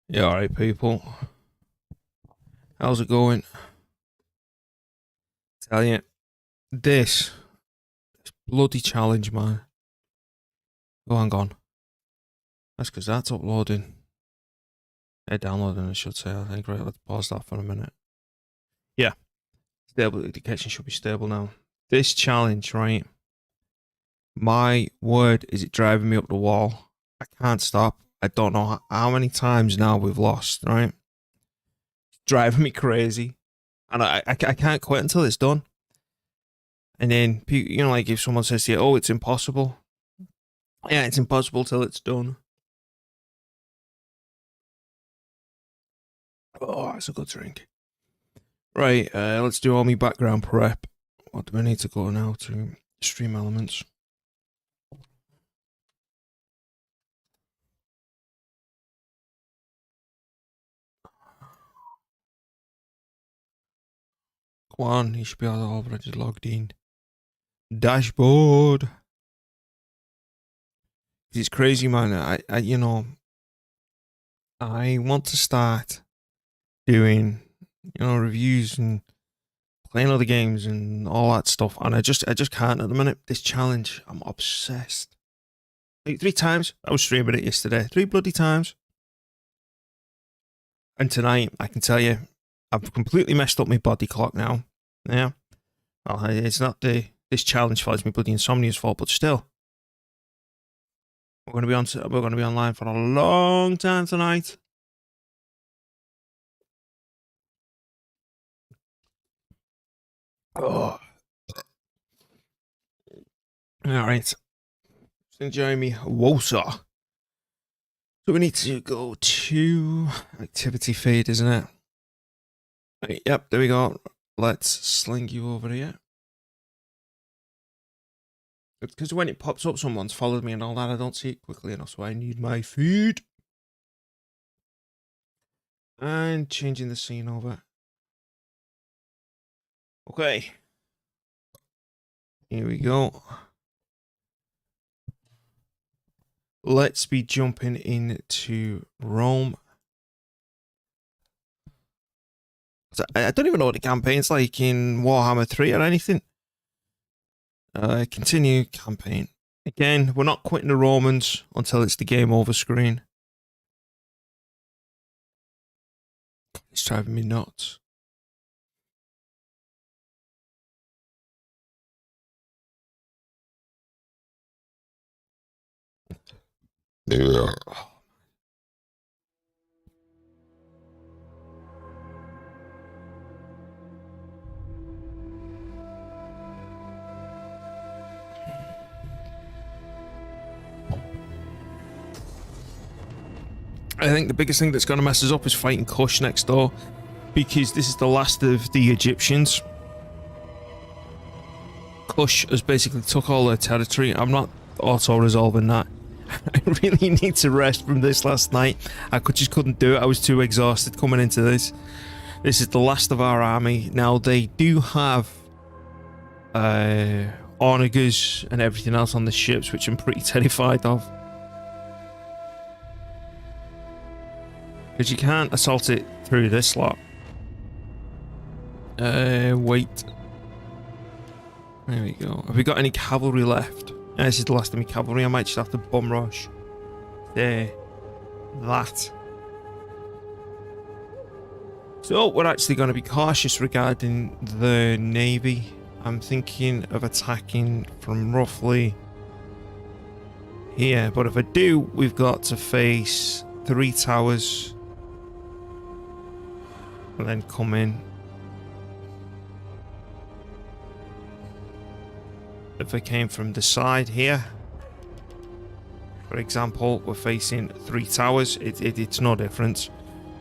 Yeah, alright, people. How's it going? Tell you, this bloody challenge, man. Oh, hang on. That's because that's uploading. Downloading, I should say, I think. Right, let's pause that for a minute. Yeah. Stable, the kitchen should be stable now. This challenge, right? My word, is it driving me up the wall. I can't stop. I don't know how many times now we've lost, right? It's driving me crazy. And I can't quit until it's done. And then, you know, like if someone says to you, oh, it's impossible. Yeah, it's impossible till it's done. Oh, that's a good drink. Right, let's do all my background prep. What do we need to go now to? Stream elements. Come on, you should be already logged in. Dashboard. It's crazy, man. I want to start doing, reviews and playing other games and all that stuff, and I just can't at the minute. This challenge, I'm obsessed. Like 3 times, I was streaming it yesterday. 3 bloody times. And tonight, I can tell you, I've completely messed up my body clock now. Yeah. Well, it's not this challenge fault, it's my bloody insomnia's fault, but still. We're going to be online for a long time tonight. Oh. Alright. Enjoy me water. So we need to go to activity feed, isn't it? Right, yep, there we go. Let's sling you over here. Because when it pops up, someone's followed me and all that, I don't see it quickly enough, so I need my feed. And changing the scene over. Okay. Here we go. Let's be jumping into Rome. I don't even know what the campaign's like in Warhammer 3 or anything. Continue campaign. Again, we're not quitting the Romans until it's the game over screen. It's driving me nuts. Yeah. I think the biggest thing that's going to mess us up is fighting Kush next door, because this is the last of the Egyptians. Kush has basically took all their territory. I'm not auto-resolving that. I really need to rest from this last night. I just couldn't do it. I was too exhausted coming into this. This is the last of our army. Now, they do have onagers and everything else on the ships, which I'm pretty terrified of. Because you can't assault it through this lot. Wait. There we go. Have we got any cavalry left? This is the last of my cavalry. I might just have to bum rush. There. That. So we're actually going to be cautious regarding the navy. I'm thinking of attacking from roughly here. But if I do, we've got to face 3 towers. And then come in. If I came from the side here, for example, we're facing 3 towers. It's no difference.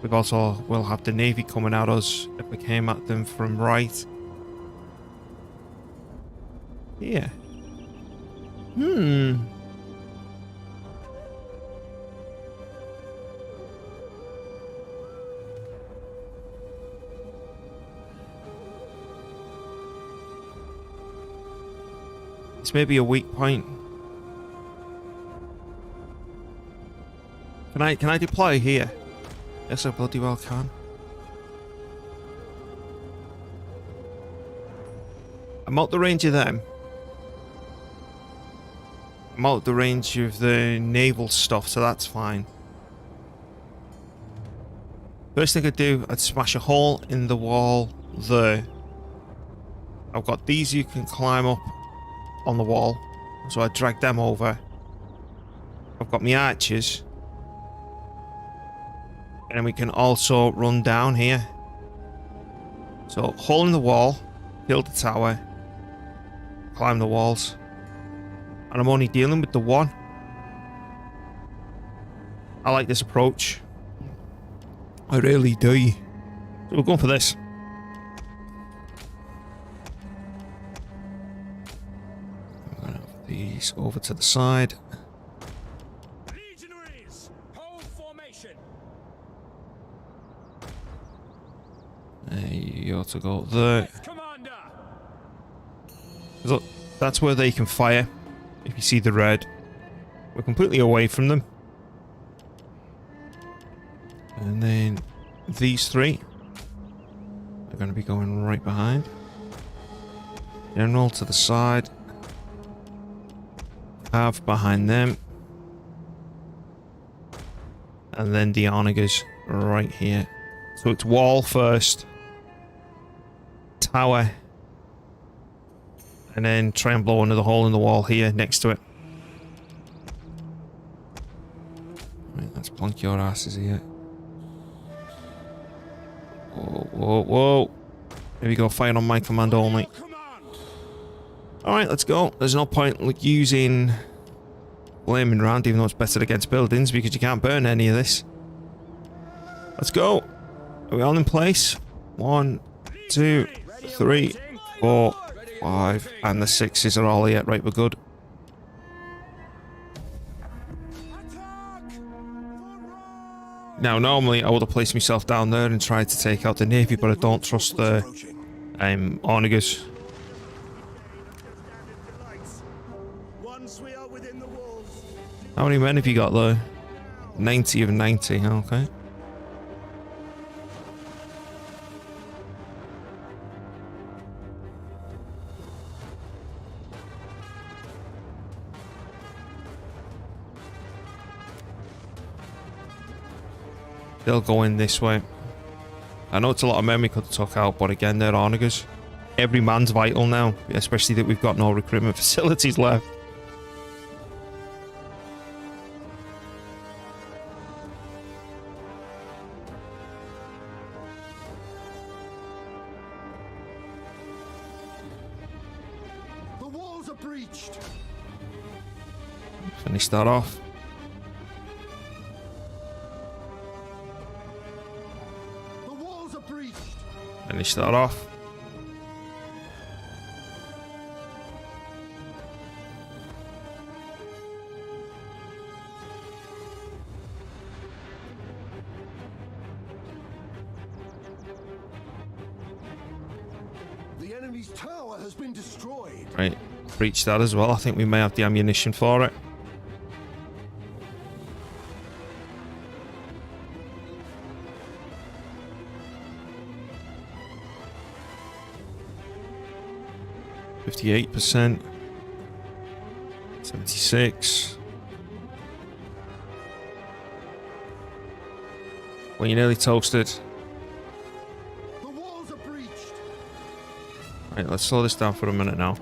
We'll have the navy coming at us if we came at them from right. Yeah. It's maybe a weak point. Can I deploy here? Yes, I bloody well can. I'm out the range of them. I'm out the range of the naval stuff, so that's fine. First thing I'd do, I'd smash a hole in the wall there. I've got these you can climb up on the wall, so I drag them over. I've got my archers. And then we can also run down here. So, hole in the wall, build the tower, climb the walls. And I'm only dealing with the one. I like this approach. I really do. So we're going for this. I'm going to have these over to the side. Legionaries, hold formation. You ought to go there. Commander. Look, that's where they can fire. If you see the red, we're completely away from them. And then these three are going to be going right behind. General to the side. Have behind them. And then the onagers right here. So it's wall first. Tower. And then try and blow another hole in the wall here next to it. Right, let's plonk your asses here. Whoa, whoa, whoa. There we go, fire on my command only. Alright, let's go. There's no point like using flaming round, even though it's better against buildings, because you can't burn any of this. Let's go. Are we all in place? 1, 2, 3, 4, 5, and the 6s are all here. Right, we're good. Now, normally I would have placed myself down there and tried to take out the Navy, but I don't trust the onagers. How many men have you got there? 90 of 90, okay. They'll go in this way. I know it's a lot of men we could have took out, but again, they're onagers. Every man's vital now, especially that we've got no recruitment facilities left. The walls are breached. Finish that off. Finish that off. The enemy's tower has been destroyed. Right, breach that as well. I think we may have the ammunition for it. %, 76. Well, you're nearly toasted. The walls are breached. Right, let's slow this down for a minute now.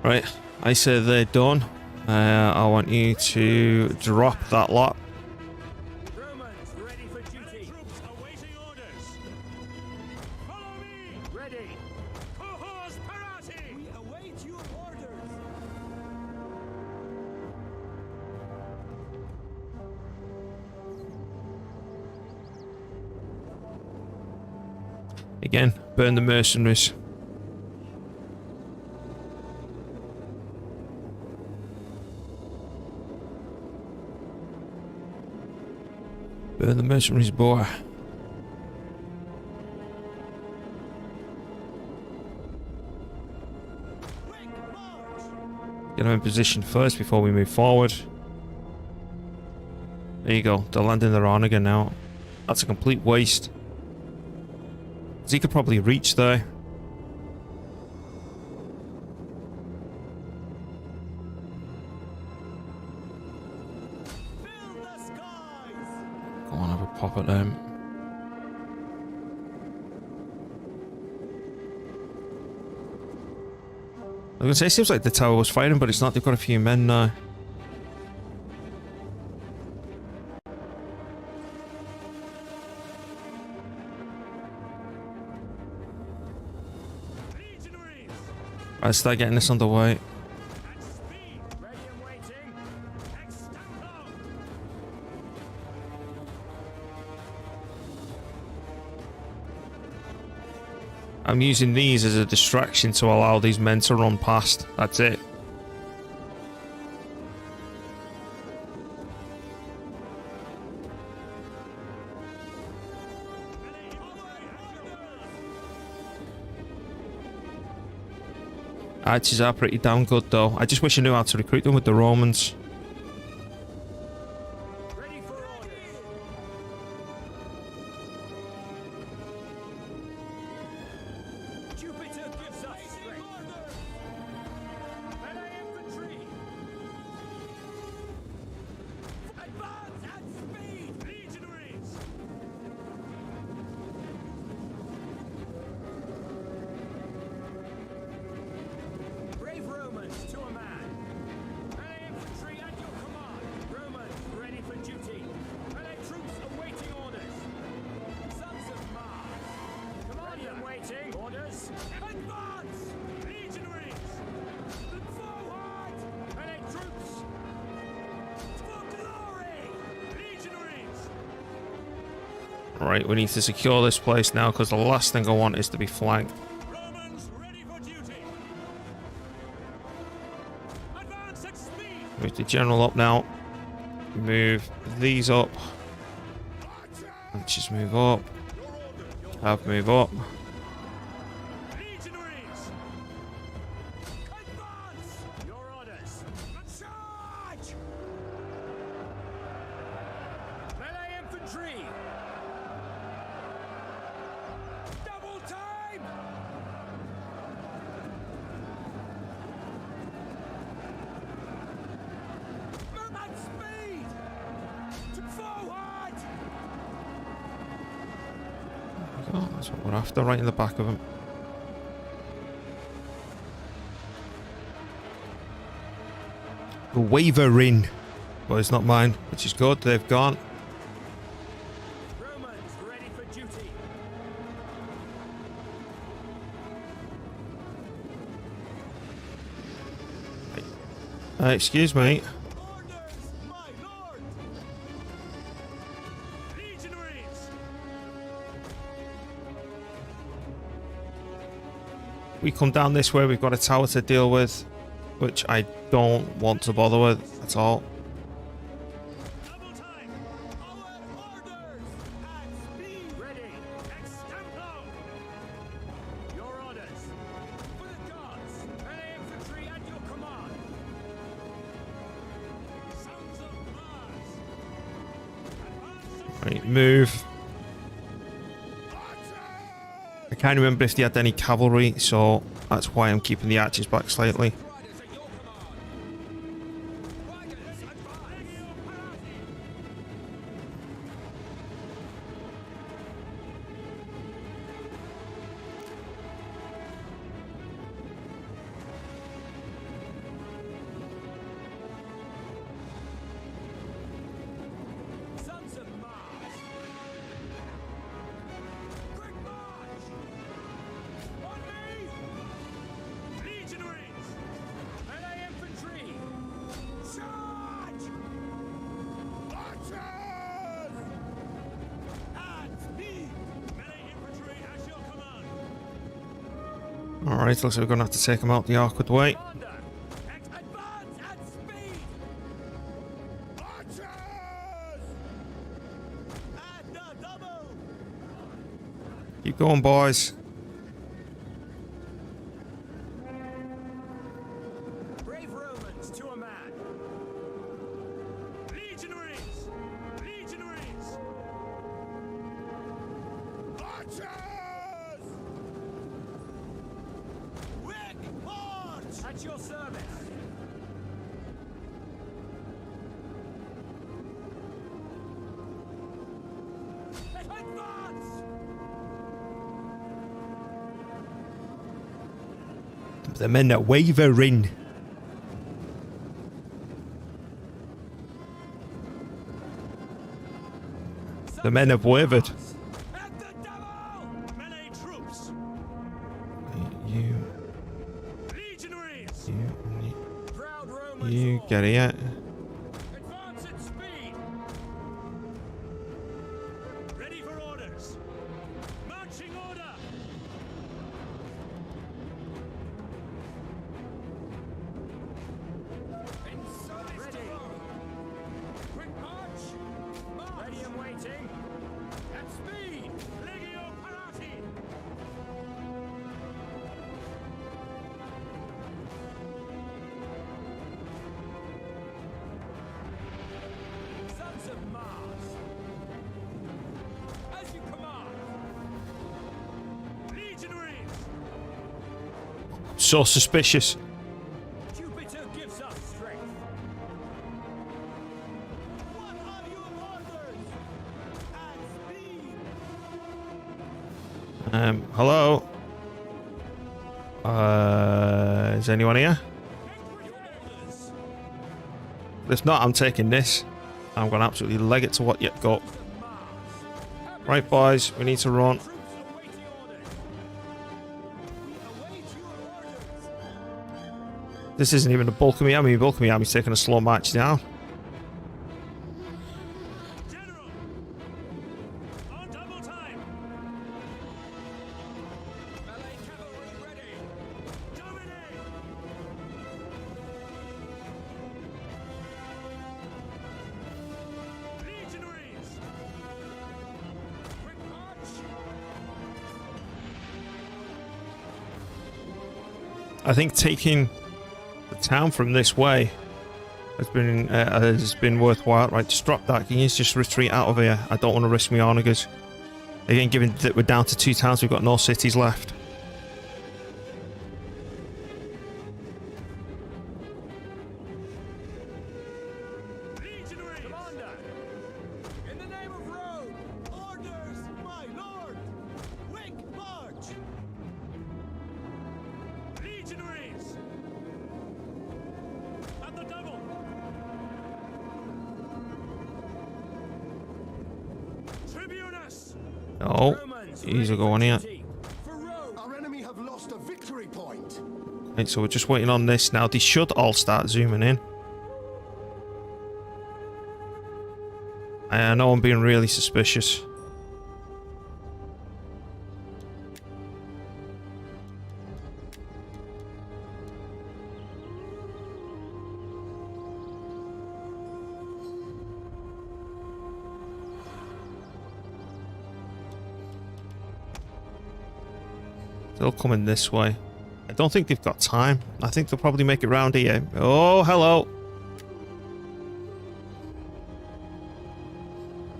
Right, I say they're done. I want you to drop that lot. Again, burn the mercenaries. Burn the mercenaries, boy. Get them in position first before we move forward. There you go. They're landing their on again now. That's a complete waste. 'Cause he could probably reach there. Go on, have a pop at them. I was gonna say, it seems like the tower was fighting, but it's not. They've got a few men now. Let's start getting this underway. I'm using these as a distraction to allow these men to run past. That's it. Archers are pretty damn good though. I just wish I knew how to recruit them with the Romans. Right, we need to secure this place now because the last thing I want is to be flanked. Romans ready for duty. Advance at speed. Move the general up now. Move these up. Let's just move up. Have move up. Legionaries. Advance. Your orders. Charge. Melee infantry. Double time. Move at speed. To forward. Oh, that's what we're after, right in the back of him. The wavering. But it's not mine, which is good. They've gone. Romans ready for duty. Excuse me. Orders, my lord. Legionaries. We come down this way, we've got a tower to deal with, which I don't want to bother with at all. Double time. Our orders. At speed. Ready. Extempo. Your orders. For the gods. Melee infantry at your command. Sons of Mars. Advance. Right, move. I can't remember if they had any cavalry, so that's why I'm keeping the archers back slightly. Riders at your command. Wagons advance. Sons of Mars. Quick march. On me. Legionaries. Melee infantry. Charge. Archers. At speed. Melee infantry at your command. Alright, looks like we're going to have to take them out the awkward way. Commander. Advance at speed. Archers. At the double. Keep going, boys. Brave Romans to a man. Legionaries. At your service. Advance! The men are wavering. The men have wavered. At the devil! Melee troops! You, Legionaries! Proud Romans you all. get it. Advance at speed! Ready for orders! Marching order! In service ready! Quick march! March! Ready and waiting! At speed! Legio Parati! Sons of Mars! As you command! Legionaries! So suspicious. Jupiter gives us strength. What are your orders? At speed! Hello? Is anyone here? Orders. If not, I'm taking this. I'm going to absolutely leg it to what yet got. Right, boys, we need to run. Troops awaiting orders. We await your orders. This isn't even the bulk of my army. The bulk of my army's taking a slow march down. General! On double time! Melee cavalry ready! Dominate! Legionaries! Quick march! I think taking the town from this way has been worthwhile. Right, just drop that. Can you just retreat out of here? I don't want to risk my onagers. Again, given that we're down to 2 towns, we've got no cities left. Legionary! Commander! In the name of Rome! Orders, my lord! Quick march! Legionaries! At the double! Tribunus! Oh, Romans, easy ready going for here. duty. For Rome! Our enemy have lost a victory point. Right, so we're just waiting on this now. They should all start zooming in. I know I'm being really suspicious. They'll come in this way. I don't think they've got time. I think they'll probably make it round here. Oh, hello.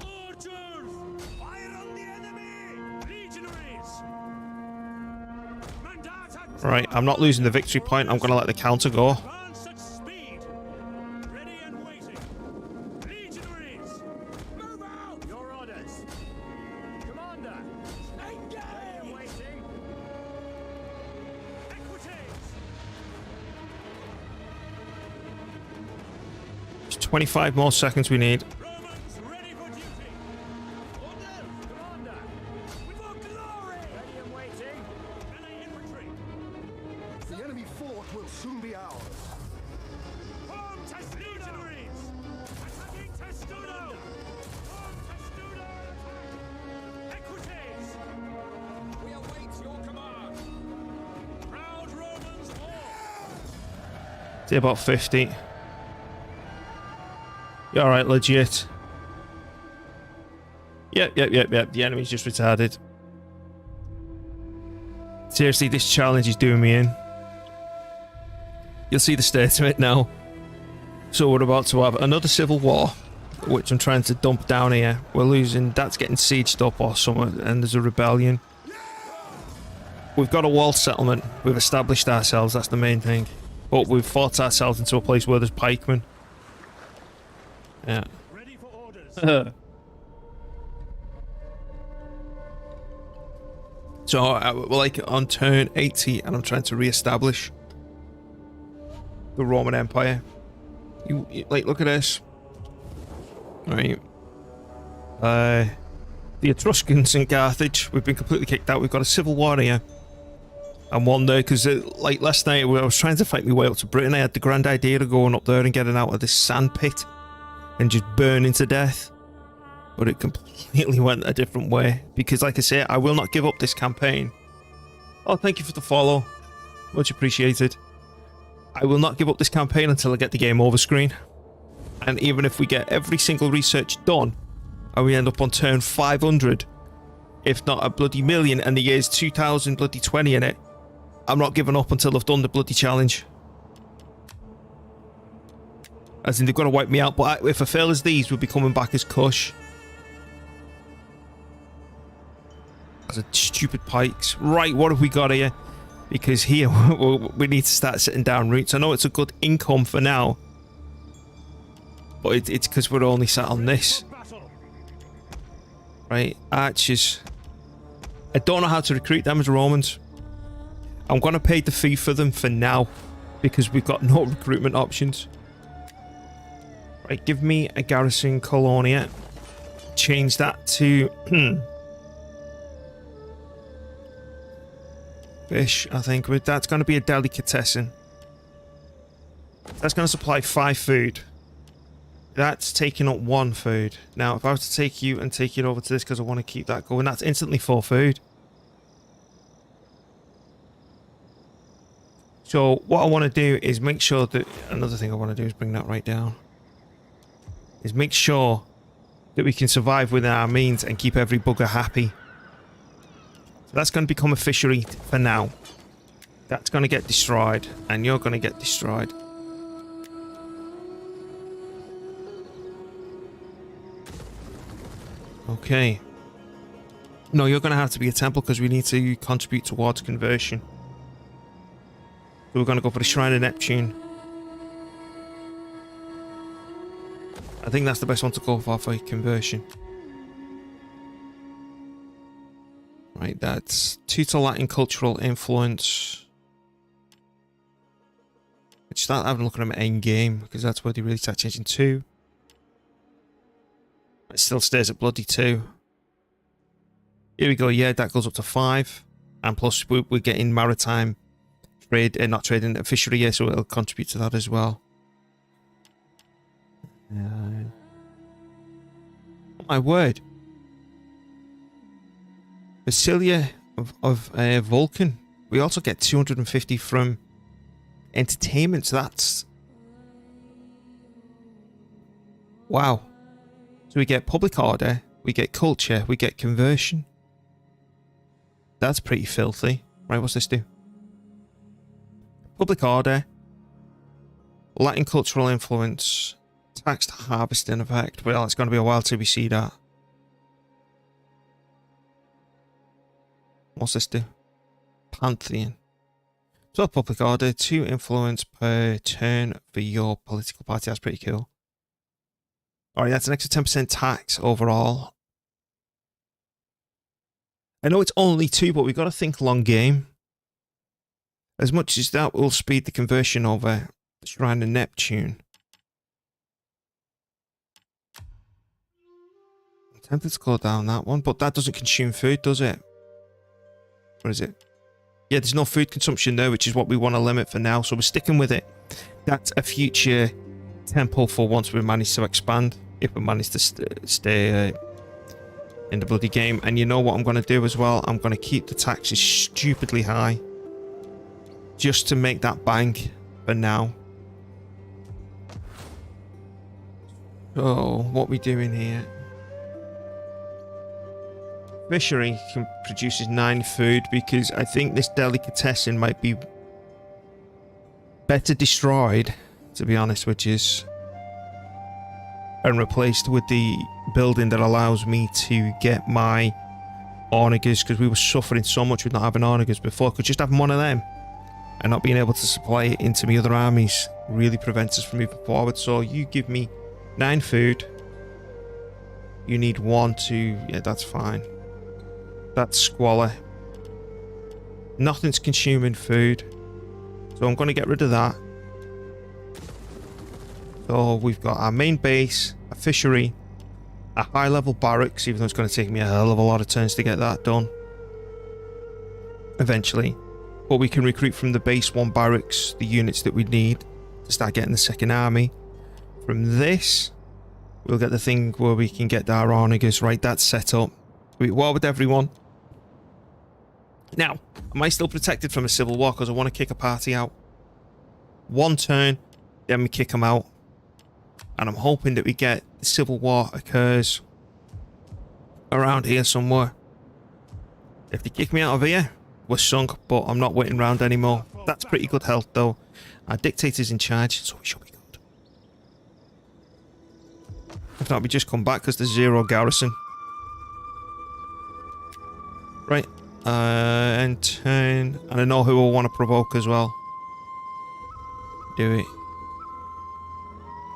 Archers! Fire on the enemy! Legionaries! Mandata! Right, I'm not losing the victory point. I'm going to let the counter go. Advance at speed! Ready and waiting! Legionaries! Move out! Your orders! Commander! Engage! Ready and waiting! Equities! Just 25 more seconds we need. Romans ready for duty! Orders! Commander! For glory! Ready and waiting! Melee infantry! The enemy fort will soon be ours. Form Legionaries! Attacking Testudo! Form Testudo! Equities! We await your command! Proud Romans all! See about 50. You alright, legit? Yep. The enemy's just retarded. Seriously, this challenge is doing me in. You'll see the state of it now. So we're about to have another civil war, which I'm trying to dump down here. We're losing, that's getting sieged up or something, and there's a rebellion. We've got a walled settlement. We've established ourselves, that's the main thing. But we've fought ourselves into a place where there's pikemen. Yeah. Ready for orders. So we're like on turn 80 and I'm trying to re-establish the Roman Empire. You like, look at this. Right. The Etruscans in Carthage, we've been completely kicked out. We've got a civil war here. And one day, because like last night when I was trying to fight my way up to Britain, I had the grand idea of going up there and getting out of this sand pit and just burning to death. But it completely went a different way. Because like I say, I will not give up this campaign. Oh, thank you for the follow. Much appreciated. I will not give up this campaign until I get the game over screen. And even if we get every single research done, and we end up on turn 500, if not a bloody million, and the year's 2020 in it, I'm not giving up until I've done the bloody challenge. As in, they've got to wipe me out, but if I fail as these, we'll be coming back as Kush. As a stupid pikes. Right, what have we got here? Because here, we need to start sitting down roots. I know it's a good income for now, but it's because we're only sat on this. Right, archers. I don't know how to recruit them as Romans. I'm going to pay the fee for them for now, because we've got no recruitment options. Right, give me a garrison colonia. Change that to... fish, I think. That's going to be a delicatessen. That's going to supply 5 food. That's taking up 1 food. Now, if I was to take you and take it over to this because I want to keep that going, that's instantly 4 food. So, what I want to do is make sure that... Another thing I want to do is bring that right down. Is make sure that we can survive within our means and keep every bugger happy. So that's going to become a fishery for now. That's going to get destroyed, and you're going to get destroyed. Okay. No, you're going to have to be a temple because we need to contribute towards conversion. So we're going to go for the Shrine of Neptune. I think that's the best one to go for conversion. Right, that's 2 to Latin cultural influence. Let's start having a look at them end game, because that's where they really start changing 2. It still stays at bloody 2. Here we go, yeah, that goes up to 5. And plus we're getting maritime trade, not trading, fishery here, so it'll contribute to that as well. Oh my word. Basilia of Vulcan. We also get 250 from entertainment, so that's... Wow. So we get public order, we get culture, we get conversion. That's pretty filthy. Right, what's this do? Public order. Latin cultural influence. Taxed harvesting effect. Well, it's going to be a while till we see that. What's this do? Pantheon. So public order, 2 influence per turn for your political party. That's pretty cool. Alright, that's an extra 10% tax overall. I know it's only 2, but we've got to think long game. As much as that will speed the conversion over the Shrine of Neptune. I'm tempted to go down that one, but that doesn't consume food, does it? Or is it? Yeah, there's no food consumption there, which is what we want to limit for now, so we're sticking with it. That's a future temple for once we manage to expand, if we manage to stay in the bloody game. And you know what I'm going to do as well? I'm going to keep the taxes stupidly high, just to make that bank for now. So, what we doing here? Fishery produces 9 food, because I think this delicatessen might be better destroyed, to be honest, which is, and replaced with the building that allows me to get my ornigers, because we were suffering so much with not having ornigers before. Could just have one of them and not being able to supply it into my other armies really prevents us from moving forward. So you give me 9 food. You need 1, 2. Yeah, that's fine. That's squalor. Nothing's consuming food. So I'm going to get rid of that. So we've got our main base, a fishery, a high level barracks, even though it's going to take me a hell of a lot of turns to get that done. Eventually. But we can recruit from the base 1 barracks the units that we need to start getting the second army. From this, we'll get the thing where we can get our onagers. Right, that's set up. We war with everyone. Now, am I still protected from a civil war? Because I want to kick a party out. 1 turn, then we kick them out. And I'm hoping that we get the civil war occurs around here somewhere. If they kick me out of here, we're sunk, but I'm not waiting around anymore. That's pretty good health, though. Our dictator's in charge, so we should be good. If not, we just come back because there's 0 garrison. Right. And turn. And I know who will want to provoke as well. Do it.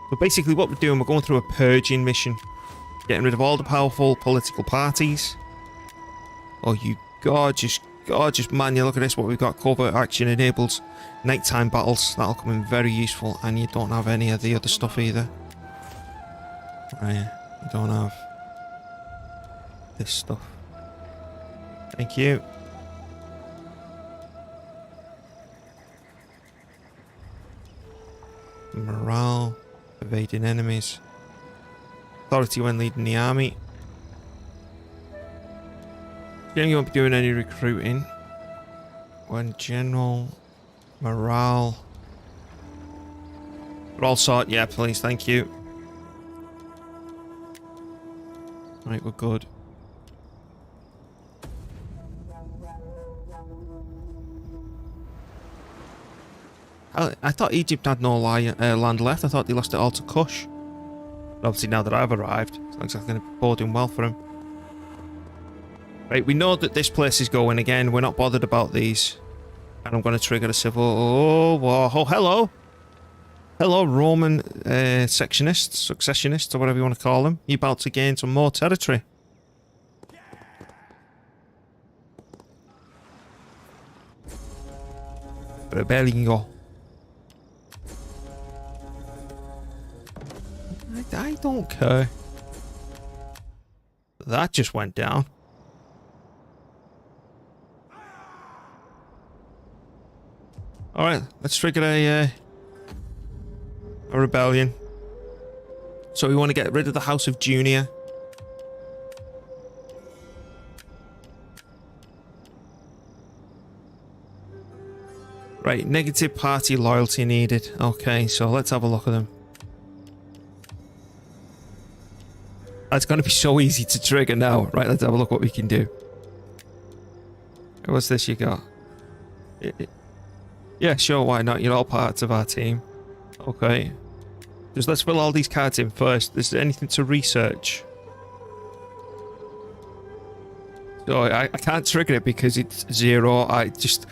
But basically what we're doing, we're going through a purging mission. Getting rid of all the powerful political parties. Oh, you gorgeous man, you look at this, what we've got. Covert action enables nighttime battles. That'll come in very useful. And you don't have any of the other stuff either. Right, you don't have this stuff. Thank you. Morale. Evading enemies. Authority when leading the army. You won't be doing any recruiting. When general. Morale. All sort, yeah, please, thank you. Right, we're good. I thought Egypt had no land left. I thought they lost it all to Kush. But obviously now that I've arrived, it looks like I'm going to be boding well for him. Right, we know that this place is going again. We're not bothered about these. And I'm going to trigger a civil... Oh, hello! Hello, Roman sectionists, successionists, or whatever you want to call them. You're about to gain some more territory. Rebellion. I don't care. That just went down. Alright, let's trigger a rebellion. So we want to get rid of the House of Junior. Right, negative party loyalty needed. Okay, so let's have a look at them. That's going to be so easy to trigger now. Right, let's have a look what we can do. What's this you got? Yeah, sure, why not? You're all parts of our team. Okay. Just let's fill all these cards in first. Is there anything to research? So I can't trigger it because it's 0. I just...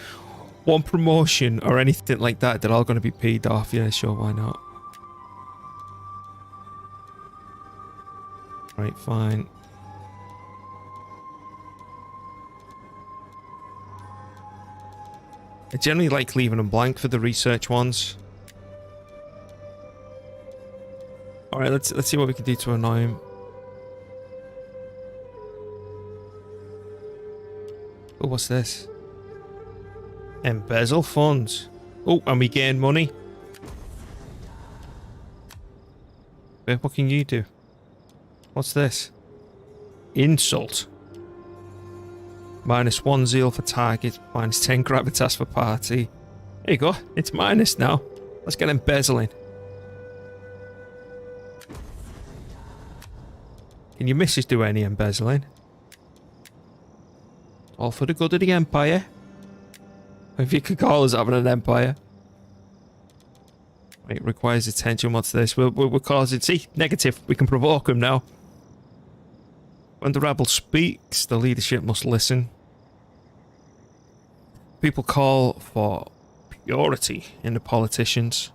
One promotion or anything like that, they're all going to be paid off. Yeah, sure, why not? Right, fine. I generally like leaving them blank for the research ones. Alright, let's see what we can do to annoy him. Oh, what's this? Embezzle funds. Oh, and we gain money. Wait, what can you do? What's this? Insult. -1 zeal for target. -10 gravitas for party. There you go. It's minus now. Let's get embezzling. Can your missus do any embezzling? All for the good of the empire. If you could call us having an empire. Wait, requires attention. What's this? We're causing... See, negative. We can provoke him now. When the rebel speaks, the leadership must listen. People call for purity in the politicians.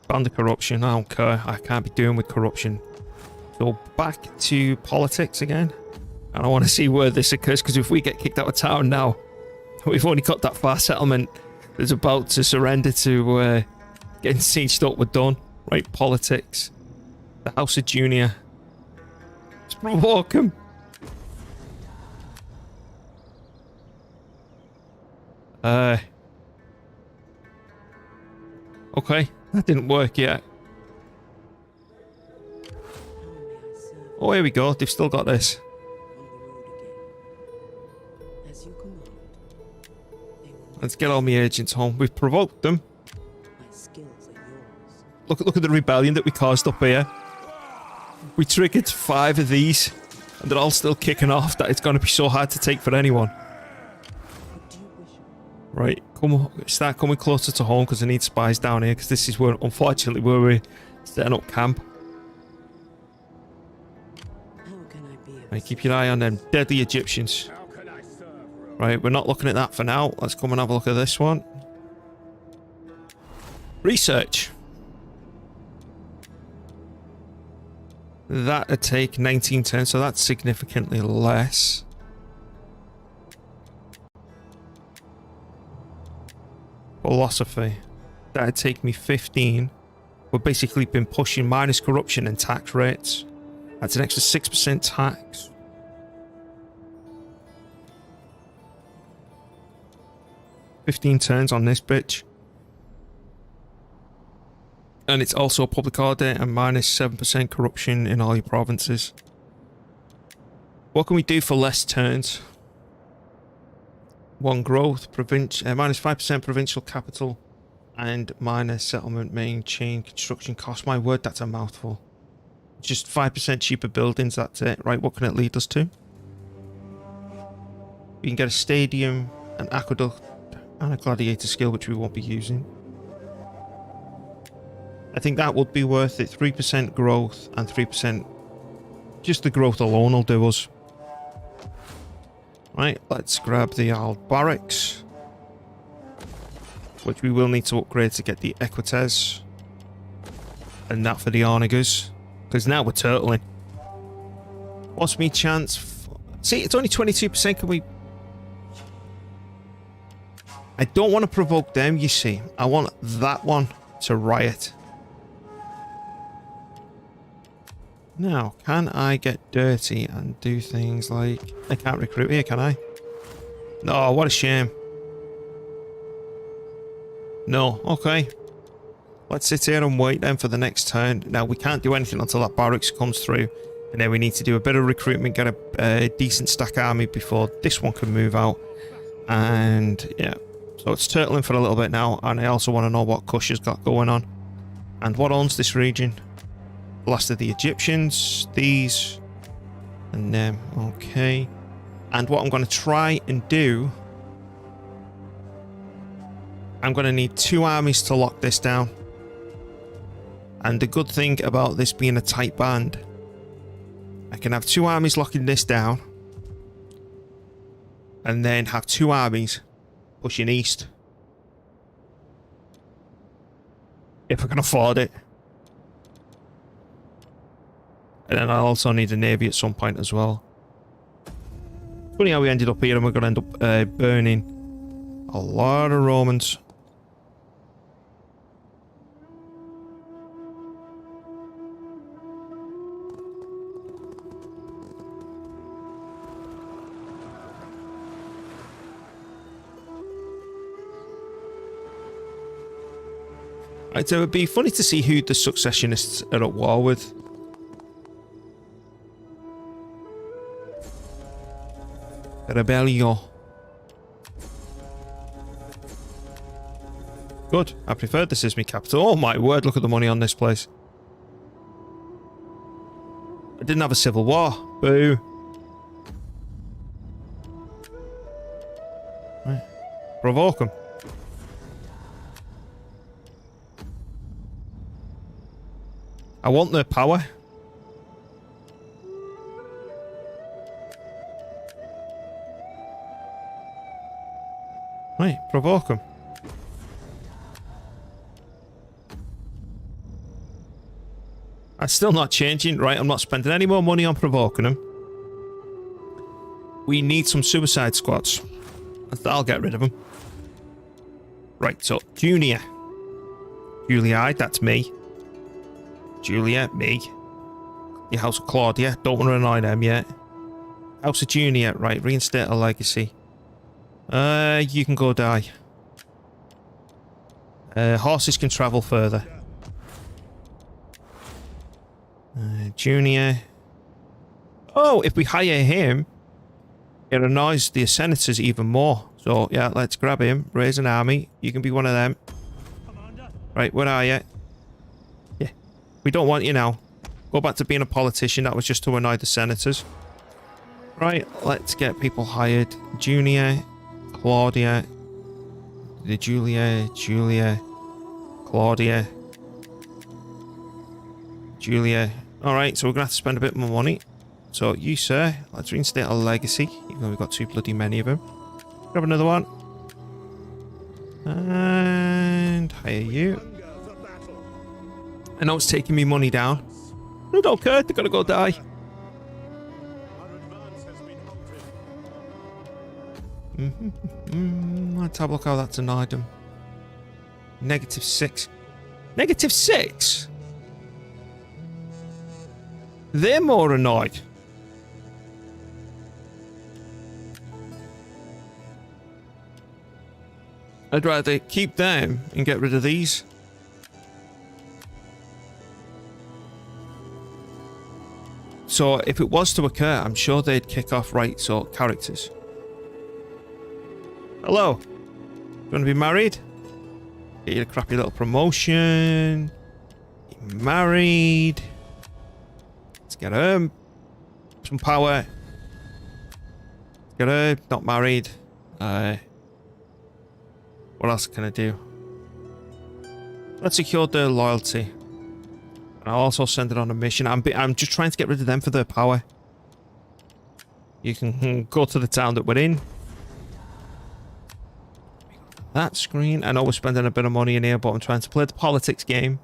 Ban the corruption. I don't care. I can't be doing with corruption. So back to politics again. And I want to see where this occurs, because if we get kicked out of town now, we've only got that far settlement that's about to surrender to getting sieged up. We're done. Right, politics. The House of Junior. Let's provoke him. Okay, that didn't work yet. Oh, here we go. They've still got this. Let's get all my agents home. We've provoked them. Look at the rebellion that we caused up here. We triggered 5 of these, and they're all still kicking off. That it's going to be so hard to take for anyone. Right, start coming closer to home, because I need spies down here, because this is where, unfortunately, where we're setting up camp. Right, keep your eye on them deadly Egyptians. Right, we're not looking at that for now. Let's come and have a look at this one. Research. That'd take 19 turns, so that's significantly less. Philosophy. That'd take me 15. We've basically been pushing minus corruption and tax rates. That's an extra 6% tax. $15 turns on this bitch. And it's also a public audit and minus 7% corruption in all your provinces. What can we do for less turns? 1 growth, minus 5% provincial capital, and minus settlement main chain construction cost. My word, that's a mouthful. Just 5% cheaper buildings, that's it. Right, what can it lead us to? We can get a stadium, an aqueduct, and a gladiator skill, which we won't be using. I think that would be worth it. 3% growth and 3%. Just the growth alone will do us. Right, let's grab the old barracks, which we will need to upgrade to get the Equites. And that for the Onagers, because now we're turtling. What's me chance? See, it's only 22%. Can we? I don't want to provoke them, you see. I want that one to riot. Now, can I get dirty and do things like... I can't recruit here, can I? No, what a shame. No, okay. Let's sit here and wait then for the next turn. Now, we can't do anything until that barracks comes through. And then we need to do a bit of recruitment, get a decent stack army before this one can move out. And, yeah. So it's turtling for a little bit now. And I also want to know what Kush has got going on. And what owns this region? Last of the Egyptians, these, and them. Okay. And what I'm going to try and do, I'm going to need 2 armies to lock this down. And the good thing about this being a tight band, I can have 2 armies locking this down, and then have 2 armies pushing east. If I can afford it. And then I'll also need a navy at some point as well. Funny how we ended up here and we're going to end up burning a lot of Romans. Right, so it would be funny to see who the successionists are at war with. Rebellion. Good. I preferred this as my capital. Oh my word, look at the money on this place. I didn't have a civil war. Boo. Right. Provoke them. I want their power. Right, provoke them. That's still not changing. Right, I'm not spending any more money on provoking them. We need some suicide squads. I'll get rid of them. Right, so Junior. Julia, that's me. Julia, me. The House of Claudia. Don't want to annoy them yet. House of Junior. Right, reinstate a legacy. You can go die. Horses can travel further. Junior. Oh, if we hire him, it annoys the senators even more. So, yeah, let's grab him. Raise an army. You can be one of them. Right, where are you? Yeah. We don't want you now. Go back to being a politician. That was just to annoy the senators. Right, let's get people hired. Junior, Claudia, Julia, Claudia, Julia. Alright, so we're going to have to spend a bit more money. So, you, sir, let's reinstate a legacy, even though we've got too bloody many of them. Grab another one. And hire you. I know it's taking me money down. I don't care, they're going to go die. Let's have a look how that's annoyed them. -6. -6? They're more annoyed. I'd rather keep them and get rid of these. So if it was to occur, I'm sure they'd kick off. Right, so characters. Hello. You want to be married? Get you a crappy little promotion. Get married. Let's get her some power. Get her not married. What else can I do? Let's secure their loyalty. And I'll also send it on a mission. I'm just trying to get rid of them for their power. You can go to the town that we're in. That screen. I know we're spending a bit of money in here, but I'm trying to play the politics game.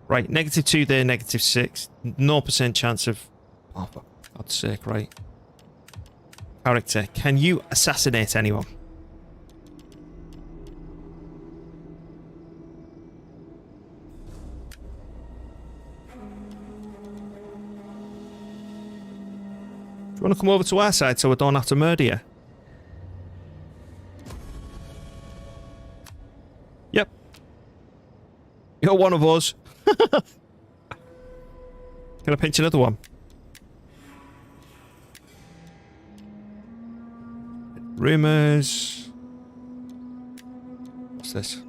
Right, -2 there, -6. 0% chance of... Oh, for God's sake, right. Character, can you assassinate anyone? Do you want to come over to our side so we don't have to murder you? Yep. You're one of us. Can I pinch another one? Rumors. What's this?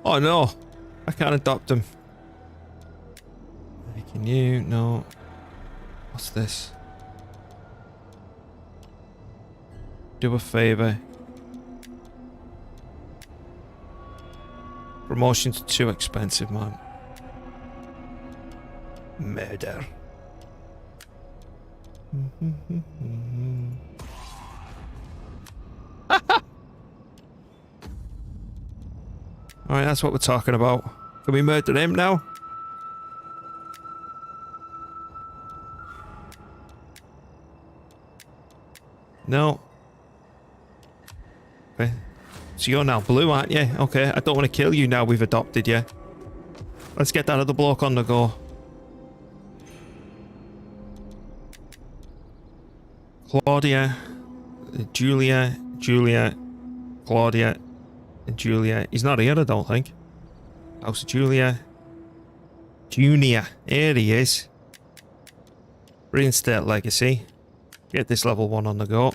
Oh no, I can't adopt them. Making you no. What's this? Do a favor. Promotions are too expensive, man. Murder. Alright, that's what we're talking about. Can we murder him now? No. Okay. So you're now blue, aren't you? Okay, I don't want to kill you now we've adopted you. Let's get that other bloke on the go. Claudia, Julia, Claudia, and Julia. He's not here, I don't think. House of Julia. Junior. Here he is. Reinstate legacy. Get this level 1 on the go.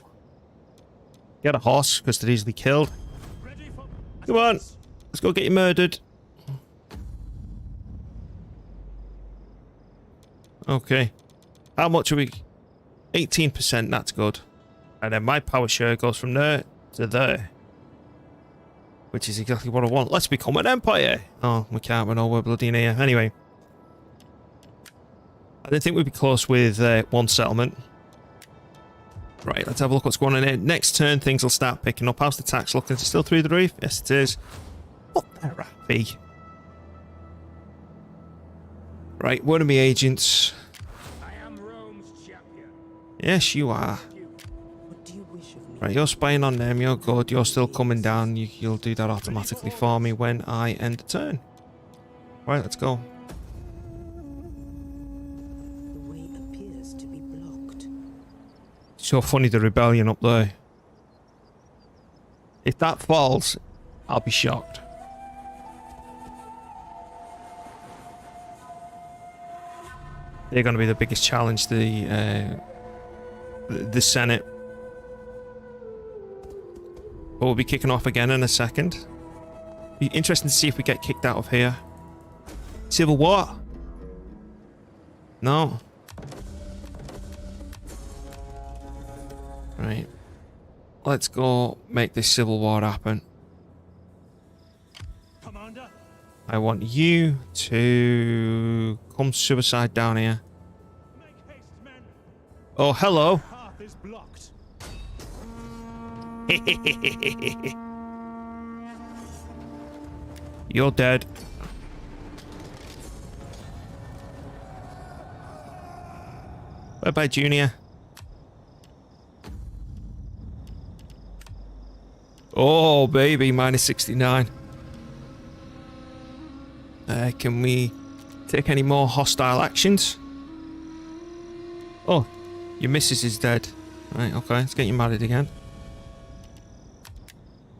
Get a horse, because they're easily killed. Come on. Let's go get you murdered. Okay. How much are we... 18%, that's good. And then my power share goes from there to there. Which is exactly what I want. Let's become an empire! Oh, we can't, we're nowhere bloody near. Anyway. I didn't think we'd be close with one settlement. Right, let's have a look what's going on here. Next turn, things will start picking up. How's the tax looking? Is it still through the roof? Yes, it is. What the rappy? Right, one of my agents. I am Rome's champion. Yes, you are. What do you wish of me? Right, you're spying on them. You're good. You're still coming down. You'll do that automatically for me when I end the turn. Right, let's go. The way appears to be blocked. So funny, the rebellion up there. If that falls, I'll be shocked. They're going to be the biggest challenge to the Senate. But we'll be kicking off again in a second. Be interesting to see if we get kicked out of here. Civil War? No. Right. Let's go make this Civil War happen. Commander, I want you to come suicide down here. make haste, men. Oh, hello. Path is blocked. You're dead. Bye-bye, Junior. Oh, baby, minus 69. Can we take any more hostile actions? Oh, your missus is dead. Right, okay, let's get you married again.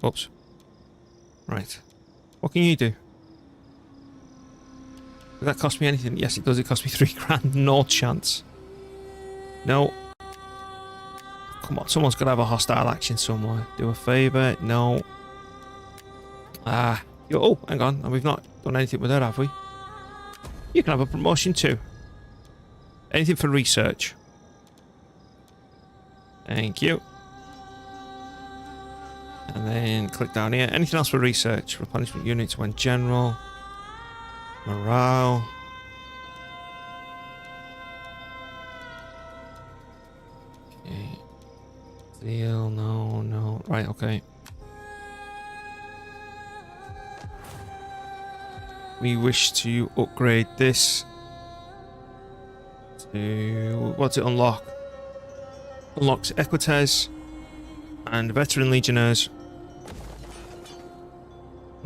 Oops. Right. What can you do? Does that cost me anything? Yes, it does. It cost me 3 grand. No chance. No. Come on, someone's got to have a hostile action somewhere. Do a favour. No. Oh, hang on. We've not done anything with her, have we? You can have a promotion too. Anything for research. Thank you. And then click down here. Anything else for research? Replenishment units when general. Morale. Okay. Zeal, no. Right, okay. We wish to upgrade this to... What's it unlock? Unlocks Equites and Veteran Legionnaires.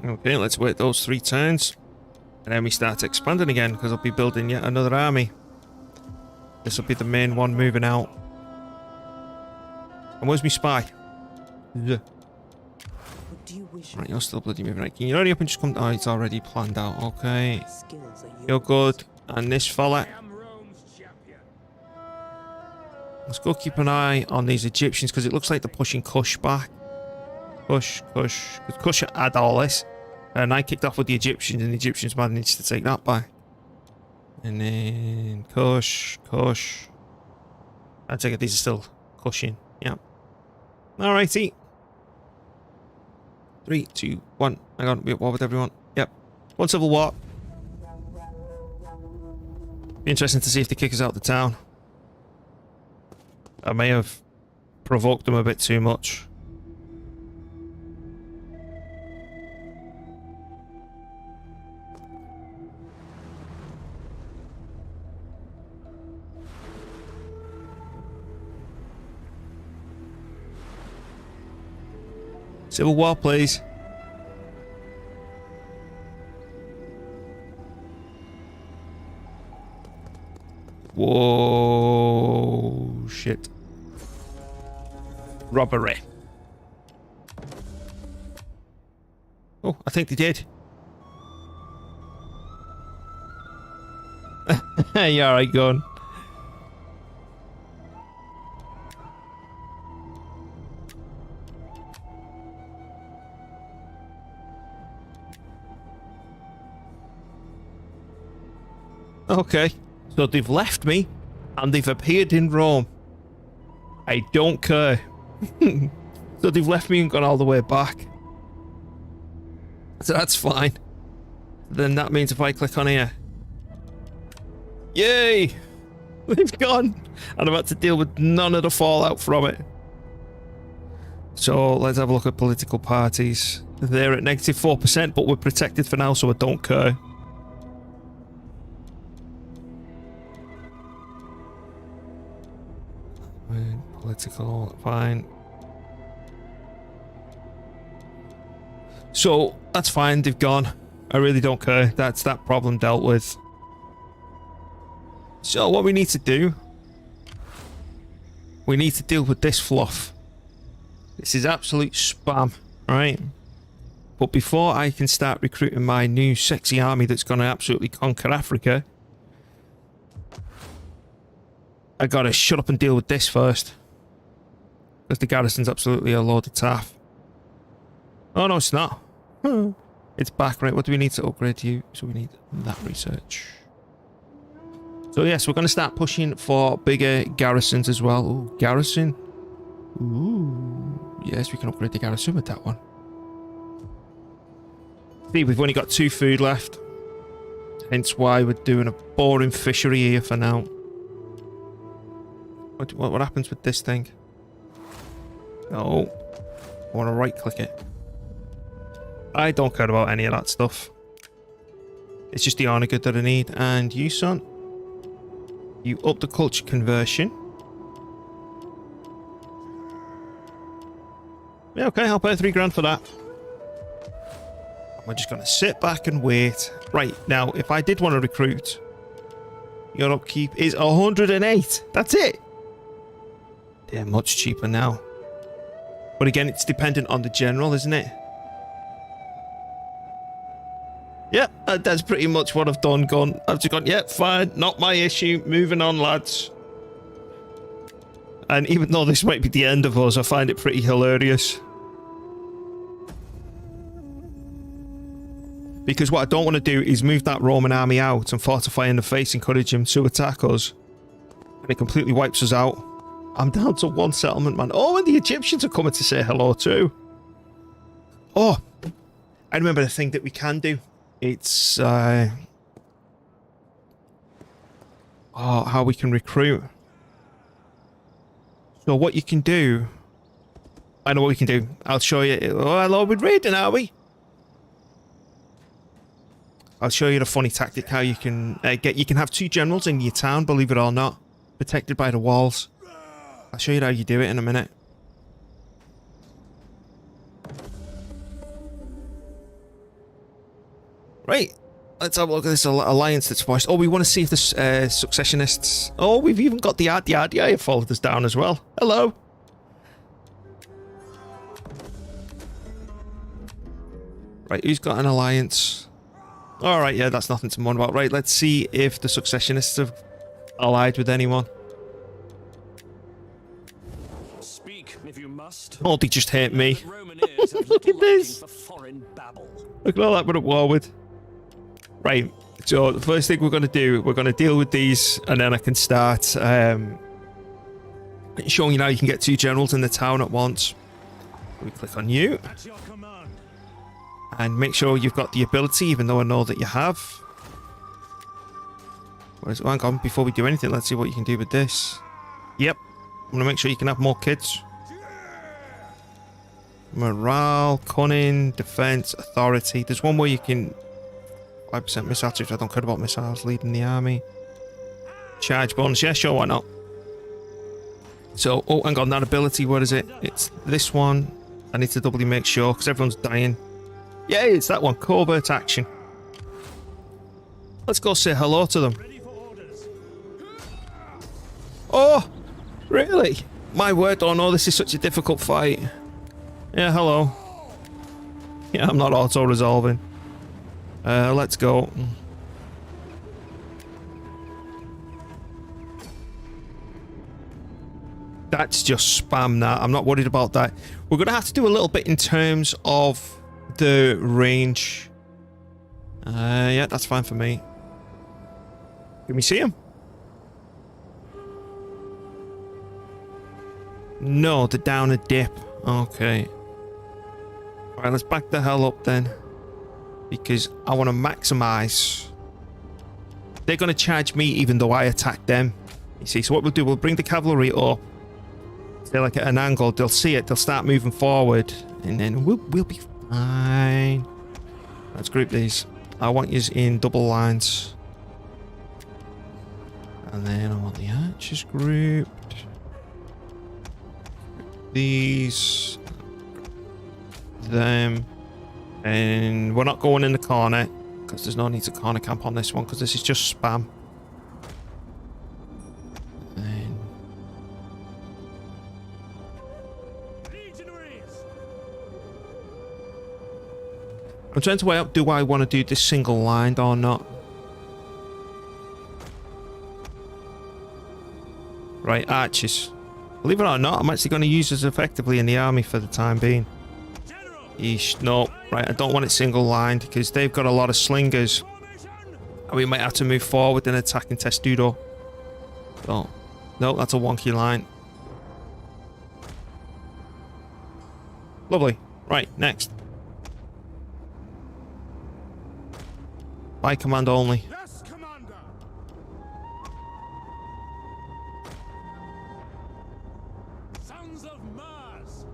Okay, let's wait those 3 turns. And then we start expanding again, because I'll be building yet another army. This will be the main one moving out. And where's my spy? Yeah. What do you wish? Right, you're still bloody moving. Right, can you hurry up and just come... Oh, it's already planned out. Okay. Skills are You're good. And this fella... I am Rome's champion. Let's go keep an eye on these Egyptians, because it looks like they're pushing Kush back. Kush. Because Kush had all this. And I kicked off with the Egyptians, and the Egyptians managed to take that back. And then Kush. I take it these are still Kushing. Yep. Alrighty. 3, 2, 1. Hang on, we at war with everyone. Yep. One civil war. Be interesting to see if they kick us out of the town. I may have provoked them a bit too much. Civil war, please. Whoa, shit. Robbery. Oh, I think they did. Yeah, alright, go on. Okay, so they've left me, and they've appeared in Rome. I don't care. So they've left me and gone all the way back. So that's fine. Then that means if I click on here... Yay! They've gone. And I've had to deal with none of the fallout from it. So let's have a look at political parties. They're at -4%, but we're protected for now, so I don't care. Political, fine. So that's fine, they've gone. I really don't care. That's that problem dealt with. So what we need to do, we need to deal with this fluff. This is absolute spam, right? But before I can start recruiting my new sexy army that's going to absolutely conquer Africa, I gotta shut up and deal with this first. Because the garrison's absolutely a load of taff. Oh no, it's not. It's back, right? What do we need to upgrade you? So we need that research. So yes, we're going to start pushing for bigger garrisons as well. Ooh, garrison. Ooh. Yes, we can upgrade the garrison with that one. See, we've only got 2 food left. Hence why we're doing a boring fishery here for now. What happens with this thing? Oh, I want to right click it. I don't care about any of that stuff. It's just the honor good that I need. And you, son, you up the culture conversion. Yeah, okay, I'll pay 3 grand for that. We're just going to sit back and wait. Right, now, if I did want to recruit, your upkeep is 108. That's it. They're much cheaper now. But again, it's dependent on the general, isn't it? Yeah, that's pretty much what I've done. I've just gone, yeah, fine, not my issue. Moving on, lads. And even though this might be the end of us, I find it pretty hilarious. Because what I don't want to do is move that Roman army out and fortify in the face, encourage him to attack us. And it completely wipes us out. I'm down to 1 settlement, man. Oh, and the Egyptians are coming to say hello too. Oh, I remember the thing that we can do. It's how we can recruit. So what you can do, I know what we can do. I'll show you. Oh, hello, we're raiding, are we? I'll show you the funny tactic how you can you can have 2 generals in your town, believe it or not, protected by the walls. I'll show you how you do it in a minute. Right, let's have a look at this alliance that's forced. Oh, we want to see if the successionists... Oh, we've even got the RDI have followed us down as well. Hello. Right, who's got an alliance? Alright, yeah, that's nothing to mourn about. Right, let's see if the successionists have allied with anyone. Speak if you must. Oh, they just hate me. Look at this. Look at all that we're at war with. Right, so the first thing we're going to do, we're going to deal with these, and then I can start showing you how you can get 2 generals in the town at once. We click on you. At your command. And make sure you've got the ability, even though I know that you have. Hang on, before we do anything, let's see what you can do with this. Yep. I'm going to make sure you can have more kids. Morale, cunning, defense, authority. There's one where you can 5% missile troops. I don't care about missiles. Leading the army. Charge bonus. Yeah, sure, why not? So, oh, hang on, that ability, what is it? It's this one. I need to doubly make sure because everyone's dying. Yeah, it's that one. Covert action. Let's go say hello to them. Ready for orders. Oh, really? My word, oh no, this is such a difficult fight. Yeah, hello. Yeah, I'm not auto-resolving. Let's go. That's just spam that. I'm not worried about that. We're going to have to do a little bit in terms of the range. Yeah, that's fine for me. Can we see him? No, they're down a dip. Okay. Alright, let's back the hell up then. Because I want to maximize. They're going to charge me even though I attack them. You see, so what we'll do, we'll bring the cavalry up. They're like at an angle. They'll see it. They'll start moving forward, and then we'll be fine. Let's group these. I want you in double lines, and then I want the archers grouped. These, them, and we're not going in the corner because there's no need to corner camp on this one because this is just spam. And I'm trying to weigh up, do I want to do this single line or not? Right, archers. Believe it or not, I'm actually going to use this effectively in the army for the time being. Yeesh, no. Right, I don't want it single lined because they've got a lot of slingers. And we might have to move forward and attack in Testudo. So, no, that's a wonky line. Lovely. Right, next. By command only. Yes, Commander. Sons of Mars.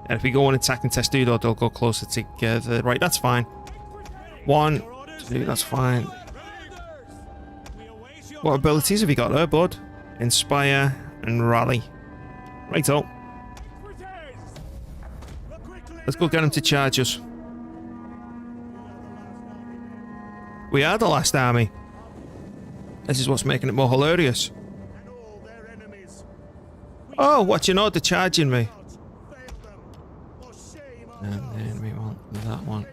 And if we go and attack in Testudo, they'll go closer together. Right, that's fine. 1, 2, that's fine. What abilities have you got there, bud? Inspire and rally. Righto. Let's go get him to charge us. We are the last army. This is what's making it more hilarious. Oh, what you know, they're charging me. And then we want that one.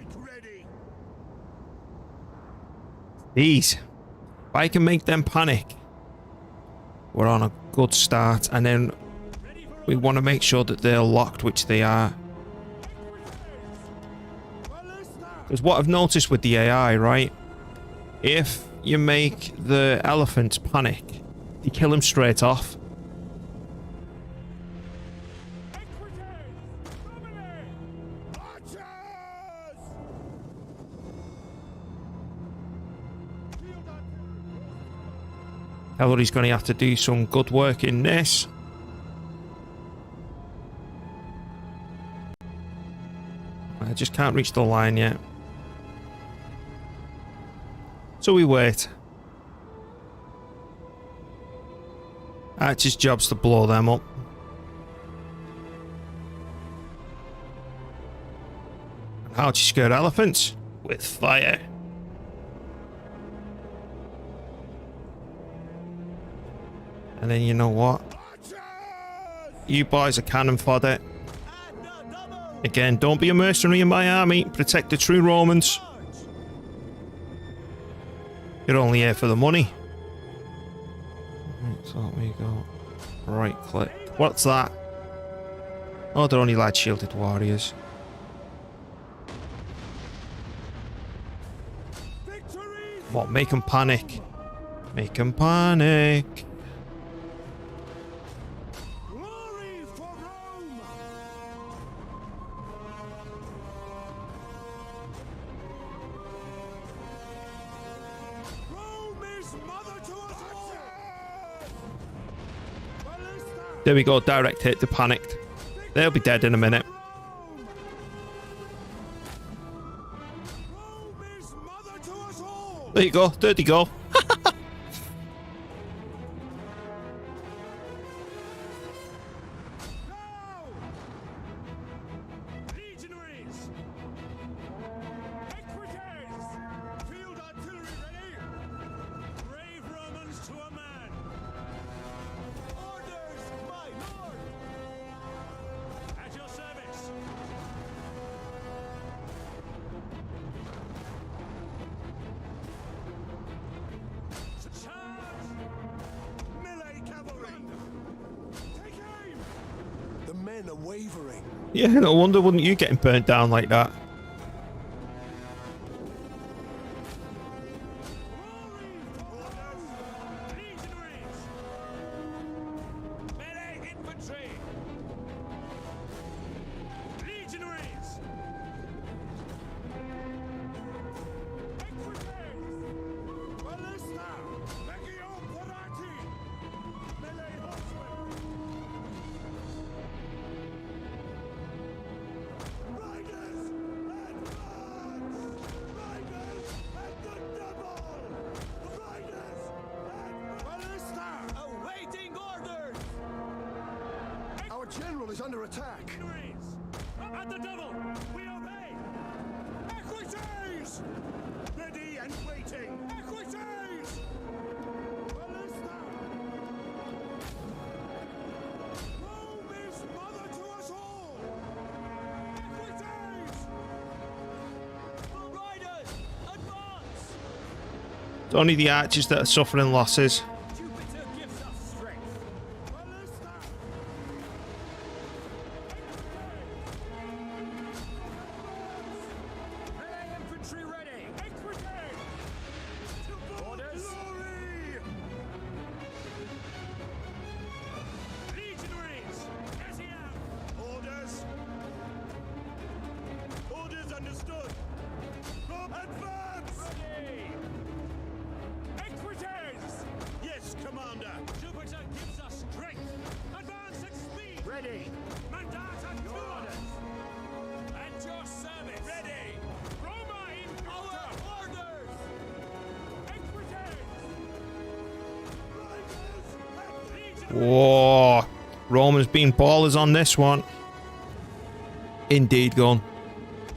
These. If I can make them panic, we're on a good start. And then we want to make sure that they're locked, which they are. Because what I've noticed with the AI, right? If you make the elephants panic, you kill them straight off. Cavalry's going to have to do some good work in this. I just can't reach the line yet. So we wait. Archer's job's to blow them up. How do you scare elephants? With fire. And then you know what? You boys are cannon fodder. Again, don't be a mercenary in my army. Protect the true Romans. You're only here for the money. Right, so we go right click. What's that? Oh, they're only light shielded warriors. What? Make them panic. Make them panic. There we go, direct hit, they're panicked. They'll be dead in a minute. There you go, there they go. Yeah, no wonder wouldn't you getting burnt down like that. is under attack. At the double, we obey. Equities! Ready and waiting. Equities! Ballista! Rome is mother to us all. Equities! Riders, advance! It's only the archers that are suffering losses. Jupiter gives us strength. Ballista! Melee infantry ready. Equity! Orders. Glory! Legionaries, as he am. Orders. Orders understood. Advance! Ready! Equities! Yes, Commander. Jupiter gives us strength. Advance at speed. Ready. Mandata to orders. At your service. Ready. Roma in our orders. Equities! Riders! Whoa. Romans being ballers on this one. Indeed, gone.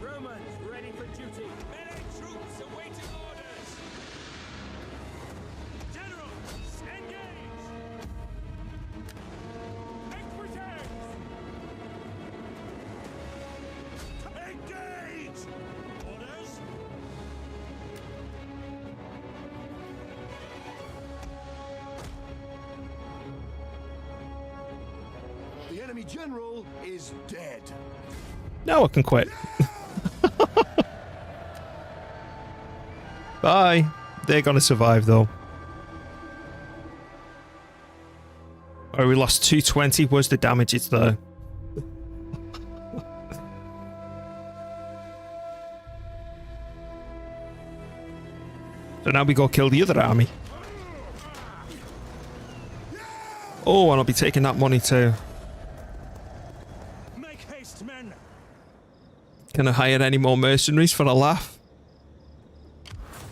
Romans ready for duty. Melee troops awaiting orders. Generals, engage. Equities! Engage! Orders. The enemy general is dead. Now I can quit. Bye. They're gonna survive though. Oh, we lost 220. Where's the damage? It's there. So now we go kill the other army. Oh, and I'll be taking that money too. Make haste, men. Can I hire any more mercenaries for a laugh?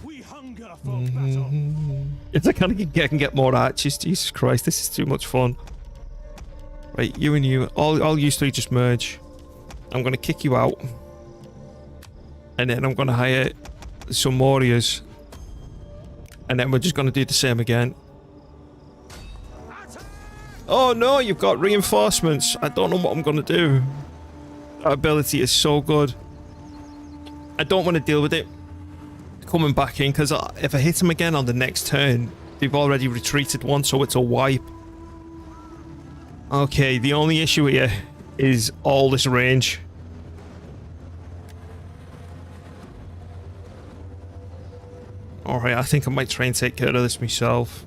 We hunger for battle. If I can get more archers, Jesus Christ, this is too much fun. Right, you and you, all you three just merge. I'm gonna kick you out. And then I'm gonna hire some warriors. And then we're just gonna do the same again. Oh no, you've got reinforcements. I don't know what I'm gonna do. That ability is so good. I don't want to deal with it coming back in, because if I hit them again on the next turn, they've already retreated once, so it's a wipe. Okay, the only issue here is all this range. Alright, I think I might try and take care of this myself.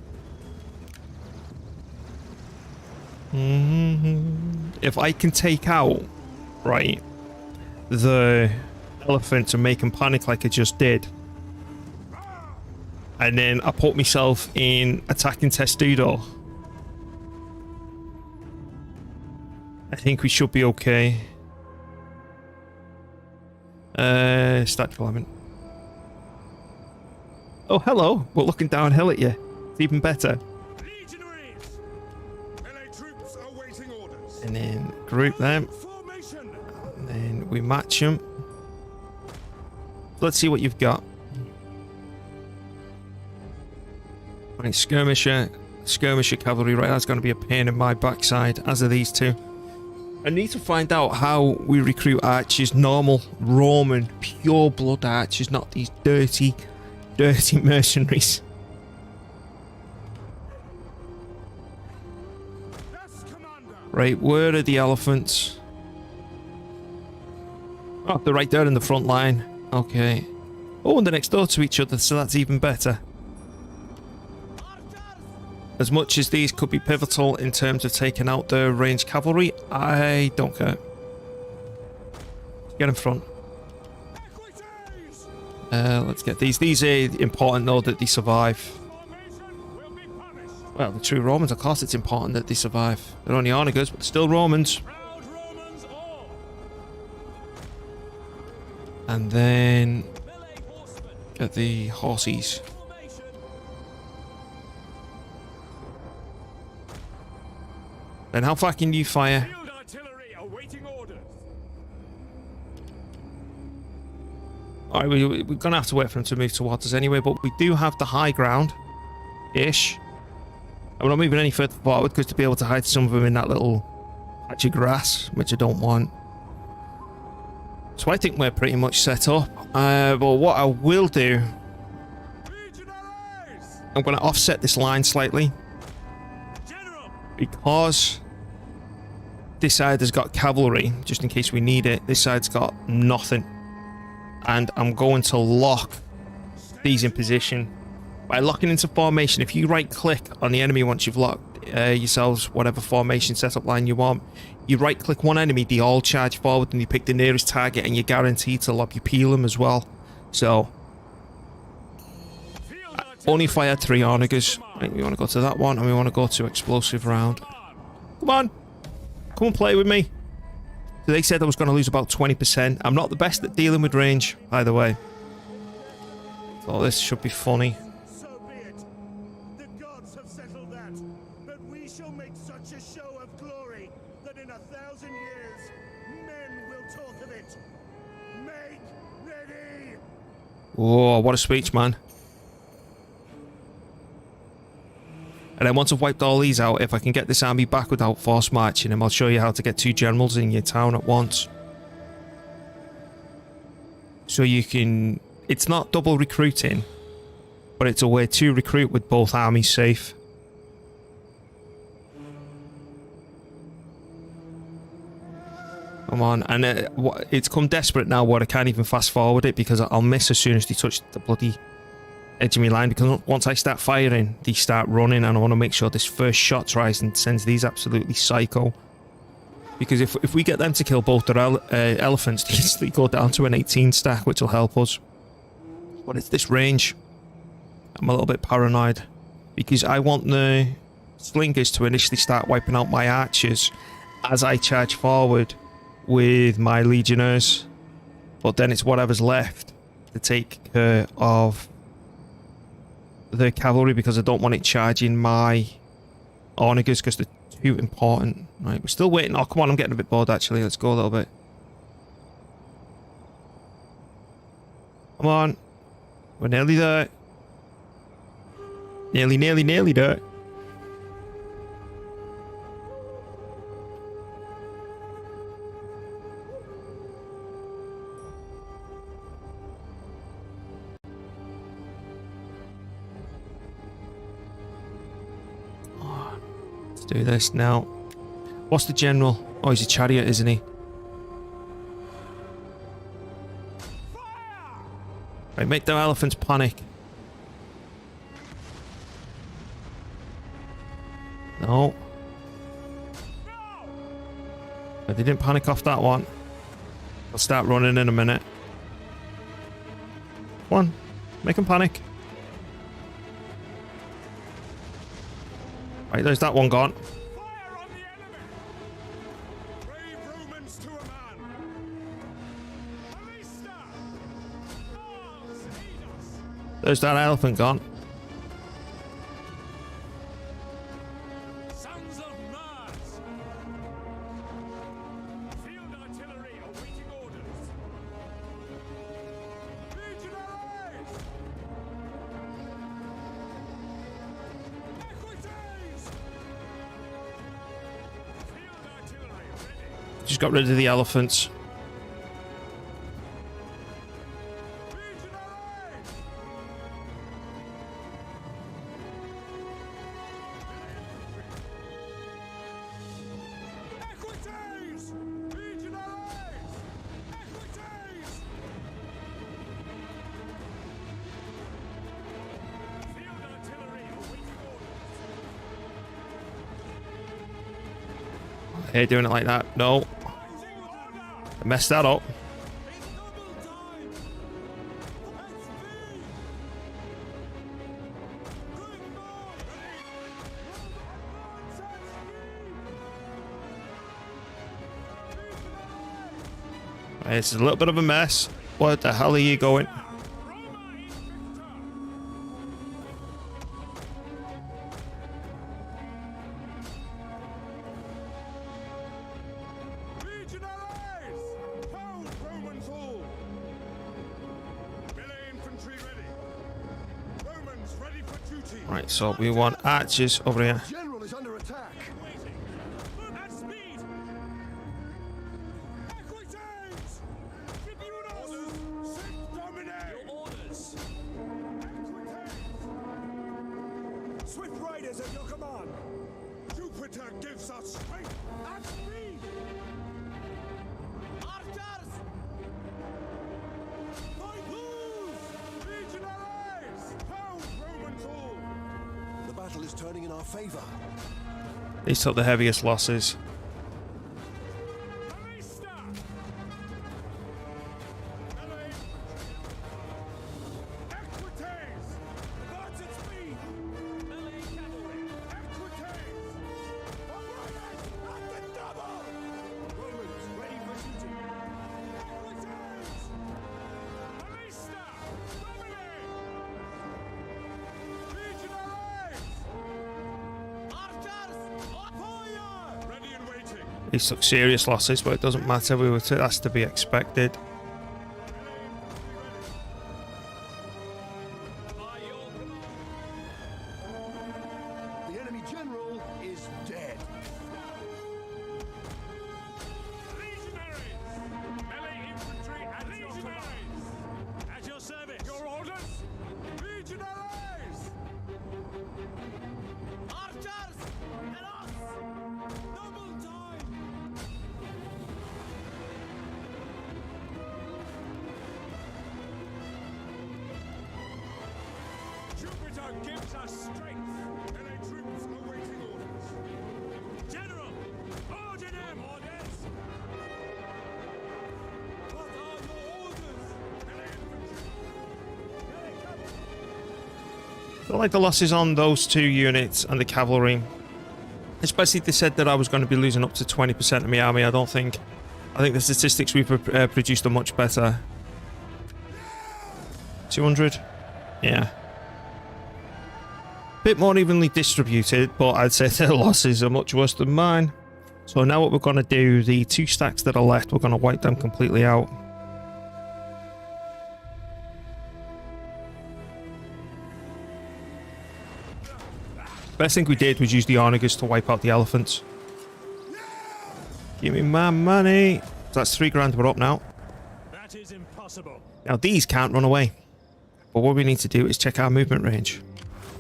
If I can take out, right, the elephant and make him panic like I just did, and then I put myself in attacking Testudo, I think we should be okay. Start deployment. Oh, hello. We're looking downhill at you. It's even better. Legionaries! Melee troops awaiting orders. And then group them. Formation! And then we match them. Let's see what you've got. Right, skirmisher. Skirmisher cavalry. Right, that's going to be a pain in my backside, as are these two. I need to find out how we recruit archers. Normal, Roman, pure blood archers, not these dirty mercenaries. Yes, Commander! Right, where are the elephants? Oh, they're right there in the front line. Okay. Oh, and they're next door to each other, so that's even better. As much as these could be pivotal in terms of taking out the ranged cavalry, I don't care. Get in front. Equities! Let's get these. These are important though that they survive. Formation will be punished. Well, the true Romans, of course it's important that they survive. They're only onagers, but they're still Romans. Proud Romans all! And then Melee horsemen! get the horsies. Formation! Then how far can you fire? Field artillery All right, we're going to have to wait for him to move towards us anyway, but we do have the high ground-ish. And we're not moving any further forward because to be able to hide some of them in that little patch of grass, which I don't want. So I think we're pretty much set up. But what I will do, I'm going to offset this line slightly. Because this side has got cavalry, just in case we need it. This side's got nothing. And I'm going to lock these in position. By locking into formation, if you right click on the enemy once you've locked yourselves whatever formation setup line you want, you right click one enemy, they all charge forward and you pick the nearest target and you're guaranteed to lob you peel them as well. So only fire 3 onagers. Right, we want to go to that one and we want to go to explosive round. Come on, come and play with me. So they said I was going to lose about 20%. I'm not the best at dealing with range, by the way. So this should be funny. Oh, what a speech, man. And then once I've wiped all these out, if I can get this army back without force marching him, I'll show you how to get 2 generals in your town at once. So you can... It's not double recruiting, but it's a way to recruit with both armies safe. Come on, and it's come desperate now where I can't even fast forward it because I'll miss as soon as they touch the bloody edge of my line, because once I start firing, they start running, and I want to make sure this first shot tries and sends these absolutely psycho. Because if we get them to kill both their elephants, they instantly go down to an 18 stack, which will help us. But it's this range. I'm a little bit paranoid, because I want the slingers to initially start wiping out my archers as I charge forward with my legionnaires, but then it's whatever's left to take care of the cavalry, because I don't want it charging my onagers because they're too important. Right, we're still waiting. Oh, come on, I'm getting a bit bored actually. Let's go a little bit. Come on. We're nearly there. Nearly there. Do this now. What's the general? Oh, he's a chariot, isn't he? Right, make the elephants panic. No. But they didn't panic off that one. I'll start running in a minute. Come on, make them panic. Right, there's that one gone. Fire on the enemy! Brave Romans to a man! Alista! Mars, aid us! There's that elephant gone. Sons of Mars! Field artillery awaiting orders! Legionaries! Equites! Field artillery ready! Just got rid of the elephants. Legionaries! Equites! Legionaries! Equites! Field artillery awaiting orders! Hey, doing it like that. No. I messed that up. It's a little bit of a mess. What the hell are you going? Right, so we want archers over here. General is under attack. Waiting. At speed. Equites. Tribunals. Sit Domine. Your orders. Equites. Swift riders at your command. Jupiter gives us strength. At speed. Archers. Fight loose. Legionnaires. Pound Roman tool. The battle is turning in our favor. These took the heaviest losses. Arista. Melee. Equites. Advance at speed. Melee cavalry. Equites. Operators at the double. Romans ready for shooting. Equites. Arista. Domine. Legionnaires. Archers. Fire. Ready and waiting. These took serious losses, but it doesn't matter. That's to be expected. By your command. The enemy general is dead. Legionaries! Melee infantry and legionaries! At your service! Your orders! Legionaries! Archers! And us! Double time! Jupiter gives us strength! Melee troops awaiting orders! General! Ordinem! Orders! What are your orders? Melee infantry! Melee cavalry! I feel like the losses on those two units and the cavalry, especially they said that I was going to be losing up to 20% of my army. I think the statistics we've produced are much better. 200? Yeah. Bit more evenly distributed, but I'd say their losses are much worse than mine. So now what we're going to do, the 2 stacks that are left, we're going to wipe them completely out. Best thing we did was use the onagers to wipe out the elephants. Give me my money. So that's 3 grand, we're up now. That is impossible. Now these can't run away. But what we need to do is check our movement range.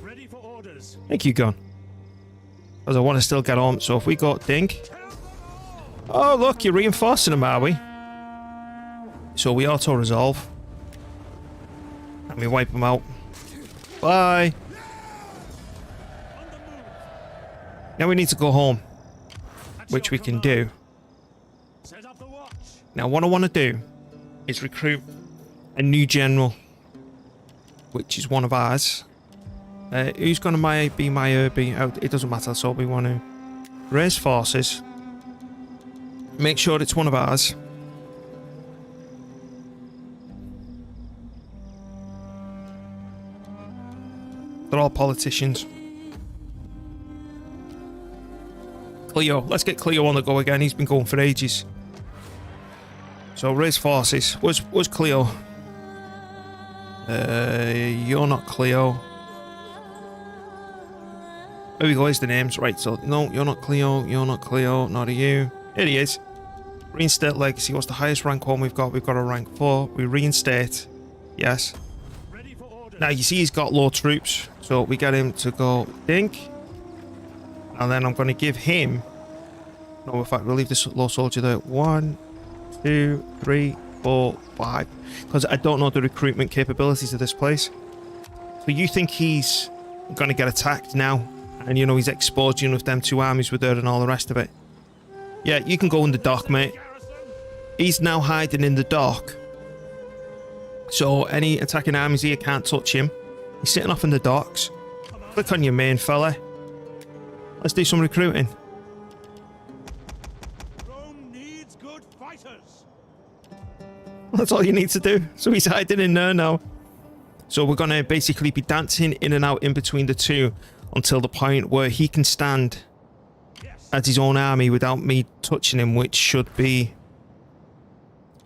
Ready for orders. Thank you, gun. As I want to still get on, so if we got Dink. Oh, look, you're reinforcing them, are we? So we auto-resolve. And we wipe them out. Bye. Now we need to go home, which we can do. Set up the watch. Now what I want to do is recruit a new general, which is one of ours. Who's going to be my Irby? Oh, it doesn't matter, so we want to raise forces. Make sure it's one of ours. They're all politicians. Cleo. Let's get Cleo on the go again. He's been going for ages. So raise forces. Where's Cleo? You're not Cleo. There we go, here's the names. Right, so no, you're not Cleo, you're not Cleo, not you. Here he is. Reinstate legacy. What's the highest rank one we've got? We've got a rank 4. We reinstate. Yes. Ready for orders. Now you see he's got low troops, so we get him to go Dink. And then I'm going to give him... No, in fact, we'll leave this low soldier there. 1, 2, 3, 4, 5. Because I don't know the recruitment capabilities of this place. So you think he's going to get attacked now? And, you know, he's exposed, you know, if them 2 armies were there and all the rest of it. Yeah, you can go in the dock, mate. He's now hiding in the dock. So any attacking armies here can't touch him. He's sitting off in the docks. Click on your main fella. Let's do some recruiting. Rome needs good fighters. That's all you need to do. So he's hiding in there now. So we're going to basically be dancing in and out in between the two until the point where he can stand as his own army without me touching him, which should be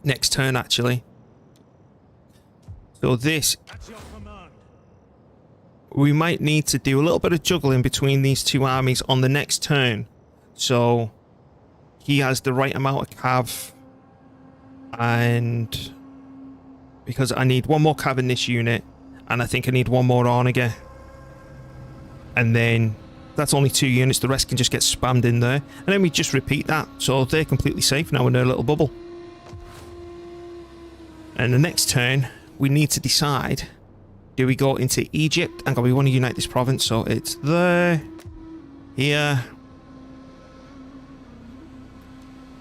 next turn, actually. So this... At your command. we might need to do a little bit of juggling between these two armies on the next turn. So he has the right amount of cav, and because I need one more cav in this unit, and I think I need one more Arniger. And then that's only 2 units, the rest can just get spammed in there. And then we just repeat that, so they're completely safe now in their little bubble. And the next turn, we need to decide, do we go into Egypt? And we want to unite this province, so it's there, here,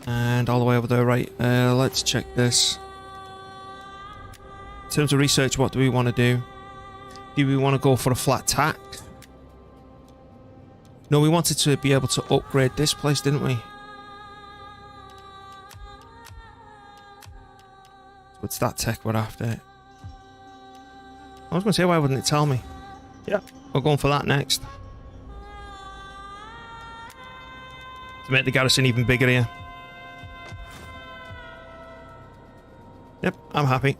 and all the way over there, right? Let's check this. In terms of research, what do we want to do? Do we want to go for a flat tax? No, we wanted to be able to upgrade this place, didn't we? So it's that tech we're after. I was going to say, why wouldn't it tell me? Yeah, we're going for that next. To make the garrison even bigger here. Yep, I'm happy.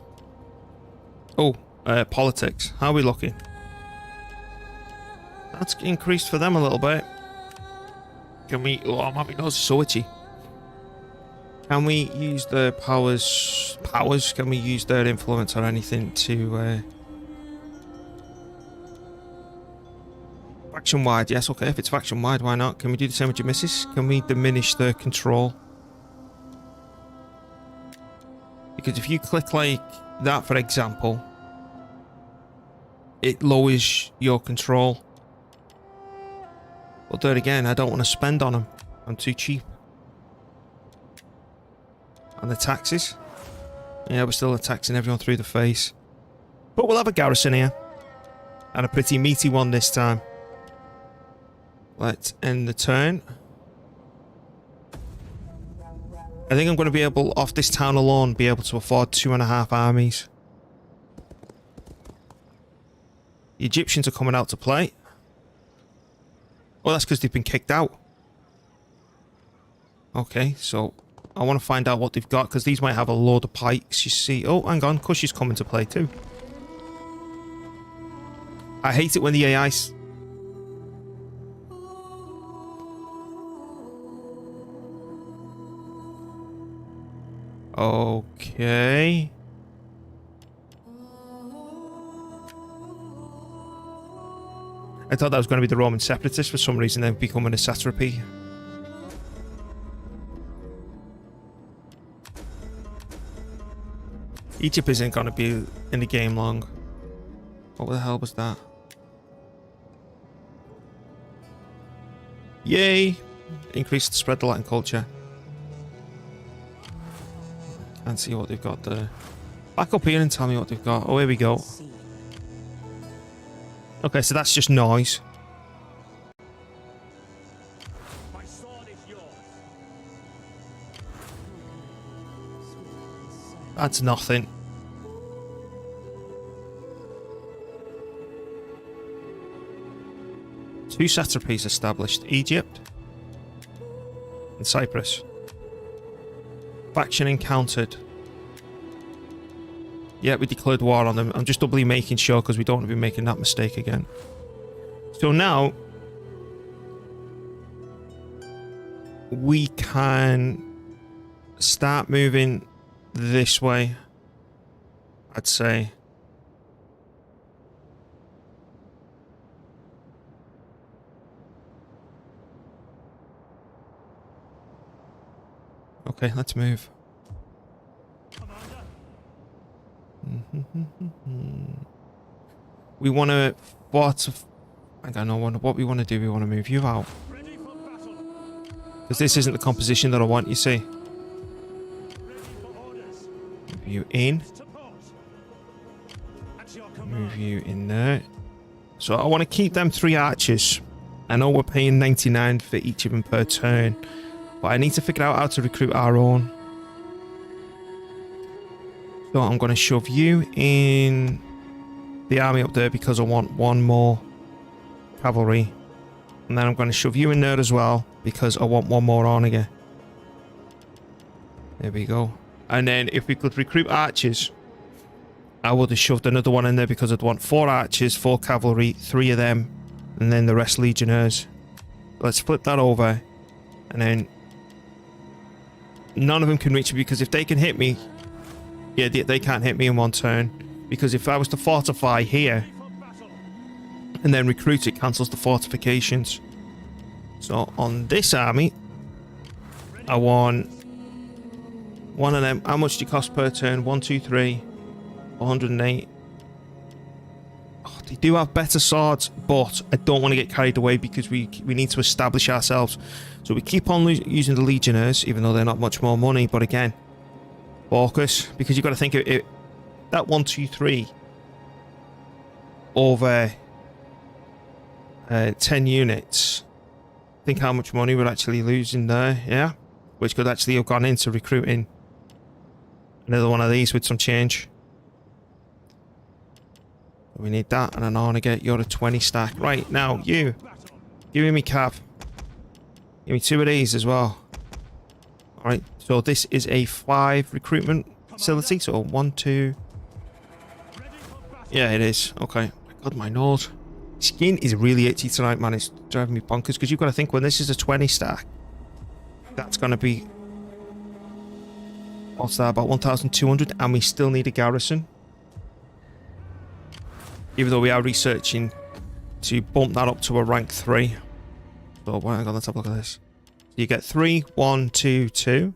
Oh, politics. How are we looking? That's increased for them a little bit. Can we... Oh, I'm having those so itchy. Can we use the powers... Can we use their influence or anything to... Faction-wide, yes, okay. If it's faction-wide, why not? Can we do the same with your missus? Can we diminish their control? Because if you click like that, for example, it lowers your control. But there again, I don't want to spend on them. I'm too cheap. And the taxes? Yeah, we're still taxing everyone through the face. But we'll have a garrison here. And a pretty meaty one this time. Let's end the turn. I think I'm going to be able, off this town alone, be able to afford 2.5 armies. The Egyptians are coming out to play. Well, that's because they've been kicked out. Okay, so I want to find out what they've got, because these might have a load of pikes, you see. Oh, hang on, Kush is coming to play too. I hate it when the AI... Okay. I thought that was going to be the Roman separatists for some reason, then becoming a satrapy. Egypt isn't going to be in the game long. What the hell was that? Yay! Increase the spread the Latin culture. Can't see what they've got there. Back up here and tell me what they've got. Oh, here we go. Okay, so that's just noise. My sword is yours. That's nothing. Two satrapies established. Egypt and Cyprus. Faction encountered. Yeah, we declared war on them. I'm just doubly making sure because we don't want to be making that mistake again. So now we can start moving this way, I'd say. Okay, let's move. We want to... I don't know what we want to do. We want to move you out. Because this isn't the composition that I want, you see. Move you in. Move you in there. So I want to keep them 3 archers. I know we're paying 99 for each of them per turn. But I need to figure out how to recruit our own. So I'm going to shove you in the army up there because I want 1 more cavalry. And then I'm going to shove you in there as well because I want 1 more Arniger. There we go. And then if we could recruit archers, I would have shoved another one in there because I'd want 4 archers, 4 cavalry, 3 of them, and then the rest legionnaires. Let's flip that over, and then none of them can reach me, because if they can hit me, yeah, they can't hit me in 1 turn. Because if I was to fortify here and then recruit, it cancels the fortifications. So on this army, I want 1 of them. How much do you cost per turn? 1, 2, 3, 408. Oh, they do have better swords, but I don't want to get carried away because we need to establish ourselves. So we keep on using the legionnaires, even though they're not much more money. But again, focus, because you've got to think of it. That 1, 2, 3 over 10 units. Think how much money we're actually losing there, yeah? Which could actually have gone into recruiting another one of these with some change. We need that, and I want to get you're a 20 stack. Right, now, you. Give me cav. Give me 2 of these as well. Alright, so this is a 5 recruitment facility, so 1, 2... Yeah, it is. Okay. God, my nose. Skin is really itchy tonight, man. It's driving me bonkers, because you've got to think, when this is a 20 stack, that's going to be... What's that? About 1,200, and we still need a garrison. Even though we are researching to bump that up to a rank 3. So, hang on, let's have a look at this. So you get 3, 1, 2, 2.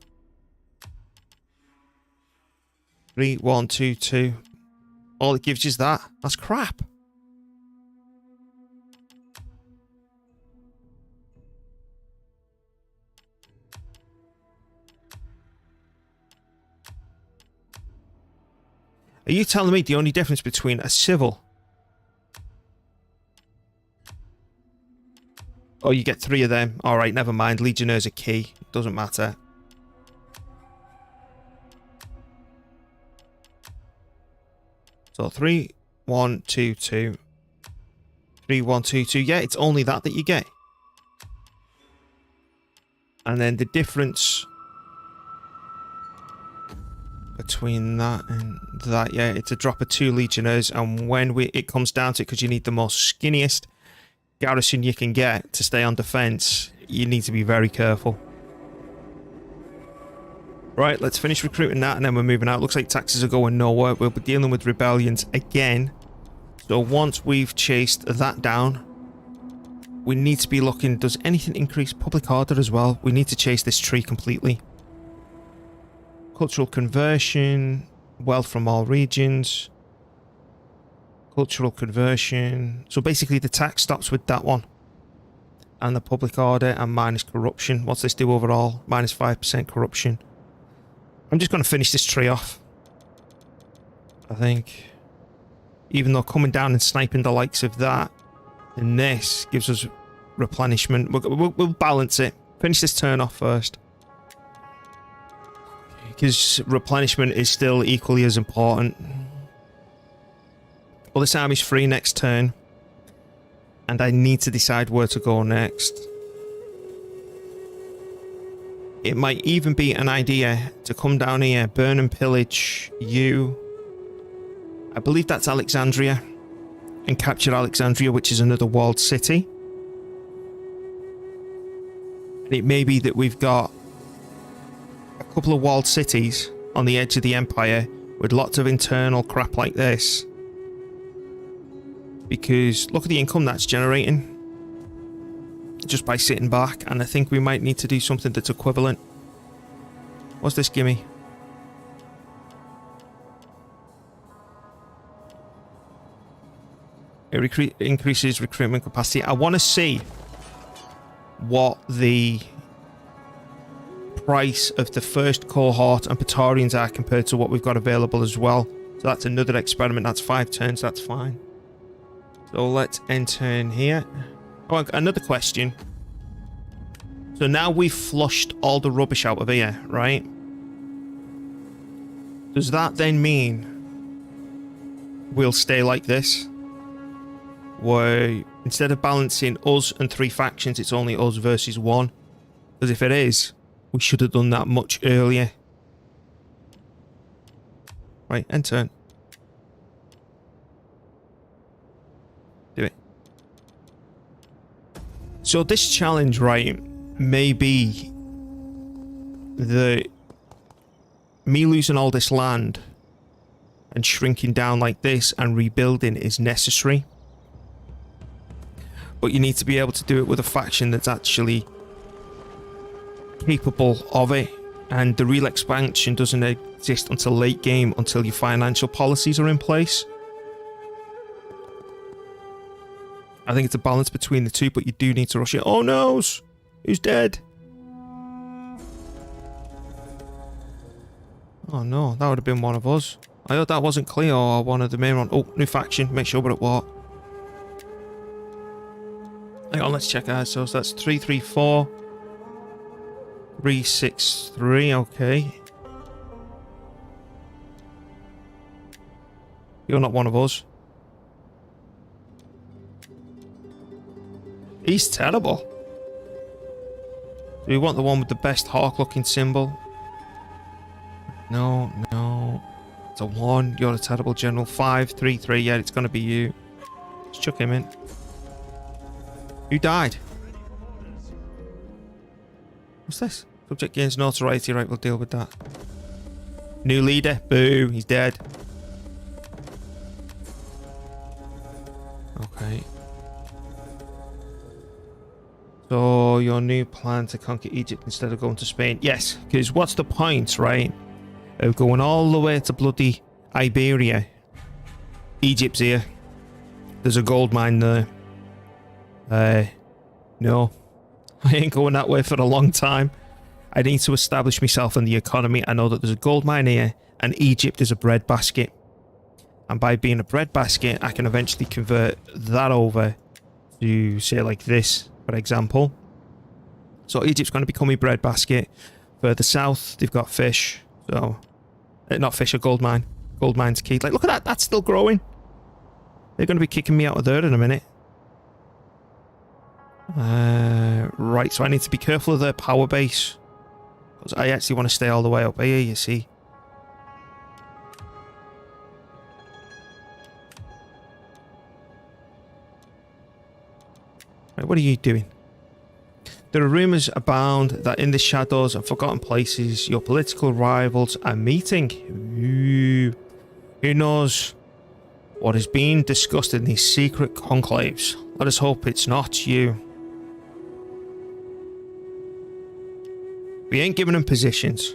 3, 1, 2, 2. All it gives you is that. That's crap. Are you telling me the only difference between a civil... Oh, you get 3 of them. Alright, never mind. Legionnaires are key. Doesn't matter. So 3, 1, 2, 2. 3, 1, 2, 2. Yeah, it's only that you get. And then the difference between that and that, yeah, it's a drop of 2 legionnaires. And when it comes down to it, because you need the most skinniest garrison you can get to stay on defense, you need to be very careful. Right, let's finish recruiting that, and then we're moving out. Looks like taxes are going nowhere. We'll be dealing with rebellions again. So once we've chased that down, we need to be looking... Does anything increase public order as well? We need to chase this tree completely. Cultural conversion. Wealth from all regions. Cultural conversion. So basically the tax stops with that one. And the public order, and minus corruption. What's this do overall? Minus 5% corruption. I'm just going to finish this tree off, I think. Even though coming down and sniping the likes of that and this gives us replenishment. We'll balance it. Finish this turn off first. Because replenishment is still equally as important. Well, this army's free next turn. And I need to decide where to go next. It might even be an idea to come down here, burn and pillage you. I believe that's Alexandria. And capture Alexandria, which is another walled city. And it may be that we've got a couple of walled cities on the edge of the empire with lots of internal crap like this. Because look at the income that's generating just by sitting back, and I think we might need to do something that's equivalent. What's this gimme? It increases recruitment capacity. I want to see what the price of the first cohort and Praetorians are compared to what we've got available as well. So that's another experiment. That's 5 turns. That's fine. So let's enter in here. Oh, another question. So now we've flushed all the rubbish out of here, right? Does that then mean we'll stay like this? Where instead of balancing us and 3 factions, it's only us versus 1? Because if it is, we should have done that much earlier. Right, end turn. So this challenge, right, may be the me losing all this land and shrinking down like this and rebuilding is necessary. But you need to be able to do it with a faction that's actually capable of it. And the real expansion doesn't exist until late game, until your financial policies are in place. I think it's a balance between the two, but you do need to rush it. Oh no! Who's dead? Oh no, that would have been one of us. I thought that wasn't clear or one of the main one. Oh, new faction. Make sure we're at what? Hang on, let's check ours. So that's 334. 363, okay. You're not one of us. He's terrible. Do we want the one with the best hawk looking symbol? No, no. It's a 1. You're a terrible general. 533. Yeah, it's going to be you. Let's chuck him in. Who died? What's this? Subject gains notoriety. Right, we'll deal with that. New leader. Boo. He's dead. Okay. So, your new plan to conquer Egypt instead of going to Spain. Yes, because what's the point, right? Of going all the way to bloody Iberia. Egypt's here. There's a gold mine there. No. I ain't going that way for a long time. I need to establish myself in the economy. I know that there's a gold mine here, and Egypt is a breadbasket. And by being a breadbasket, I can eventually convert that over to, say, like this, for example. So Egypt's going to become a breadbasket. Further south, they've got fish. So, not fish, a gold mine. Gold mine's key. Like, look at that. That's still growing. They're going to be kicking me out of there in a minute. Right, so I need to be careful of their power base. Because I actually want to stay all the way up here, you see. Right, what are you doing? There are rumours abound that in the shadows and forgotten places, your political rivals are meeting. Ooh. Who knows what is being discussed in these secret conclaves? Let us hope it's not you. We ain't giving them positions.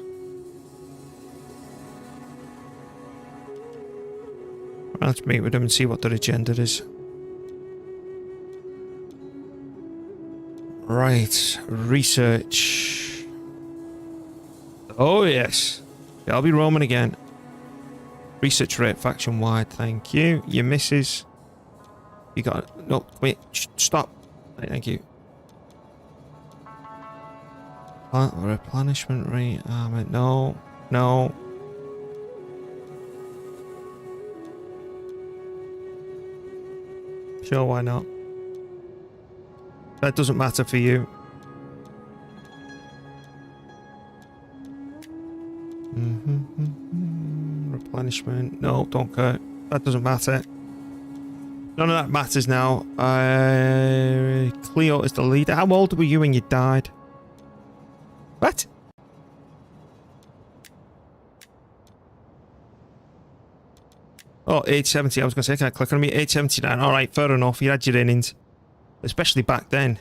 Let's meet with them and see what their agenda is. Right, research. Oh yes, I'll be roaming again. Research rate faction wide, thank you. Your misses. You got no. Wait, stop. Right, thank you. Replenishment rate. No, no. Sure, why not? That doesn't matter for you. Replenishment. No, don't care. That doesn't matter. None of that matters now. Cleo is the leader. How old were you when you died? What? Oh, age 70. I was going to say, can I click on me? Age 79. Alright, fair enough. You had your innings. Especially back then.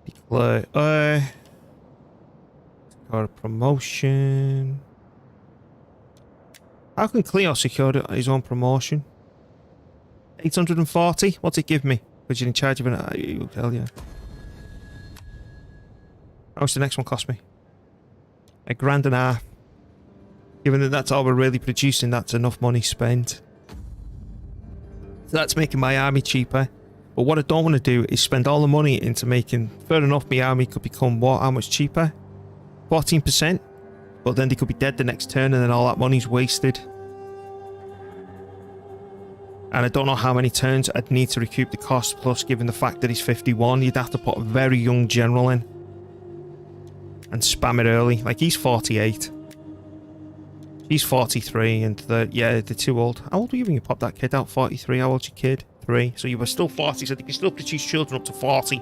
Declare. Got a promotion. How can Cleo secure his own promotion? 840? What's it give me? Because you're in charge of it. You'll tell you. How much the next one cost me? $1.50. Given that that's all we're really producing, that's enough money spent. So that's making my army cheaper. But what I don't want to do is spend all the money into making... Fair enough, my army could become what? How much cheaper? 14%? But then they could be dead the next turn and then all that money's wasted. And I don't know how many turns I'd need to recoup the cost. Plus, given the fact that he's 51, you'd have to put a very young general in. And spam it early. Like, he's 48. He's 43 and yeah, they're too old. How old were you when you popped that kid out? 43? How old's your kid? 3. So you were still 40, so they can still produce children up to 40.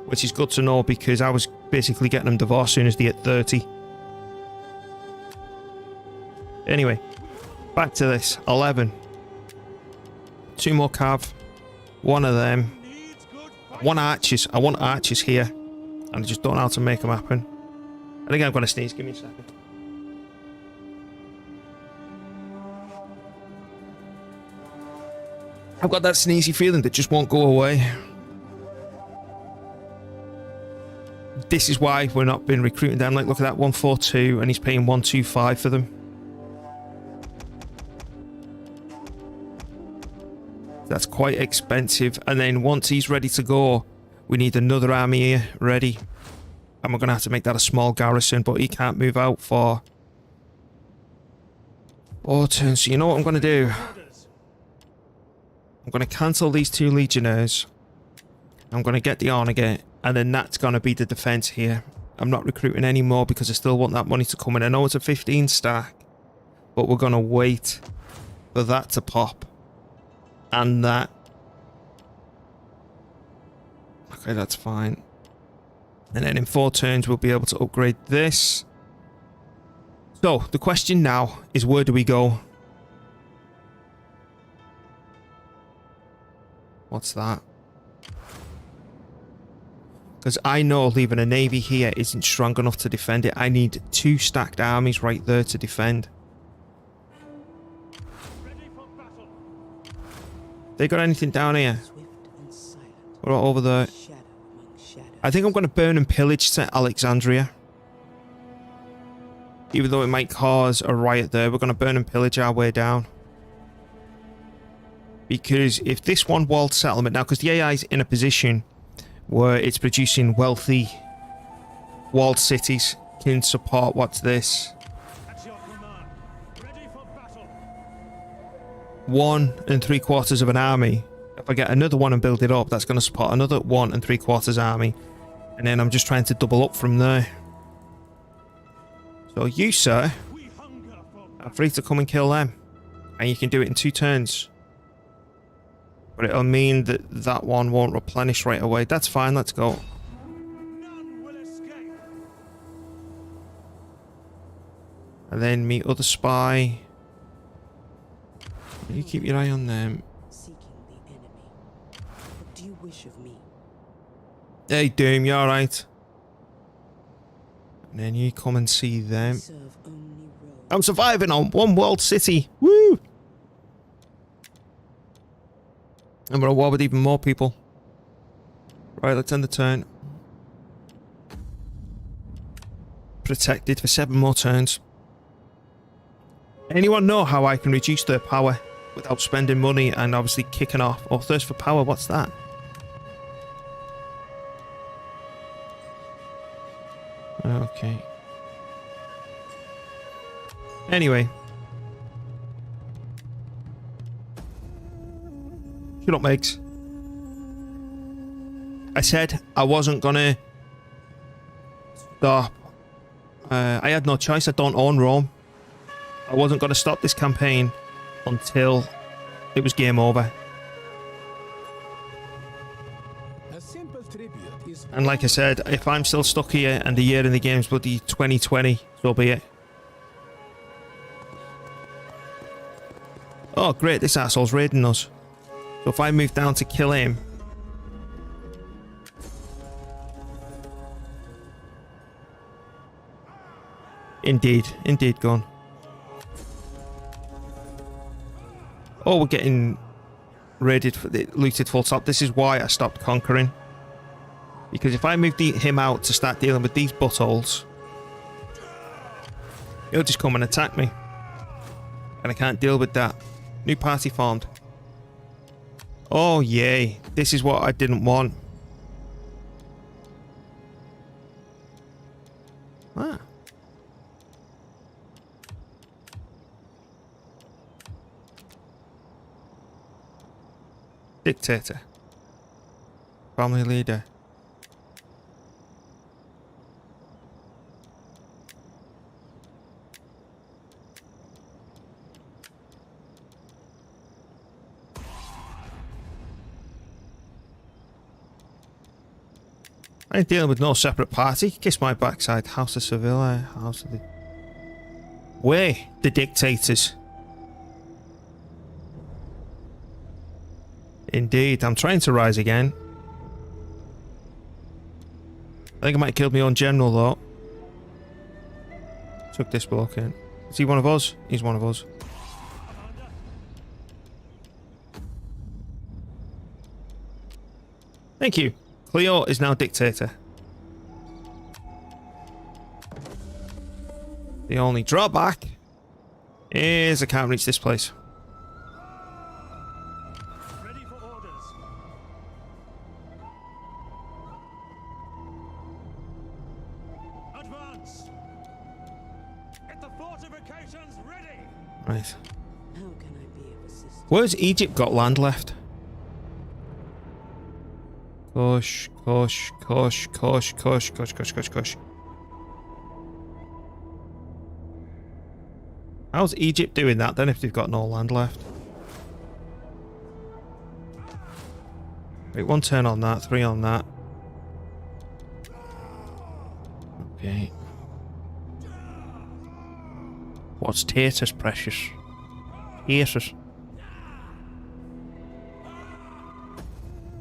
Which is good to know, because I was basically getting them divorced as soon as they hit 30. Anyway, back to this. 11. 2 more cav. 1 of them. 1 archers. I want archers here. And I just don't know how to make them happen. I think I'm going to sneeze. Give me a second. I've got that sneezy feeling that just won't go away. This is why we're not been recruiting them. Like, look at that, 142, and he's paying 125 for them. That's quite expensive. And then once he's ready to go, we need another army here ready. And we're going to have to make that a small garrison, but he can't move out for 4 turns. So you know what I'm going to do? I'm going to cancel these 2 legionnaires. I'm going to get the Onagate, and then that's going to be the defense here. I'm not recruiting anymore because I still want that money to come in. I know it's a 15 stack, but we're going to wait for that to pop. And that. Okay, that's fine. And then in 4 turns, we'll be able to upgrade this. So, the question now is, where do we go? What's that? Because I know leaving a navy here isn't strong enough to defend it. I need 2 stacked armies right there to defend. They got anything down here? What about over there? I think I'm going to burn and pillage to Alexandria. Even though it might cause a riot there, we're going to burn and pillage our way down. Because if this one walled settlement now, because the AI is in a position where it's producing wealthy walled cities, can support what's this? 1 3/4 of an army. If I get another one and build it up, that's going to support another 1 3/4 army. And then I'm just trying to double up from there. So you, sir, are free to come and kill them. And you can do it in 2 turns. But it'll mean that that one won't replenish right away. That's fine, let's go. And then meet other spy. You keep your eye on them. Seeking the enemy. What do you wish of me? Hey, Doom, you alright? And then you come and see them. Serve only Rome. I'm surviving on 1 world city. Woo! And we're at war with even more people. Right, let's end the turn. Protected for 7 more turns. Anyone know how I can reduce their power without spending money and obviously kicking off? Oh, thirst for power, what's that? Okay. Anyway. Shut up, Megs. I said I wasn't gonna stop. I had no choice. I don't own Rome. I wasn't gonna stop this campaign until it was game over. A simple tribute is And like I said, if I'm still stuck here and the year in the game's bloody 2020, so be it. Oh great, this asshole's raiding us. So if I move down to kill him... Indeed, gone. Oh, we're getting raided, looted full stop. This is why I stopped conquering. Because if I move him out to start dealing with these buttholes, he'll just come and attack me. And I can't deal with that. New party formed. Oh, yay. This is what I didn't want. Ah. Dictator. Family leader. I ain't dealing with no separate party. Kiss my backside. House of Sevilla. House of the... We're the dictators. Indeed. I'm trying to rise again. I think I might have killed my own general, though. Took this bloke in. Is he one of us? He's one of us. Thank you. Cleo is now dictator. The only drawback is I can't reach this place. Ready for orders. Advance. Get the fortifications ready. Right. How can I be of assistance? Where's Egypt got land left? Kush, Kush, Kush, Kush, Kush, Kush, Kush, Kush, Kush. How's Egypt doing that then if they've got no land left? Wait, 1 turn on that, 3 on that. Okay. What's taters, precious? Taters.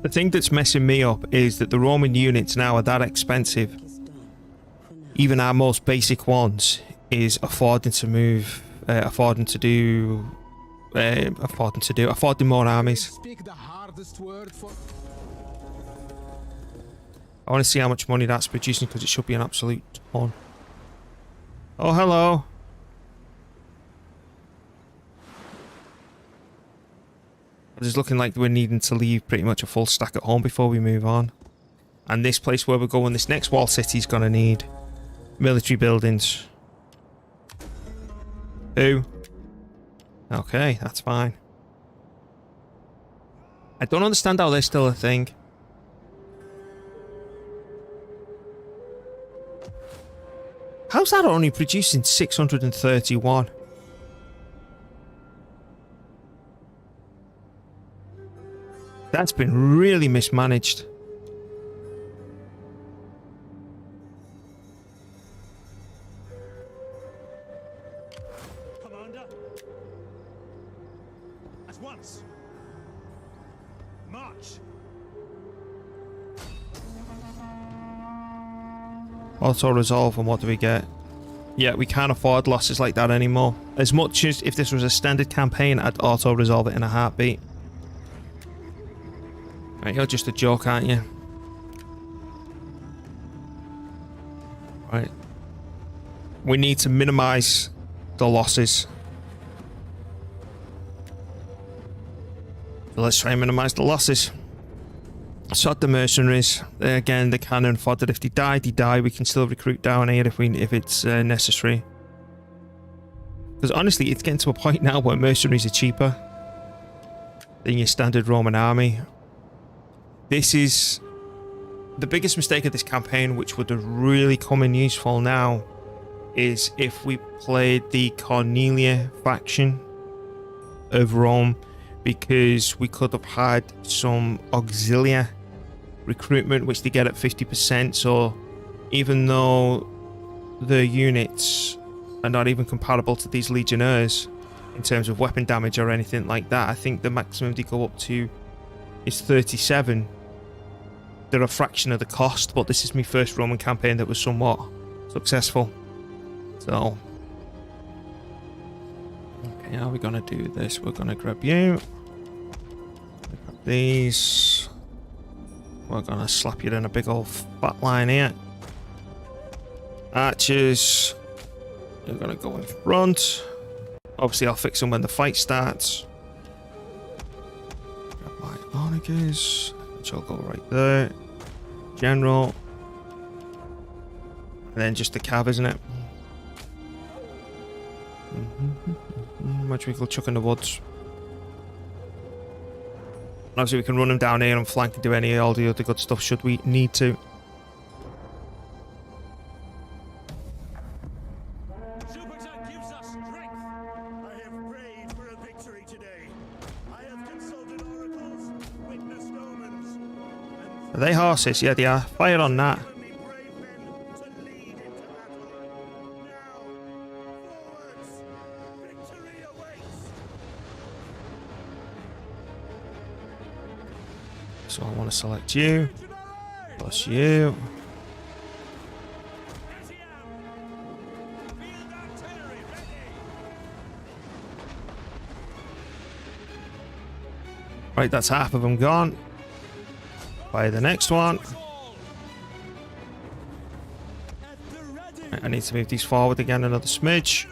The thing that's messing me up is that the Roman units now are that expensive. Is done for now. Even our most basic ones is affording to move, affording more armies. Speak the hardest word for. I want to see how much money that's producing because it should be an absolute ton. Oh, hello. It's looking like we're needing to leave pretty much a full stack at home before we move on. And this place where we're going, this next wall city is going to need military buildings. Who? Okay, that's fine. I don't understand how they're still a thing. How's that only producing 631? That's been really mismanaged. Commander. At once. March. Auto resolve, and what do we get? Yeah, we can't afford losses like that anymore. As much as if this was a standard campaign, I'd auto resolve it in a heartbeat. Right, you're just a joke, aren't you? Right. We need to minimize the losses. So let's try and minimize the losses. Sod the mercenaries. Again, the cannon fodder. If they die, they die. We can still recruit down here if it's necessary. Because honestly, it's getting to a point now where mercenaries are cheaper than your standard Roman army. This is the biggest mistake of this campaign, which would have really come in useful now, is if we played the Cornelia faction of Rome, because we could have had some auxilia recruitment, which they get at 50%. So even though the units are not even comparable to these legionnaires in terms of weapon damage or anything like that, I think the maximum they go up to is 37. They're a fraction of the cost, but this is my first Roman campaign that was somewhat successful. So, okay, how are we gonna do this? We're gonna grab you. Grab these. We're gonna slap you in a big old fat line here. Archers. You're gonna go in front. Obviously, I'll fix them when the fight starts. Grab my onagers, which will go right there. General. And then just the cav, isn't it? Which we can chuck in the woods. Obviously, we can run them down here and flank and do all the other good stuff should we need to. Jupiter gives us strength. I have prayed for a victory today. I have consulted oracles, witnessed omens, and Are they hard horses? Yeah, they are. Fire on that. Only brave men to lead into battle. Now, forwards! Victory awaits! So I want to select you. Legionary! Plus you. Get out! Field artillery ready! Right, that's half of them gone. Fire the next one. Right, I need to move these forward again another smidge.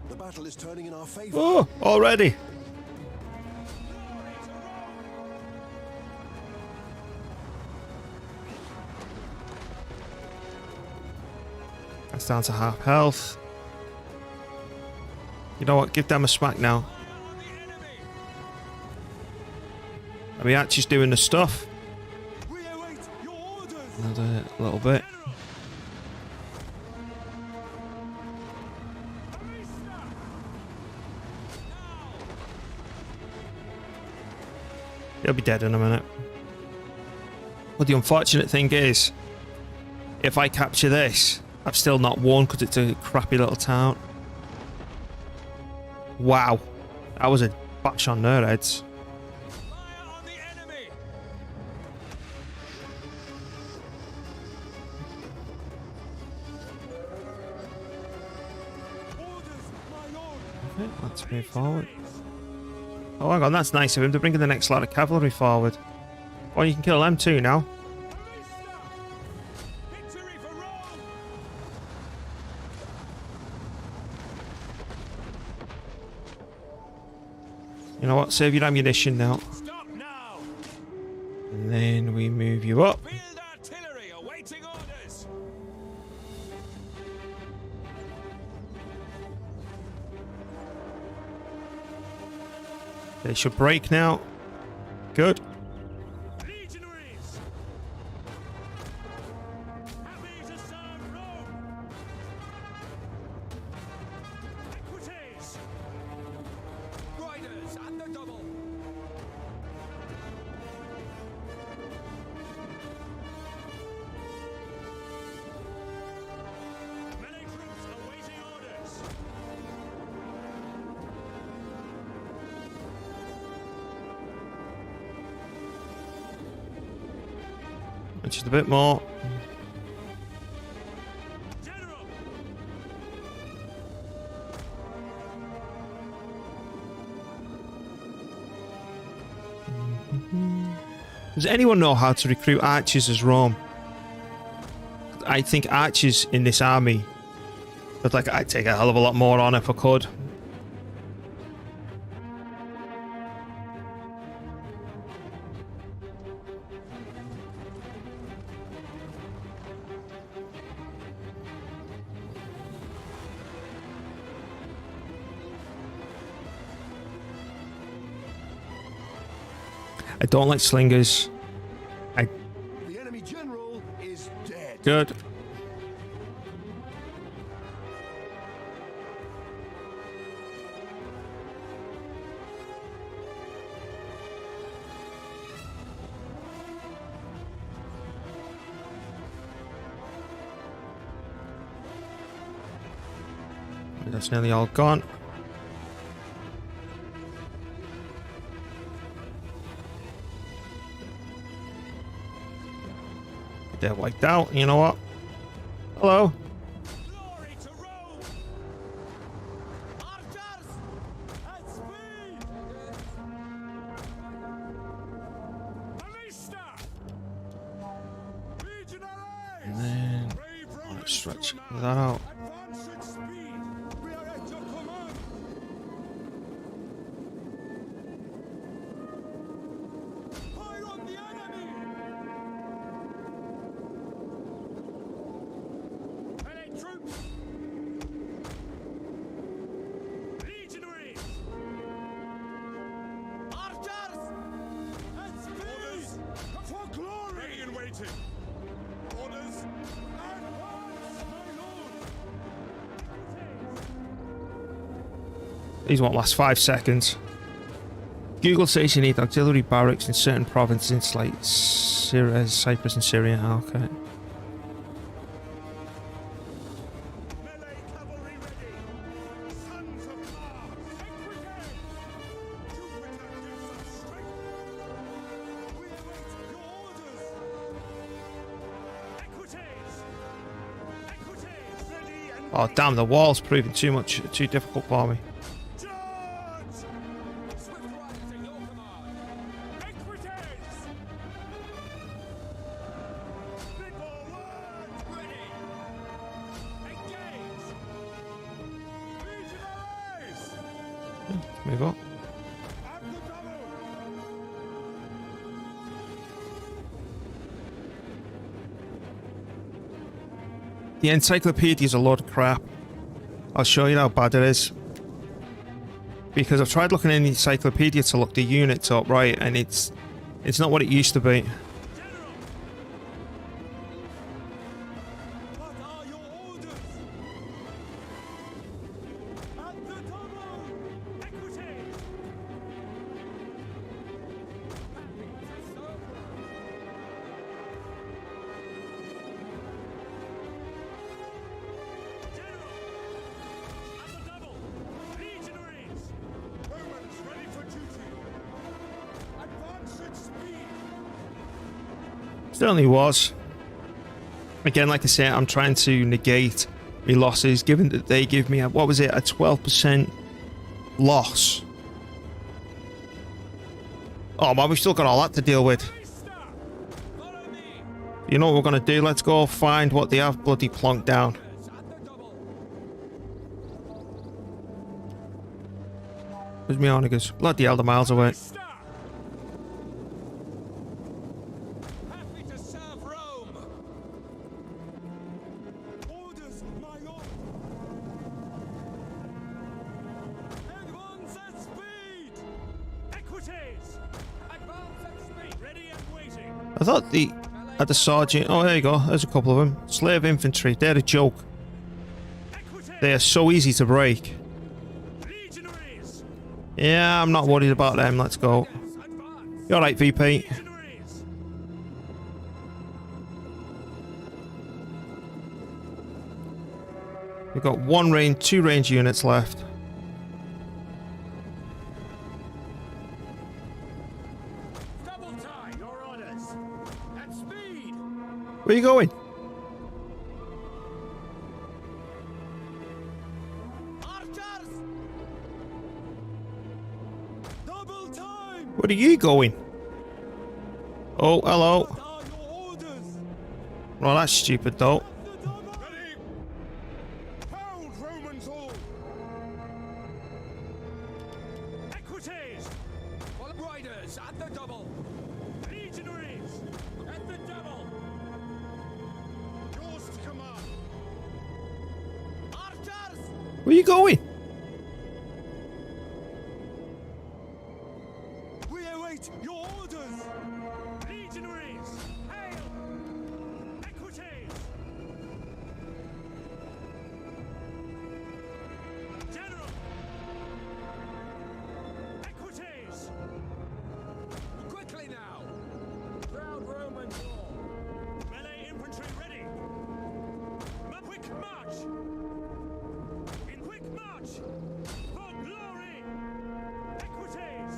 The battle is turning in our favor. Oh, already. That's down to half health. You know what? Give them a smack now. Are we actually doing the stuff? We await your orders! Another little bit. He'll be dead in a minute. But the unfortunate thing is, if I capture this, I've still not won because it's a crappy little town. Wow. That was a bash on their heads. Fire on the enemy! Orders, my lord! Okay, let's move forward. Oh, hang on, that's nice of him to bring in the next lot of cavalry forward. Oh, you can kill them too now. Victory for Rome! You know what? Save your ammunition now. Stop now! And then we move you up. Field artillery awaiting orders! They should break now. Good. Legionaries! Happy to serve Rome! Equites! Riders at the double! Many troops awaiting orders! Just a bit more. General! Does anyone know how to recruit archers as Rome? I think archers in this army, but like I'd take a hell of a lot more on if I could. I don't like slingers. The enemy general is dead. Good. That's nearly all gone. They're wiped out. You know what? Hello. Glory to Rome! Archers! At speed! Ballista! Legionaries! And then Brave Roman let's stretch trooper! that out. Advance at speed! We are at your command! Fire on the enemy! Allied troops! Legionaries! Archers! At speed! For glory! Ready and waiting! Orders! Advance, my lord! These won't last 5 seconds. Google says you need auxiliary barracks in certain provinces like Cyprus and Syria. Okay. Melee cavalry ready! Sons of Mars! Equipage! Jupiter gives us strength! We await your orders! Equites! Equites! Ready and Oh damn, the wall's proving too difficult for me. charge! Swift riders at your command! Equites! Big forward! Ready! Engage! Legionaries! Move up. At the double! The encyclopedia is a load of crap. I'll show you how bad it is. Because I've tried looking in the encyclopedia to look the units up, right, and it's not what it used to be. General! What are your orders? At the double! Equites! Happy to serve. General! At the double! Legionaries! Romans ready for duty! Advance at speed! Certainly was. Again, like I say, I'm trying to negate my losses, given that they give me a, what was it, a 12% loss. Oh man, we've still got all that to deal with. Stop! Follow me! You know what we're gonna do? Let's go find what they have bloody plonked down. At the double! Where's my onagers? Bloody hell, they're miles away. Stop! Happy to serve Rome! Orders, my lord! Advance at speed! Equites! Advance at speed! Ready and waiting! I thought the at the sergeant. Oh, there you go. There's a couple of them. Slave infantry. They're a joke. Equites! They are so easy to break. Legionaries! Yeah, I'm not worried about them. Let's go. Advance! You alright, VP? Legionaries! We've got two range units left. Double tie! Your orders! At speed! Where are you going? Archers! Double time! Where are you going? Oh, hello. What are your orders? Well, that's stupid though. The double! Ready! Pound Romans all! Equites! Riders at the double! Legionaries! At the double! Yours to command! Archers! Where are you going? We await your orders! Legionaries! Hail! Equites! General! Equites! Quickly now! Proud Roman wall! Melee infantry ready! Quick march! In quick march! For glory! Equites!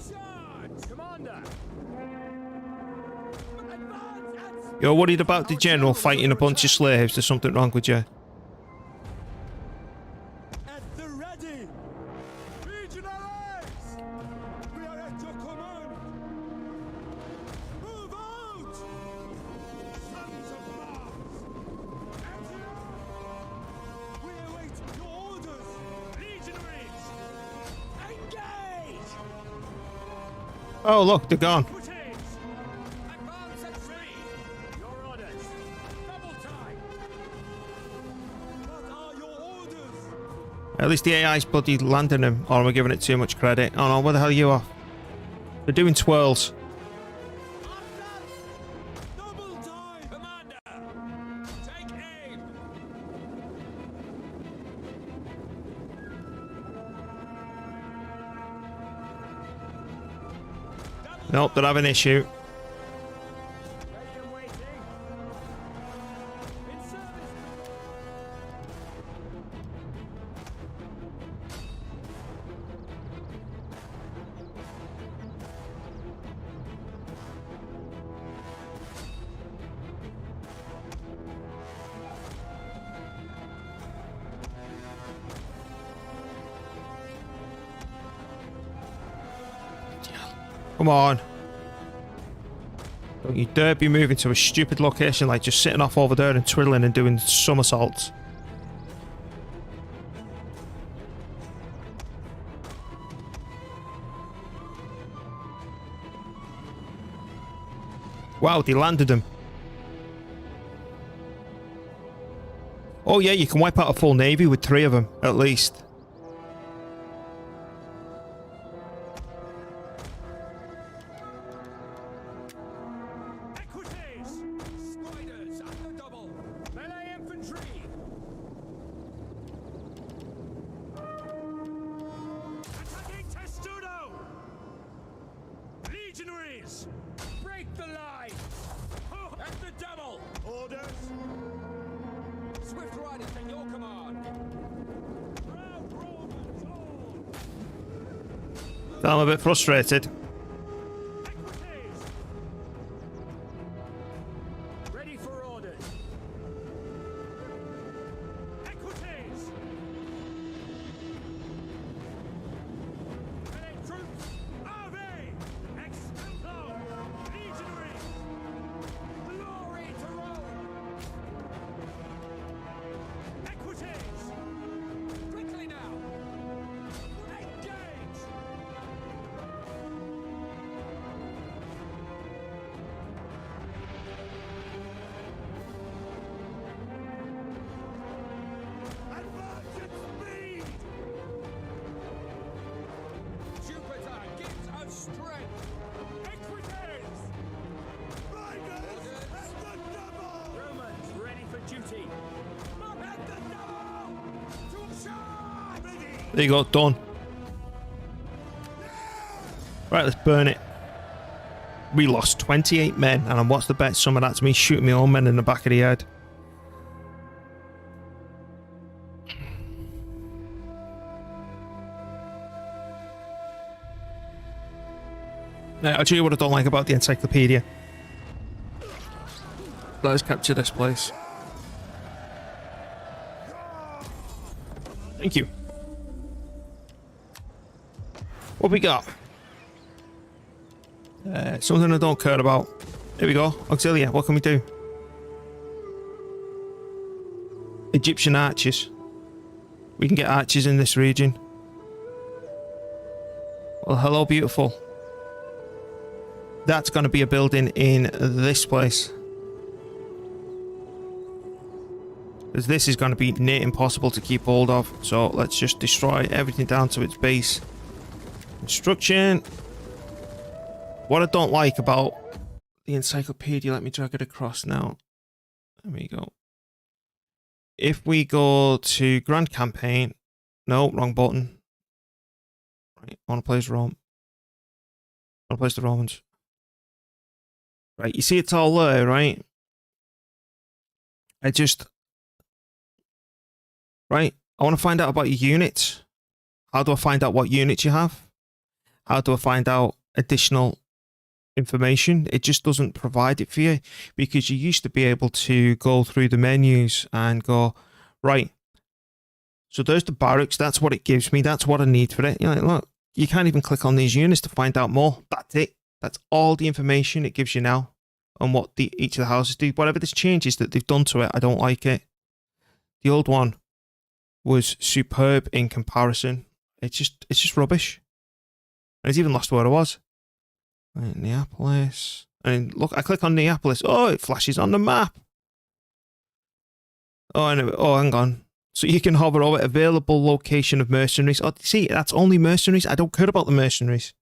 Charge! Commander! Advance at You're worried about the general fighting a bunch of slaves. There's something wrong with you. At the ready! Legionaries! We are at your command! Move out! Sons of Mars! At the we await your orders! Legionaries! Engage! Oh, look, they're gone. Equites! Advance at speed! Your orders! Double time! What are your orders? At least the AI's bloody landing them, or am I giving it too much credit? Oh no, where the hell are you off? They're doing twirls. Double time! Commander! Take aim! Nope, don't have an issue. Ready and waiting. In service. Come on. Don't you dare be moving to a stupid location like just sitting off over there and twiddling and doing somersaults. Wow, they landed them. Oh yeah, you can wipe out a full navy with 3 of them, at least. Equities! Spiders at the double! Melee infantry! Attacking Testudo! Legionaries! Break the line! At the double! Orders! Swift riders at your command! Proud Romans all! I'm a bit frustrated. Equities! Ready for orders! Equities! Melee troops! Ave! Extemplo! Legionaries! Glory to Rome! Equities! Quickly now! Engage! Advance at speed! Jupiter gives us strength! Equities! Riders at the double! Romans ready for duty! Up at the double! To charge! Ready! There you go, done. Right, let's burn it. We lost 28 men, and what's the bet? Some of that's me shooting my own men in the back of the head. Now, I'll tell you what I don't like about the encyclopedia. Let us capture this place. Thank you. What we got? Something I don't care about. Here we go. Auxilia, what can we do? Egyptian archers. We can get archers in this region. Well, hello, beautiful. That's going to be a building in this place. Because this is going to be near impossible to keep hold of. So let's just destroy everything down to its base. Construction. What I don't like about the encyclopedia, let me drag it across now. There we go. If we go to Grand Campaign, no, wrong button. Right, I want to place Rome. I want to place the Romans. Right, you see it's all there, right? Right, I want to find out about your units. How do I find out what units you have? How do I find out additional information? It just doesn't provide it for you, because you used to be able to go through the menus and go, right, so there's the barracks, that's what it gives me, that's what I need for it. You're like, look, you can't even click on these units to find out more. That's it. That's all the information it gives you now on what each of the houses do. Whatever this changes that they've done to it, I don't like it. The old one was superb in comparison. It's just rubbish. And it's even lost where I was. Right, Neapolis. And look, I click on Neapolis. Oh, it flashes on the map. Oh, anyway. Oh, hang on. So you can hover over available location of mercenaries. Oh, see, that's only mercenaries. I don't care about the mercenaries.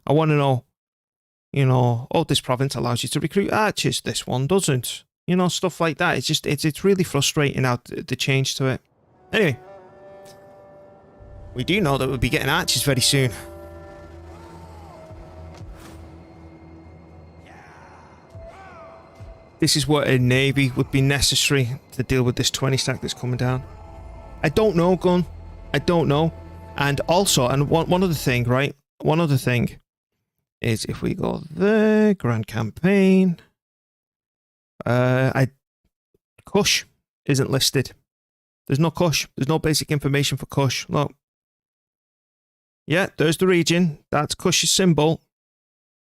I want to know, you know, oh, this province allows you to recruit archers. This one doesn't. You know, stuff like that. It's just, it's really frustrating how the change to it. Anyway. We do know that we'll be getting archers very soon. this is what a navy would be necessary to deal with this 20 stack that's coming down. I don't know, Gun. I don't know. And also, and one other thing, right? One other thing is if we go there, Grand Campaign, Kush isn't listed. There's no Kush. There's no basic information for Kush. Look. Yeah, there's the region. That's Kush's symbol.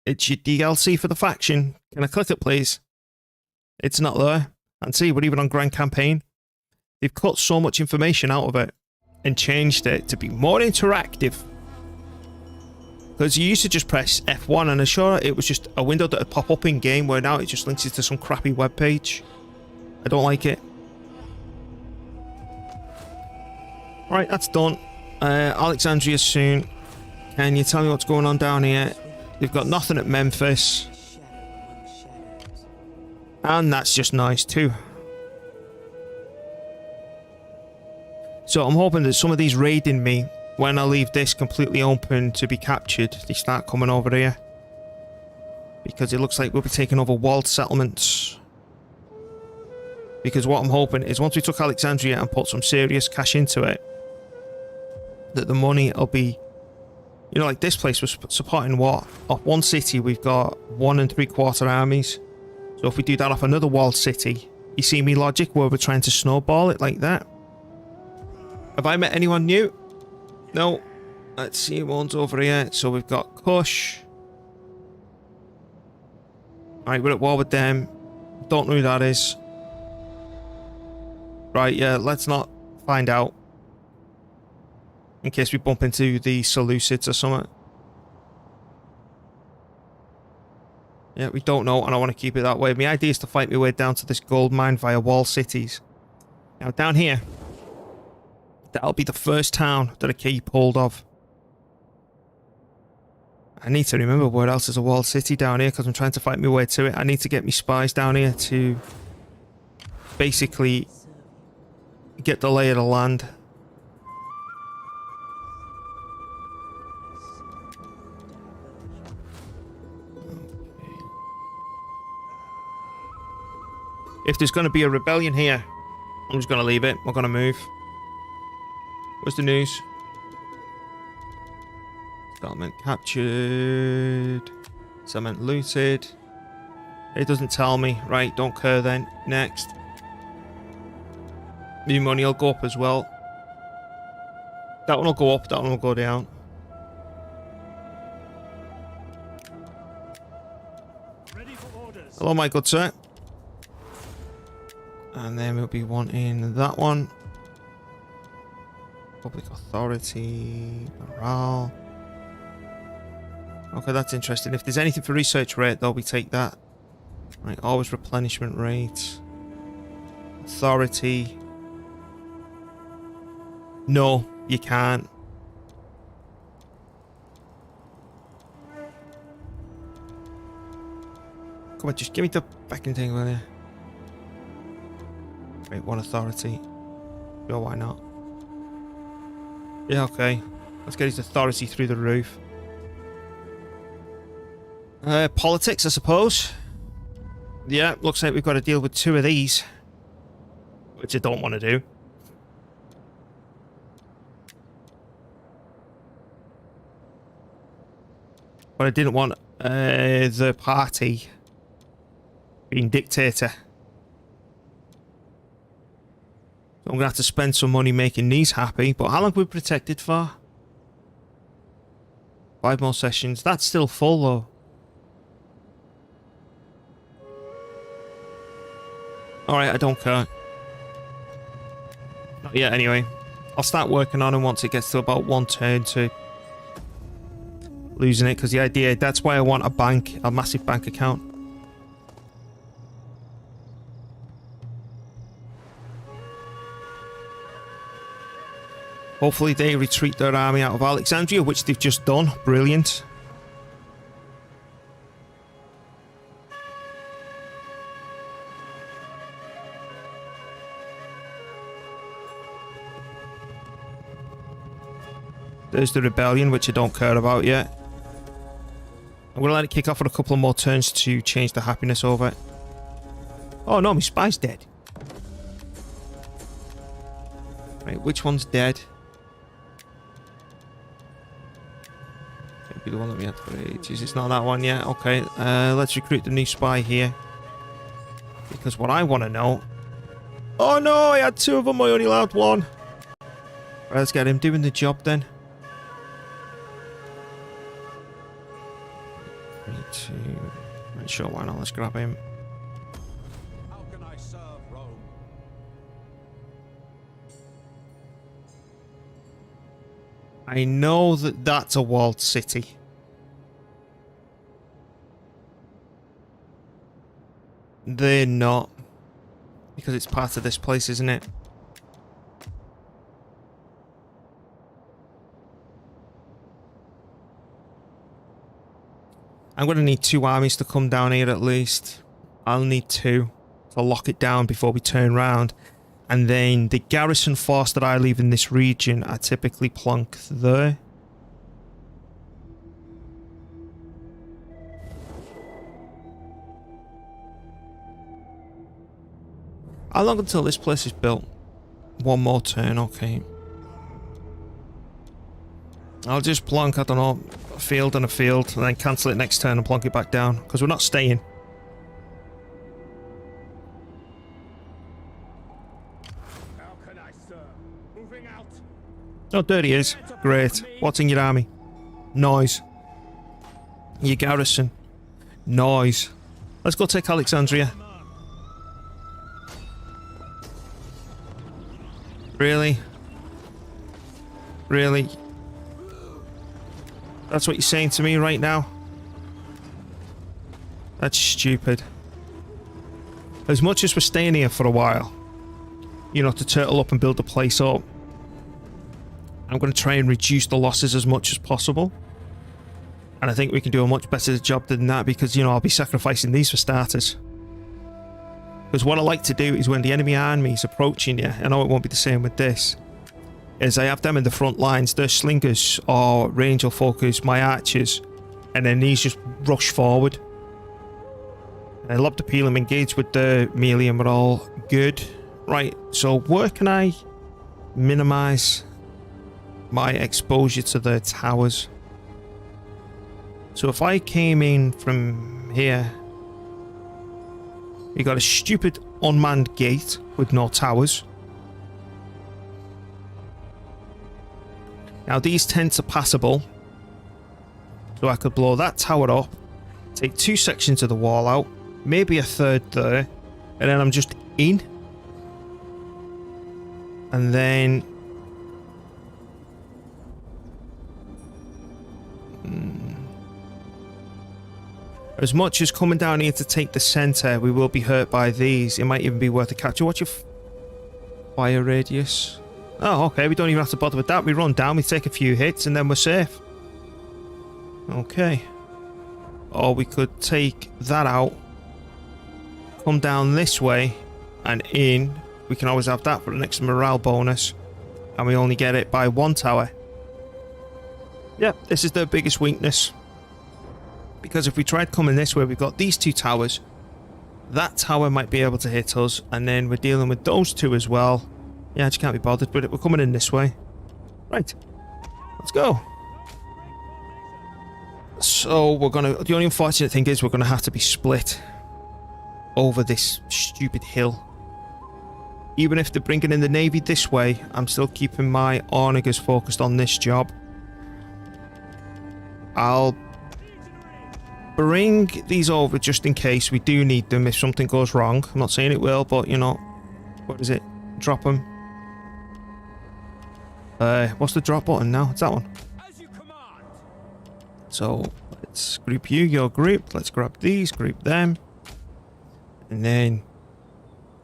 It's your DLC for the faction. Can I click it, please? It's not there. And see, we're even on Grand Campaign. They've cut so much information out of it and changed it to be more interactive. Because you used to just press F1 and I'm sure it was just a window that would pop up in game, where now it just links you to some crappy web page. I don't like it. Alright, that's done. Alexandria soon. Can you tell me what's going on down here? They've got nothing at Memphis. And that's just nice too. So I'm hoping that some of these raiding me, when I leave this completely open to be captured, they start coming over here. Because it looks like we'll be taking over walled settlements. Because what I'm hoping is once we took Alexandria and put some serious cash into it, that the money will be, you know, like this place was supporting what? Off one city we've got 1 3/4 armies. So if we do that off another walled city, you see me logic where we're trying to snowball it like that? Have I met anyone new? No. Let's see, one's over here. So we've got Kush. Alright, we're at war with them. Don't know who that is. Right, yeah, let's not find out. In case we bump into the Seleucids or something. Yeah, we don't know, and I want to keep it that way. My idea is to fight my way down to this gold mine via wall cities. Now, down here, that'll be the first town that I keep hold of. I need to remember where else is a walled city down here, because I'm trying to fight my way to it. I need to get my spies down here to basically get the lay of the land. If there's going to be a rebellion here, I'm just going to leave it. We're going to move. What's the news? Settlement captured. Settlement looted. It doesn't tell me. Right, don't care then. Next. The money will go up as well. That one will go up, that one will go down. Ready for orders. Hello, my good sir. And then we'll be wanting that one. Public authority, morale. Okay, that's interesting. If there's anything for research rate, though, we take that. Right, always replenishment rate. Authority. No, you can't. Come on, just give me the fucking thing, will you? Wait, one authority. Sure, why not? Yeah, okay. Let's get his authority through the roof. Politics, I suppose. Yeah, looks like we've got to deal with 2 of these. Which I don't want to do. But I didn't want the party being dictator. So I'm going to have to spend some money making these happy. But how long have we protected for? 5 more sessions. That's still full though. Alright, I don't care. Not yet anyway. I'll start working on it once it gets to about 1 turn to losing it. Because the idea, that's why I want a bank, a massive bank account. Hopefully they retreat their army out of Alexandria, which they've just done. Brilliant. There's the rebellion, which I don't care about yet. I'm going to let it kick off for a couple of more turns to change the happiness over it. Oh no, my spy's dead. Right, which one's dead? It'll be the one that we had for ages. It's not that one yet. Okay, let's recruit the new spy here. Because what I want to know... Oh no, I had 2 of them, I only allowed 1. Right, let's get him doing the job then. 3, 2... Right, sure, why not? Let's grab him. How can I serve Rome? I know that that's a walled city. They're not. Because it's part of this place, isn't it? I'm going to need 2 armies to come down here at least. I'll need 2 to lock it down before we turn round. And then the garrison force that I leave in this region, I typically plonk there. How long until this place is built? 1 more turn, okay. I'll just plonk, I don't know, a field and a field, and then cancel it next turn and plonk it back down, because we're not staying. How can I serve? Moving out. Oh, there he is. Great. What's in your army? Noise. Your garrison. Noise. Let's go take Alexandria. Really? Really? That's what you're saying to me right now? That's stupid. As much as we're staying here for a while, you know, to turtle up and build the place up, I'm going to try and reduce the losses as much as possible. And I think we can do a much better job than that because, you know, I'll be sacrificing these for starters. Because what I like to do is when the enemy army is approaching you, I know it won't be the same with this, is I have them in the front lines, their slingers or range will focus my archers, and then these just rush forward. And I love to peel them, engage with the melee and we're all good. Right, so where can I minimise my exposure to the towers? So if I came in from here, you got a stupid unmanned gate with no towers. Now these tents are passable, so I could blow that tower up, take 2 sections of the wall out, maybe a third there, and then I'm just in. And then... As much as coming down here to take the centre, we will be hurt by these. It might even be worth a capture. What's your fire radius? Oh, okay, we don't even have to bother with that. We run down, we take a few hits, and then we're safe. Okay. Or we could take that out, come down this way, and in. We can always have that for the next morale bonus. And we only get it by 1 tower. Yep, this is their biggest weakness. Because if we tried coming this way, we've got these 2 towers. That tower might be able to hit us, and then we're dealing with those 2 as well. Yeah, I just can't be bothered, but we're coming in this way. Right. Let's go. So we're gonna... The only unfortunate thing is we're gonna have to be split over this stupid hill. Even if they're bringing in the navy this way, I'm still keeping my onagers focused on this job. I'll bring these over just in case we do need them if something goes wrong. I'm not saying it will, but you know, what is it? Drop them. What's the drop button now? It's that one. As you command. So let's group you, you're grouped. Let's grab these, group them. And then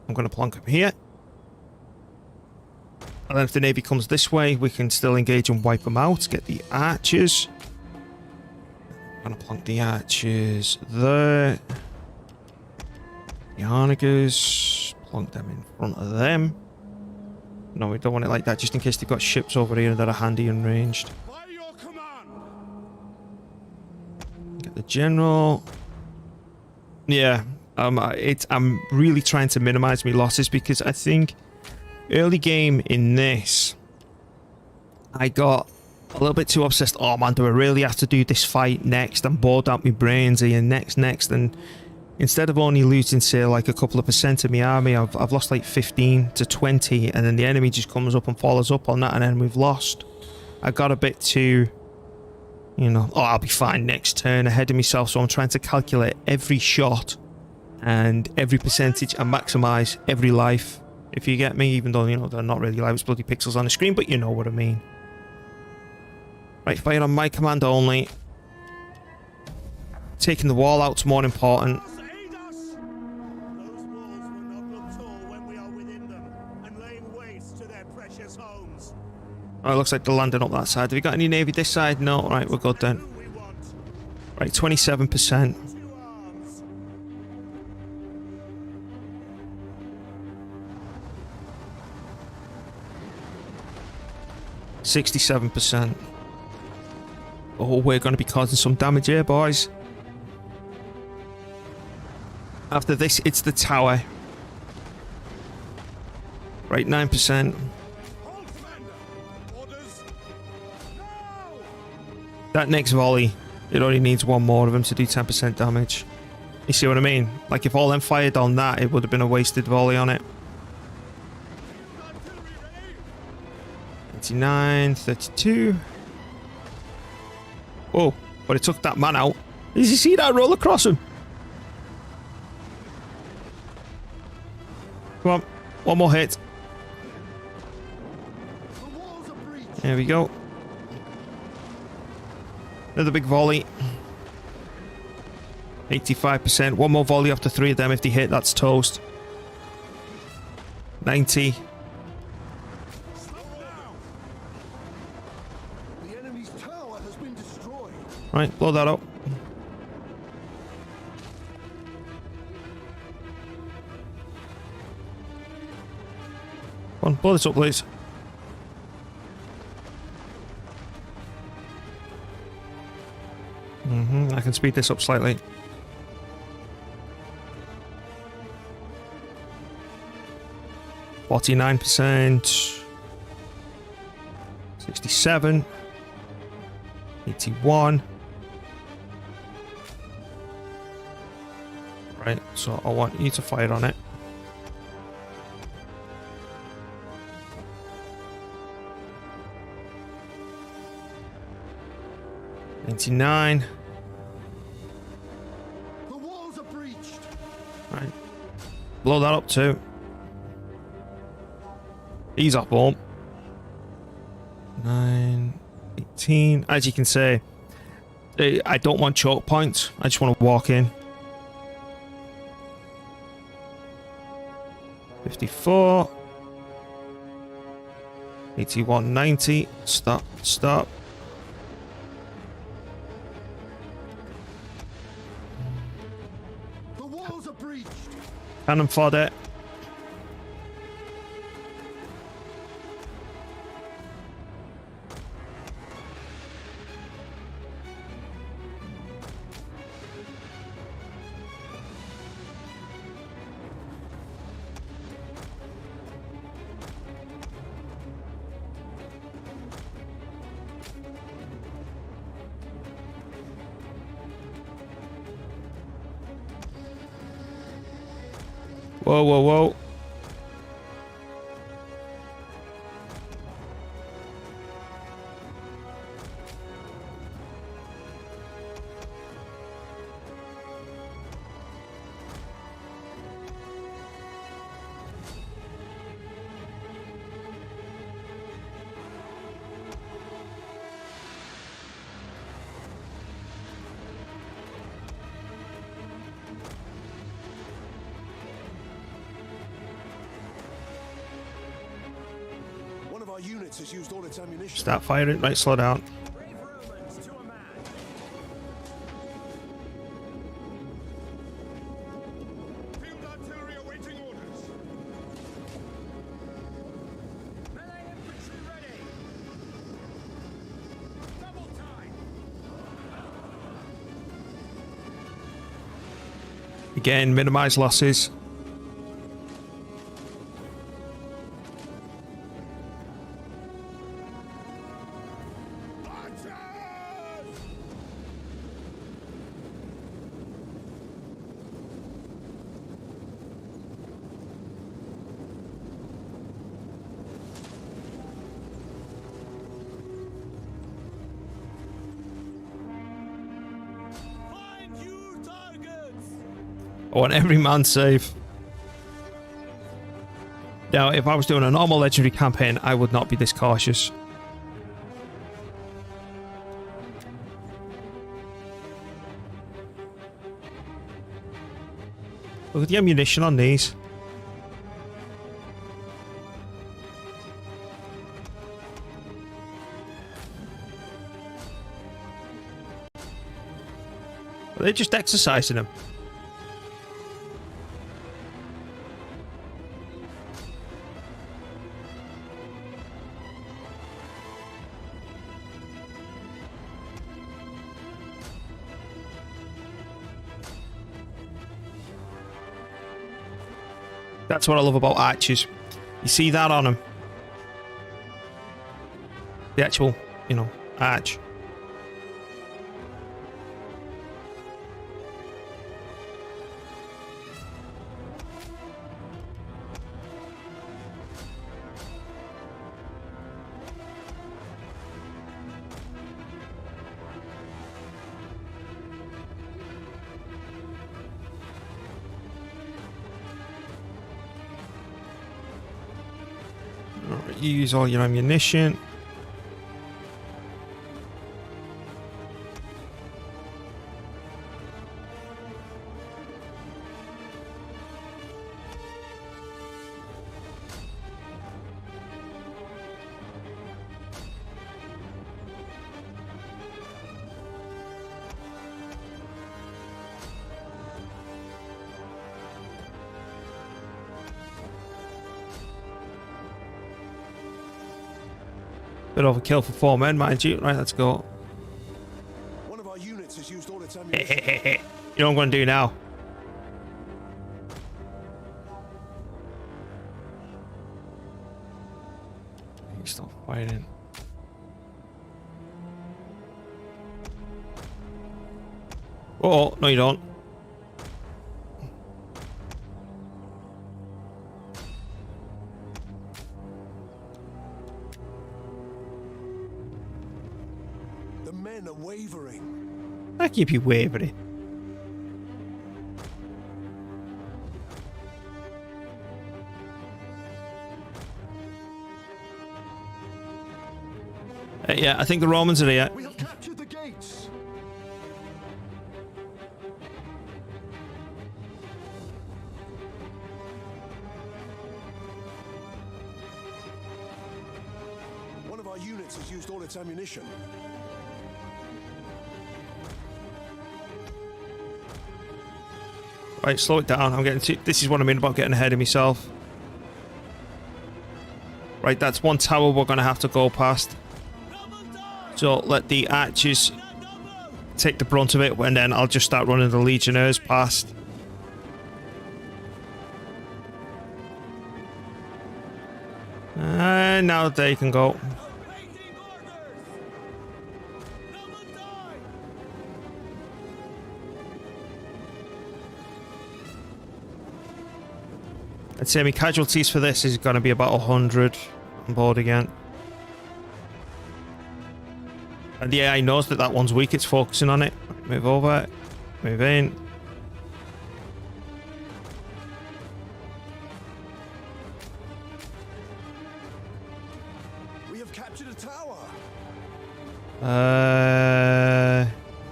I'm going to plonk them here. And then if the navy comes this way, we can still engage and wipe them out. Get the archers. I'm going to plonk the archers there. The onagers. Plonk them in front of them. No, we don't want it like that, just in case they've got ships over here that are handy and ranged. By your command. Get the general. Yeah, I'm really trying to minimize my losses because I think early game in this, I got a little bit too obsessed. Oh man, do I really have to do this fight next? I'm bored out my brains here. Next. And instead of only losing, say, like a couple of percent of my army, I've lost like 15 to 20, and then the enemy just comes up and follows up on that, and then we've lost. I got a bit too, you know, oh, I'll be fine next turn ahead of myself, so I'm trying to calculate every shot and every percentage and maximize every life, if you get me, even though, you know, they're not really live, it's bloody pixels on the screen, but you know what I mean. Right, fire on my command only. Taking the wall out's more important. Aid us! Those walls will not look tall when we are within them and laying waste to their precious homes. Oh, it looks like they're landing up that side. Have you got any navy this side? No. Right, we're good then. Who we want? Right, 27%. To arms. 67%. Oh, we're going to be causing some damage here, boys. After this, it's the tower. Right, 9%. Hold, Commander. Orders. No! That next volley, it only needs one more of them to do 10% damage. You see what I mean? Like, if all them fired on that, it would have been a wasted volley on it. 29, 32. Oh, but it took that man out. Did you see that roll across him? Come on, one more hit. The walls are breached. There we go. Another big volley. 85%. One more volley after 3 of them. If they hit, that's toast. 90. The enemy's tower has been destroyed. Right, blow that up. Come on, blow this up, please. I can speed this up slightly. %. 67. 81. Right, so I want you to fire on it. $99. The walls are breached. Right. Blow that up too. He's up home. 9, 18. As you can see, I don't want choke points. I just want to walk in. 54. 81, 90. Stop, stop. The walls are breached. Cannon fodder. Whoa, whoa, whoa. One of our units has used all its ammunition. Start firing. Right, slow down. Brave Romans to a man. Field artillery awaiting orders. Melee infantry ready. Double time. Again, minimize losses. Find new targets! I want every man safe. Now, if I was doing a normal legendary campaign, I would not be this cautious. Look at the ammunition on these. Are they just exercising them? That's what I love about archers. You see that on them. The actual, you know, arch. You use all your ammunition. Bit overkill for 4 men, mind you. Right, let's go. One of our units has used all its ammunition. You know what I'm going to do now? Stop fighting. Oh, no you don't. The men are wavering. I keep you wavering. Yeah, I think the Romans are here. We have captured the gates. One of our units has used all its ammunition. Right, slow it down. I'm getting this is what I mean about getting ahead of myself. Right, that's one tower we're going to have to go past. So let the archers take the brunt of it, and then I'll just start running the legionnaires past. And now they can go. I'd say my casualties for this is going to be about 100 on board again. And the AI knows that that one's weak, it's focusing on it. Move over, move in. We have captured a tower.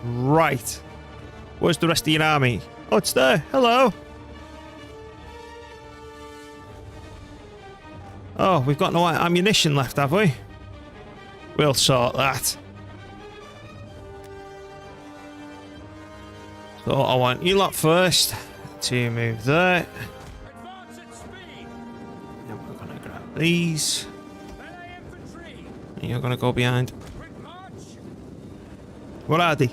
Right. Where's the rest of your army? Oh, it's there. Hello. Oh, we've got no ammunition left, have we? We'll sort that. So I want you lot first to move there. Advance at speed! And we're gonna grab these. Melee infantry! And you're gonna go behind. Quick march! What are they?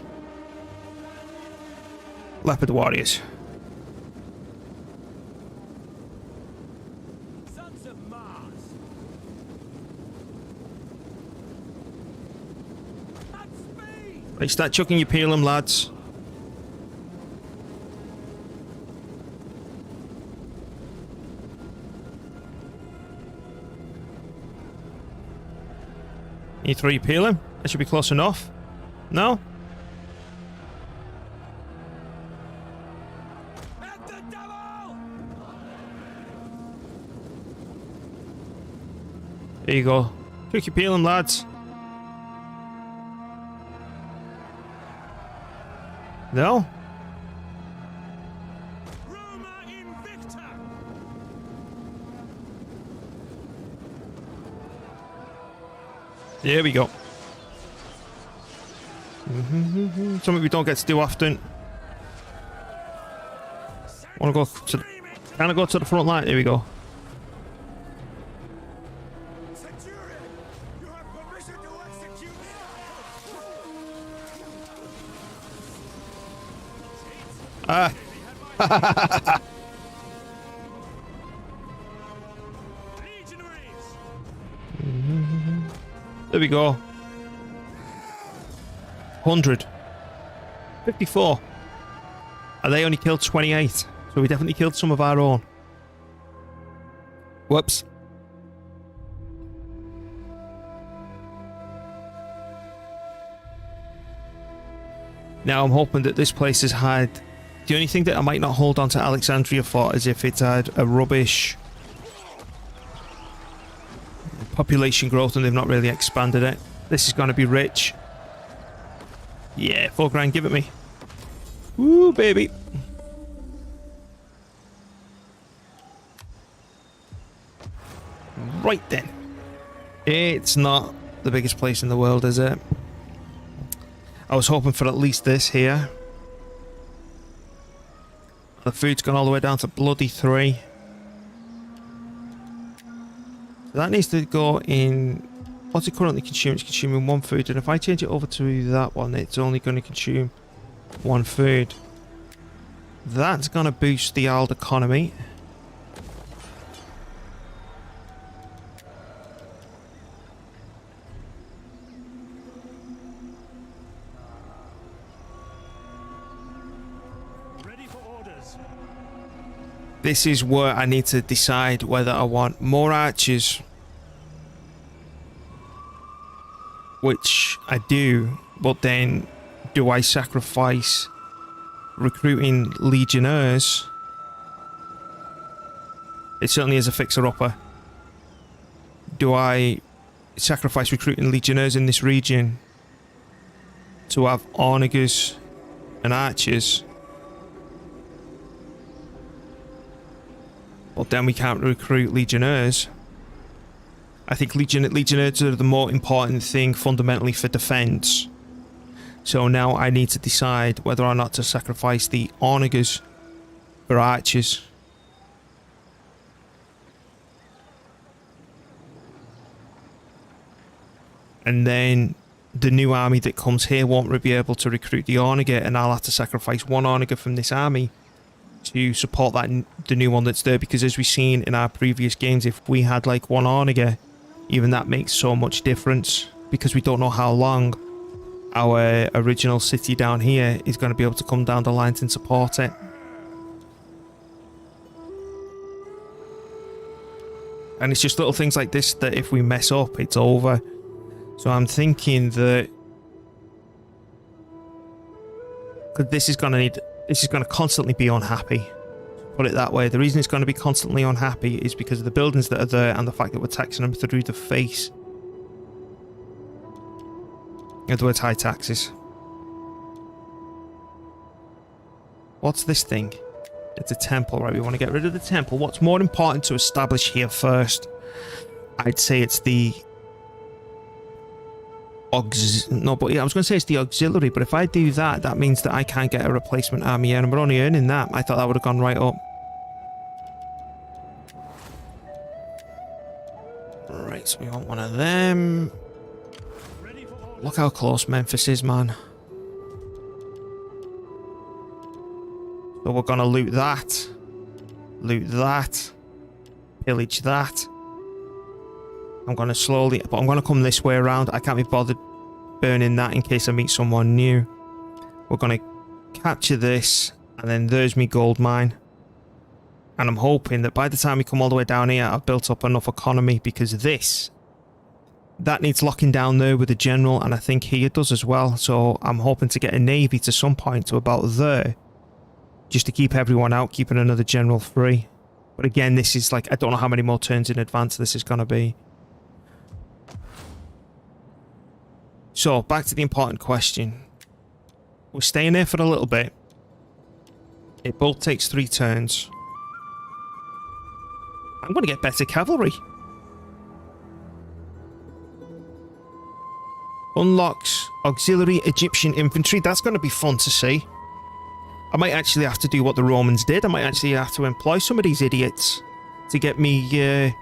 Leopard warriors. Right, start chucking your peel 'em, lads. You throw your peel 'em? That should be close enough. No? At the devil! There you go. Chuck your peel 'em, lads. No? Roma Invicta! There we go. Something we don't get to do often. Want to go to? Can I go to the front line? Here we go. Centurion, you have permission to execute Ah. legionaries. There we go. 100. 54. And they only killed 28. So we definitely killed some of our own. Whoops. Now I'm hoping that this place has had... The only thing that I might not hold on to Alexandria for is if it's had a rubbish population growth and they've not really expanded it. This is going to be rich. Yeah, 4 grand, give it me. Woo, baby. Right then. It's not the biggest place in the world, is it? I was hoping for at least this here. The food's gone all the way down to bloody 3. So that needs to go in... What's it currently consuming? It's consuming 1 food, and if I change it over to that one, it's only going to consume 1 food. That's going to boost the ALD economy. Ready for orders. This is where I need to decide whether I want more archers, which I do, but then do I sacrifice recruiting legionnaires? It certainly is a fixer-upper. Do I sacrifice recruiting legionnaires in this region to have onagers and archers? But then we can't recruit legionnaires. I think legionnaires are the more important thing fundamentally for defense. So now I need to decide whether or not to sacrifice the onagers for archers. And then the new army that comes here won't be able to recruit the onager, and I'll have to sacrifice 1 onager from this army to support the new one that's there, because as we've seen in our previous games, if we had like 1 onager, even that makes so much difference, because we don't know how long our original city down here is going to be able to come down the lines and support it. And it's just little things like this that if we mess up, it's over. So I'm thinking that, because this is going to constantly be unhappy. Put it that way. The reason it's going to be constantly unhappy is because of the buildings that are there and the fact that we're taxing them through the face. In other words, high taxes. What's this thing? It's a temple, right? We want to get rid of the temple. What's more important to establish here first? I'd say it's the... I was going to say it's the auxiliary, but if I do that, that means that I can't get a replacement army here, and we're only earning that. I thought that would have gone right up. Right, so we want one of them. Look how close Memphis is, man. So we're going to loot that. Loot that. Pillage that. I'm going to slowly... But I'm going to come this way around. I can't be bothered burning that in case I meet someone new. We're going to capture this, and then there's me gold mine. And I'm hoping that by the time we come all the way down here, I've built up enough economy, because that needs locking down there with the general, and I think here does as well. So I'm hoping to get a navy to some point to about there, just to keep everyone out, keeping another general free. But again, this is like, I don't know how many more turns in advance this is going to be. So back to the important question. We're staying there for a little bit. It both takes 3 turns. I'm going to get better cavalry. Unlocks auxiliary Egyptian infantry. That's going to be fun to see. I might actually have to do what the Romans did. I might actually have to employ some of these idiots to get me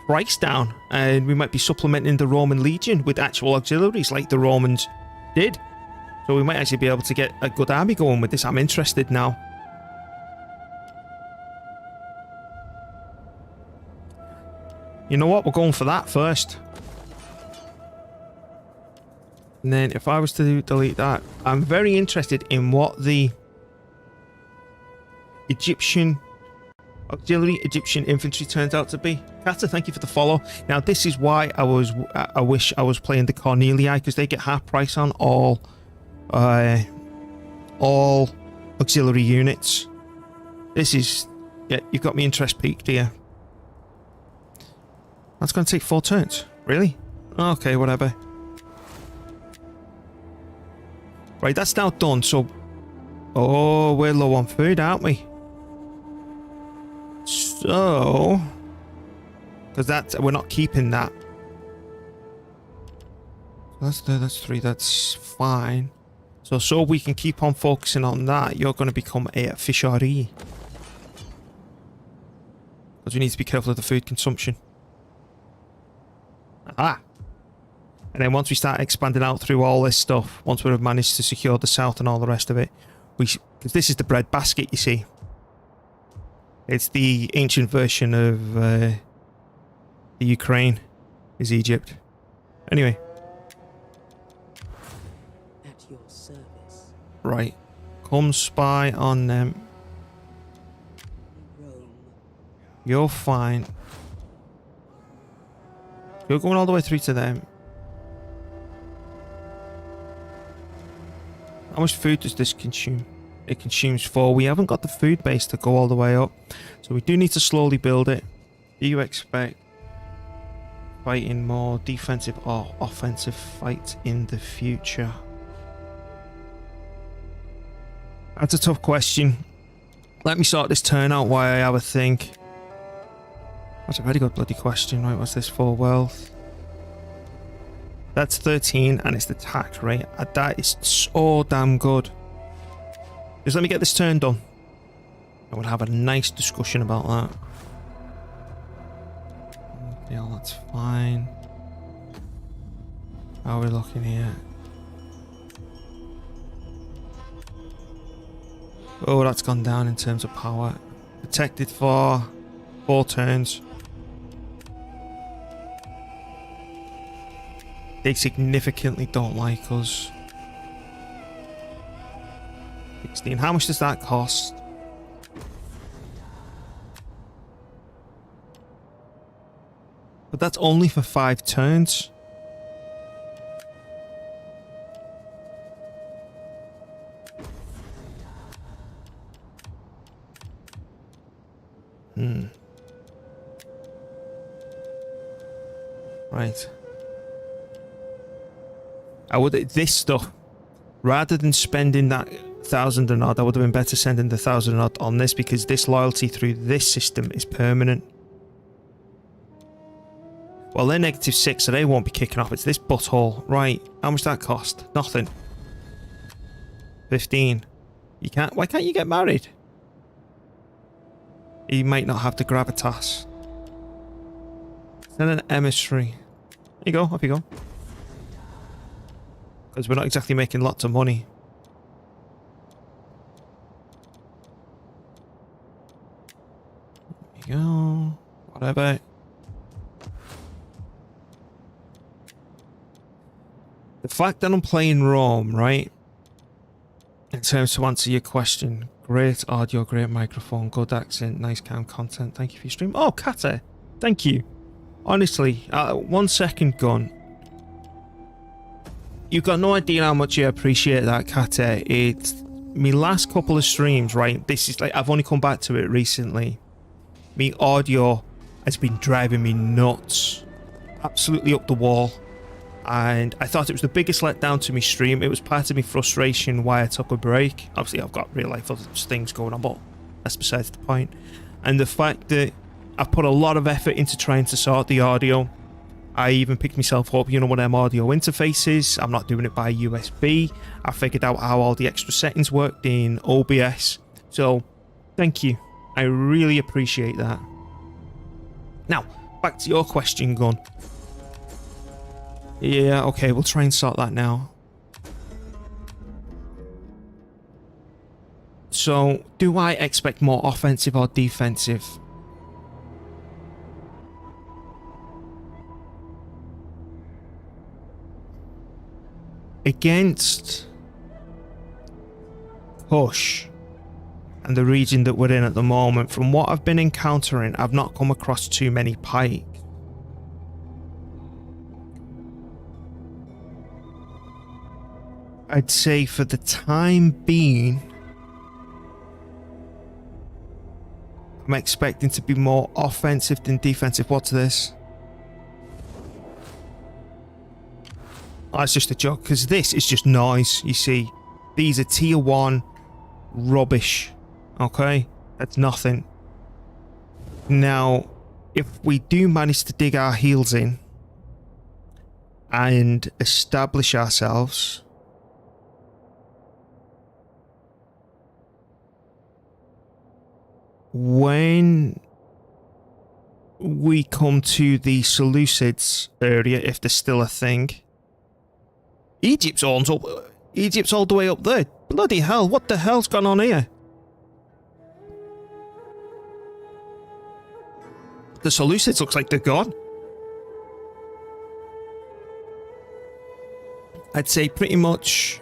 price down. And we might be supplementing the Roman legion with actual auxiliaries like the Romans did. So we might actually be able to get a good army going with this. I'm interested now. You know what? We're going for that first. And then if I was to delete that, I'm very interested in what the auxiliary Egyptian infantry turns out to be. Kata, thank you for the follow. Now this is why I wish I was playing the Cornelii, because they get half price on all auxiliary units. This is, yeah, you've got me interest peaked here. That's going to take 4 turns. Really? Okay, whatever. Right, that's now done, so... Oh, we're low on food, aren't we? So... Because we're not keeping that. That's 3, that's fine. So we can keep on focusing on that, you're going to become a fishery. Because we need to be careful of the food consumption. Aha! And then once we start expanding out through all this stuff, once we've managed to secure the south and all the rest of it, because this is the bread basket, you see. It's the ancient version of the Ukraine, is Egypt. Anyway. At your service. Right. Come spy on them. Rome. You're fine. You're going all the way through to them. How much food does this consume? It consumes 4. We haven't got the food base to go all the way up. So we do need to slowly build it. Do you expect fighting more defensive or offensive fights in the future? That's a tough question. Let me sort this turn out while I have a think. That's a very good bloody question. Right, what's this for? Wealth. That's 13 and it's the tax rate. That is so damn good. Just let me get this turn done. I would have a nice discussion about that. Yeah, that's fine. How are we looking here? Oh, that's gone down in terms of power. Protected for 4 turns. They significantly don't like us. 16. How much does that cost? But that's only for 5 turns. Right. This stuff, rather than spending that 1,000 and odd, I would have been better sending the 1,000 and odd on this, because this loyalty through this system is permanent. Well, they're -6, so they won't be kicking off. It's this butthole. Right. How much that cost? Nothing. 15. You can't. Why can't you get married? You might not have the gravitas. Send an emissary. There you go. Off you go. Because we're not exactly making lots of money. There you go. Whatever. The fact that I'm playing Rome, right? In terms to answer your question, great audio, great microphone, good accent, nice cam content. Thank you for your stream. Oh, Kata, thank you. Honestly, 1 second, Gun. You've got no idea how much I appreciate that, Kata. It's me last couple of streams, right? This is like, I've only come back to it recently. Me audio has been driving me nuts. Absolutely up the wall. And I thought it was the biggest letdown to me stream. It was part of my frustration why I took a break. Obviously, I've got real life other things going on, but that's besides the point. And the fact that I've put a lot of effort into trying to sort the audio. I even picked myself up, you know, one of them audio interfaces. I'm not doing it by USB. I figured out how all the extra settings worked in OBS. So, thank you. I really appreciate that. Now, back to your question, Gun. Yeah, okay, we'll try and sort that now. So, do I expect more offensive or defensive? Against Kush and the region that we're in at the moment, from what I've been encountering, I've not come across too many pike. I'd say for the time being, I'm expecting to be more offensive than defensive. What's this? Oh, it's just a joke, because this is just noise, you see. These are tier 1 rubbish, okay? That's nothing. Now, if we do manage to dig our heels in and establish ourselves, when we come to the Seleucids area, if there's still a thing, Egypt's all the way up there. Bloody hell, what the hell's gone on here? The Seleucids looks like they're gone. I'd say pretty much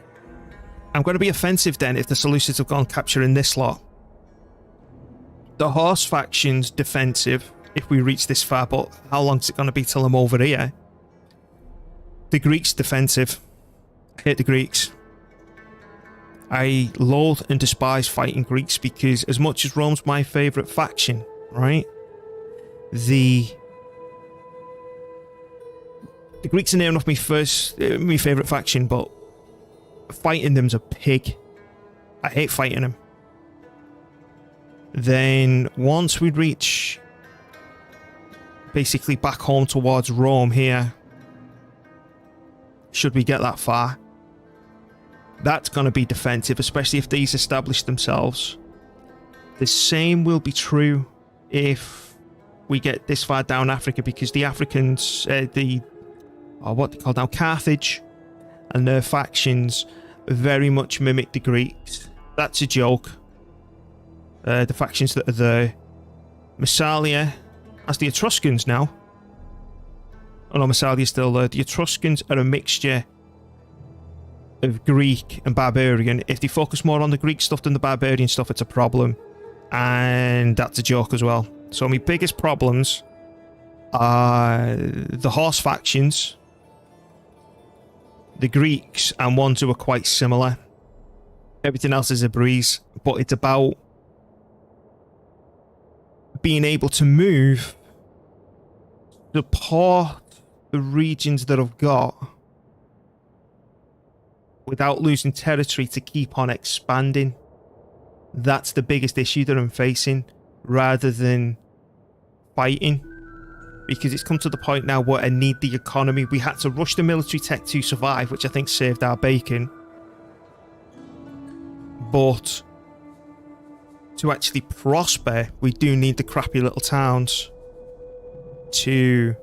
I'm going to be offensive then if the Seleucids have gone capturing this lot. The horse faction's defensive if we reach this far, but how long is it going to be till I'm over here? The Greeks defensive. I hate the Greeks. I loathe and despise fighting Greeks because as much as Rome's my favourite faction, right? The Greeks are near enough my favourite faction, but fighting them's a pig. I hate fighting them. Then once we reach basically back home towards Rome here, should we get that far, that's going to be defensive, especially if these establish themselves. The same will be true if we get this far down Africa, because the Africans, what they call now, Carthage, and their factions very much mimic the Greeks. That's a joke. The factions that are there. Massalia, as the Etruscans now. Oh no, Massalia's still there. The Etruscans are a mixture of Greek and barbarian. If they focus more on the Greek stuff than the barbarian stuff, it's a problem. And that's a joke as well. So my biggest problems are the horse factions, the Greeks, and ones who are quite similar. Everything else is a breeze, but it's about being able to move, support the regions that I've got without losing territory to keep on expanding. That's the biggest issue that I'm facing, rather than fighting, because it's come to the point now where I need the economy. We had to rush the military tech to survive, which I think saved our bacon, but to actually prosper, we do need the crappy little towns to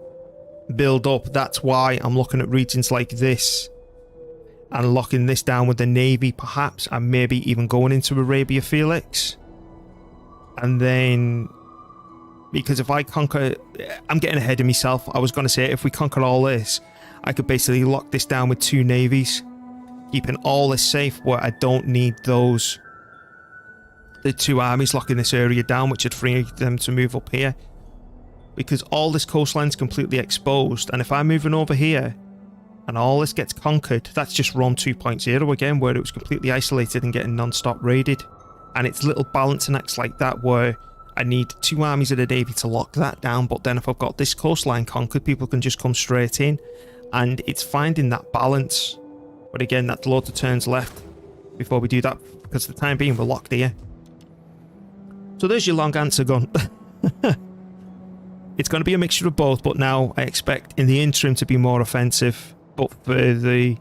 build up. That's why I'm looking at regions like this and locking this down with the navy, perhaps, and maybe even going into Arabia Felix. And then, because if I conquer, I'm getting ahead of myself. I was going to say, if we conquer all this, I could basically lock this down with 2 navies, keeping all this safe where I don't need the 2 armies locking this area down, which would free them to move up here. Because all this coastline's completely exposed, and if I'm moving over here and all this gets conquered, that's just Rome 2.0 again, where it was completely isolated and getting non-stop raided. And it's little balancing acts like that where I need 2 armies of the navy to lock that down, but then if I've got this coastline conquered, people can just come straight in, and it's finding that balance. But again, that's loads of turns left before we do that, because for the time being we're locked here. So there's your long answer gone. It's going to be a mixture of both, but now I expect in the interim to be more offensive. But for the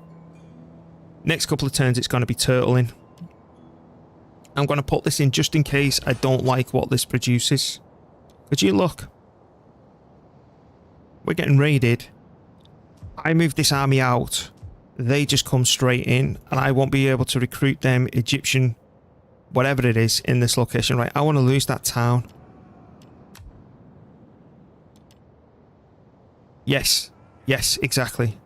next couple of turns, it's going to be turtling. I'm going to put this in just in case I don't like what this produces. Could you look? We're getting raided. I move this army out. They just come straight in, and I won't be able to recruit them Egyptian, whatever it is, in this location. Right, I want to lose that town. Yes. Yes, exactly.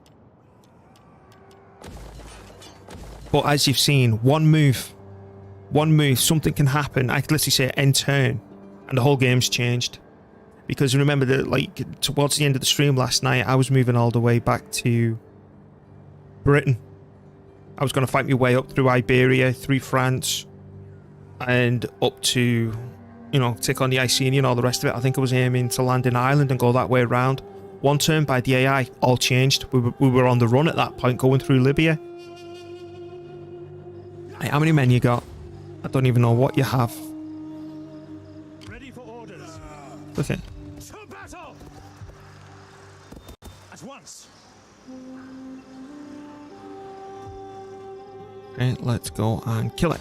But as you've seen, one move, something can happen. I could literally say end turn, and the whole game's changed. Because remember that, like, towards the end of the stream last night, I was moving all the way back to Britain. I was going to fight my way up through Iberia, through France, and up to, you know, take on the Iceni and all the rest of it. I think I was aiming to land in Ireland and go that way around. One turn by the AI, all changed. We were on the run at that point, going through Libya. Hey, how many men you got? I don't even know what you have. Ready for orders. Okay. To battle. At once. Okay, let's go and kill it.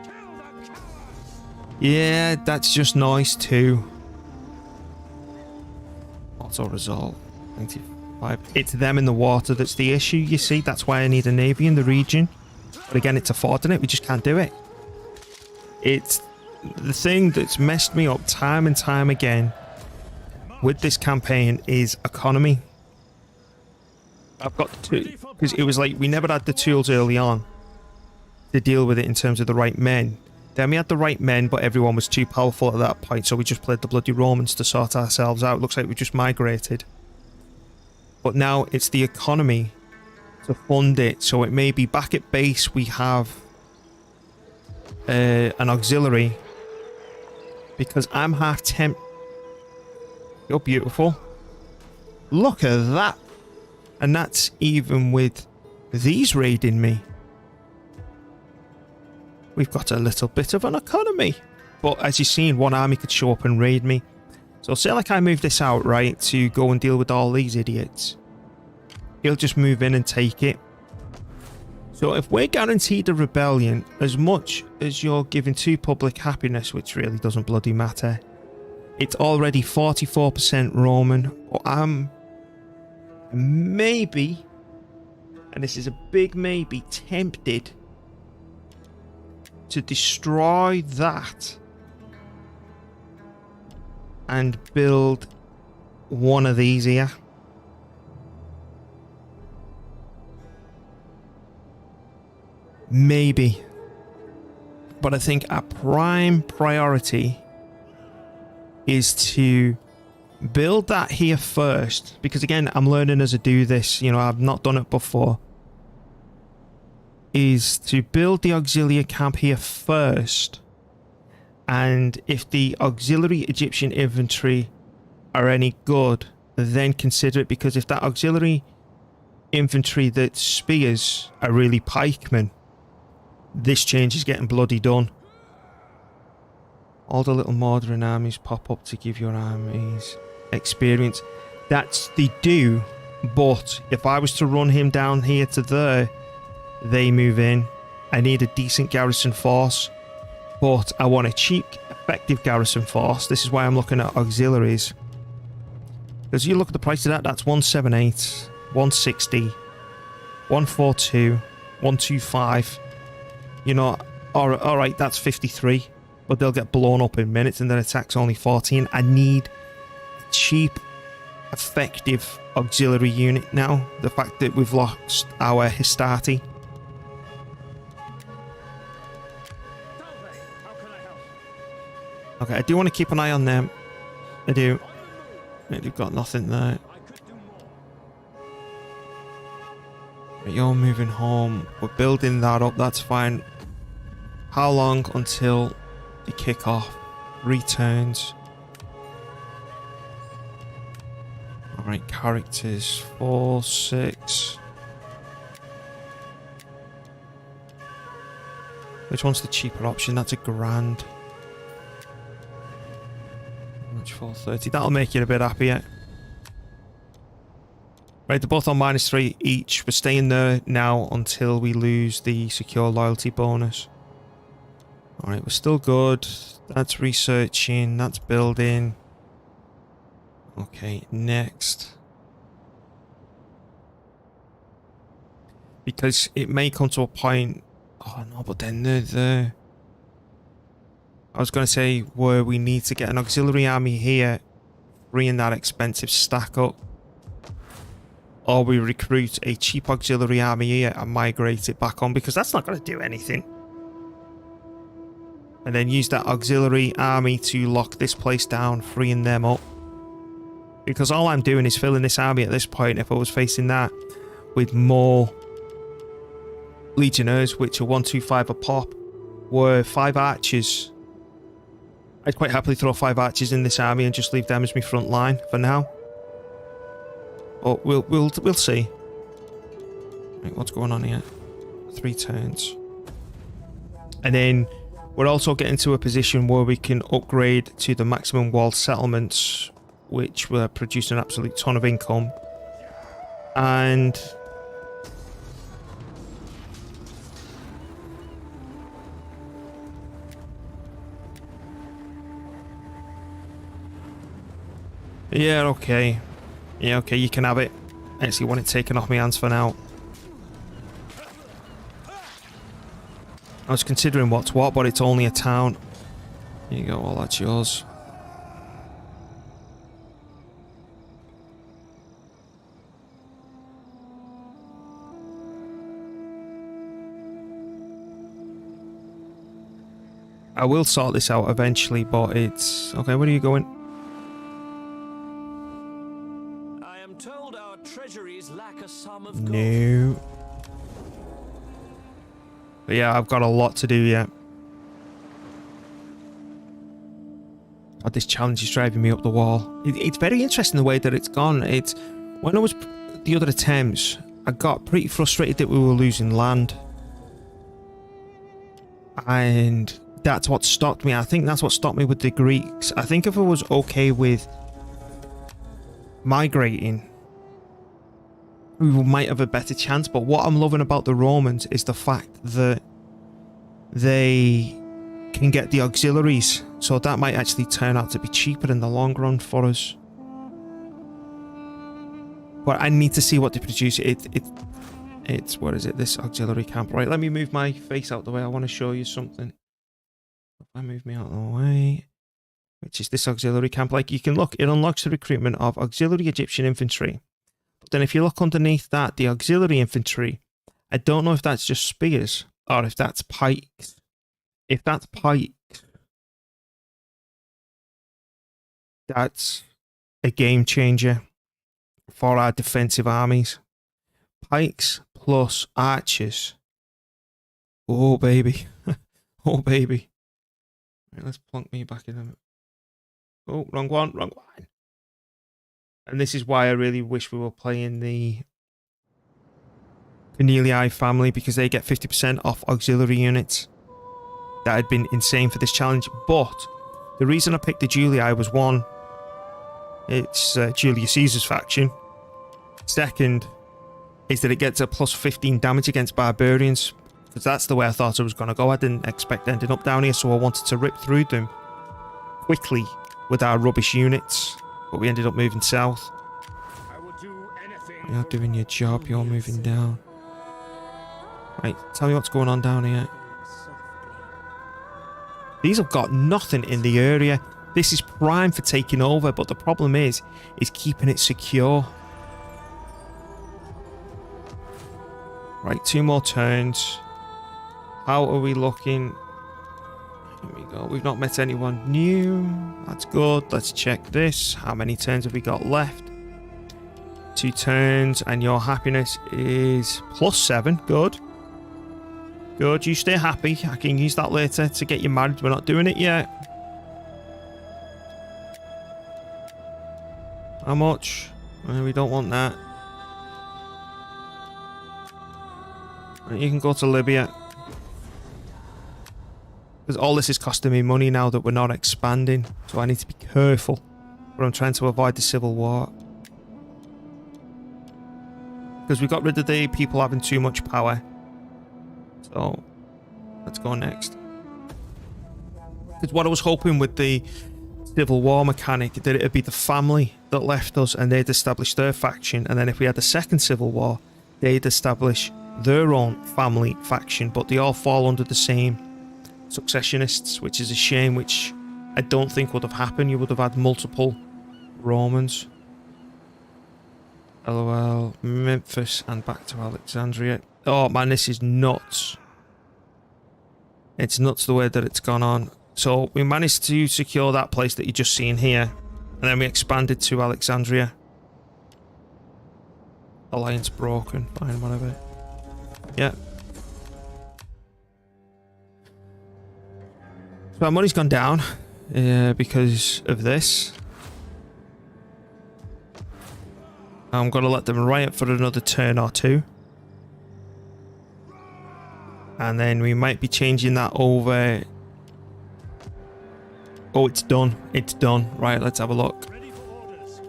Kill the cowards. Yeah, that's just nice too. Auto result 95. It's them in the water that's the issue, you see. That's why I need a navy in the region. But again, it's affording it. We just can't do it. It's the thing that's messed me up time and time again with this campaign is economy. I've got to, because it was like we never had the tools early on to deal with it in terms of the right men. Then we had the right men, but everyone was too powerful at that point, so we just played the bloody Romans to sort ourselves out. Looks like we just migrated. But now it's the economy to fund it, so it may be back at base we have an auxiliary, because I'm half temp. You're beautiful. Look at that. And that's even with these raiding me. We've got a little bit of an economy. But as you've seen, one army could show up and raid me. So say like I move this out, right, to go and deal with all these idiots. He'll just move in and take it. So if we're guaranteed a rebellion, as much as you're giving to public happiness, which really doesn't bloody matter, it's already 44% Roman. Or I'm maybe, and this is a big maybe, tempted to destroy that and build one of these here. Maybe. But I think our prime priority is to build that here first, because again, I'm learning as I do this, you know, I've not done it before, is to build the auxiliary camp here first, and if the auxiliary Egyptian infantry are any good, then consider it, because if that auxiliary infantry that spears are really pikemen, this change is getting bloody done. All the little murdering armies pop up to give your armies experience. That's they do, but if I was to run him down here to there, they move in. I need a decent garrison force, but I want a cheap, effective garrison force. This is why I'm looking at auxiliaries. Because you look at the price of that, that's 178, 160, 142, 125. You know, alright, that's 53. But they'll get blown up in minutes and their attack's only 14. I need cheap, effective auxiliary unit now. The fact that we've lost our Hastati. How can I help? Okay, I do want to keep an eye on them. I do. They've got nothing there. I could do more. But you're moving home. We're building that up. That's fine. How long until the kickoff returns? Alright, characters 4, 6. Which one's the cheaper option? That's £1,000. Much 430. That'll make you a bit happier. Right, they're both on -3 each. We're staying there now until we lose the secure loyalty bonus. Alright, we're still good. That's researching. That's building. Okay, next. Because it may come to a point... Oh no, but then they're there. I was going to say where we need to get an auxiliary army here, freeing that expensive stack up. Or we recruit a cheap auxiliary army here and migrate it back on, because that's not going to do anything. And then use that auxiliary army to lock this place down, freeing them up. Because all I'm doing is filling this army at this point, if I was facing that, with more legionnaires, which are 125 a pop, were 5 archers. I'd quite happily throw 5 archers in this army and just leave them as my front line for now. But we'll see. Right, what's going on here? 3 turns. And then we're also getting to a position where we can upgrade to the maximum walled settlements, which will produce an absolute ton of income. And yeah, okay. Yeah, okay, you can have it. I actually want it taken off my hands for now. I was considering what's what, but it's only a town. Here you go, all that's yours. I will sort this out eventually, but it's... Okay, where are you going? I am told our treasuries lack a sum of gold. No. But yeah, I've got a lot to do yet. God, this challenge is driving me up the wall. It's very interesting the way that it's gone. It's when I was the other attempts, I got pretty frustrated that we were losing land. And that's what stopped me. I think that's what stopped me with the Greeks. I think if I was okay with migrating, we might have a better chance. But what I'm loving about the Romans is the fact that they can get the auxiliaries, so that might actually turn out to be cheaper in the long run for us. But I need to see what they produce. It's what is it, this auxiliary camp? Right, let me move my face out the way. I want to show you something. If I move me out of the way, which is this auxiliary camp. Like, you can look, it unlocks the recruitment of auxiliary Egyptian infantry. But then if you look underneath that, the auxiliary infantry, I don't know if that's just spears or if that's pikes. If that's pikes, that's a game changer for our defensive armies. Pikes plus archers. Oh, baby. Oh, baby. Right, let's plonk me back in them. Oh, wrong one, wrong one. And this is why I really wish we were playing the Cornelii family, because they get 50% off auxiliary units. That had been insane for this challenge. But the reason I picked the Julii was, one, it's Julius Caesar's faction. Second is that it gets a plus 15 damage against barbarians, because that's the way I thought I was going to go. I didn't expect ending up down here, so I wanted to rip through them quickly with our rubbish units, but we ended up moving south. I will do anything. You're doing your job, you're moving down. Right, tell me what's going on down here. These have got nothing in the area. This is prime for taking over, but the problem is keeping it secure. Right, 2 more turns. How are we looking? Here we go. We've not met anyone new. That's good. Let's check this. How many turns have we got left? 2 turns, and your happiness is +7. Good. Good. You stay happy. I can use that later to get you married. We're not doing it yet. How much? We don't want that. Right, you can go to Libya. Because all this is costing me money now that we're not expanding. So I need to be careful. But I'm trying to avoid the civil war. Because we got rid of the people having too much power. So, let's go next. Because what I was hoping with the civil war mechanic, that it'd be the family that left us and they'd establish their faction. And then if we had the second civil war, they'd establish their own family faction. But they all fall under the same successionists, which is a shame, which I don't think would have happened. You would have had multiple Romans. LOL, Memphis and back to Alexandria. Oh man, this is nuts. It's nuts the way that it's gone on. So we managed to secure that place that you're just seeing here. And then we expanded to Alexandria. Alliance broken. Fine, whatever. Yeah. So our money's gone down because of this. I'm going to let them riot for another turn or 2. And then we might be changing that over. Oh, it's done. It's done. Right, let's have a look. Ready for orders.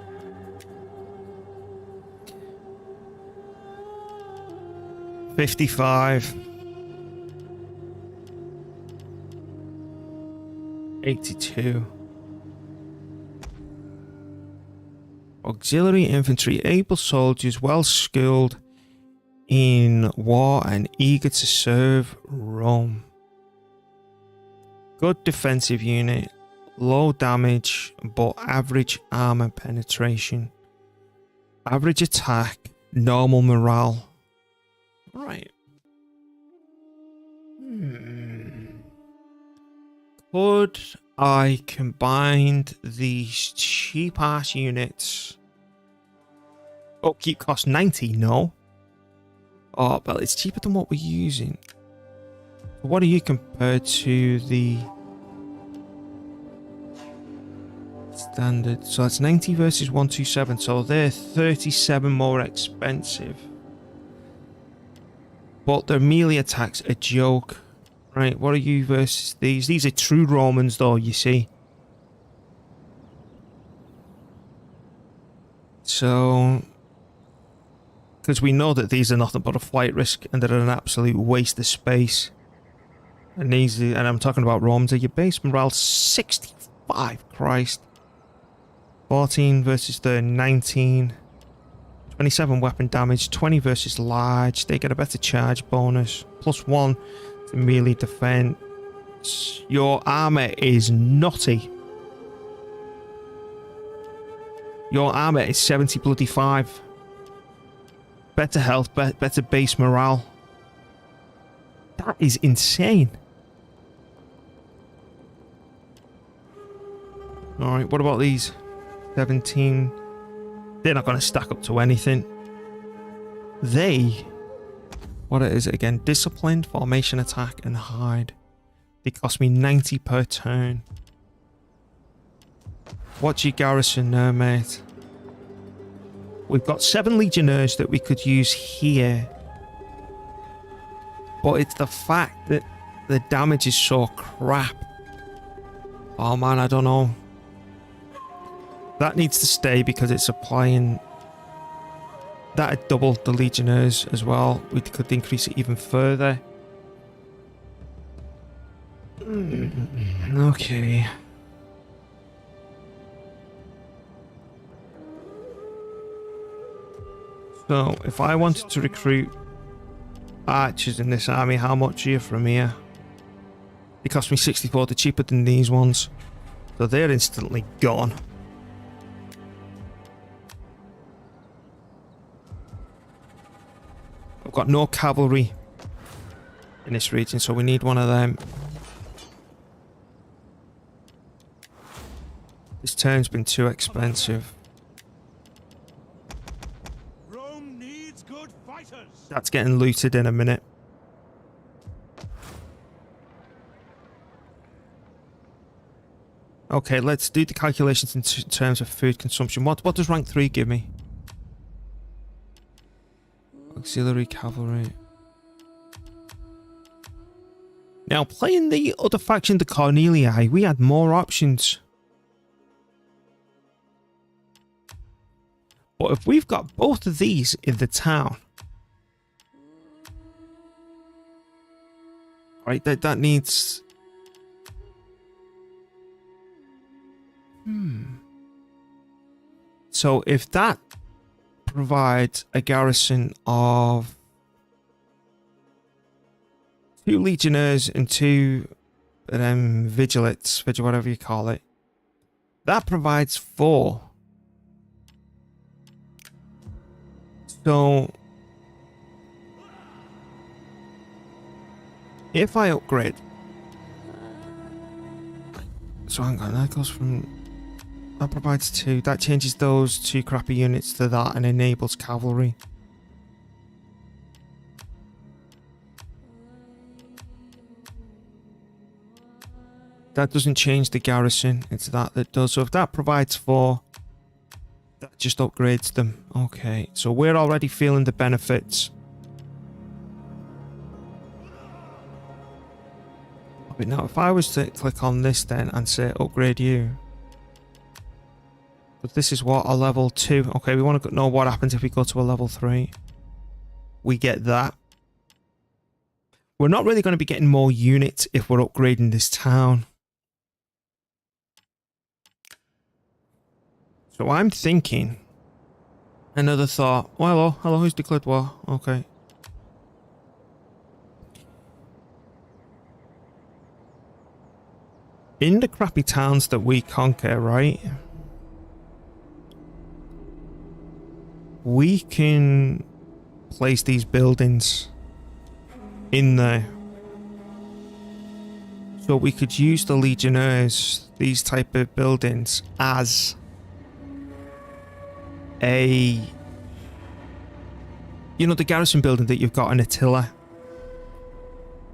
55. 82. Auxiliary infantry, able soldiers, well skilled in war and eager to serve Rome. Good defensive unit, low damage but average armor penetration. Average attack, normal morale. Right. Could I combine these cheap ass units? Upkeep cost 90, no. Oh, but it's cheaper than what we're using. What are you compared to the standard? So that's 90 versus 127, so they're 37 more expensive. But their melee attacks a joke. Right, what are you versus these? These are true Romans though, you see. So, because we know that these are nothing but a flight risk and they're an absolute waste of space. And these, and I'm talking about Romans, are your base morale 65, Christ. 14 versus the 19. 27 weapon damage, 20 versus large. They get a better charge bonus. +1 to melee defense. Your armor is nutty. Your armor is 70 bloody 5. Better health, better base morale. That is insane. Alright, what about these? 17. They're not going to stack up to anything. What is it again? Disciplined, formation, attack, and hide. They cost me 90 per turn. What's your garrison there, mate? We've got 7 legionnaires that we could use here. But it's the fact that the damage is so crap. Oh man, I don't know. That needs to stay because it's applying. That'd double the legionnaires as well. We could increase it even further. Okay. So, if I wanted to recruit archers in this army, how much are you from here? They cost me 64, they're cheaper than these ones. So they're instantly gone. I've got no cavalry in this region, so we need one of them. This turn's been too expensive. Rome needs good fighters. That's getting looted in a minute. Okay, let's do the calculations in terms of food consumption. What does rank 3 give me? Auxiliary cavalry. Now, playing the other faction, the Cornelii, we had more options. But if we've got both of these in the town, right, that needs... So if that provides a garrison of 2 legionnaires and 2 vigilates, whatever you call it, that provides 4. So if I upgrade, so hang on, that goes from, that provides 2, that changes those 2 crappy units to that and enables cavalry. That doesn't change the garrison, it's that does. So if that provides 4, that just upgrades them. Okay, so we're already feeling the benefits. But now if I was to click on this then and say upgrade you, but this is what, a level 2. Okay, we want to know what happens if we go to a level 3. We get that. We're not really going to be getting more units if we're upgrading this town. So I'm thinking, another thought. Well, hello, who's declared war? Okay. In the crappy towns that we conquer, right? We can place these buildings in there. So we could use the legionnaires, these type of buildings, as a, you know, the garrison building that you've got in Attila.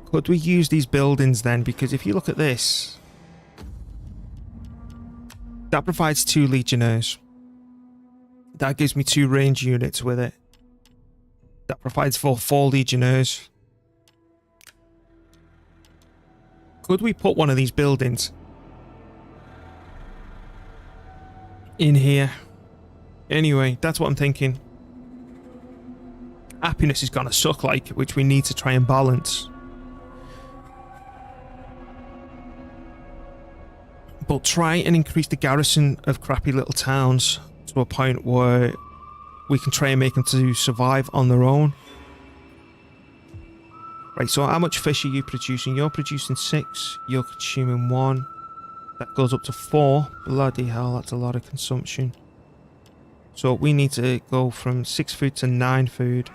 Could we use these buildings then? Because if you look at this, that provides 2 legionnaires. That gives me 2 range units with it. That provides 4 legionnaires. Could we put one of these buildings in here? Anyway, that's what I'm thinking. Happiness is gonna suck, like, which we need to try and balance. But try and increase the garrison of crappy little towns to a point where we can try and make them to survive on their own. Right, so how much fish are you producing? You're producing 6, you're consuming 1. That goes up to 4. Bloody hell, that's a lot of consumption. So we need to go from 6 food to 9 food.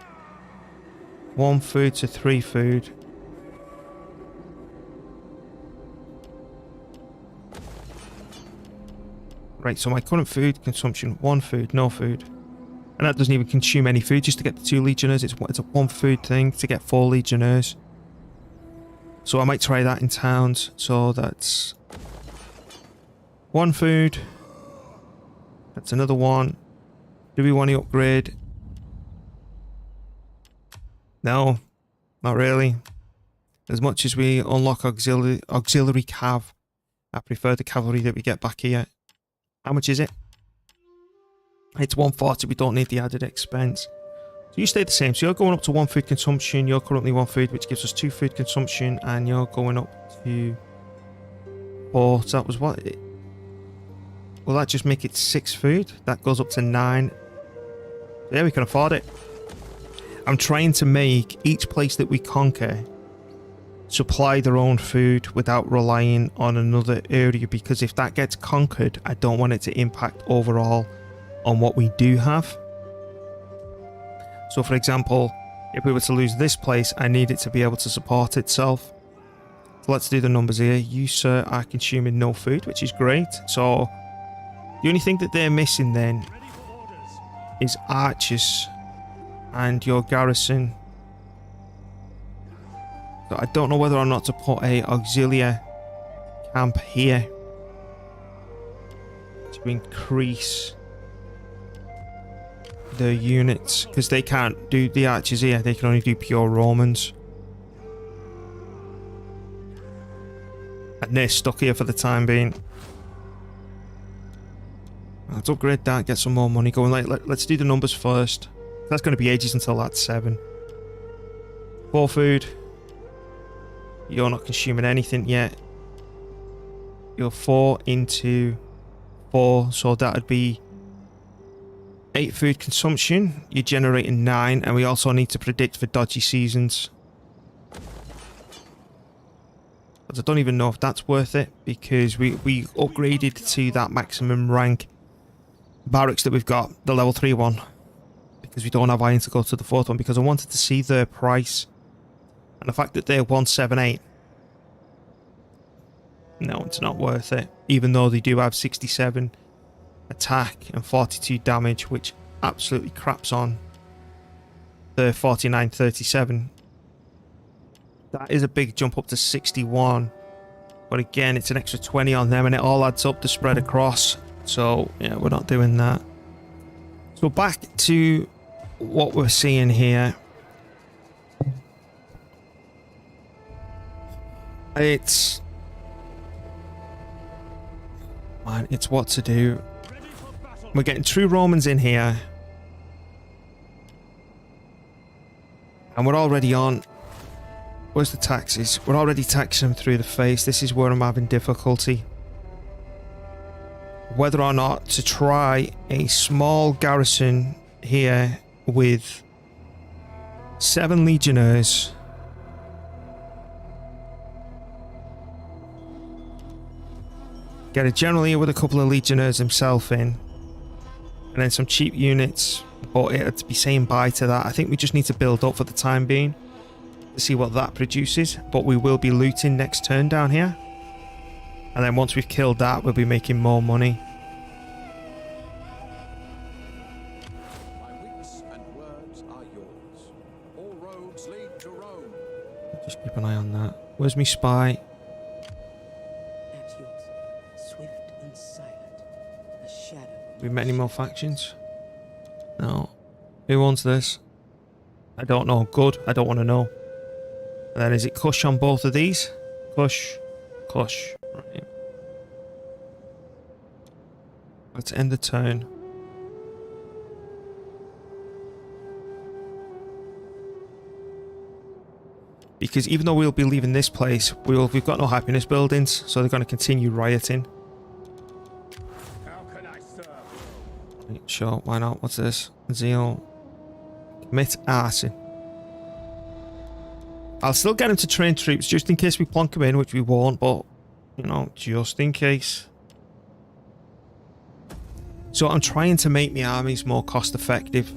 1 food to 3 food. Right, so my current food consumption, 1 food, no food. And that doesn't even consume any food just to get the 2 legionnaires. It's a 1 food thing to get 4 legionnaires. So I might try that in towns. So that's 1 food. That's another 1. Do we want to upgrade? No, not really. As much as we unlock auxiliary cav, I prefer the cavalry that we get back here. How much is it? It's 140, we don't need the added expense. So you stay the same. So you're going up to 1 food consumption. You're currently 1 food, which gives us 2 food consumption. And you're going up to 4. So that was what? Will that just make it 6 food? That goes up to 9. Yeah, we can afford it. I'm trying to make each place that we conquer supply their own food without relying on another area, because if that gets conquered, I don't want it to impact overall on what we do have. So for example, if we were to lose this place, I need it to be able to support itself. So let's do the numbers here. You, sir, are consuming no food, which is great. So the only thing that they're missing then is archers and your garrison. So I don't know whether or not to put a auxiliary camp here to increase the units, because they can't do the archers here, they can only do pure Romans. And they're stuck here for the time being. Let's upgrade that, get some more money going. Let's do the numbers first. That's going to be ages until that's 7. 4 food. You're not consuming anything yet. You're 4 into 4, so that would be 8 food consumption. You're generating 9, and we also need to predict for dodgy seasons. But I don't even know if that's worth it, because we upgraded to that maximum rank barracks that we've got, the level 3 one, because we don't have iron to go to the 4th one, because I wanted to see their price. And the fact that they're 178, no, it's not worth it. Even though they do have 67 attack and 42 damage, which absolutely craps on the 49-37. That is a big jump up to 61. But again, it's an extra 20 on them, and it all adds up to spread across. So, yeah, we're not doing that. So back to what we're seeing here. It's what to do. We're getting true Romans in here, and we're already on. Where's the taxes? We're already taxing them through the face. This is where I'm having difficulty. Whether or not to try a small garrison here with 7 legionnaires. Get a general here with a couple of legionnaires himself in. And then some cheap units. But it'd be saying bye to that. I think we just need to build up for the time being to see what that produces. But we will be looting next turn down here. And then once we've killed that, we'll be making more money. My wits and words are yours. All roads lead to Rome. Just keep an eye on that. Where's me spy? At yours, swift and silent, a shadow. We met any more factions? No. Who owns this? I don't know. Good. I don't want to know. And then is it Kush on both of these? Kush. Kush. Right. Let's end the turn. Because even though we'll be leaving this place, we've got no happiness buildings, so they're going to continue rioting. How can I serve? Right, sure, why not? What's this? Zeal. Commit arson. I'll still get him to train troops just in case we plonk him in, which we won't, but, you know, just in case. So I'm trying to make my armies more cost effective.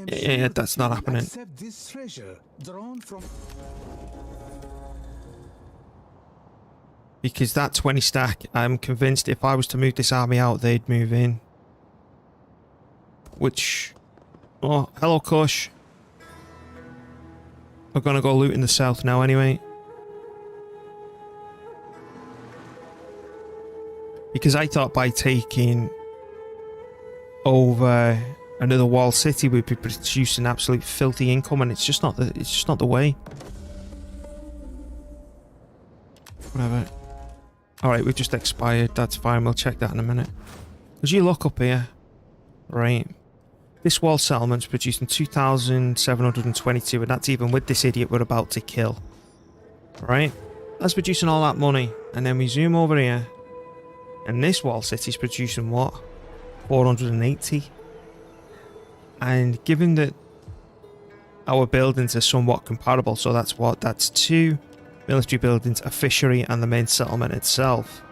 Yeah, that's not happening. Accept this treasure drawn from. Because that 20 stack, I'm convinced if I was to move this army out, they'd move in. Which... Oh, hello Kush. We're gonna go loot in the south now anyway. Because I thought by taking over another walled city we'd be producing absolute filthy income, and it's just not the way. Whatever. Alright, we've just expired. That's fine, we'll check that in a minute. As you look up here, right, this wall settlement's producing 2,722, and that's even with this idiot we're about to kill. Right? That's producing all that money. And then we zoom over here, and this wall city's producing what? 480. And given that our buildings are somewhat comparable. So that's what? That's 2 military buildings, a fishery, and the main settlement itself.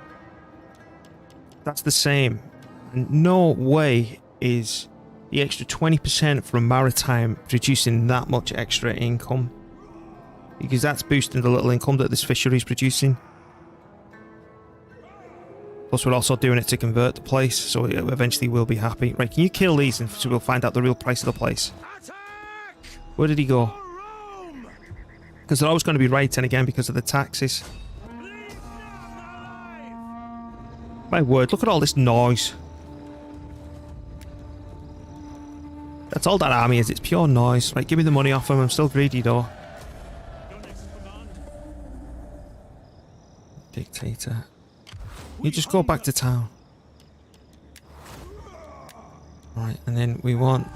That's the same. And no way is the extra 20% from maritime producing that much extra income. Because that's boosting the little income that this fishery is producing. Plus we're also doing it to convert the place, so it eventually will be happy. Right, can you kill these and so we'll find out the real price of the place. Where did he go? Because they're always going to be right, and again because of the taxes. My word, look at all this noise. That's all that army is, it's pure noise. Right, give me the money off him, I'm still greedy though. Dictator. You just go back to town. Right, and then we want...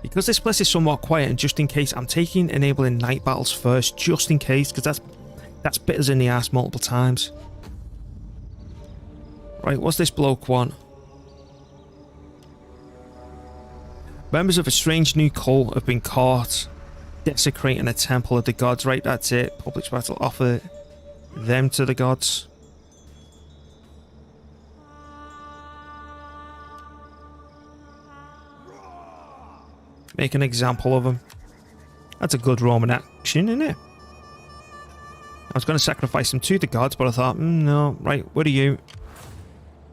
Because this place is somewhat quiet, and just in case, I'm taking enabling night battles first, just in case, because that's bit us in the ass multiple times. Right, what's this bloke want? Members of a strange new cult have been caught desecrating a temple of the gods. Right, that's it. Public battle. Offer them to the gods. Make an example of them. That's a good Roman action, isn't it? I was going to sacrifice them to the gods, but I thought, no. Right, what are you?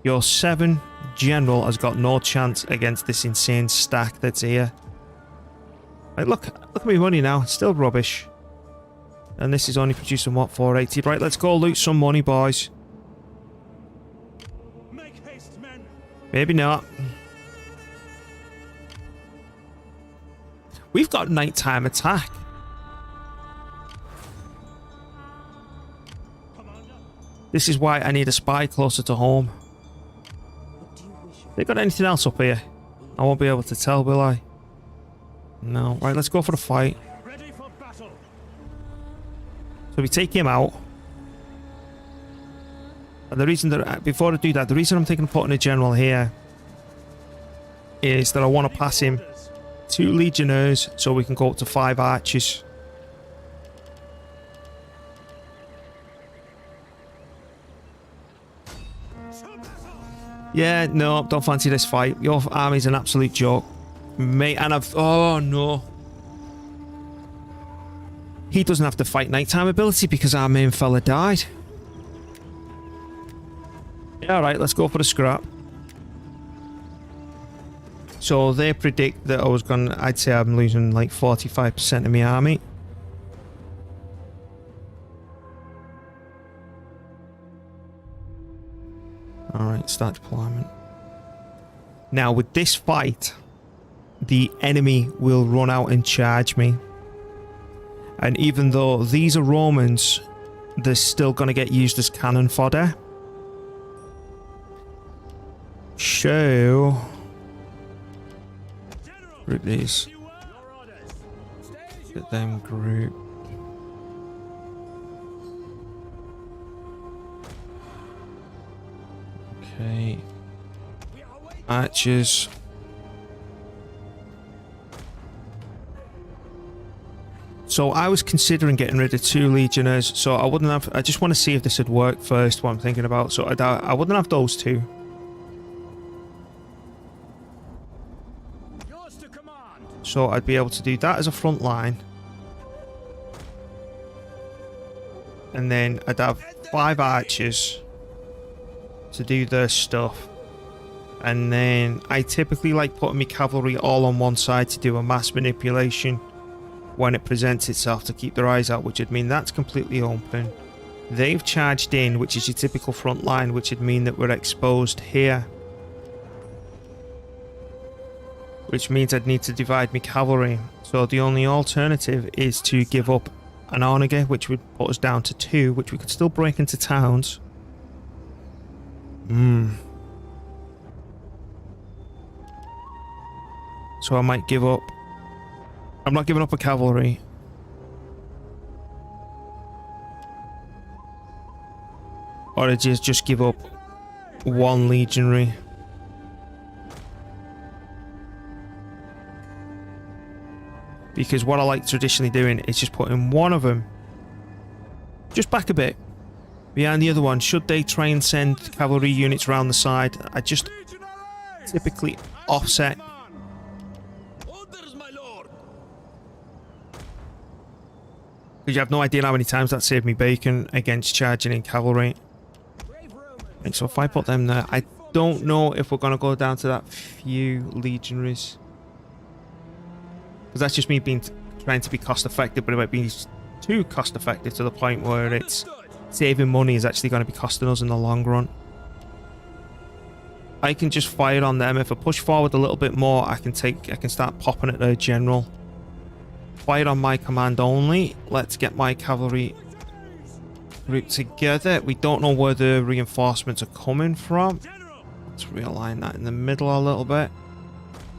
Your 7 general has got no chance against this insane stack that's here. Right, look at me money now. It's still rubbish. And this is only producing what, 480. Right, let's go loot some money, boys. Make haste, men. Maybe not. We've got nighttime attack. Commander. This is why I need a spy closer to home. What do you wish of They got anything else up here? I won't be able to tell, will I? No. Right, let's go for the fight. Ready for battle. So we take him out. And the reason that, before I do that, the reason I'm thinking of putting a general here is that I want to pass him 2 legionnaires so we can go up to 5 archers. Yeah, no, don't fancy this fight. Your army's an absolute joke. Mate, and oh no. He doesn't have to fight nighttime ability because our main fella died. Yeah, alright, let's go for the scrap. So they predict that I'd say I'm losing like 45% of my army. Alright, start deployment. Now with this fight, the enemy will run out and charge me. And even though these are Romans, they're still going to get used as cannon fodder. So... group these. Get them grouped. Okay. Archers. So I was considering getting rid of 2 legionnaires, so I wouldn't have... I just want to see if this would work first, what I'm thinking about. So I wouldn't have those 2. Yours to command. So I'd be able to do that as a front line. And then I'd have 5 archers to do their stuff. And then I typically like putting my cavalry all on one side to do a mass manipulation when it presents itself, to keep their eyes out, which would mean that's completely open. They've charged in, which is your typical front line, which would mean that we're exposed here. Which means I'd need to divide my cavalry. So the only alternative is to give up an onager, which would put us down to 2, which we could still break into towns. So I might give up. I'm not giving up a cavalry. Or I just give up 1 legionary. because what I like traditionally doing is just putting one of them just back a bit behind the other one. Should they try and send cavalry units around the side, I just typically offset. Orders, my lord. Because you have no idea how many times that saved me bacon against charging in cavalry. And so if I put them there, I don't know if we're going to go down to that few legionaries. Because that's just me trying to be cost effective, but it might be too cost effective to the point where it's saving money is actually going to be costing us in the long run. I can just fire on them. If I push forward a little bit more, I can start popping at their general. Fire on my command only. Let's get my cavalry group together. We don't know where the reinforcements are coming from. Let's realign that in the middle a little bit.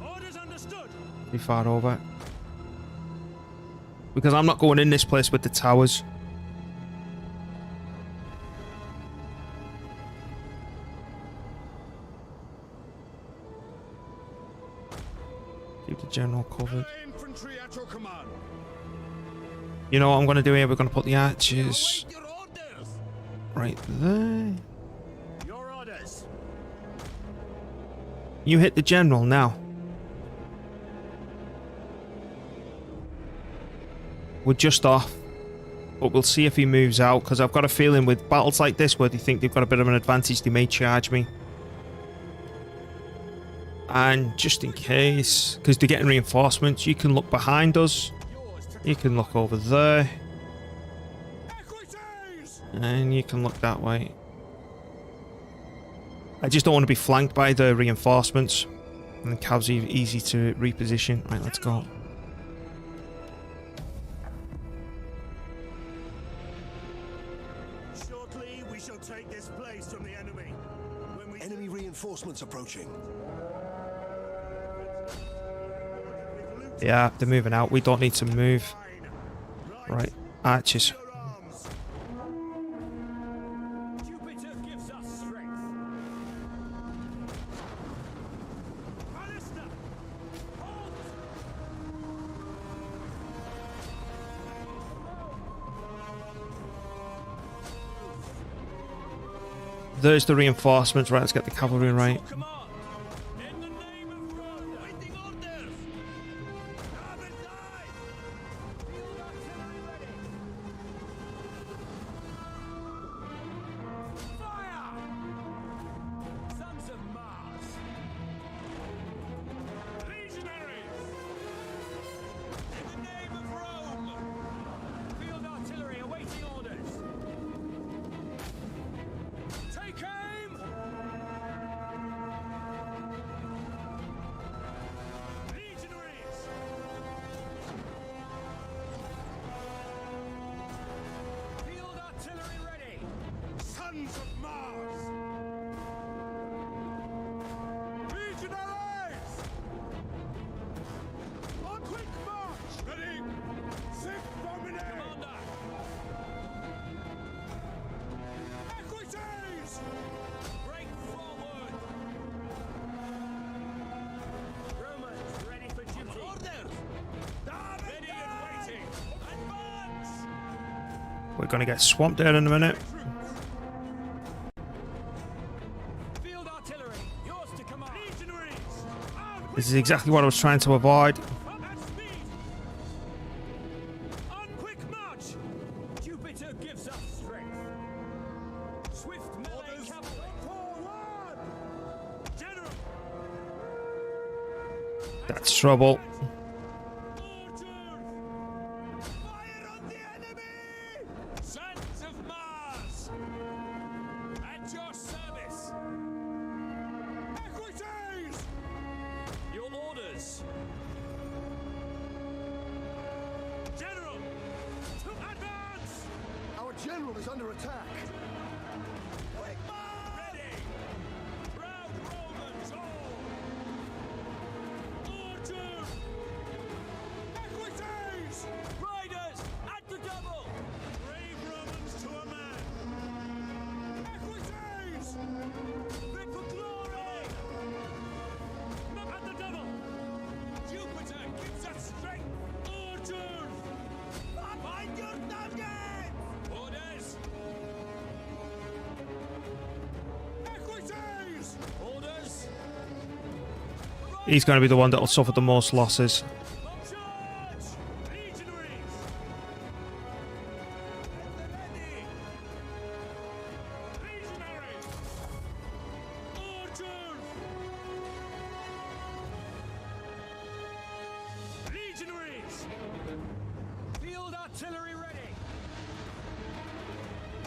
Orders understood. Pretty far over. Because I'm not going in this place with the towers. Keep the general covered. Infantry at your command. You know what I'm going to do here? We're going to put the archers Your orders. right there. Your orders. You hit the general now. We're just off. But we'll see if he moves out, because I've got a feeling with battles like this where they think they've got a bit of an advantage, they may charge me. And just in case, because they're getting reinforcements, you can look behind us. You can look over there. And you can look that way. I just don't want to be flanked by the reinforcements. And the cab's easy to reposition. Right, let's go. Shortly, we shall take this place from the enemy. When we Enemy reinforcements approaching. Yeah, they're moving out. We don't need to move. Right, archers. Jupiter gives us strength. Ballista! Halt! There's the reinforcements. Right, let's get the cavalry right. Command! In the name of Rome! Waiting orders! Armored line! Field artillery ready! Fire! Sons of Mars! Legionaries! In the name of Rome! Field artillery awaiting orders! Take aim! Legionaries! Field artillery ready! Sons of Mars! Legionaries! On quick march! Ready! Sic Domine! Commander! Equities! Break forward! Romans ready for duty. Orders! Ready and waiting! Advance! We're going to get swamped there in a minute. Field artillery, yours to command. Legionaries! This is exactly what I was trying to avoid. At speed! On quick march! Jupiter gives us strength. Swift melee cavalry. Forward! General! That's trouble. Fortune! Fire on the enemy! Sons of Mars! At your service! Equities! Your orders! General! To advance! Our general is under attack. Quick march! Ready! Proud Romans all! Order! Equities! Riders at the double! Brave Romans to a man! Equities! Fit for glory! At the double! Jupiter gives us strength! Order! He's going to be the one that will suffer the most losses. Charge! Legionaries! Legionaries! Archers! Legionaries! Field artillery ready!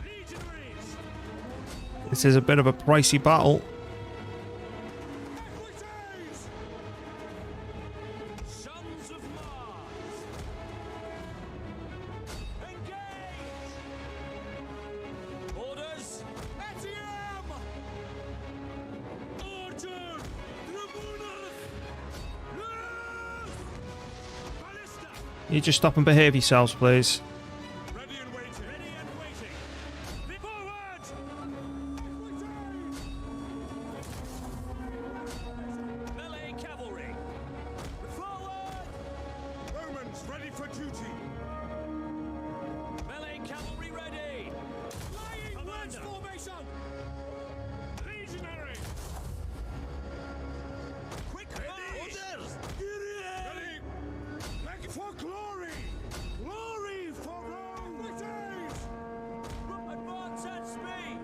Legionaries! This is a bit of a pricey battle. Equites! Sons of Mars! Engage! Orders! Etiam! Archer! Tribunus! Yes! Ballista! You just stop and behave yourselves, please. Ready and waiting! Ready and waiting! Be forward! Equites! Melee cavalry! Forward! Romans ready for duty! Melee cavalry ready! Flying wedge formation! Legionary! Quick march! Orders! Ready! Ready for glory! Glory for Rome! Victories! Advance at speed!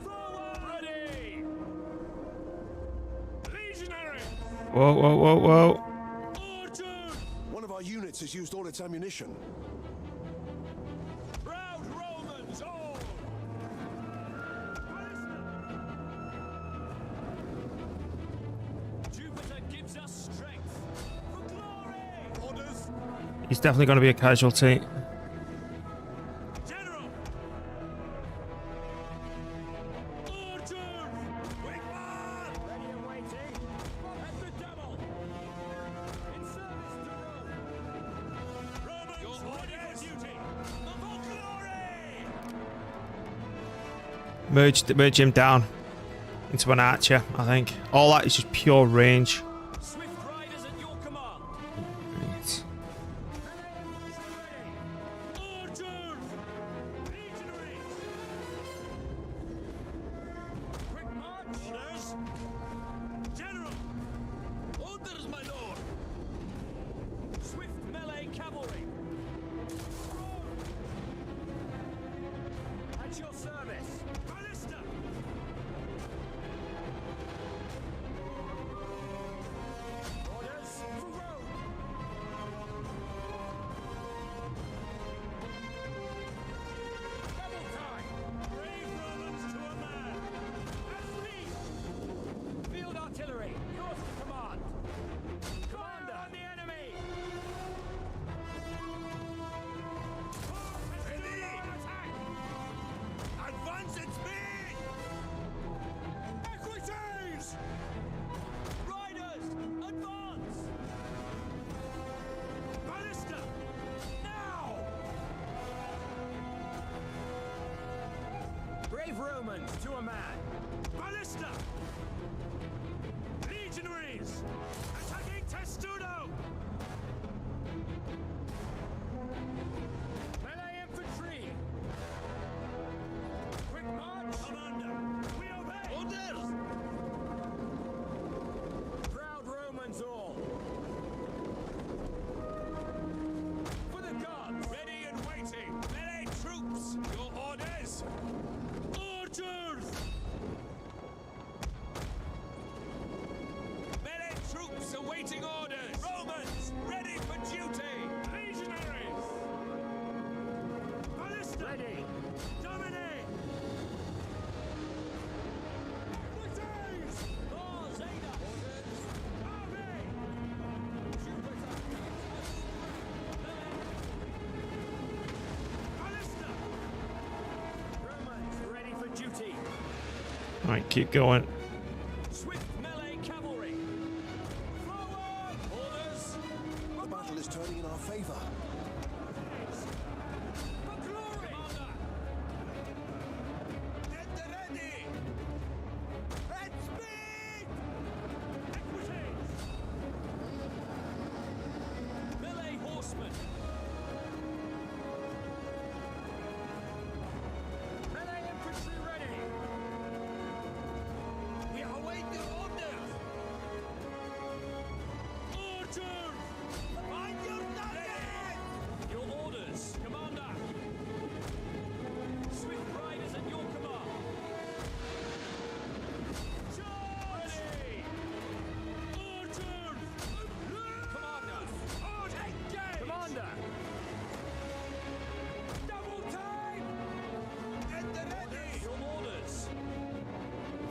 Forward! Ready! Legionary! Whoa, whoa, whoa, whoa. Archer! One of our units has used all its ammunition. Proud Romans all! Jupiter gives us strength for glory! Orders! He's definitely going to be a casualty. General! Archer! Wingman! Ready and waiting! At the devil! In service to Rome! Romans ready for duty! For glory! Merge him down into an archer, I think. All that is just pure range. Swift riders at your command! Archers! Legionaries! Quick march! Orders! General! Orders, my lord! Swift melee cavalry! At your service! Ballista! Orders for Rome! Double time! Brave Romans to a man! At speed! Field artillery, yours to command! Commander on the enemy! Ready! Attack! Advance at speed! Equites! Riders, advance! Ballista! Now! Brave Romans to a man! Ballista! Legionaries! Attacking Testudo! Melee infantry! Quick march! Commander! We obey! Orders! Proud Romans all! For the gods! Ready and waiting! Melee troops! Your orders! Archers! Melee troops awaiting orders! Romans! Ready for duty! Legionaries! Ballista! Ready! Dominate! Equites! Thor, Zeta! Orders! Army! Jupiter! Ballista! Romans ready for duty! Alright, keep going. Swift melee cavalry! Forward! Orders! The battle is turning in our favor. For glory! Commander! Get ready! At speed! Equites! Melee horsemen! Melee infantry ready! We await your orders!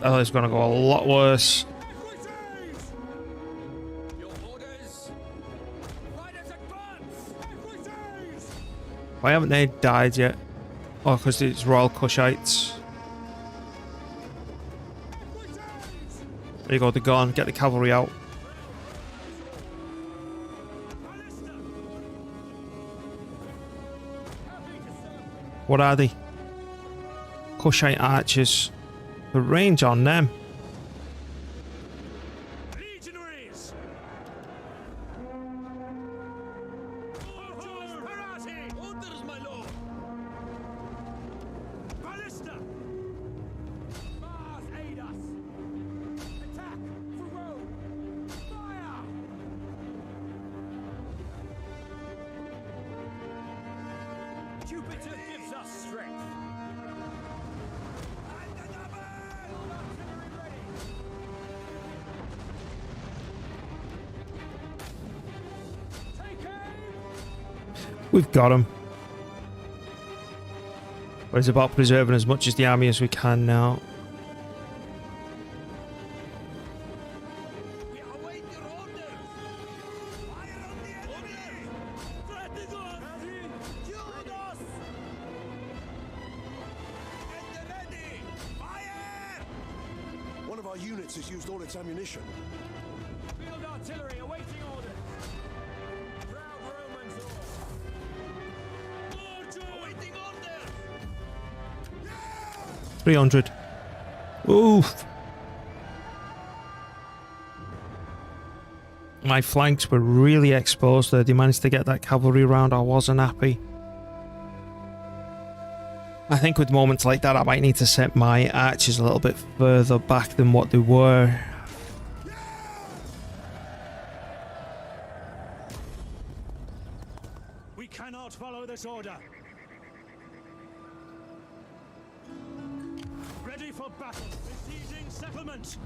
Oh, it's going to go a lot worse. Equities! Your orders? Riders advance! Equities! Why haven't they died yet? Oh, because it's Royal Kushites. There you go, they're gone. Get the cavalry out. What are they? Kushite archers. The range on them. Legionaries! Archers, Parati! Orders, my lord! Ballista! Mars, aid us! Attack! For Rome! Fire! Jupiter gives us strength! We've got him. But it's about preserving as much of the army as we can now. We await your orders! Fire on the enemy! Judas! Get ready! Fire! One of our units has used all its ammunition. Field artillery awaiting orders! Proud Romans all! Awaiting orders! 300. Oof. My flanks were really exposed there. They managed to get that cavalry round. I wasn't happy. I think with moments like that, I might need to set my archers a little bit further back than what they were. We cannot follow this order. Ready for battle. Besieging settlement.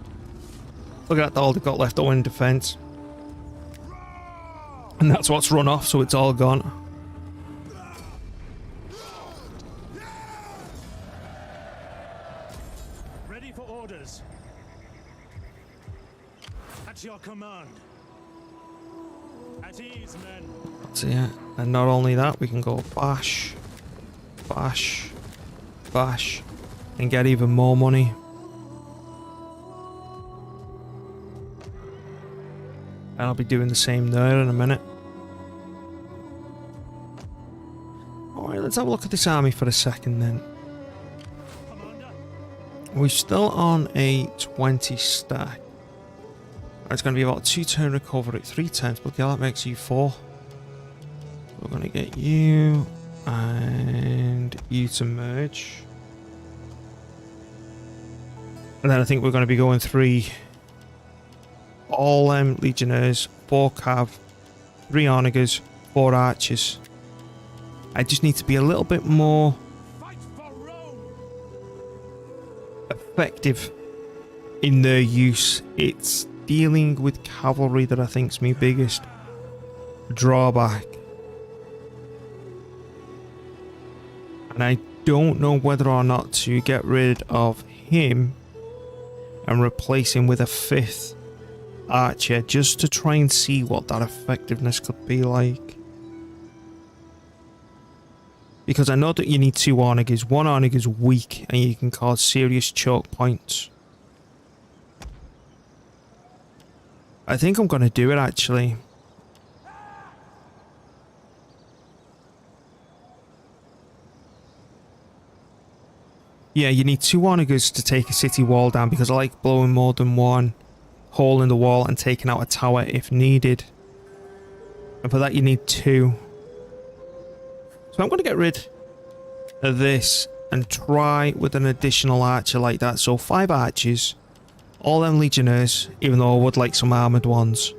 Look at all they've got left in defence. And that's what's run off, so it's all gone. Ready for orders. At your command. At ease, men. So yeah, and not only that, we can go bash, bash, bash, and get even more money. And I'll be doing the same there in a minute. Alright, let's have a look at this army for a second then. Commander. We're still on a 20 stack. It's going to be about 2 turn recovery, 3 turns, but yeah, that makes you 4. We're going to get you and you to merge. And then I think we're going to be going 3 all legionnaires, 4 cav, 3 onagers, 4 archers. I just need to be a little bit more Fight for Rome. effective in their use. It's dealing with cavalry that I think is my biggest drawback. And I don't know whether or not to get rid of him and replace him with a 5th archer just to try and see what that effectiveness could be like. Because I know that you need 2 onagers. 1 onager is weak and you can cause serious choke points. I think I'm going to do it actually. Yeah, you need 2 onagers to take a city wall down because I like blowing more than 1 hole in the wall and taking out a tower if needed. And for that you need 2. So I'm going to get rid of this and try with an additional archer like that. So 5 archers, all them legionnaires, even though I would like some armoured ones.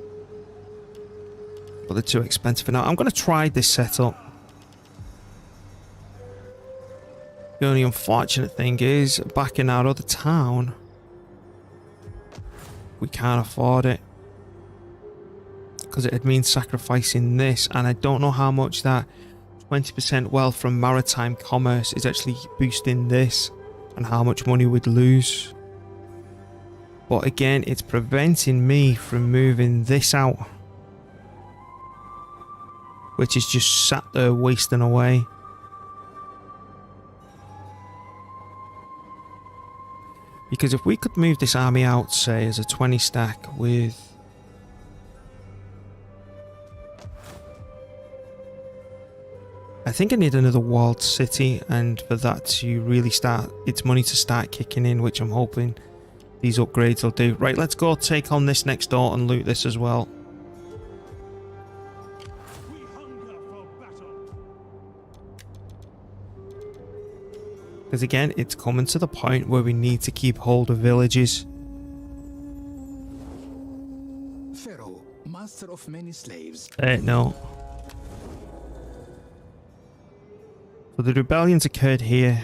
But they're too expensive for now. I'm going to try this setup. The only unfortunate thing is, back in our other town, we can't afford it. Because it'd mean sacrificing this, and I don't know how much that 20% wealth from maritime commerce is actually boosting this, and how much money we'd lose. But again, it's preventing me from moving this out, which is just sat there wasting away. Because if we could move this army out, say, as a 20 stack with... I think I need another walled city, and for that to really start, its money to start kicking in, which I'm hoping these upgrades will do. Right, let's go take on this next door and loot this as well. We hunger for battle. Because again, it's coming to the point where we need to keep hold of villages. Pharaoh, master of many slaves. No. So the rebellions occurred here.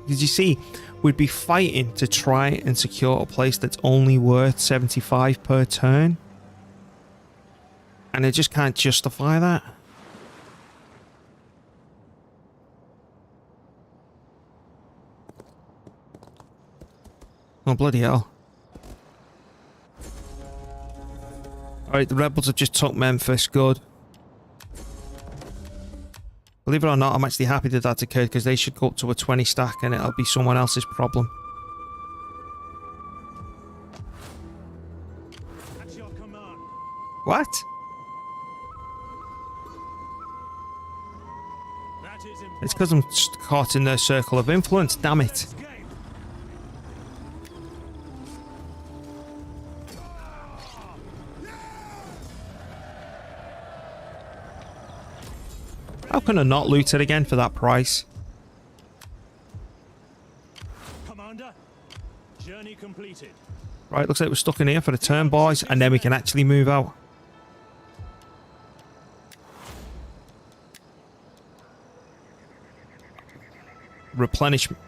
Because you see, we'd be fighting to try and secure a place that's only worth 75 per turn. And I just can't justify that. Oh, bloody hell. Alright, the rebels have just took Memphis. Good. Believe it or not, I'm actually happy that that's occurred, because they should go up to a 20 stack and it'll be someone else's problem. At your command. What? That is impossible. It's because I'm caught in their circle of influence, damn it. Escape. How can I not loot it again for that price? Commander, journey completed. Right, looks like we're stuck in here for the turn, boys, and then we can actually move out. Replenishment.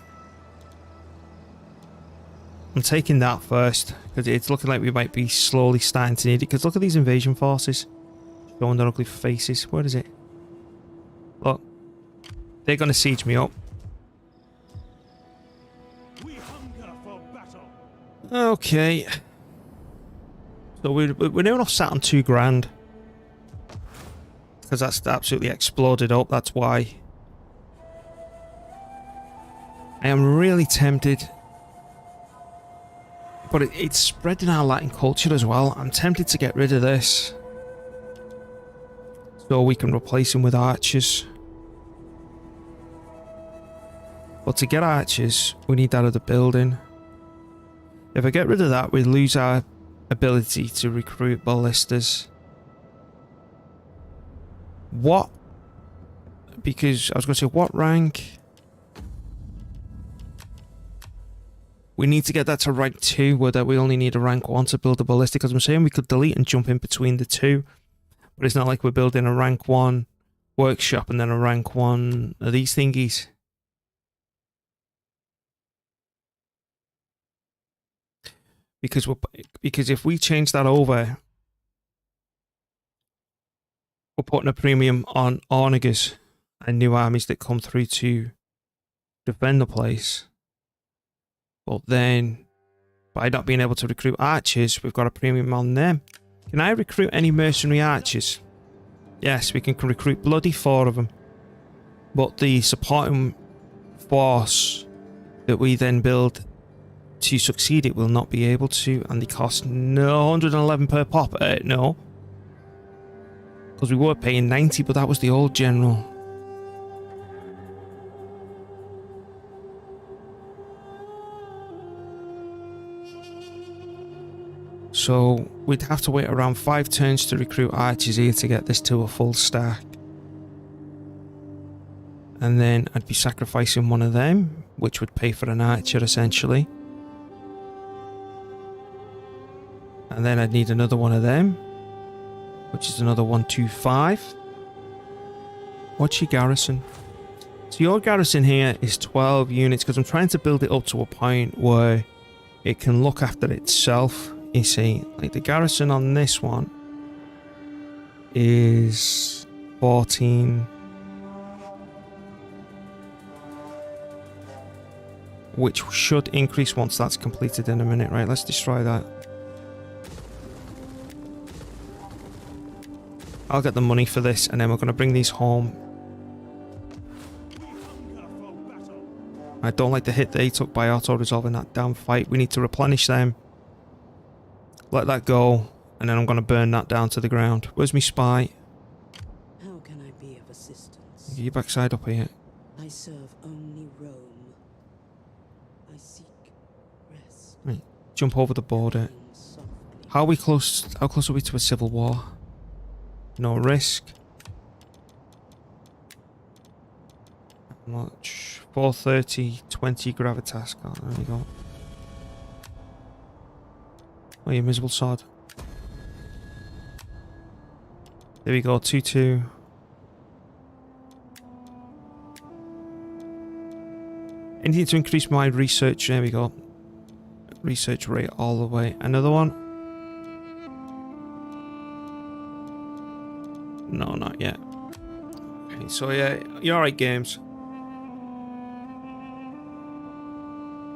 I'm taking that first, because it's looking like we might be slowly starting to need it, because look at these invasion forces. Showing their ugly faces. Where is it? Look. They're going to siege me up. We hunger for battle. Okay. So we're now not sat on 2 grand. Because that's absolutely exploded up, that's why. I am really tempted. But it's spreading our Latin culture as well. I'm tempted to get rid of this. So we can replace him with archers. But to get archers, we need that other building. If I get rid of that, we lose our ability to recruit ballistas. What? Because I was going to say, what rank? We need to get that to rank 2, where that we only need a rank 1 to build a ballistic. Because I'm saying we could delete and jump in between the two. But it's not like we're building a rank 1 workshop and then a rank 1 of these thingies. Because if we change that over, we're putting a premium on Ornegas and new armies that come through to defend the place. But then, by not being able to recruit archers, we've got a premium on them. Can I recruit any mercenary archers? Yes, we can recruit bloody 4 of them. But the supporting force that we then build to succeed it will not be able to, and they cost no 111 per pop. No. Because we were paying 90, but that was the old general. So we'd have to wait around 5 turns to recruit archers here to get this to a full stack. And then I'd be sacrificing one of them, which would pay for an archer essentially. And then I'd need another one of them, which is another 125. What's your garrison? So your garrison here is 12 units, because I'm trying to build it up to a point where it can look after itself. You see, like the garrison on this one is 14. which should increase once that's completed in a minute. Right, let's destroy that. I'll get the money for this, and then we're going to bring these home. I don't like the hit they took by auto-resolving that damn fight. We need to replenish them. Let that go, and then I'm going to burn that down to the ground. Where's my spy? How can I be of assistance? Get your backside up here. I serve only Rome. I seek rest. Right, jump over the border. How are we close? How close are we to a civil war? No risk. How much? 430, 20 gravitas. Oh, there we go. Oh, you miserable sod. There we go, 2-2. Anything to increase my research. There we go. Research rate all the way. Another one. No, not yet. Okay, so yeah, you're alright, games.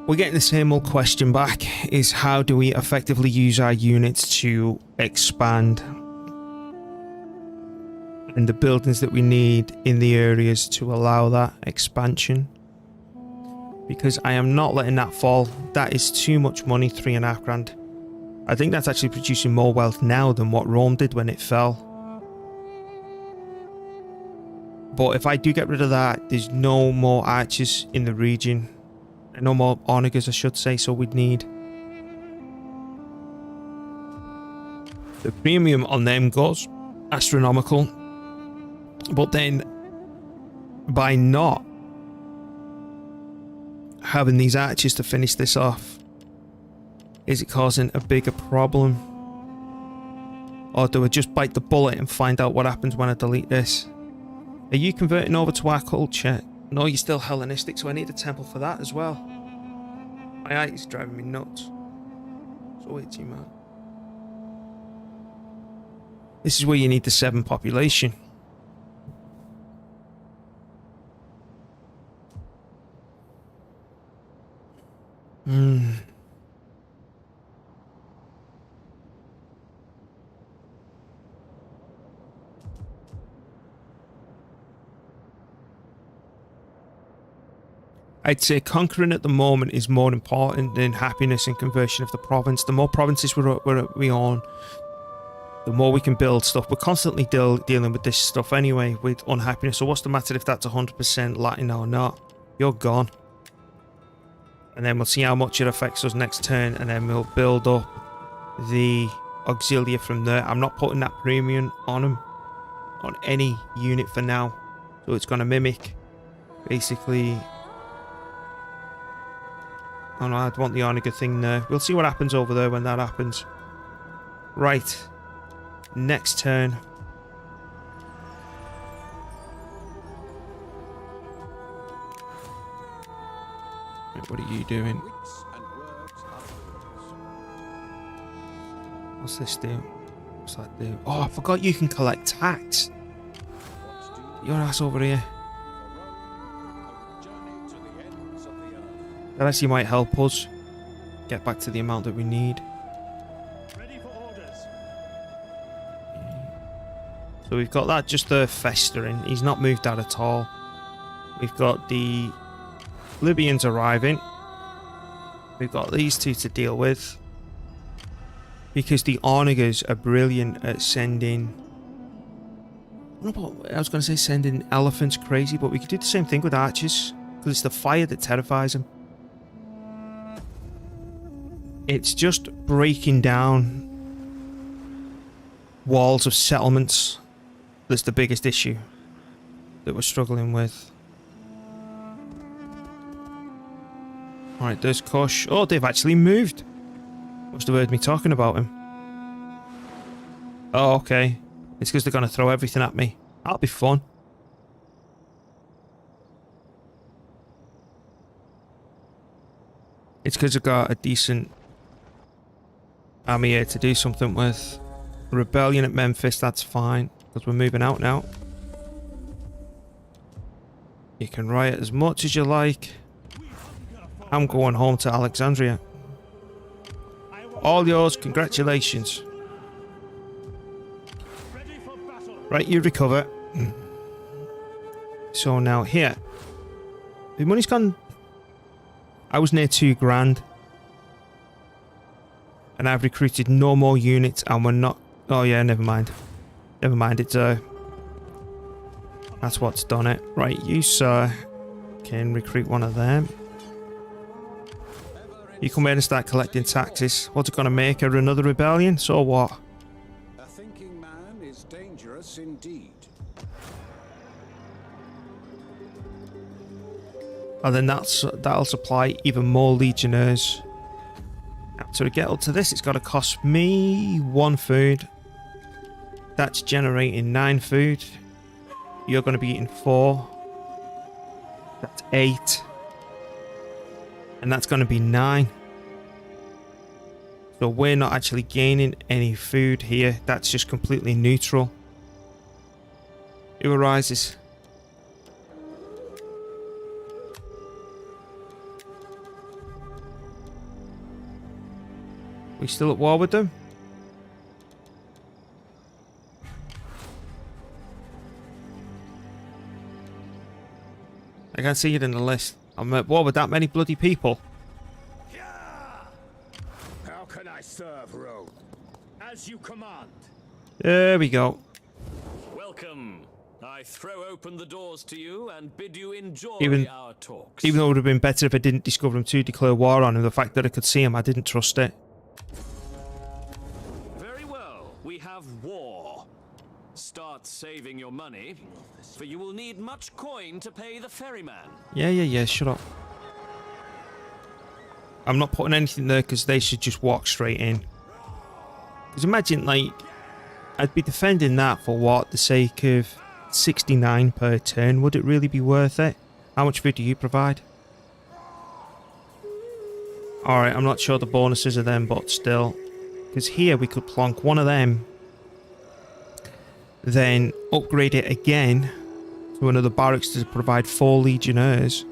We're getting the same old question back, is how do we effectively use our units to expand and the buildings that we need in the areas to allow that expansion? Because I am not letting that fall. That is too much money, 3.5 grand. I think that's actually producing more wealth now than what Rome did when it fell. But if I do get rid of that, there's no more archers in the region. No more onagers, I should say, so we'd need... The premium on them goes astronomical. But then, by not having these archers to finish this off, is it causing a bigger problem? Or do I just bite the bullet and find out what happens when I delete this? Are you converting over to our culture? No, you're still Hellenistic, so I need a temple for that as well. My eye is driving me nuts. So wait, team man. This is where you need the 7 population. I'd say conquering at the moment is more important than happiness and conversion of the province. The more provinces we own, the more we can build stuff. We're constantly dealing with this stuff anyway, with unhappiness. So what's the matter if that's 100% Latin or not? You're gone. And then we'll see how much it affects us next turn, and then we'll build up the auxilia from there. I'm not putting that premium on them, on any unit for now. So it's going to mimic, basically... Oh no, I'd want the onager thing there. We'll see what happens over there when that happens. Right. Next turn. Right, what are you doing? What's this do? What's that do? Oh, I forgot you can collect tax. Your ass over here. That actually might help us get back to the amount that we need. Ready for orders. So we've got that just there festering. He's not moved that at all. We've got the Libyans arriving. We've got these two to deal with. Because the onagers are brilliant at sending... I was going to say sending elephants crazy, but we could do the same thing with archers. Because it's the fire that terrifies them. It's just breaking down walls of settlements that's the biggest issue that we're struggling with. Alright, there's Kush. Oh, they've actually moved. Must have heard me talking about him. Oh, okay. It's because they're going to throw everything at me. That'll be fun. It's because I've got a decent army here to do something with. Rebellion at Memphis, that's fine, because we're moving out now. You can riot as much as you like. I'm going home to Alexandria. All yours, congratulations. Ready for battle. Right, you recover. So now here. The money's gone. I was near 2 grand. And I've recruited no more units and we're not... Oh yeah, never mind. Never mind, it's that's what's done it. Right, you sir can recruit one of them. You come here and start collecting taxes. What's it gonna make her? Another rebellion? So what? A thinking man is dangerous indeed. And then that'll supply even more legionnaires. Now, to get up to this, it's got to cost me 1 food. That's generating 9 food. You're going to be eating 4. That's 8. And that's going to be 9. So we're not actually gaining any food here. That's just completely neutral. Who arises? We still at war with them? I can't see it in the list. I'm at war with that many bloody people. How can I serve, Rome? As you command. There we go. Welcome. I throw open the doors to you and bid you enjoy our talks. Even though it would have been better if I didn't discover him to declare war on him, the fact that I could see him, I didn't trust it. Very well. We have war. Start saving your money, for you will need much coin to pay the ferryman. Yeah, shut up. I'm not putting anything there because they should just walk straight in. Because imagine, like, I'd be defending that for what? The sake of 69 per turn. Would it really be worth it? How much food do you provide? Alright, I'm not sure the bonuses are them, but still. Because here we could plonk one of them. Then upgrade it again to another barracks to provide 4 legionnaires.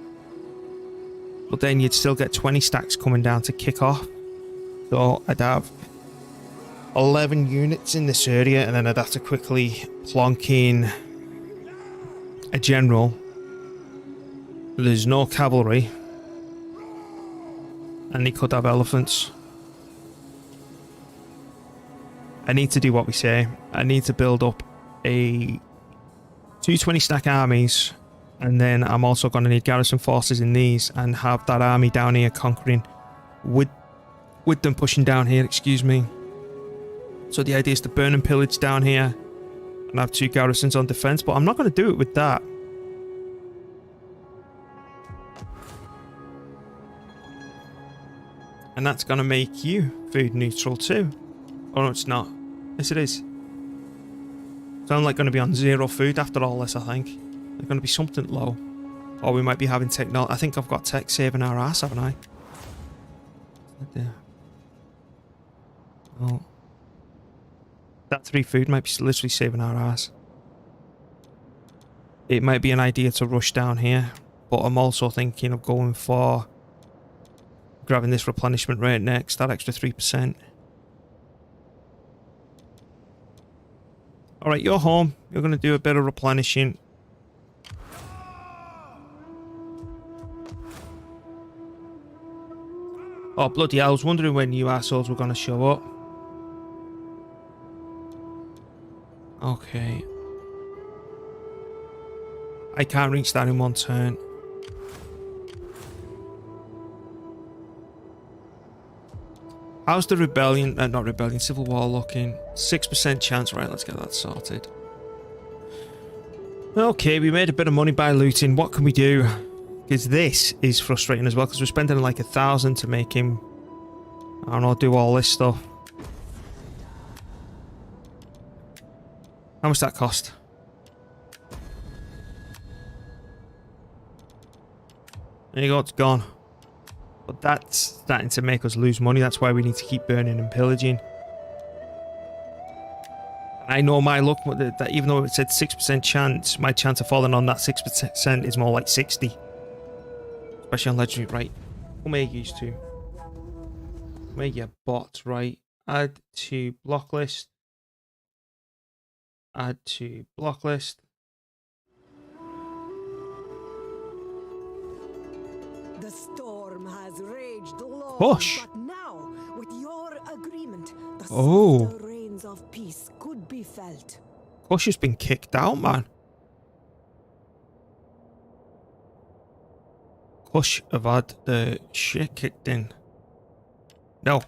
But then you'd still get 20 stacks coming down to kick off. So I'd have 11 units in this area, and then I'd have to quickly plonk in a general. There's no cavalry. And he could have elephants. I need to do what we say. I need to build up a 220 stack armies, and then I'm also going to need garrison forces in these and have that army down here conquering with them pushing down here, excuse me. So the idea is to burn and pillage down here and have 2 garrisons on defense, but I'm not going to do it with that. And that's going to make you food neutral too. Oh no, it's not. Yes, it is. So I'm like going to be on 0 food after all this, I think. They're going to be something low. Or we might be having technology. I think I've got tech saving our ass, haven't I? Yeah. Oh. That 3 food might be literally saving our ass. It might be an idea to rush down here. But I'm also thinking of going for grabbing this replenishment rate next. That extra 3%. Alright, you're home. You're going to do a bit of replenishing. Oh, bloody hell. I was wondering when you assholes were going to show up. Okay. I can't reach that in 1 turn. How's the rebellion, not rebellion, civil war looking? 6% chance, right, let's get that sorted. Okay, we made a bit of money by looting. What can we do? Because this is frustrating as well, because we're spending like 1,000 to make him, I don't know, do all this stuff. How much that cost? There you go, it's gone. But that's starting to make us lose money. That's why we need to keep burning and pillaging. I know my luck, that even though it said 6% chance, my chance of falling on that 6% is more like 60. Especially on legendary. Right. Come here, used to. Where your bots, right? Add to block list. Add to block list. The storm has raged long, Kush. but now, with your agreement, the Oh. softer rains of peace could be felt. Kush has been kicked out, man. Kush have had the shit kicked in. No.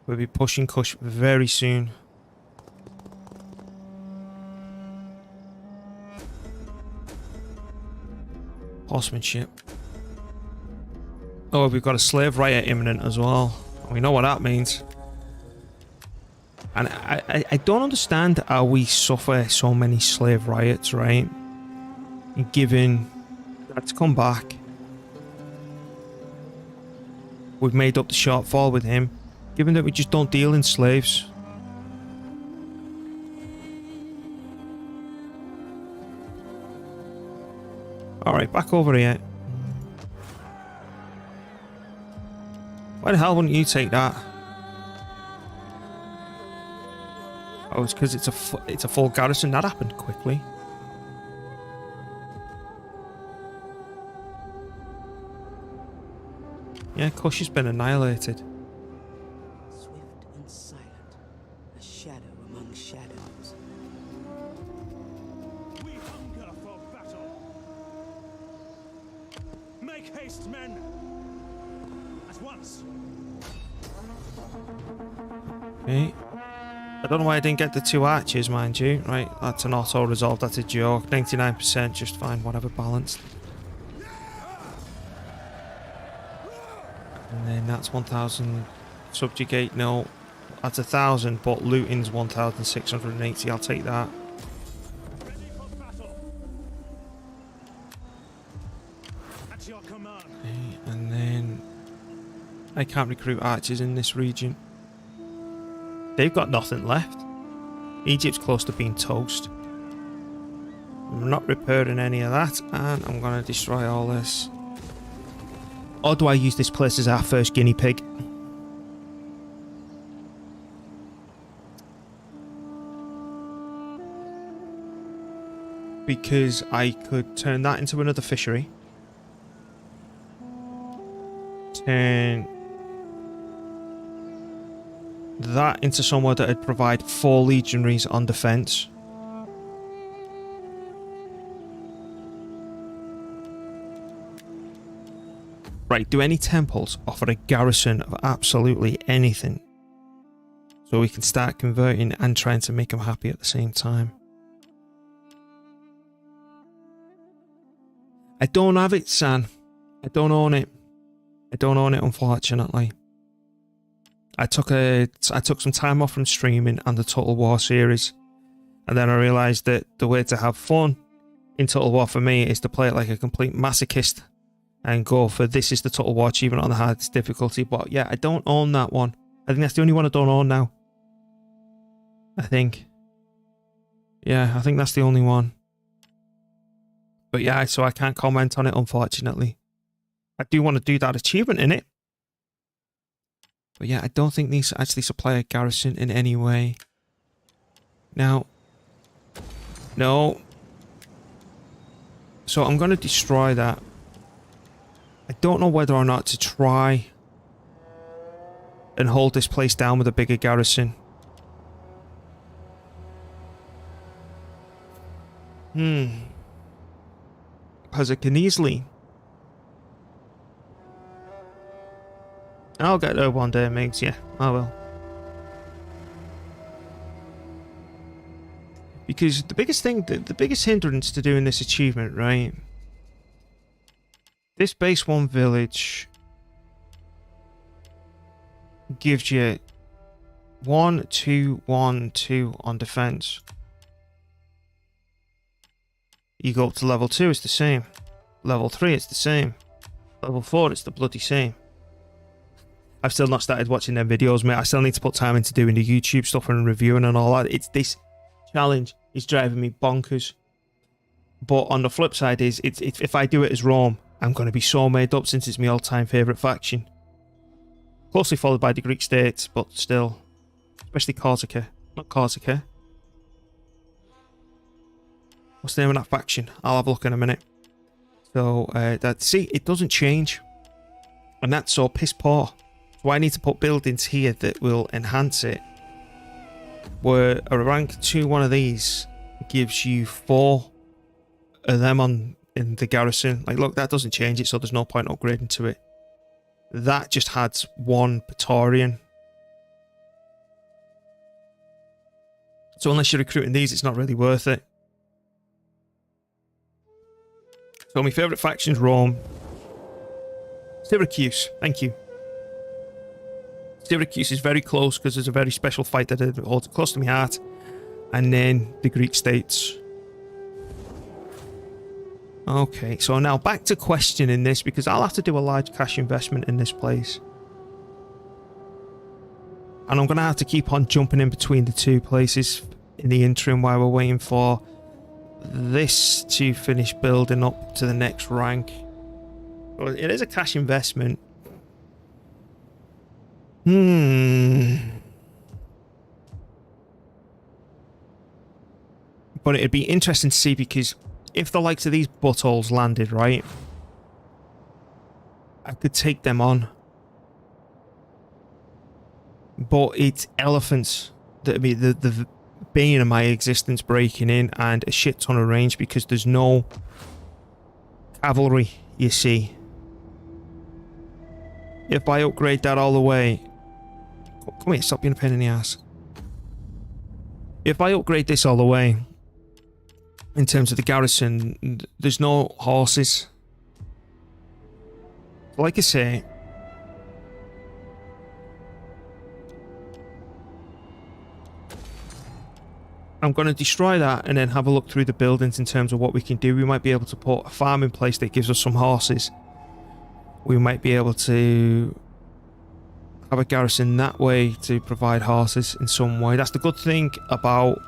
We'll be pushing Kush very soon. Horsemanship. Oh, we've got a slave riot imminent as well. We know what that means. And I don't understand how we suffer so many slave riots, right? Given that's come back. We've made up the shortfall with him. Given that we just don't deal in slaves. Alright, back over here. Why the hell wouldn't you take that? Oh, it's because it's a full garrison. That happened quickly. Yeah, Kush has been annihilated. Swift and silent, a shadow among shadows. We hunger for battle. Make haste, men. At once. Okay. I don't know why I didn't get the 2 archers, mind you. Right, that's an auto-resolve, that's a joke. 99%, just fine, whatever, balanced. And then that's 1,000. Subjugate, no. That's 1,000, but looting's 1,680. I'll take that. Ready for battle. At your command. Okay, and then I can't recruit archers in this region. They've got nothing left. Egypt's close to being toast. I'm not repairing any of that, and I'm going to destroy all this. Or do I use this place as our first guinea pig? Because I could turn that into another fishery. Turn that into somewhere that would provide 4 legionaries on defense. Right, do any temples offer a garrison of absolutely anything? So we can start converting and trying to make them happy at the same time. I don't have it, San. I don't own it. I don't own it, unfortunately. I took some time off from streaming and the Total War series, and then I realised that the way to have fun in Total War for me is to play it like a complete masochist and go for this is the Total War achievement on the hardest difficulty. But yeah, I don't own that one. I think that's the only one I don't own now. I think. Yeah, I think that's the only one. But yeah, so I can't comment on it, unfortunately. I do want to do that achievement in it. But yeah, I don't think these actually supply a garrison in any way. Now. No. So I'm going to destroy that. I don't know whether or not to try and hold this place down with a bigger garrison. Because it can easily... I'll get there one day, Migs. Yeah, I will. Because the biggest thing, the biggest hindrance to doing this achievement, right? This base 1 village gives you 1, 2, 1, 2 on defense. You go up to level 2, it's the same. Level 3, it's the same. Level 4, it's the bloody same. I've still not started watching them videos, mate. I still need to put time into doing the YouTube stuff and reviewing and all that. It's this challenge is driving me bonkers. But on the flip side is, it's if I do it as Rome, I'm going to be so made up since it's my all-time favourite faction. Closely followed by the Greek states, but still. Especially Corsica. Not Corsica. What's the name of that faction? I'll have a look in a minute. So, see, it doesn't change. And that's so piss poor. So I need to put buildings here that will enhance it. Where a rank 2 one of these gives you 4 of them in the garrison. Like, look, that doesn't change it, so there's no point upgrading to it. That just adds 1 Praetorian. So unless you're recruiting these, it's not really worth it. So my favourite faction's Rome. Syracuse, thank you. Syracuse is very close because there's a very special fight that holds it close to my heart. And then the Greek states. Okay, so now back to questioning this, because I'll have to do a large cash investment in this place. And I'm going to have to keep on jumping in between the 2 places in the interim while we're waiting for this to finish building up to the next rank. Well, it is a cash investment. But it'd be interesting to see, because if the likes of these buttholes landed, right, I could take them on. But it's elephants that would be the bane of my existence breaking in, and a shit ton of range because there's no cavalry, you see. If I upgrade that all the way... Come here, stop being a pain in the ass. If I upgrade this all the way, in terms of the garrison, there's no horses. Like I say, I'm going to destroy that and then have a look through the buildings in terms of what we can do. We might be able to put a farm in place that gives us some horses. We might be able to have a garrison that way to provide horses in some way. That's the good thing about...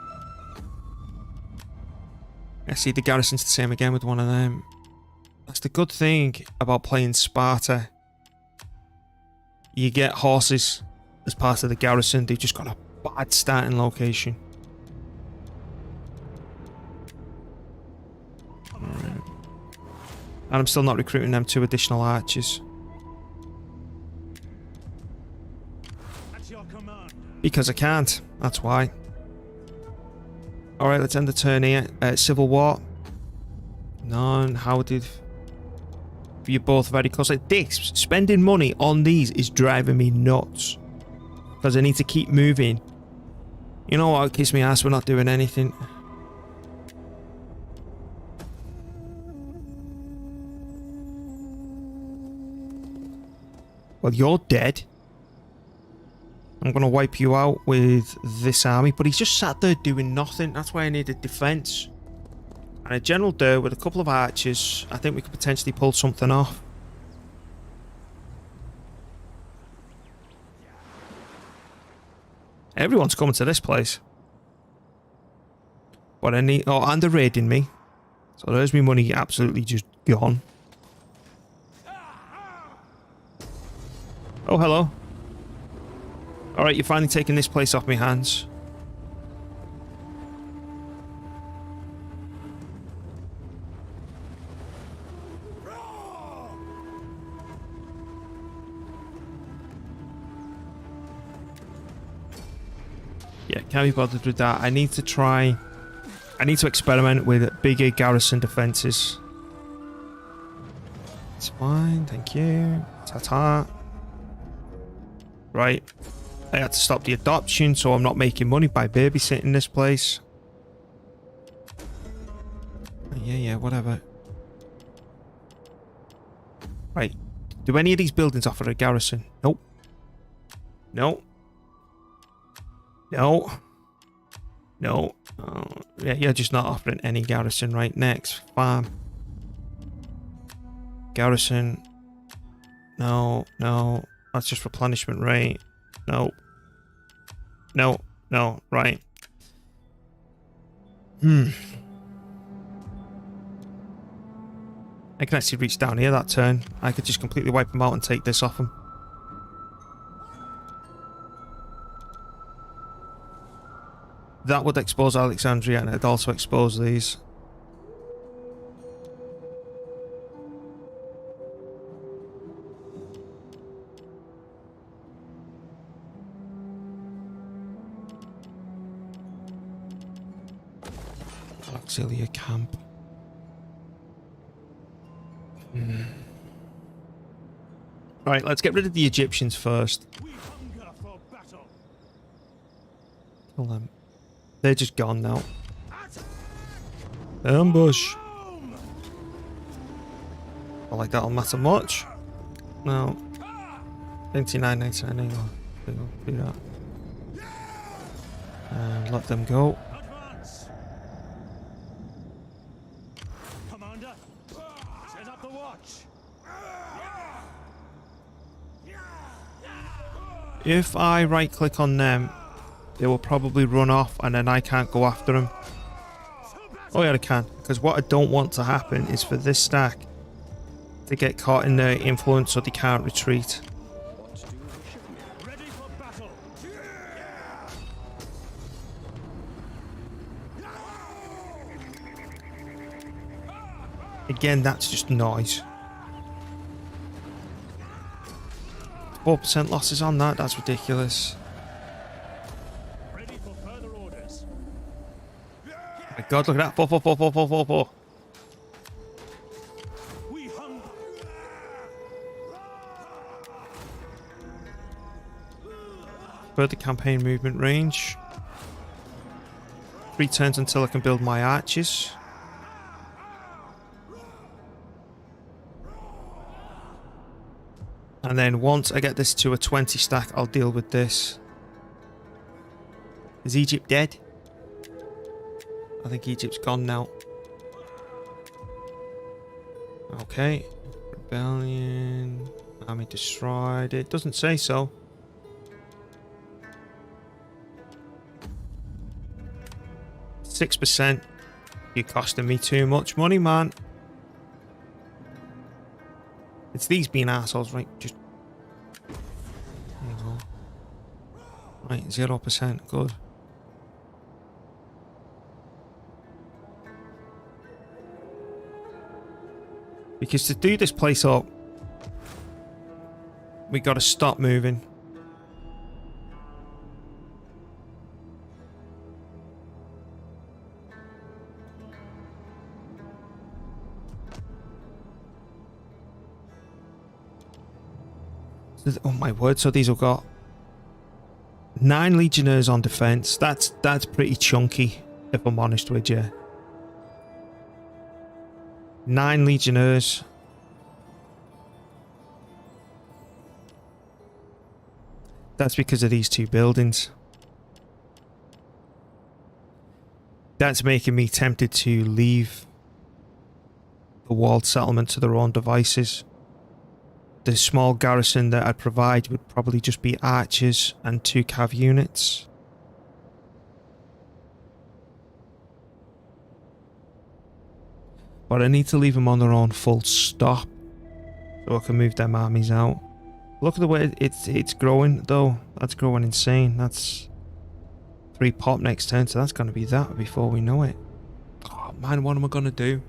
I see the garrison's the same again with one of them. That's the good thing about playing Sparta. You get horses as part of the garrison. They've just got a bad starting location. Alright. And I'm still not recruiting them 2 additional archers. Because I can't. That's why. Alright, let's end the turn here. Civil War. None. How did... You're both very close. Like this, spending money on these is driving me nuts. Because I need to keep moving. You know what? Kiss me ass, we're not doing anything. Well, you're dead. I'm going to wipe you out with this army. But he's just sat there doing nothing. That's why I needed defense. And a general there with a couple of archers. I think we could potentially pull something off. Everyone's coming to this place. But I need... Oh, and they're raiding me. So there's my money absolutely just gone. Oh, hello. Alright, you're finally taking this place off my hands. Yeah, can't be bothered with that. I need to try... I need to experiment with bigger garrison defences. It's fine, thank you. Ta-ta. Right. I had to stop the adoption, so I'm not making money by babysitting this place. Yeah, whatever. Right. Do any of these buildings offer a garrison? Nope. No. No. No. Oh, yeah, you're just not offering any garrison. Right, next. Farm. Garrison. No, no. That's just replenishment rate. No. No. No. Right. I can actually reach down here that turn. I could just completely wipe him out and take this off him. That would expose Alexandria, and it'd also expose these. Auxilia camp. Right, let's get rid of the Egyptians first. We hunger for battle. Kill them. They're just gone now. Ambush. I like that'll matter much. No. 99, do that. And let them go. Advance. Commander, set up the watch. If I right click on them, they will probably run off and then I can't go after them. Oh yeah, I can. Because what I don't want to happen is for this stack to get caught in their influence so they can't retreat. Ready for battle. Again, that's just noise. 4% losses on that, that's ridiculous. Ready for further orders. My god, look at that. 4. We hunger. Further campaign movement range. 3 turns until I can build my archers. And then once I get this to a 20 stack, I'll deal with this. Is Egypt dead? I think Egypt's gone now. Okay. Rebellion. Army destroyed. It doesn't say so. %. You're costing me too much money, man. It's these being assholes, right? Just there you go. Right, 0%. Good. Because to do this place up, we got to stop moving. Oh my word, so these have got 9 legionnaires on defense. That's pretty chunky, if I'm honest with you. 9 legionnaires. That's because of these 2 buildings. That's making me tempted to leave the walled settlement to their own devices. The small garrison that I'd provide would probably just be archers and 2 cav units. But I need to leave them on their own full stop so I can move them armies out. Look at the way it's growing though. That's growing insane. That's 3 pop next turn, so that's going to be that before we know it. Oh man, what am I going to do?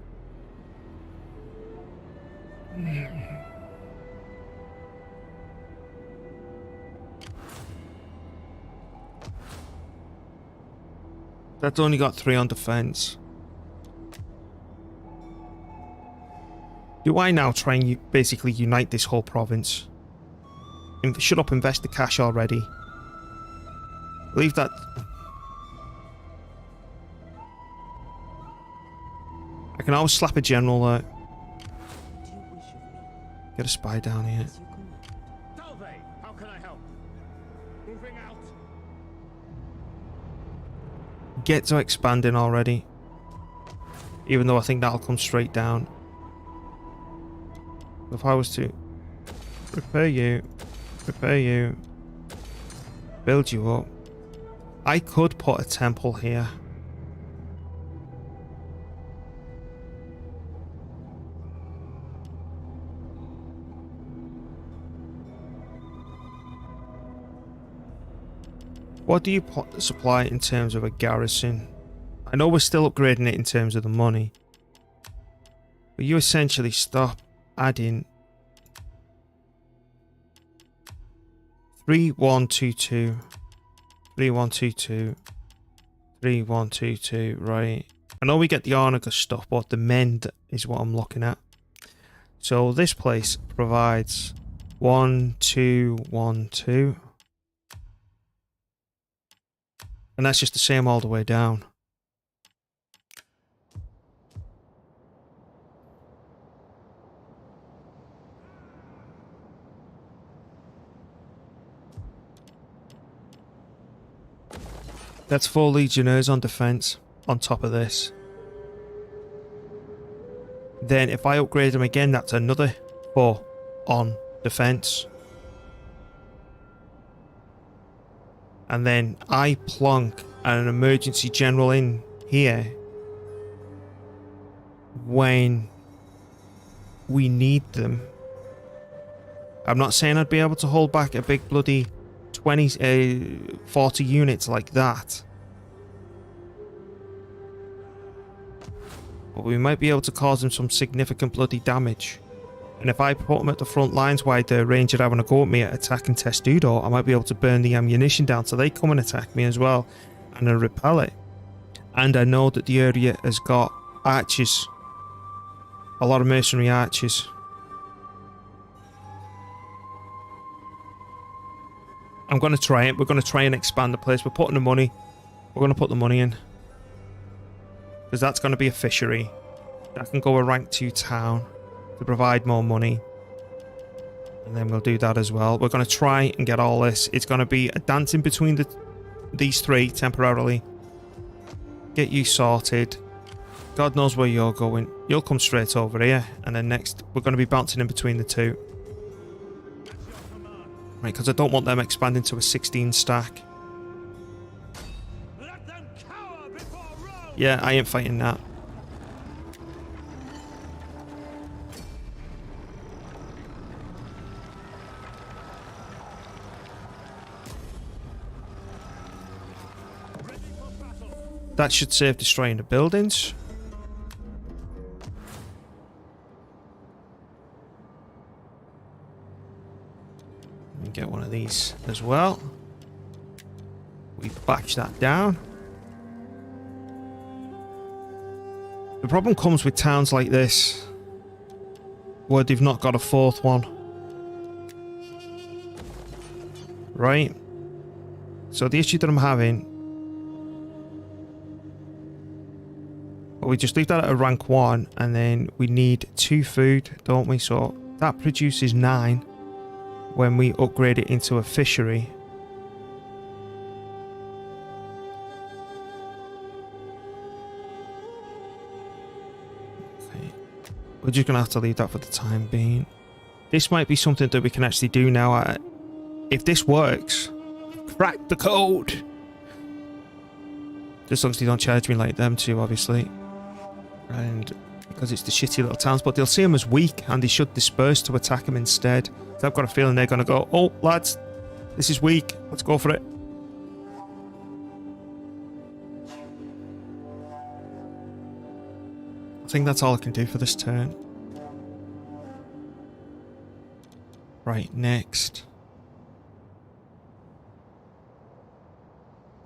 That's only got 3 on defense. Do I now try and basically unite this whole province? Shut up, invest the cash already. Leave that. I can always slap a general there. Do you wish of me? Get a spy down here. As you command. Salve, how can I help? Moving out. Get to expanding already. Even though I think that'll come straight down. If I was to repair you, Prepare you. Build you up. I could put a temple here. What do you supply in terms of a garrison? I know we're still upgrading it in terms of the money. But you essentially stop adding 3122, 3122, 3122, right? I know we get the Arnaga stuff, but the mend is what I'm looking at. So this place provides 1212. And that's just the same all the way down. That's 4 legionnaires on defense on top of this. Then if I upgrade them again, that's another 4 on defense. And then I plonk an emergency general in here when we need them. I'm not saying I'd be able to hold back a big bloody 40 units like that. But we might be able to cause them some significant bloody damage. And if I put them at the front lines while the Ranger having a go at me at attacking Testudo, I might be able to burn the ammunition down so they come and attack me as well. And I repel it. And I know that the area has got archers. A lot of mercenary archers. I'm going to try it. We're going to try and expand the place. We're putting the money. We're going to put the money in. Because that's going to be a fishery. That can go a rank 2 town to provide more money. And then we'll do that as well. We're going to try and get all this. It's going to be a dancing between these 3 temporarily. Get you sorted. God knows where you're going. You'll come straight over here. And then next, we're going to be bouncing in between the 2. Right, because I don't want them expanding to a 16 stack. Let them cower before Rome. Yeah, I ain't fighting that. That should save destroying the buildings. Let me get one of these as well. We batch that down. The problem comes with towns like this, where they've not got a 4th one. Right? So the issue that I'm having... Well, we just leave that at a rank 1, and then we need 2 food, don't we? So that produces 9 when we upgrade it into a fishery. Okay. We're just going to have to leave that for the time being. This might be something that we can actually do now. If this works, crack the code! Just as long as they don't charge me like them too, obviously. And because it's the shitty little towns, but they'll see them as weak and they should disperse to attack them instead. So I've got a feeling they're going to go, oh lads, this is weak, let's go for it. I think that's all I can do for this turn. Right, next.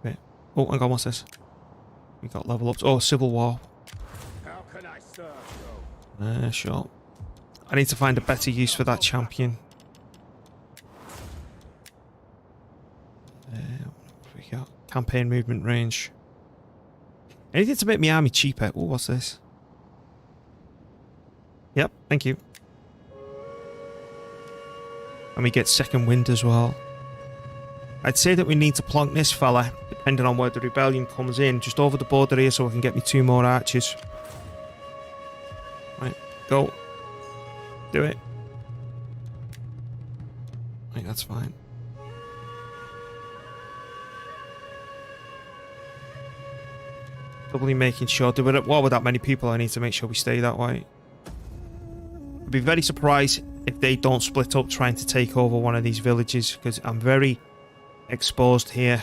Wait. Oh, hang on, what's this? We got level ups. Oh, Civil War. How can I serve, Sure. I need to find a better use for that champion. What have we got? Campaign movement range. Anything to make my army cheaper. Oh, what's this? Yep, thank you. And we get second wind as well. I'd say that we need to plonk this fella, depending on where the rebellion comes in, just over the border here so I can get me 2 more archers. Right, go. Do it. Right, think that's fine. Doubly making sure, with that many people, I need to make sure we stay that way. I'd be very surprised if they don't split up trying to take over one of these villages, because I'm very exposed here.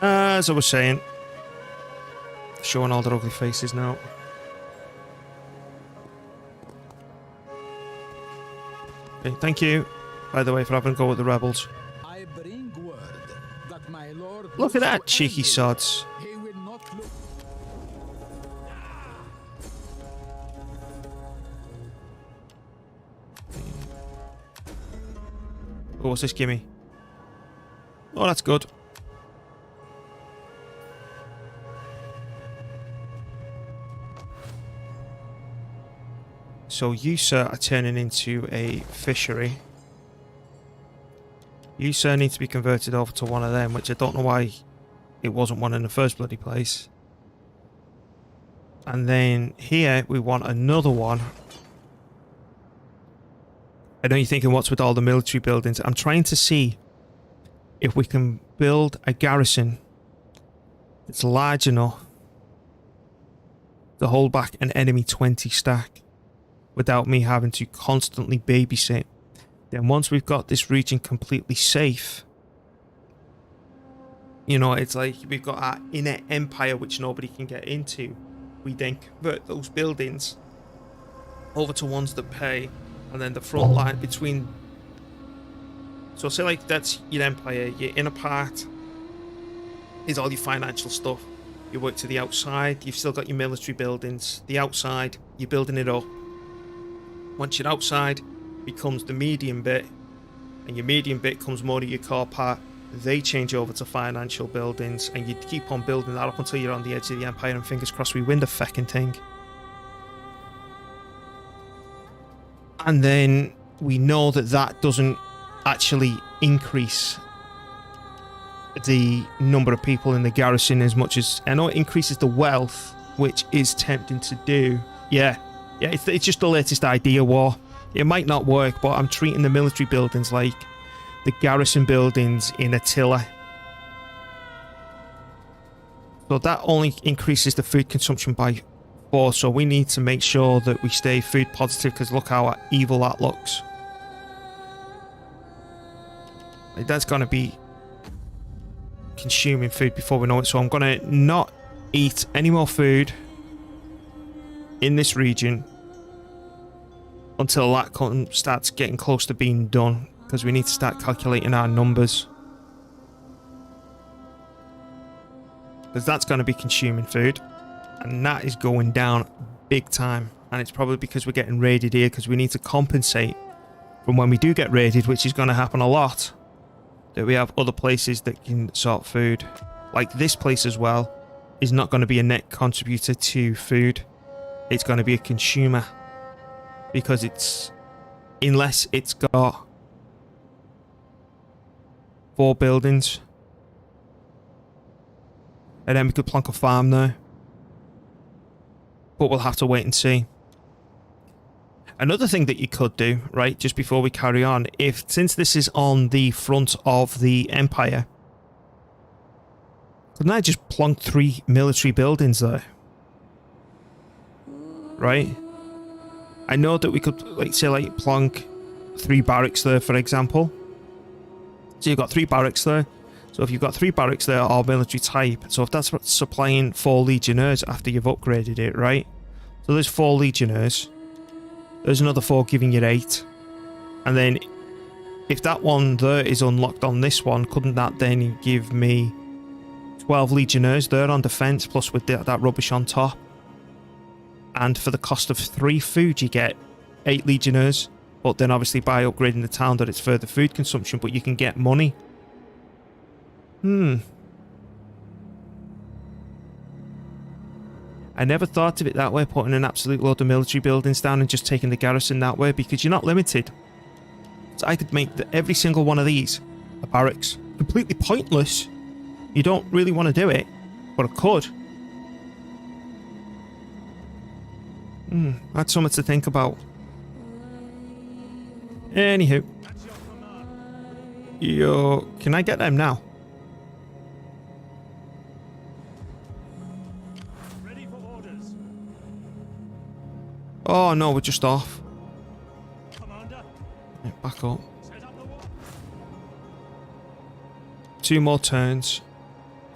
As I was saying, showing all their ugly faces now. Okay, thank you, by the way, for having a go with the rebels. I bring word that my lord Look at that, cheeky sods. He will not look. Oh, what's this gimme? Oh, that's good. So you, sir, are turning into a fishery. You, sir, need to be converted over to one of them, which I don't know why it wasn't one in the first bloody place. And then here we want another one. I know you're thinking, what's with all the military buildings? I'm trying to see if we can build a garrison that's large enough to hold back an enemy 20 stack without me having to constantly babysit. Then once we've got this region completely safe, you know, it's like we've got our inner empire which nobody can get into. We then convert those buildings over to ones that pay, and then the front line between. So say like that's your empire, your inner part is all your financial stuff. You work to the outside, you've still got your military buildings. The outside, you're building it up. Once you're outside, becomes the medium bit, and your medium bit comes more of your core part. They change over to financial buildings, and you keep on building that up until you're on the edge of the empire, and fingers crossed we win the feckin' thing. And then we know that that doesn't actually increase the number of people in the garrison as much as... I know it increases the wealth, which is tempting to do. Yeah, it's just the latest idea war. It might not work, but I'm treating the military buildings like the garrison buildings in Attila. So that only increases the food consumption by 4, so we need to make sure that we stay food positive, because look how evil that looks. Like, that's going to be consuming food before we know it, so I'm going to not eat any more food in this region until that starts getting close to being done, because we need to start calculating our numbers, because that's going to be consuming food, and that is going down big time. And it's probably because we're getting raided here, because we need to compensate from when we do get raided, which is going to happen a lot, that we have other places that can sort food. Like this place as well is not going to be a net contributor to food. It's going to be a consumer, because it's, unless it's got 4 buildings, and then we could plonk a farm there, but we'll have to wait and see. Another thing that you could do, right, just before we carry on, since this is on the front of the empire, couldn't I just plonk 3 military buildings there? Right? I know that we could, like, say, like, plonk 3 barracks there, for example. So you've got 3 barracks there. So if you've got 3 barracks there, all military type. So if that's what's supplying 4 legionnaires after you've upgraded it, right? So there's 4 legionnaires. There's another 4 giving you 8. And then if that one there is unlocked on this one, couldn't that then give me 12 legionnaires there on defense, plus with that rubbish on top? And for the cost of 3 food, you get 8 legionnaires. But then obviously by upgrading the town, that it's further food consumption, but you can get money. I never thought of it that way, putting an absolute load of military buildings down and just taking the garrison that way, because you're not limited. So I could make every single one of these a barracks. Completely pointless. You don't really want to do it, but I could. That's something to think about. Anywho. That's your command. Yo, can I get them now? Ready for orders. Oh no, we're just off. Commander, Right, back up. set up the wall. 2 more turns.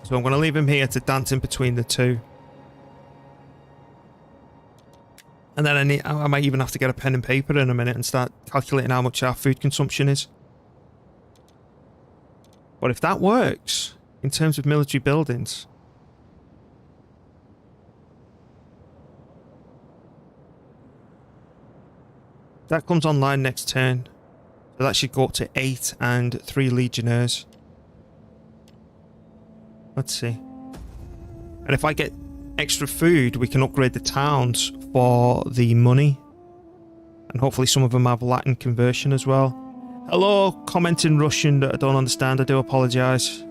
So I'm going to leave him here to dance in between the two. And then I might even have to get a pen and paper in a minute and start calculating how much our food consumption is. But if that works, in terms of military buildings... That comes online next turn. So that should go up to 8 and 3 legionnaires. Let's see. And if I get extra food, we can upgrade the towns for the money. And hopefully some of them have Latin conversion as well. Hello, comment in Russian that I don't understand. I do apologise.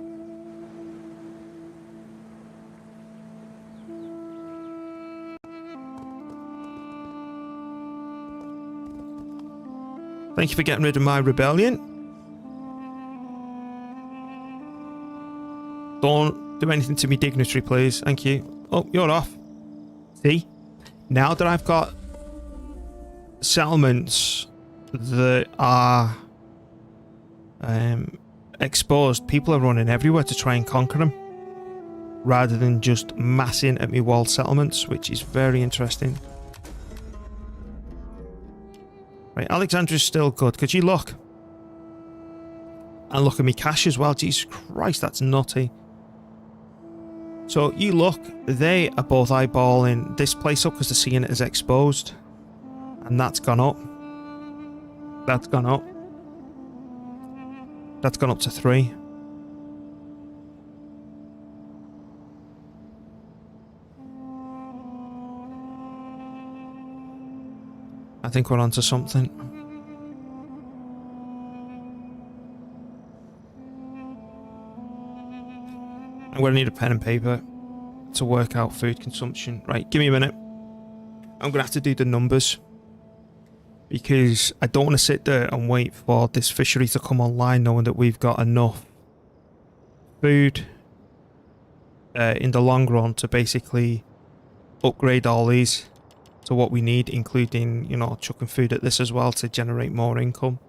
Thank you for getting rid of my rebellion. Don't do anything to me dignitary, please. Thank you. Oh, you're off. See? Now that I've got settlements that are exposed, people are running everywhere to try and conquer them, rather than just massing at me walled settlements, which is very interesting. Right, Alexandria's still good. Could you look? And look at me cash as well. Jesus Christ, that's nutty. So you look, they are both eyeballing this place up because they're seeing it as exposed. And that's gone up. That's gone up. That's gone up to 3. I think we're onto something. I'm going to need a pen and paper to work out food consumption. Right, give me a minute. I'm going to have to do the numbers, because I don't want to sit there and wait for this fishery to come online knowing that we've got enough food in the long run to basically upgrade all these to what we need, including, you know, chucking food at this as well to generate more income.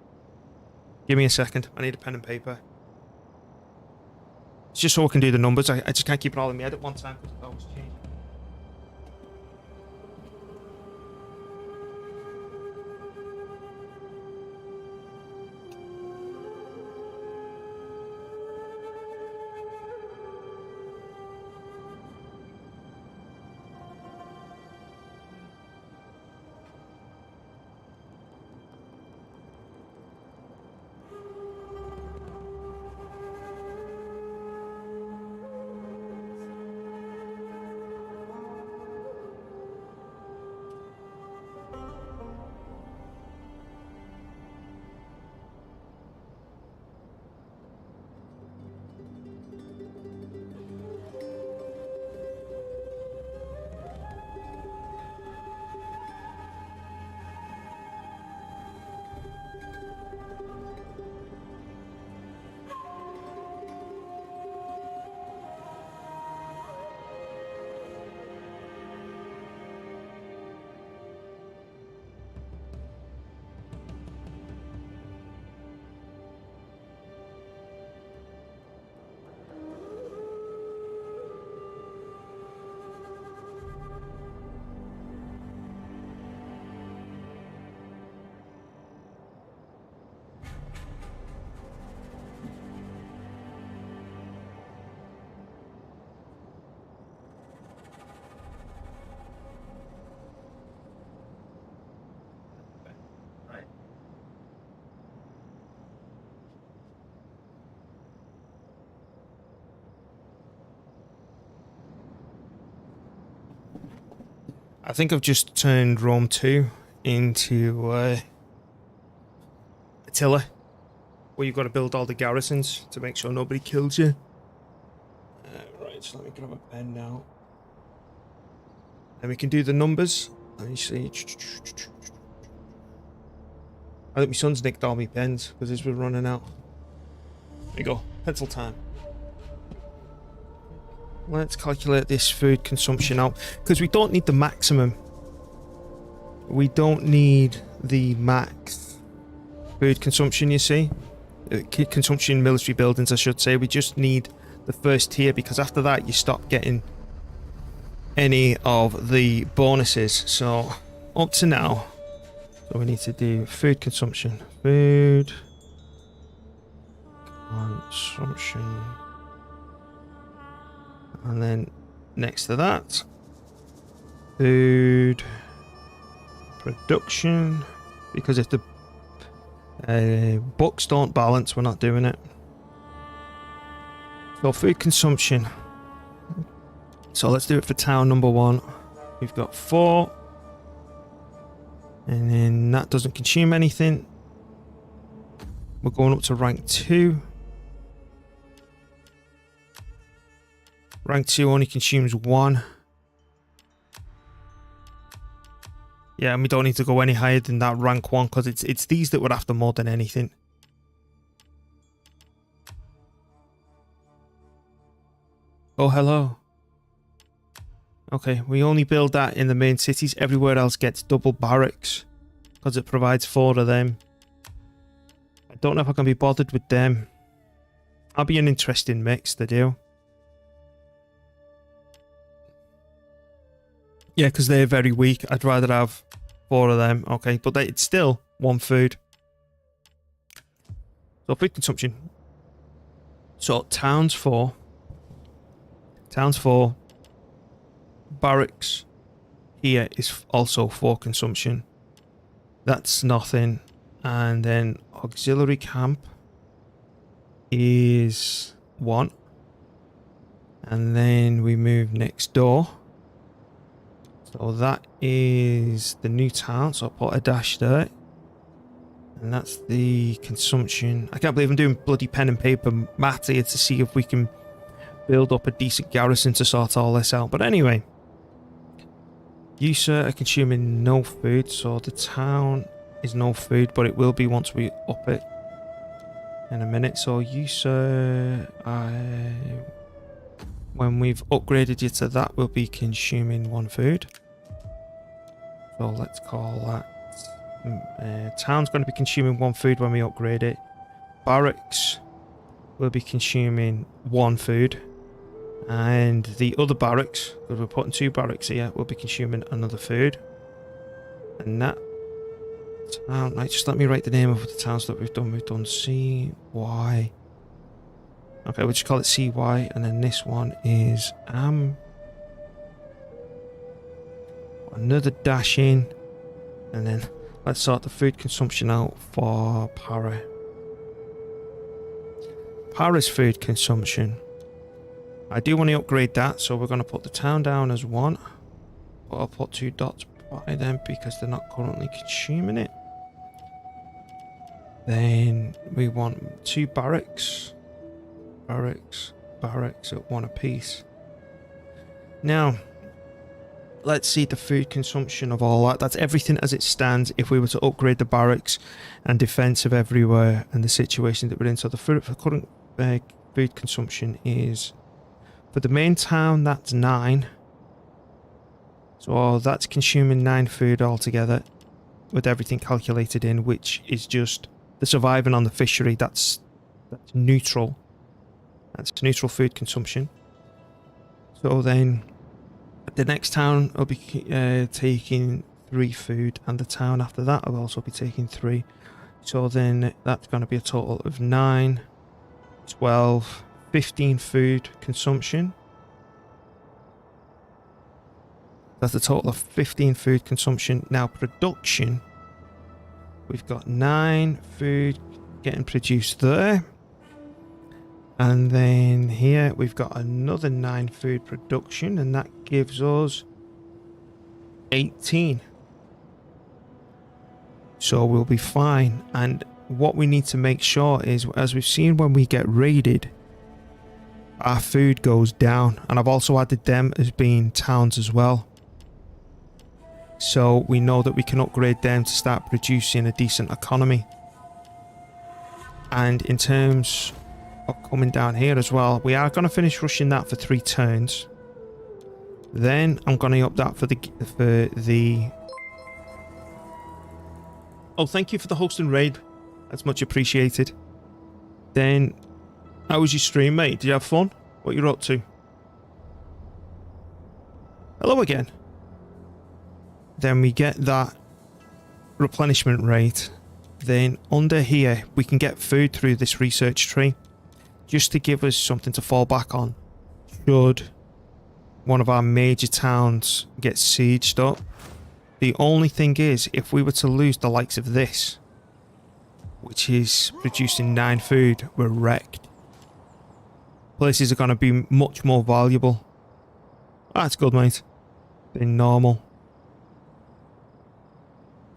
Give me a second. I need a pen and paper. It's just so I can do the numbers. I just can't keep it all in my head at one time because it always changes. I think I've just turned Rome 2 into Attila, where you've got to build all the garrisons to make sure nobody kills you. Right, so let me grab a pen now. And we can do the numbers. Let me see. I think my son's nicked all my pens because his were running out. There you go. Pencil time. Let's calculate this food consumption out because we don't need the maximum. We don't need the max food consumption, you see. Consumption in military buildings, I should say. We just need the first tier because after that you stop getting any of the bonuses. So up to now, so we need to do food consumption. Food consumption. And then next to that, food production, because if the books don't balance, we're not doing it. So food consumption. So let's do it for town number 1. We've got 4. And then that doesn't consume anything. We're going up to rank 2. Rank 2 only consumes 1. Yeah, and we don't need to go any higher than that rank 1 because it's these that we're after more than anything. Oh, hello. Okay, we only build that in the main cities. Everywhere else gets double barracks because it provides 4 of them. I don't know if I can be bothered with them. That'll be an interesting mix to do. Yeah, because they're very weak. I'd rather have 4 of them. Okay, but it's still 1 food. So food consumption. So towns 4. Towns 4. Barracks here is also 4 consumption. That's nothing. And then auxiliary camp is 1. And then we move next door. So that is the new town, so I'll put a dash there. And that's the consumption. I can't believe I'm doing bloody pen and paper math here to see if we can build up a decent garrison to sort all this out. But anyway, you, sir, are consuming no food, so the town is no food, but it will be once we up it in a minute. So you, sir, when we've upgraded you to that, we'll be consuming 1 food. So let's call that town's going to be consuming 1 food when we upgrade it. Barracks will be consuming 1 food. And the other barracks, because we're putting 2 barracks here, will be consuming another food. And that town, right, just let me write the name of the towns that we've done. We've done CY. Okay, we'll just call it CY. And then this one is another dash in, and then let's sort the food consumption out for Para. Para's food consumption. I do want to upgrade that, so we're going to put the town down as 1. But I'll put 2 dots by them because they're not currently consuming it. Then we want 2 barracks. Barracks at 1 apiece. Now, let's see the food consumption of all that. That's everything as it stands if we were to upgrade the barracks and defensive everywhere and the situation that we're in. So the current food consumption is, for the main town, that's 9. So that's consuming 9 food altogether with everything calculated in, which is just the surviving on the fishery. That's neutral. That's neutral food consumption. So then the next town will be taking 3 food, and the town after that will also be taking 3. So then that's going to be a total of 9, 12, 15 food consumption. That's a total of 15 food consumption. Now production, we've got 9 food getting produced there. And then here we've got another 9 food production, and that gives us 18. So we'll be fine. And what we need to make sure is, as we've seen when we get raided, our food goes down. And I've also added them as being towns as well. So we know that we can upgrade them to start producing a decent economy. And in terms of coming down here as well, we are going to finish rushing that for 3 turns. Then I'm going to up that for the... Oh, thank you for the host and raid. That's much appreciated. Then, how was your stream, mate? Did you have fun? What you're up to? Hello again. Then we get that replenishment rate. Then under here, we can get food through this research tree, just to give us something to fall back on should one of our major towns get sieged up. The only thing is, if we were to lose the likes of this, which is producing 9 food, we're wrecked. Places are going to be much more valuable. That's good, mate. Than normal.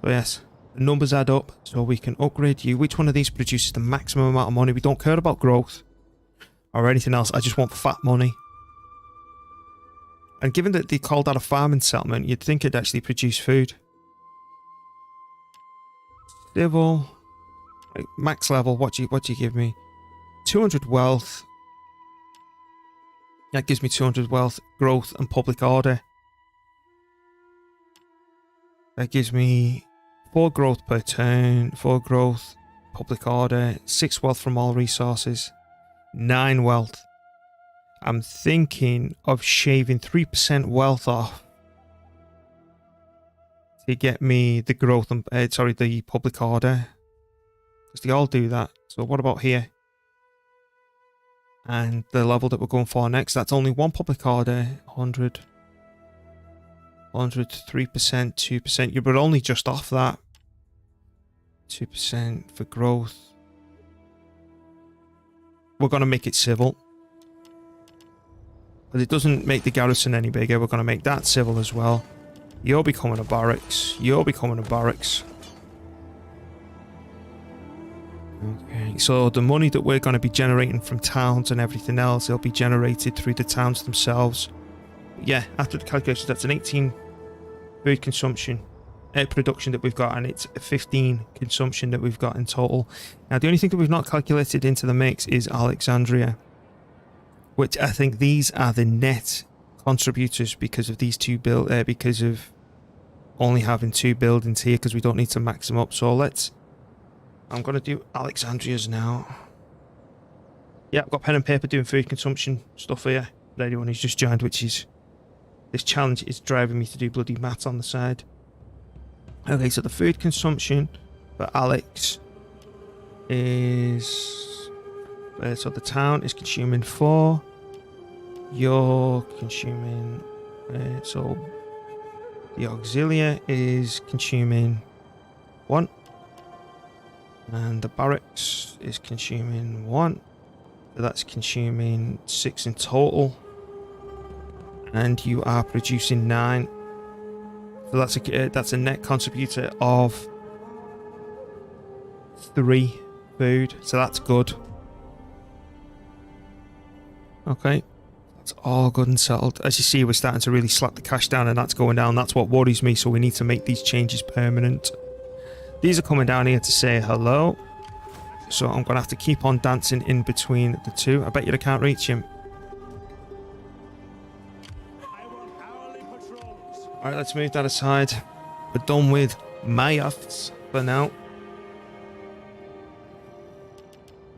So yes, the numbers add up, so we can upgrade you. Which one of these produces the maximum amount of money? We don't care about growth or anything else. I just want fat money. And given that they called that a farming settlement, you'd think it'd actually produce food. Civil. Right, max level, what do you give me? 200 wealth. That gives me 200 wealth, growth and public order. That gives me 4 growth per turn, 4 growth, public order, 6 wealth from all resources, 9 wealth. I'm thinking of shaving 3% wealth off to get me the growth and the public order, because they all do that. So what about here? And the level that we're going for next, that's only 1 public order, 100, 3%, 2%. You're only just off that. 2% for growth. We're going to make it civil. But it doesn't make the garrison any bigger. We're going to make that civil as well. You're becoming a barracks. You're becoming a barracks. Okay, so the money that we're going to be generating from towns and everything else, it'll be generated through the towns themselves. Yeah, after the calculations, that's an 18 food consumption, production that we've got, and it's a 15 consumption that we've got in total. Now, the only thing that we've not calculated into the mix is Alexandria, which I think these are the net contributors because of these 2 because of only having 2 buildings here, because we don't need to max them up. So I'm going to do Alexandria's now. Yeah, I've got pen and paper doing food consumption stuff here for anyone who's just joined, which is... This challenge is driving me to do bloody maths on the side. Okay, so the food consumption for Alex is... so the town is consuming 4. You're consuming... so the auxilia is consuming 1. And the barracks is consuming 1. So that's consuming 6 in total. And you are producing 9. So that's a net contributor of 3 food. So that's good. Okay. That's all good and settled. As you see, we're starting to really slap the cash down, and that's going down. That's what worries me. So we need to make these changes permanent. These are coming down here to say hello. So I'm going to have to keep on dancing in between the 2. I bet you I can't reach him. Alright, let's move that aside. We're done with Mayafts for now.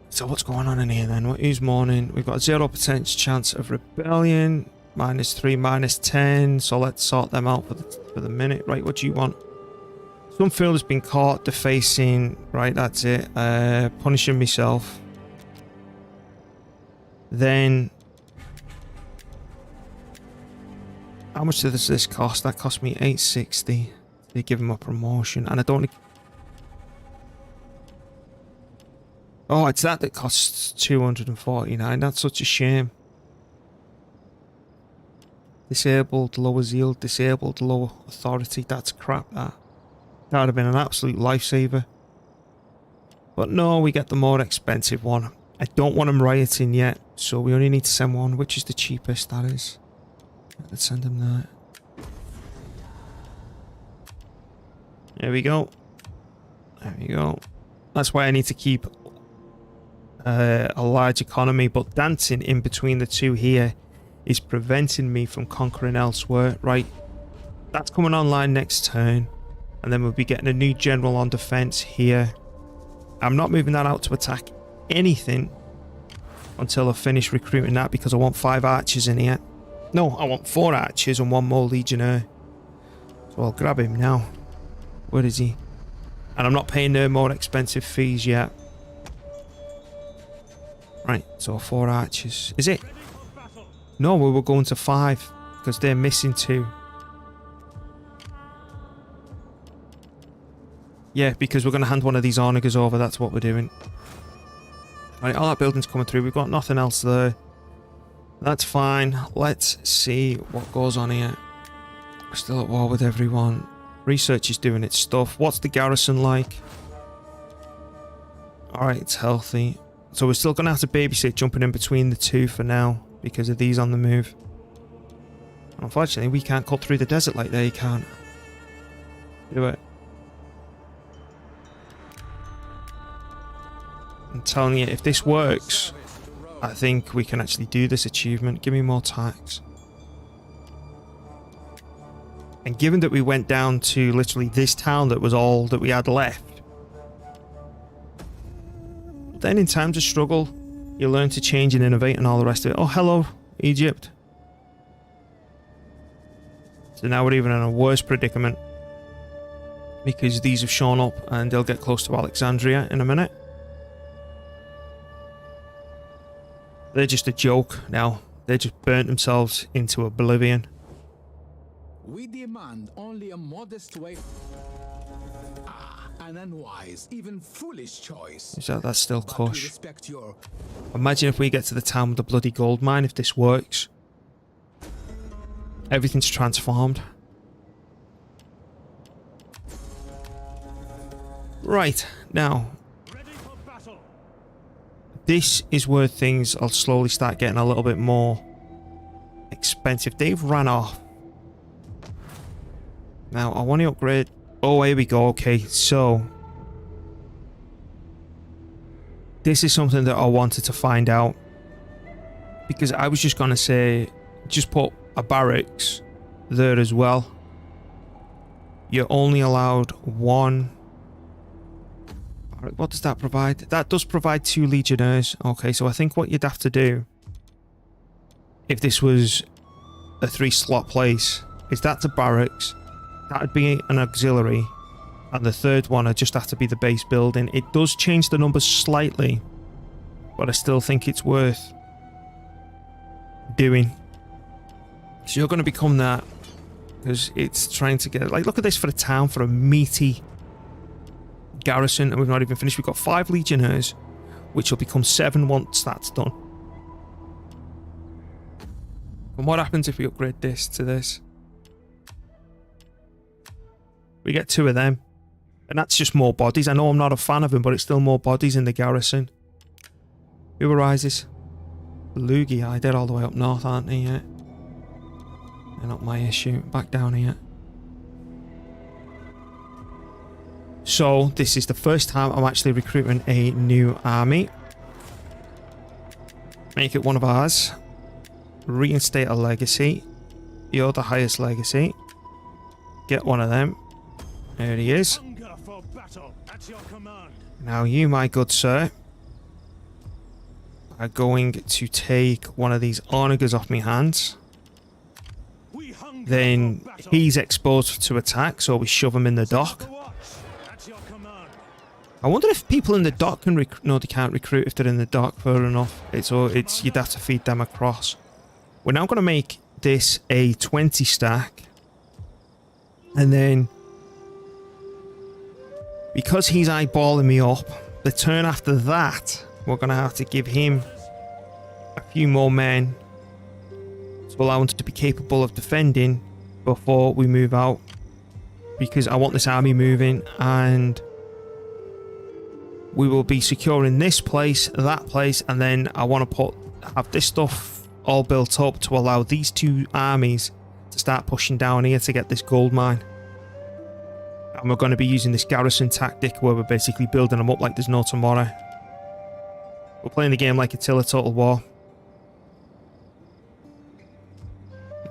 So what's going on in here then? Who's mourning? We've got a 0% chance of rebellion. -3, -10. So let's sort them out for the minute. Right, what do you want? Some fool has been caught defacing. Right, that's it. Punishing myself. Then... How much does this cost? That cost me 860. They give him a promotion, and I don't... Oh, it's that costs 249. That's such a shame. Disabled, lower zeal, disabled, lower authority. That's crap, that. That would have been an absolute lifesaver. But no, we get the more expensive one. I don't want him rioting yet, so we only need to send one. Which is the cheapest, that is. Let's send him that. There we go. There we go. That's why I need to keep a large economy, but dancing in between the two here is preventing me from conquering elsewhere. Right, that's coming online next turn, and then we'll be getting a new general on defense here. I'm not moving that out to attack anything until I finish recruiting that, because I want 5 archers in here. No, I want 4 archers and 1 more legionnaire. So I'll grab him now. Where is he? And I'm not paying no more expensive fees yet. Right, so 4 archers. Is it? No, we were going to 5 because they're missing 2. Yeah, because we're going to hand one of these onagers over. That's what we're doing. Right, all that building's coming through. We've got nothing else there. That's fine. Let's see what goes on here. We're still at war with everyone. Research is doing its stuff. What's the garrison like? Alright, it's healthy. So we're still going to have to babysit jumping in between the two for now because of these on the move. Unfortunately, we can't cut through the desert like they can. Do it. I'm telling you, if this works, I think we can actually do this achievement. Give me more tax. And given that we went down to literally this town that was all that we had left, then in times of struggle, you learn to change and innovate and all the rest of it. Oh, hello, Egypt. So now we're even in a worse predicament because these have shown up and they'll get close to Alexandria in a minute. They're just a joke now. They just burnt themselves into oblivion. We demand only a modest way. An unwise, even foolish choice. Is that's still But we Kush? respect your Imagine if we get to the town with the bloody gold mine, if this works. Everything's transformed. Right, now. Ready for battle. This is where things will slowly start getting a little bit more expensive. They've ran off. Now, I want to upgrade. Oh, here we go. Okay, so this is something that I wanted to find out. Because I was just going to say, just put a barracks there as well. You're only allowed 1. What does that provide? That does provide 2 legionnaires. Okay, so I think what you'd have to do, if this was a 3-slot place, is that's a barracks, that would be an auxiliary, and the third one would just have to be the base building. It does change the numbers slightly, but I still think it's worth doing. So you're going to become that, because it's trying to get, like, look at this for a town, for a meaty garrison, and we've not even finished. We've got 5 legionnaires, which will become 7 once that's done. And what happens if we upgrade this to this? We get 2 of them, and that's just more bodies. I know I'm not a fan of them, but it's still more bodies in the garrison. Who arises? Lugi, they're all the way up north, aren't they? Yeah. They're not my issue. Back down here. So, this is the first time I'm actually recruiting a new army. Make it one of ours. Reinstate a legacy. You're the highest legacy. Get one of them. There he is. Hunger for battle. At your command. Now you, my good sir, are going to take one of these onagers off my hands. We hunger Then for battle. he's exposed to attack, so we shove him in the dock. Watch. At your command. I wonder if people in the dock can recruit. No, they can't recruit if they're in the dock. Fair enough. It's you'd have to feed them across. We're now going to make this a 20 stack, and then because he's eyeballing me up, the turn after that, we're going to have to give him a few more men to allow him to be capable of defending before we move out, because I want this army moving, and we will be securing this place, that place, and then I want to have this stuff all built up to allow these 2 armies to start pushing down here to get this gold mine. And we're going to be using this garrison tactic where we're basically building them up like there's no tomorrow. We're playing the game like it's still a total war.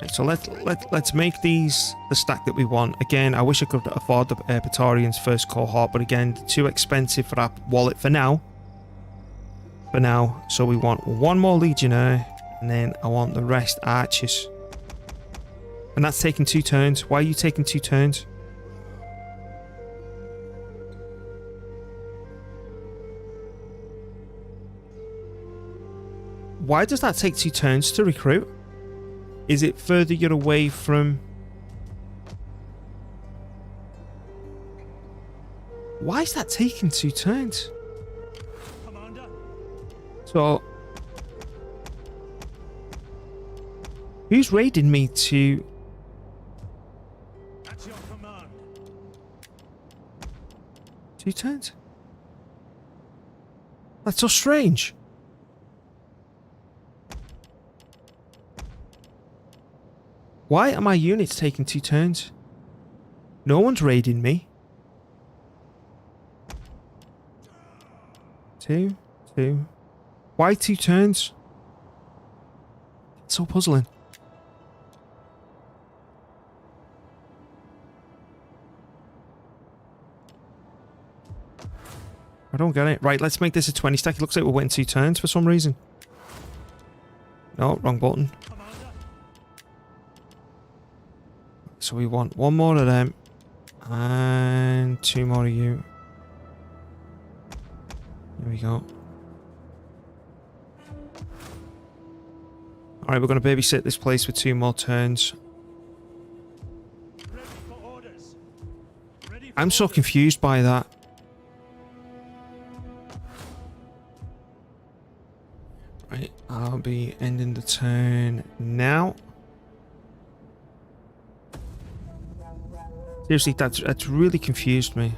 Right, so let's make these the stack that we want. Again, I wish I could afford the Praetorians first cohort, but again, too expensive for our wallet for now. So we want one more legionnaire, and then I want the rest archers. And that's taking 2 turns. Why are you taking 2 turns? Why does that take 2 turns to recruit? Is it further you're away from... Why is that taking 2 turns? Commander. So... Who's raiding me to... At your command. 2 turns? That's so strange. Why are my units taking 2 turns? No one's raiding me. 2, 2. Why 2 turns? It's so puzzling. I don't get it. Right, let's make this a 20 stack. It looks like we're waiting 2 turns for some reason. No, wrong button. So we want 1 more of them. And 2 more of you. There we go. Alright, we're going to babysit this place for 2 more turns. Ready for orders. Ready for I'm so orders. confused by that. Right, I'll be ending the turn now. Seriously, that's really confused me.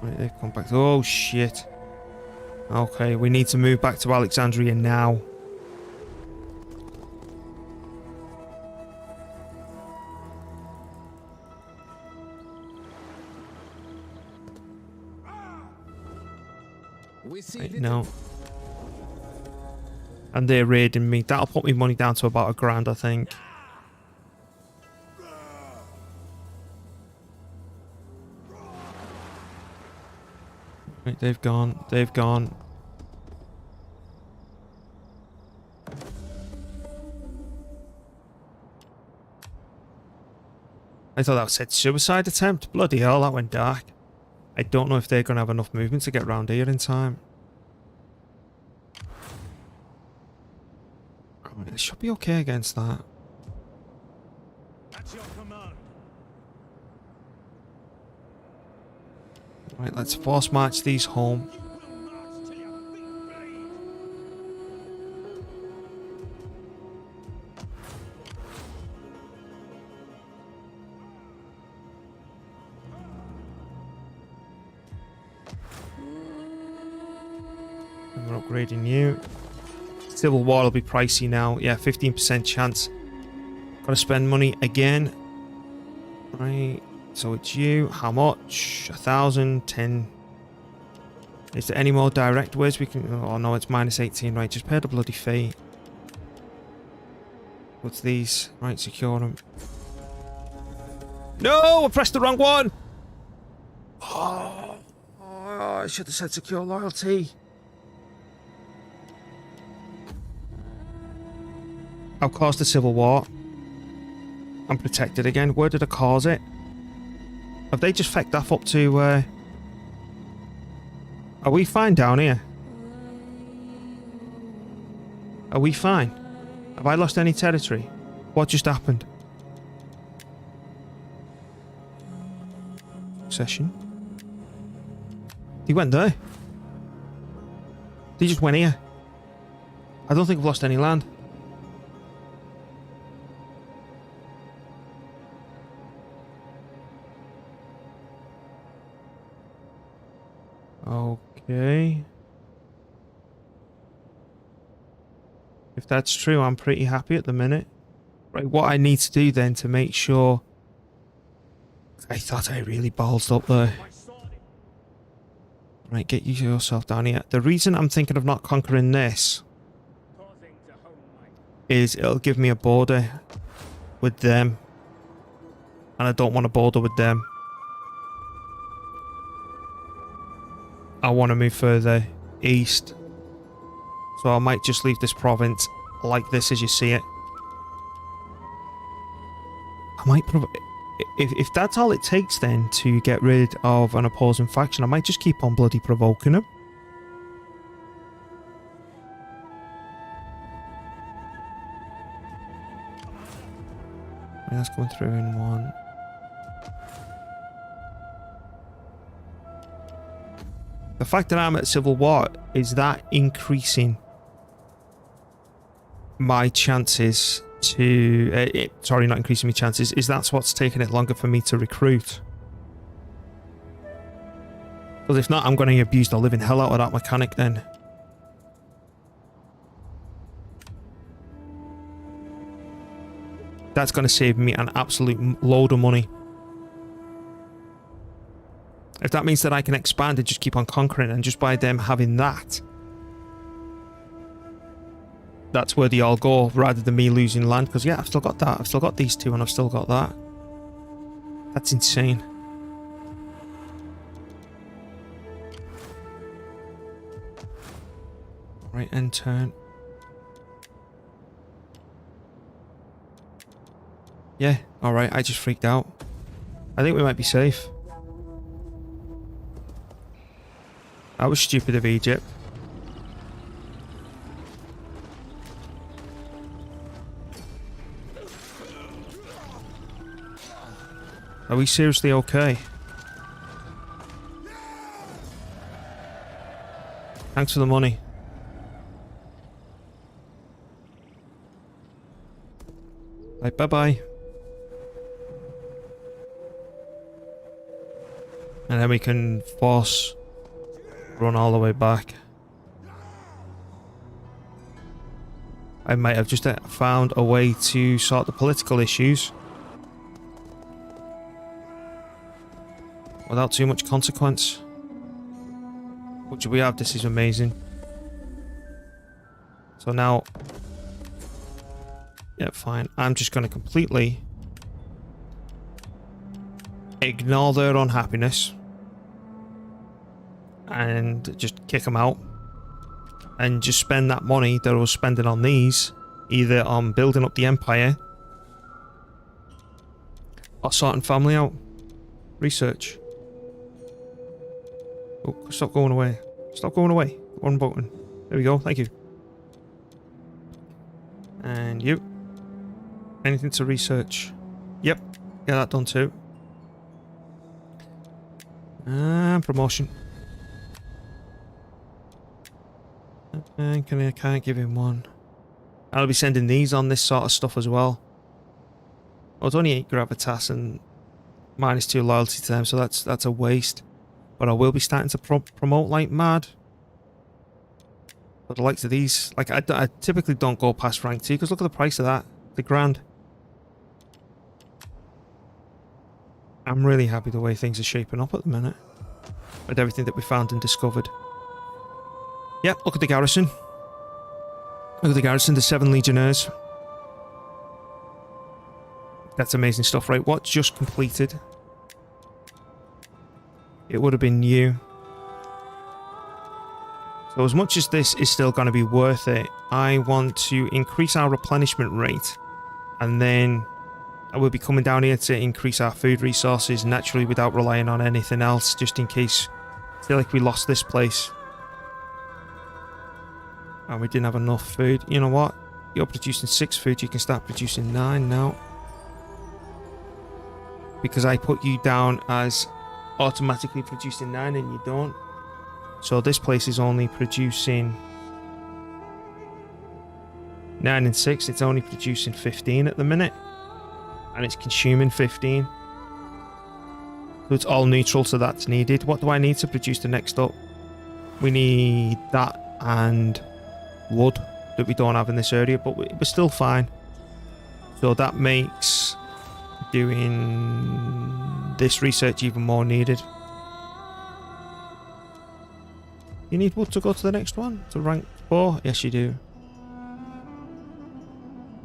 Right, they come back. Oh shit. Okay, we need to move back to Alexandria now. We see Right, little no. And they're raiding me. That'll put me money down to about £1,000, I think. Right, they've gone. They've gone. I thought that said suicide attempt. Bloody hell, that went dark. I don't know if they're going to have enough movement to get round here in time. Right, it should be okay against that. At your command. Right, let's force march these home. You will march till your feet bleed. And we're upgrading you. Civil War will be pricey now. Yeah, 15% chance. Gotta spend money again. Right. So it's you. How much? 1,000, 10. Is there any more direct ways we can... Oh no, it's minus 18. Right, just pay the bloody fee. What's these? Right, secure them. No! I pressed the wrong one! Oh, I should have said secure loyalty. I've caused a civil war. I'm protected again. Where did I cause it? Have they just fecked off up to... Are we fine down here? Are we fine? Have I lost any territory? What just happened? Session. He went there. He just went here. I don't think I've lost any land. Okay. If that's true, I'm pretty happy at the minute. Right, what I need to do then to make sure... I thought I really ballsed up there. Right, get yourself down here. The reason I'm thinking of not conquering this is it'll give me a border with them. And I don't want a border with them. I want to move further east. So I might just leave this province like this as you see it. I might if that's all it takes then to get rid of an opposing faction, I might just keep on bloody provoking them. That's going through in one. The fact that I'm at civil war, is that increasing my chances to... sorry, not increasing my chances. Is that's what's taking it longer for me to recruit? Because if not, I'm going to abuse the living hell out of that mechanic then. That's going to save me an absolute load of money. If that means that I can expand and just keep on conquering, and just by them having that, that's where they all go, rather than me losing land. Because yeah, I've still got that. I've still got these two, and I've still got that. That's insane. Right, end turn. Yeah, alright, I just freaked out. I think we might be safe. That was stupid of Egypt. Are we seriously okay? Thanks for the money. Right, bye-bye. And then we can force run all the way back. I might have just found a way to sort the political issues without too much consequence. What do we have? This is amazing. So now... yeah, fine. I'm just going to completely ignore their unhappiness and just kick them out, and just spend that money that I was spending on these either on building up the empire or sorting family out. Research. Oh, stop going away. Stop going away. One button. There we go. Thank you. And you. Anything to research? Yep. Get that done too. And promotion. And I can't give him one. I'll be sending these on this sort of stuff as well. Oh, it's only 8 gravitas and -2 loyalty to them, so that's a waste. But I will be starting to promote like mad. But the likes of these, like I typically don't go past rank 2 because look at the price of that. The grand. I'm really happy the way things are shaping up at the minute. With everything that we found and discovered. Yep, look at the garrison. Look at the garrison, the 7 legionnaires. That's amazing stuff, right? What just completed? It would have been you. So as much as this is still going to be worth it, I want to increase our replenishment rate. And then I will be coming down here to increase our food resources naturally without relying on anything else, just in case I feel like we lost this place. And we didn't have enough food. You know what? You're producing 6 food, you can start producing 9 now. Because I put you down as automatically producing 9 and you don't. So this place is only producing 9 and 6. It's only producing 15 at the minute. And it's consuming 15. So it's all neutral, so that's needed. What do I need to produce the next up? We need that and wood that we don't have in this area, but we're still fine. So that makes doing this research even more needed. You need wood to go to the next one? To rank 4? Yes, you do.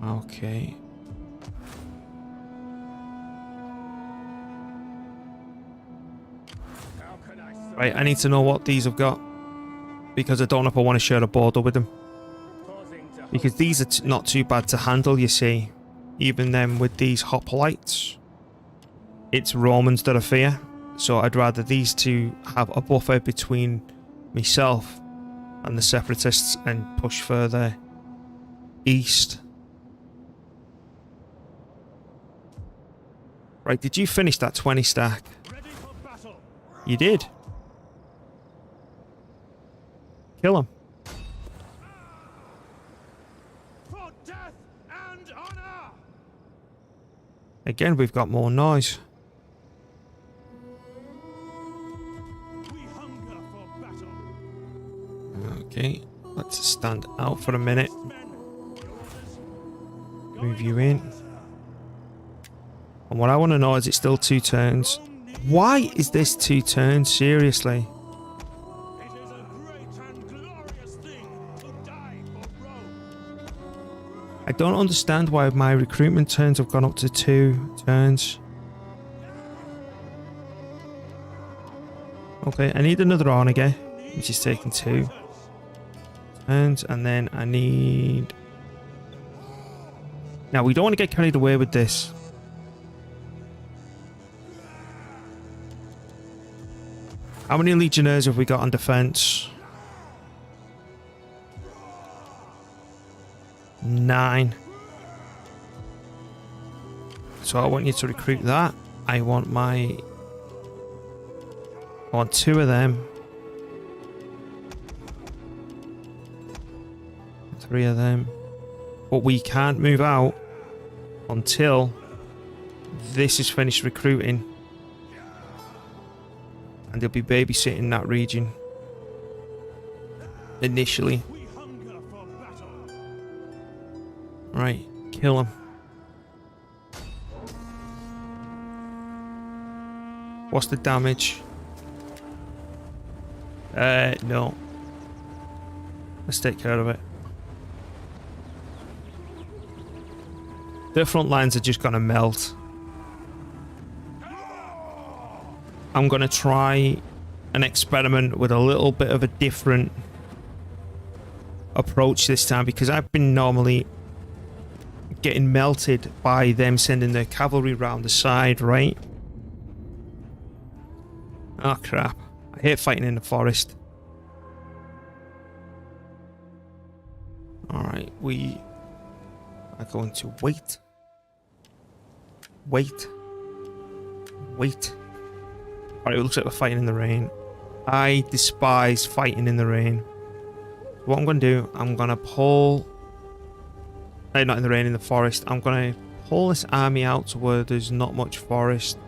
Okay. Right, I need to know what these have got. Because I don't know if I want to share a border with them. Because these are not too bad to handle, you see. Even then with these hoplites, it's Romans that I fear. So I'd rather these two have a buffer between myself and the separatists and push further east. Right, did you finish that 20 stack? You did. Kill him. For death and honor. Again, we've got more noise. We hunger for battle. Okay, let's stand out for a minute. Men, Move you in. And what I want to know is, it's still 2 turns. Why is this 2 turns? Seriously. it is a great and glorious thing to die for Rome. I don't understand why my recruitment turns have gone up to 2 turns. Okay, I need another Onega, which is taking 2 turns, and then I need... Now, we don't want to get carried away with this. How many Legionnaires have we got on defense? 9. So I want you to recruit that. I want 2 of them. 3 of them. But we can't move out until this is finished recruiting. And they'll be babysitting that region initially. We hunger for battle. Right, kill him. What's the damage? No. Let's take care of it. Their front lines are just gonna melt. I'm gonna try an experiment with a little bit of a different approach this time, because I've been normally getting melted by them sending their cavalry round the side, right? Oh crap. I hate fighting in the forest. Alright, we are going to wait. Wait. Wait. Alright, it looks like we're fighting in the rain. I despise fighting in the rain. What I'm going to do, I'm going to pull... not in the rain, in the forest. I'm going to pull this army out to where there's not much forest.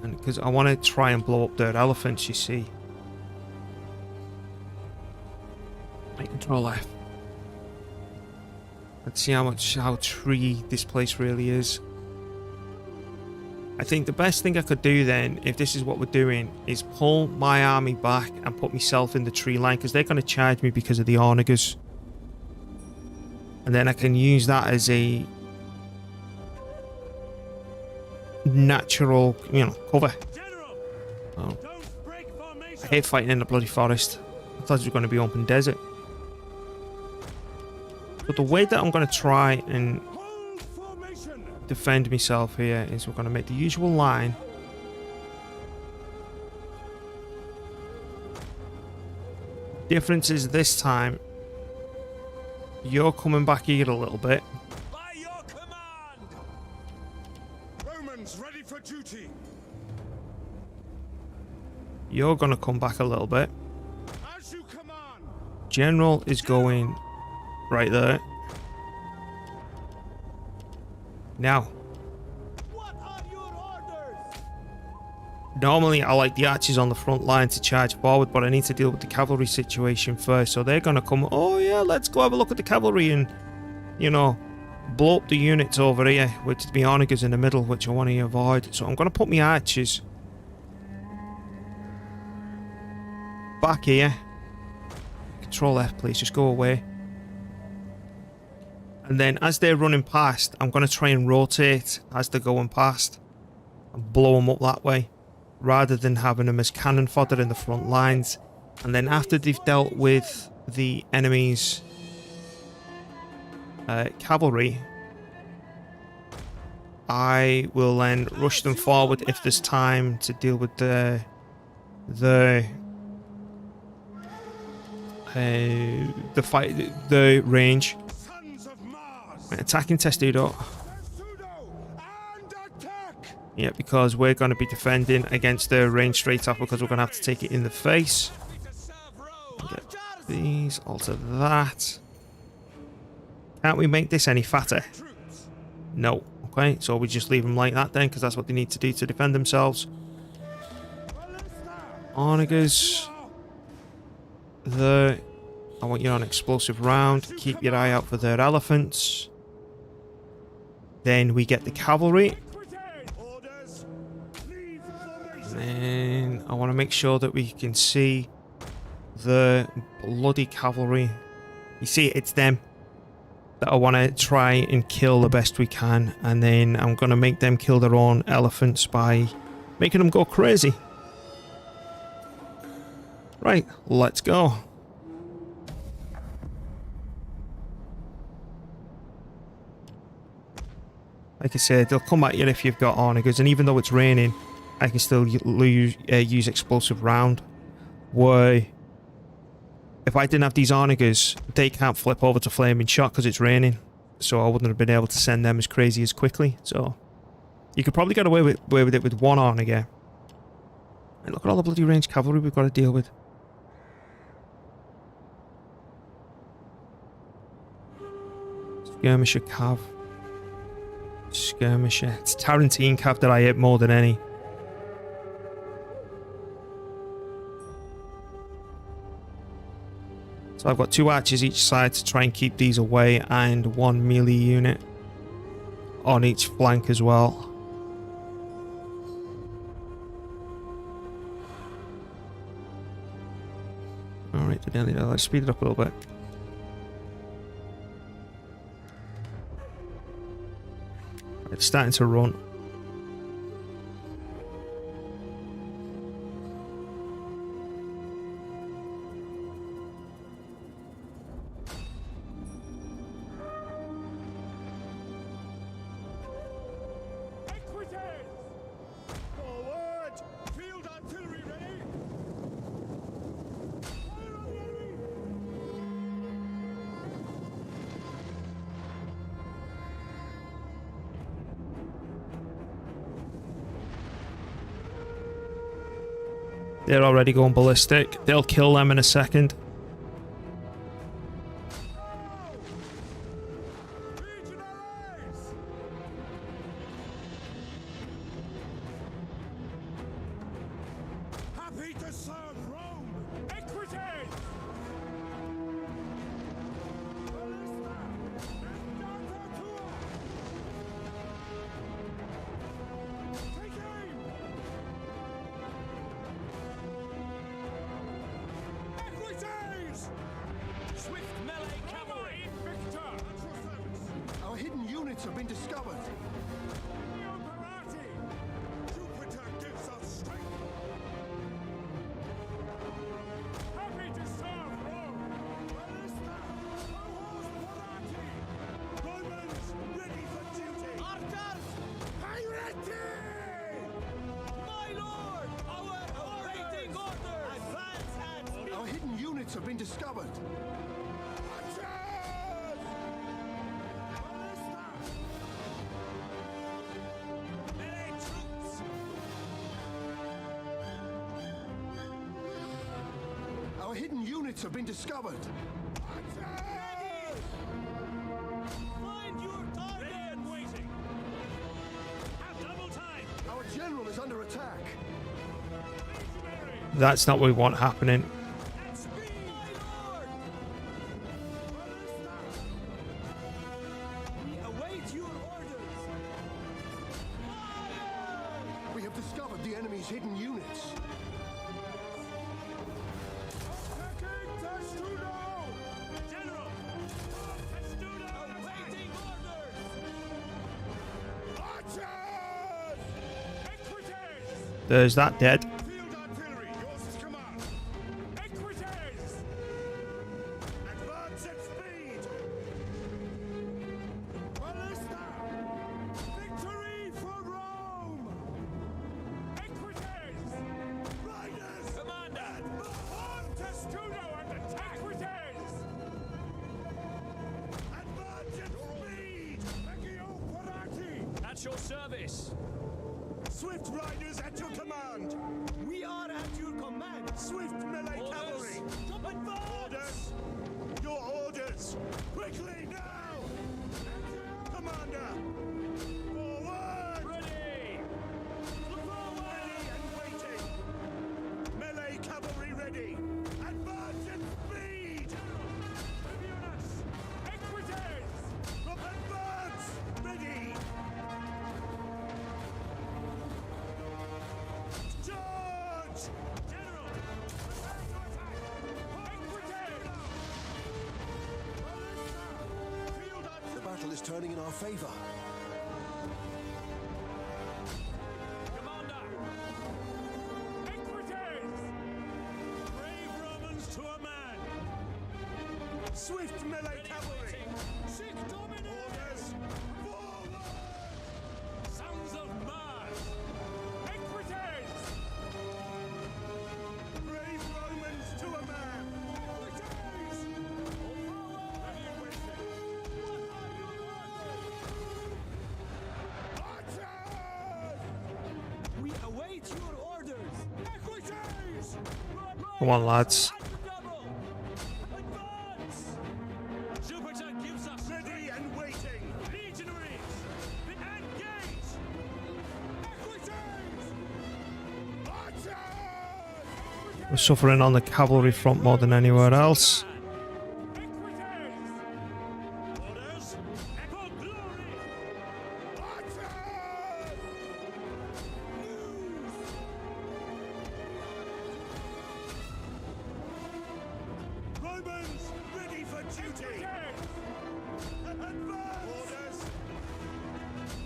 And because I want to try and blow up their elephants, you see. Right, control F. Let's see how tree this place really is. I think the best thing I could do then, if this is what we're doing, is pull my army back and put myself in the tree line, because they're going to charge me because of the Onagers. And then I can use that as a natural, cover. General, Oh. don't break formation. I hate fighting in the bloody forest. I thought it was going to be open desert. But the way that I'm going to try and Hold formation. defend myself here is we're going to make the usual line. Difference is this time you're coming back here a little bit. By your command. Romans ready for duty. You're going to come back a little bit. As you command. General is going right there. Now, What are your orders? Normally, I like the archers on the front line to charge forward, but I need to deal with the cavalry situation first. So they're going to come, oh yeah, let's go have a look at the cavalry and, you know, blow up the units over here, which the onagers in the middle, which I want to avoid. So I'm going to put my archers back here. Control F, please, just go away. And then as they're running past, I'm going to try and rotate as they're going past and blow them up that way, rather than having them as cannon fodder in the front lines. And then after they've dealt with the enemy's cavalry, I will then rush them forward if there's time to deal with the fight, the range. Sons of Mars! Right, attacking Testudo. Pseudo and attack! Yeah, because we're going to be defending against the range straight up, because we're going to have to take it in the face. Get these, alter that. Can't we make this any fatter? No. Okay, so we just leave them like that then, because that's what they need to do to defend themselves. Onagers. I want you on explosive round. Keep your eye out for their elephants. Then we get the cavalry. And then I want to make sure that we can see the bloody cavalry. You see, it's them that I want to try and kill the best we can. And then I'm going to make them kill their own elephants by making them go crazy. Right, let's go. Like I said, they'll come at you if you've got onagers, and even though it's raining, I can still use explosive round. Why? If I didn't have these onagers, they can't flip over to flaming shot because it's raining, so I wouldn't have been able to send them as crazy as quickly. So you could probably get away with it with one onager. And look at all the bloody ranged cavalry we've got to deal with. Skirmisher cav. Skirmisher. It's Tarantine cav that I hit more than any. So I've got 2 archers each side to try and keep these away, and 1 melee unit on each flank as well. Alright, let's speed it up a little bit. It's starting to run. They're already going ballistic. They'll kill them in a second. Happy to serve Rome! Equity! Take aim! Equities! Swift melee cavalry! Victor! At your service! Our hidden units have been discovered. Parati! Jupiter gives us strength! Happy to serve Rome! Ballista! Cohorts Parati! Romans ready for duty! Archers! Pirate! My lord! Our awaiting orders! Advance at Our hidden units have been discovered. Archers! Ballista! Melee troops! Our hidden units have been discovered. Archers! Find your target! Ready and waiting! Have double time! Our general is under attack. That's not what we want happening. At speed, my lord! We await your orders. We have discovered the enemy's hidden units. Attacking Testudo! General! Testudo! Awaiting orders! Archers! Equites! There's that dead. Field artillery, yours is command. Equites! Advance at speed! Ballista! Victory for Rome! Equites! Riders! Commander! Arm Testudo and attack! Equites! Advance at speed! Legio Parati! At your service. Swift riders at your command! We are at your command! Swift melee Orders. cavalry! Orders! Your orders! Quickly now! Commander! Forward! Ready. Ready and waiting! Melee cavalry ready! Advance at speed! Tribunus! Equites! Advance! Ready! Charge! General! Prepare to attack! Equites! Field The battle is turning in our favor. Commander! Equites! Brave Romans to a man! Swift melee cavalry! Sic Domine! Orders! Forward! Sons of Mars! Equites! Brave Romans to a man! Equites! Forward! Ready and waiting! What are your orders? Archers! We await your orders! Equites! Come on, lads. Advance! Jupiter gives us ready and waiting! Legionaries! Engage! Equites! Archers! We're suffering on the cavalry front more than anywhere else. Equites! Orders! For glory! Archers! Romans ready for duty! Advance! Orders!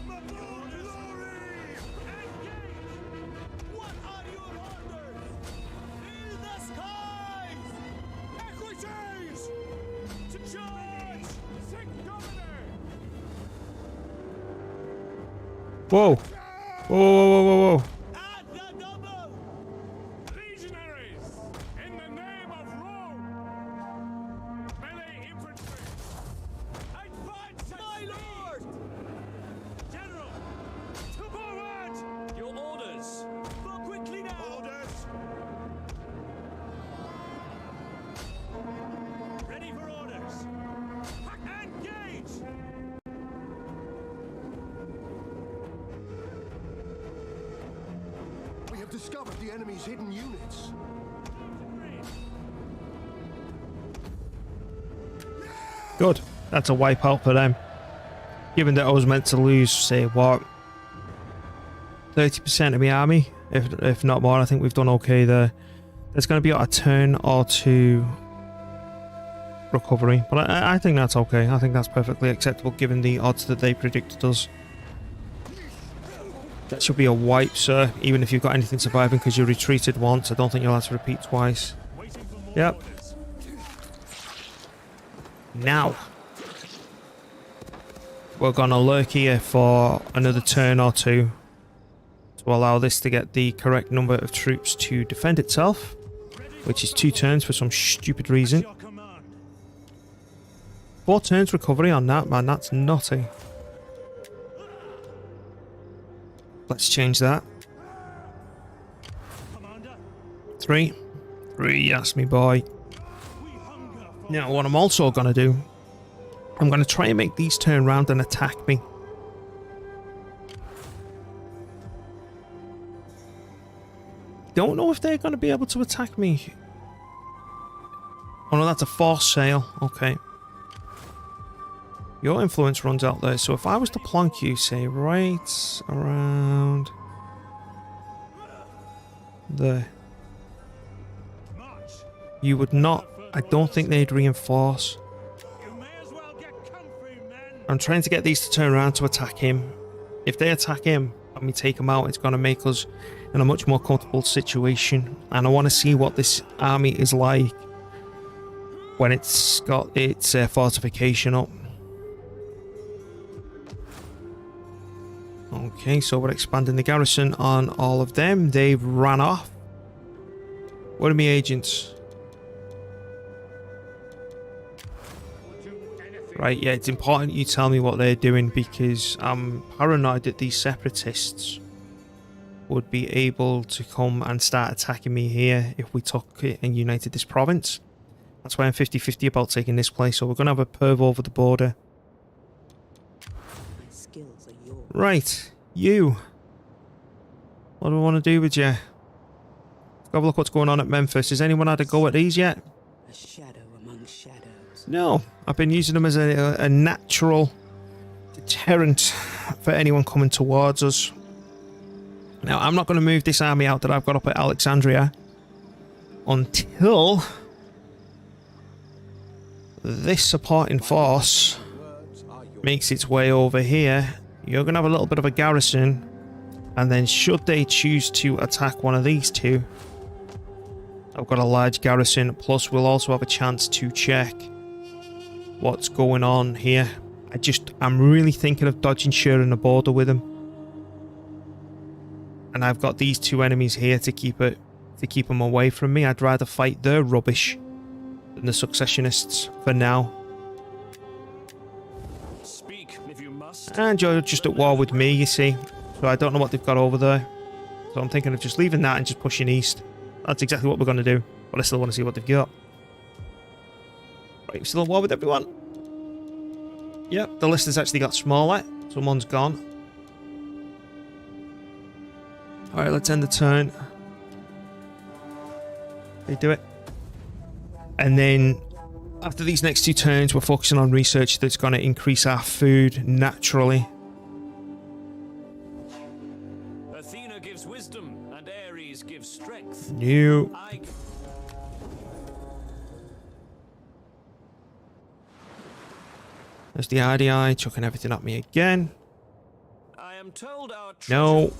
For glory! Engage! What are your orders? Fill the skies! Equites! To charge! Sic Domine! Whoa. Whoa, whoa, whoa, whoa, whoa. At the double! Legionaries! In the name of Rome! Melee infantry! Advance, my lord! General! To forward! Your orders. For quickly now! Orders! Ready for orders! Engage! We have discovered the enemy's hidden units. Good. That's a wipeout for them. Given that I was meant to lose, say, what, 30% of my army? If not more, I think we've done okay there. There's going to be a turn or two recovery, but I think that's okay. I think that's perfectly acceptable given the odds that they predicted us. That should be a wipe, sir, even if you've got anything surviving because you retreated once. I don't think you'll have to repeat twice. Waiting for more Yep. orders. Now, we're going to lurk here for another turn or two to allow this to get the correct number of troops to defend itself, which is 2 turns for some stupid reason. Your command. 4 turns recovery on that, man. That's naughty. Let's change that. Commander, 3. 3, yes, me boy. we hunger for Now, what I'm also going to do, I'm going to try and make these turn round and attack me. don't know if they're going to be able to attack me. Oh no, that's a forced sale. Okay. Your influence runs out there, so if I was to plonk you, say, right around there, March. you would not... I don't think they'd reinforce. You may as well get comfy, men. I'm trying to get these to turn around to attack him. If they attack him and we take him out, it's going to make us in a much more comfortable situation. And I want to see what this army is like when it's got its fortification up. Okay, so we're expanding the garrison on all of them. They've ran off. Where are my agents? Right, yeah, it's important you tell me what they're doing because I'm paranoid that these separatists would be able to come and start attacking me here if we took it and united this province. That's why I'm 50-50 about taking this place, so we're going to have a perv over the border. My skills are yours. Right, you. What do I want to do with you? Let's have a look what's going on at Memphis. Has anyone had a go at these yet? A shadow among shadows. No, I've been using them as a natural deterrent for anyone coming towards us. Now, I'm not going to move this army out that I've got up at Alexandria until this supporting force makes its way over here. You're going to have a little bit of a garrison, and then should they choose to attack one of these two, I've got a large garrison, plus we'll also have a chance to check what's going on here. I'm really thinking of dodging sharing the border with them. And I've got these two enemies here to keep them away from me. I'd rather fight their rubbish than the successionists for now. Speak if you must. And you're just at war with me, you see. So I don't know what they've got over there. So I'm thinking of just leaving that and just pushing east. That's exactly what we're going to do. But I still want to see what they've got. Right, still at war with everyone. Yep, the list has actually got smaller. Someone's gone. Alright, let's end the turn. They do it. And then after these next two turns, we're focusing on research that's going to increase our food naturally. Athena gives wisdom, and Ares gives strength. New. There's the RDI chucking everything at me again. I am told our No.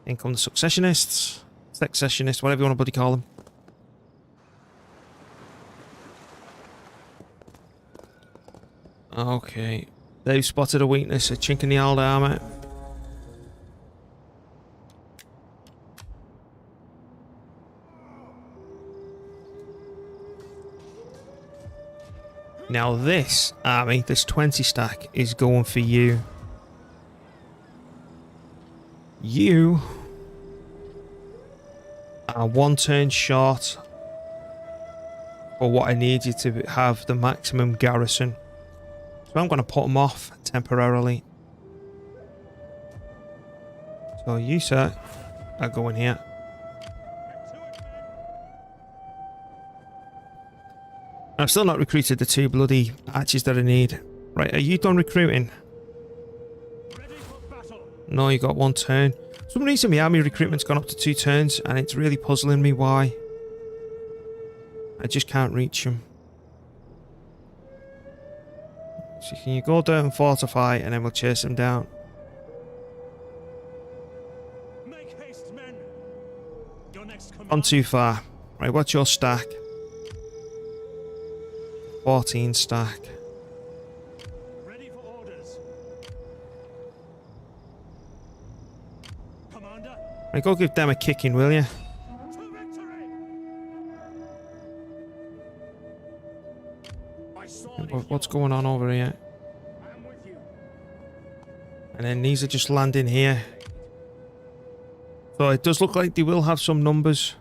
In come the successionists. Successionists, whatever you want to bloody call them. Okay. They've spotted a weakness, a chink in the old armor. Now this army, this 20 stack, is going for you. You are one turn short for what I need you to have the maximum garrison. So I'm going to put them off temporarily. So you, sir, are going here. I've still not recruited the two bloody archers that I need. Right, are you done recruiting? Ready for battle. No, you got one turn. For some reason my army recruitment's gone up to 2 turns, and it's really puzzling me why. I just can't reach him. So can you go down and fortify, and then we'll chase him down. Make haste, men. Your next command. Gone too far. Right, what's your stack? 14 stack. Ready for orders. Commander. Right, go give them a kicking, will you? To victory. My sword is What's yours. going on over here? I am with you. And then these are just landing here. So it does look like they will have some numbers.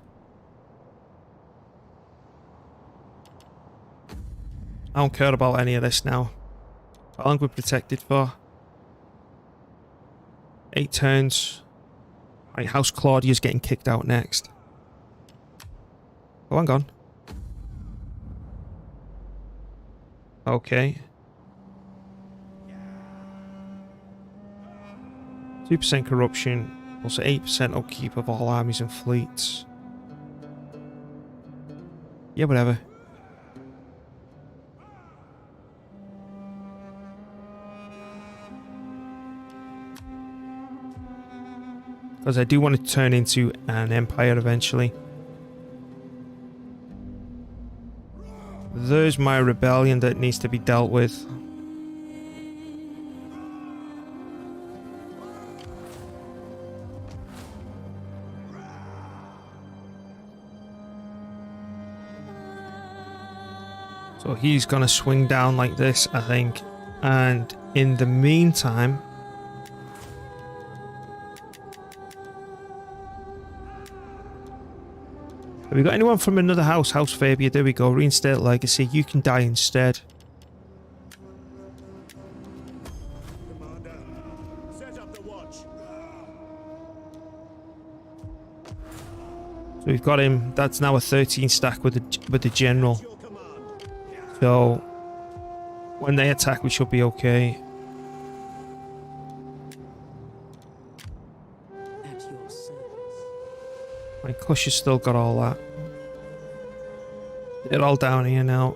I don't care about any of this now. How long we're protected for? 8 turns. Right, House Claudia's getting kicked out next. Oh, hang on. Okay. 2% corruption. Also 8% upkeep of all armies and fleets. Yeah, whatever. Because I do want to turn into an empire eventually. There's my rebellion that needs to be dealt with. So he's gonna swing down like this, I think. And in the meantime, have we got anyone from another house? House Fabia, there we go. Reinstate legacy. You can die instead. Commander, set up the watch. So we've got him. That's now a 13 stack with the general. Your command. So when they attack, we should be okay. At your service. My Kush has still got all that. They're all down here now.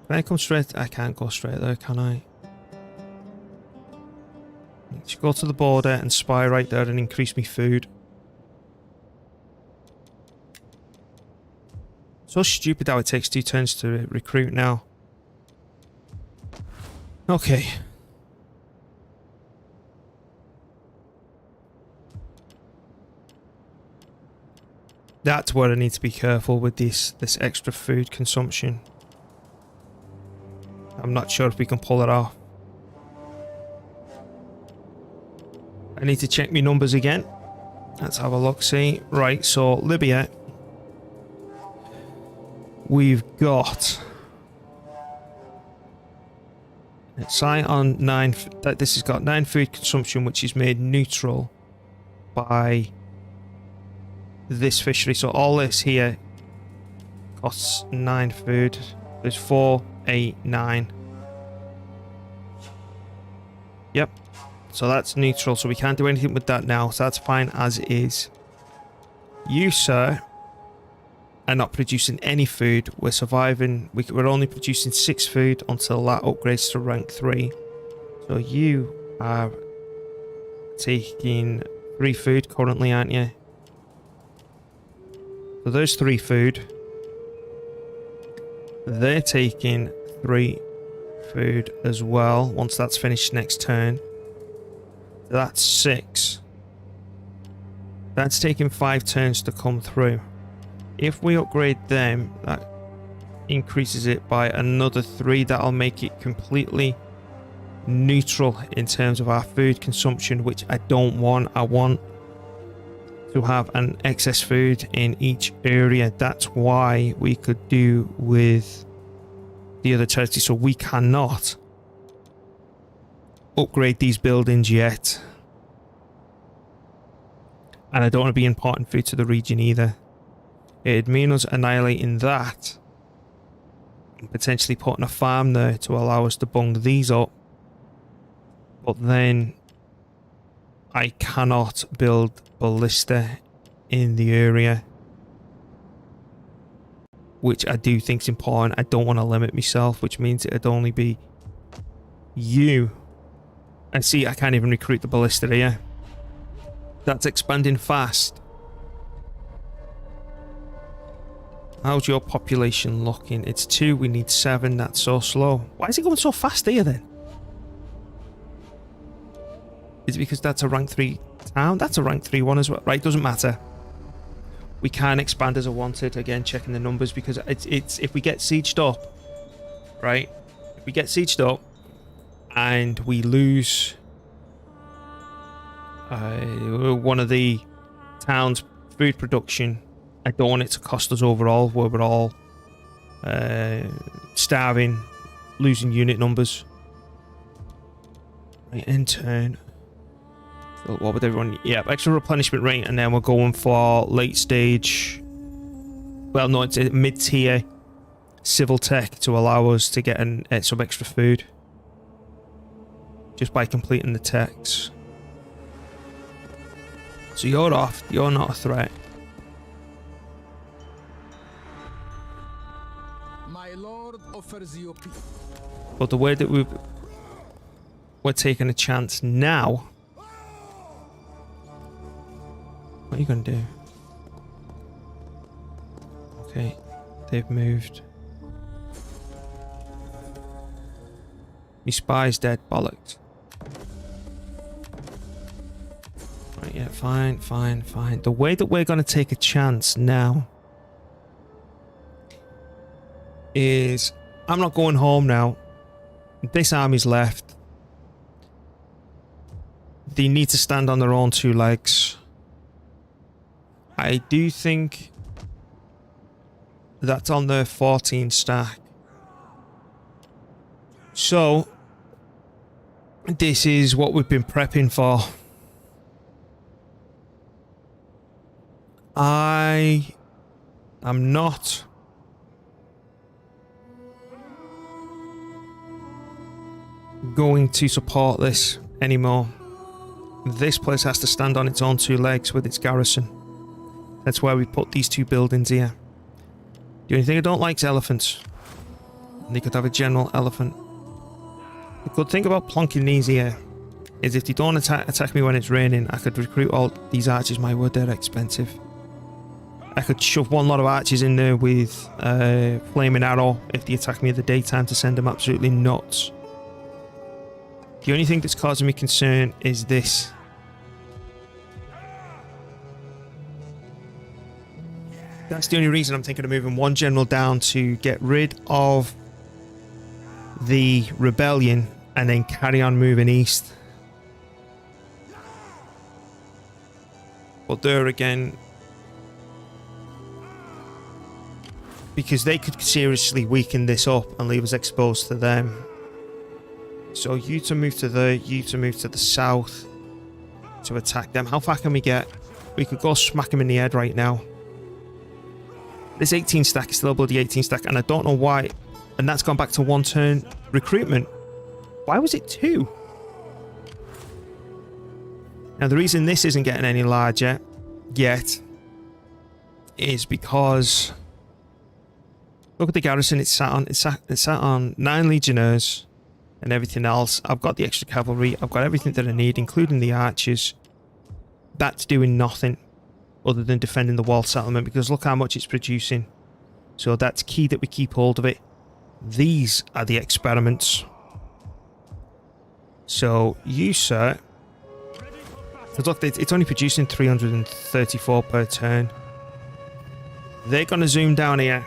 Can I come straight? I can't go straight there, can I? I should go to the border and spy right there and increase me food. So stupid how it takes 2 turns to recruit now. Okay. That's where I need to be careful with this extra food consumption. I'm not sure if we can pull it off. I need to check my numbers again. Let's have a look, see. Right, so Libya. We've got... Site on 9... This has got 9 food consumption, which is made neutral by this fishery. So all this here costs 9 food. There's 4, 8, 9. Yep. So that's neutral, so we can't do anything with that now. So that's fine as is. You, sir, are not producing any food. We're surviving. We're only producing 6 food until that upgrades to rank 3. So you are taking 3 food currently, aren't you? So there's 3 food. They're taking 3 food as well once that's finished next turn. That's 6. That's taking 5 turns to come through. If we upgrade them, that increases it by another 3. That'll make it completely neutral in terms of our food consumption, which I don't want. I want to have an excess food in each area. That's why we could do with the other territory. So we cannot upgrade these buildings yet. And I don't want to be importing food to the region either. It'd mean us annihilating that. And potentially putting a farm there to allow us to bung these up. But then I cannot build ballista in the area. Which I do think is important. I don't want to limit myself, which means it'd only be you. And see, I can't even recruit the ballista here. That's expanding fast. How's your population looking? It's 2, we need 7, that's so slow. Why is it going so fast here then? Is it because that's a rank 3 town? That's a rank 3 one as well. Right, doesn't matter. We can expand as I wanted. Again, checking the numbers because it's if we get sieged up, right? If we get sieged up and we lose one of the town's food production, I don't want it to cost us overall where we're all starving, losing unit numbers. Right, in turn. What would everyone... Yeah, extra replenishment rate, and then we're going for late stage... Well, no, it's a mid-tier civil tech to allow us to get some extra food. Just by completing the techs. So you're off. You're not a threat. My lord offers you peace. But the way that we're taking a chance now... What are you going to do? Okay, they've moved. Me spy's dead, bollocks. Right, yeah, fine. The way that we're going to take a chance now is... I'm not going home now. This army's left. They need to stand on their own two legs. I do think that's on their 14 stack. So, this is what we've been prepping for. I am not going to support this anymore. This place has to stand on its own two legs with its garrison. That's why we put these two buildings here. The only thing I don't like is elephants. They could have a general elephant. The good thing about plonking these here is if they don't attack me when it's raining, I could recruit all these archers. My word, they're expensive. I could shove one lot of archers in there with flaming arrow if they attack me in the daytime to send them absolutely nuts. The only thing that's causing me concern is this. That's the only reason I'm thinking of moving one general down to get rid of the rebellion and then carry on moving east. But there again, because they could seriously weaken this up and leave us exposed to them. So you to move to there, you to move to the south to attack them. How far can we get? We could go smack them in the head right now. This 18 stack is still a bloody 18 stack, and I don't know why. And that's gone back to one turn recruitment. Why was it 2? Now the reason this isn't getting any larger yet is because look at the garrison it's sat on. It's sat on 9 legionnaires and everything else. I've got the extra cavalry. I've got everything that I need, including the archers. That's doing nothing other than defending the wall settlement, because look how much it's producing. So that's key that we keep hold of it. These are the experiments. So you, sir, because look, it's only producing 334 per turn. They're going to zoom down here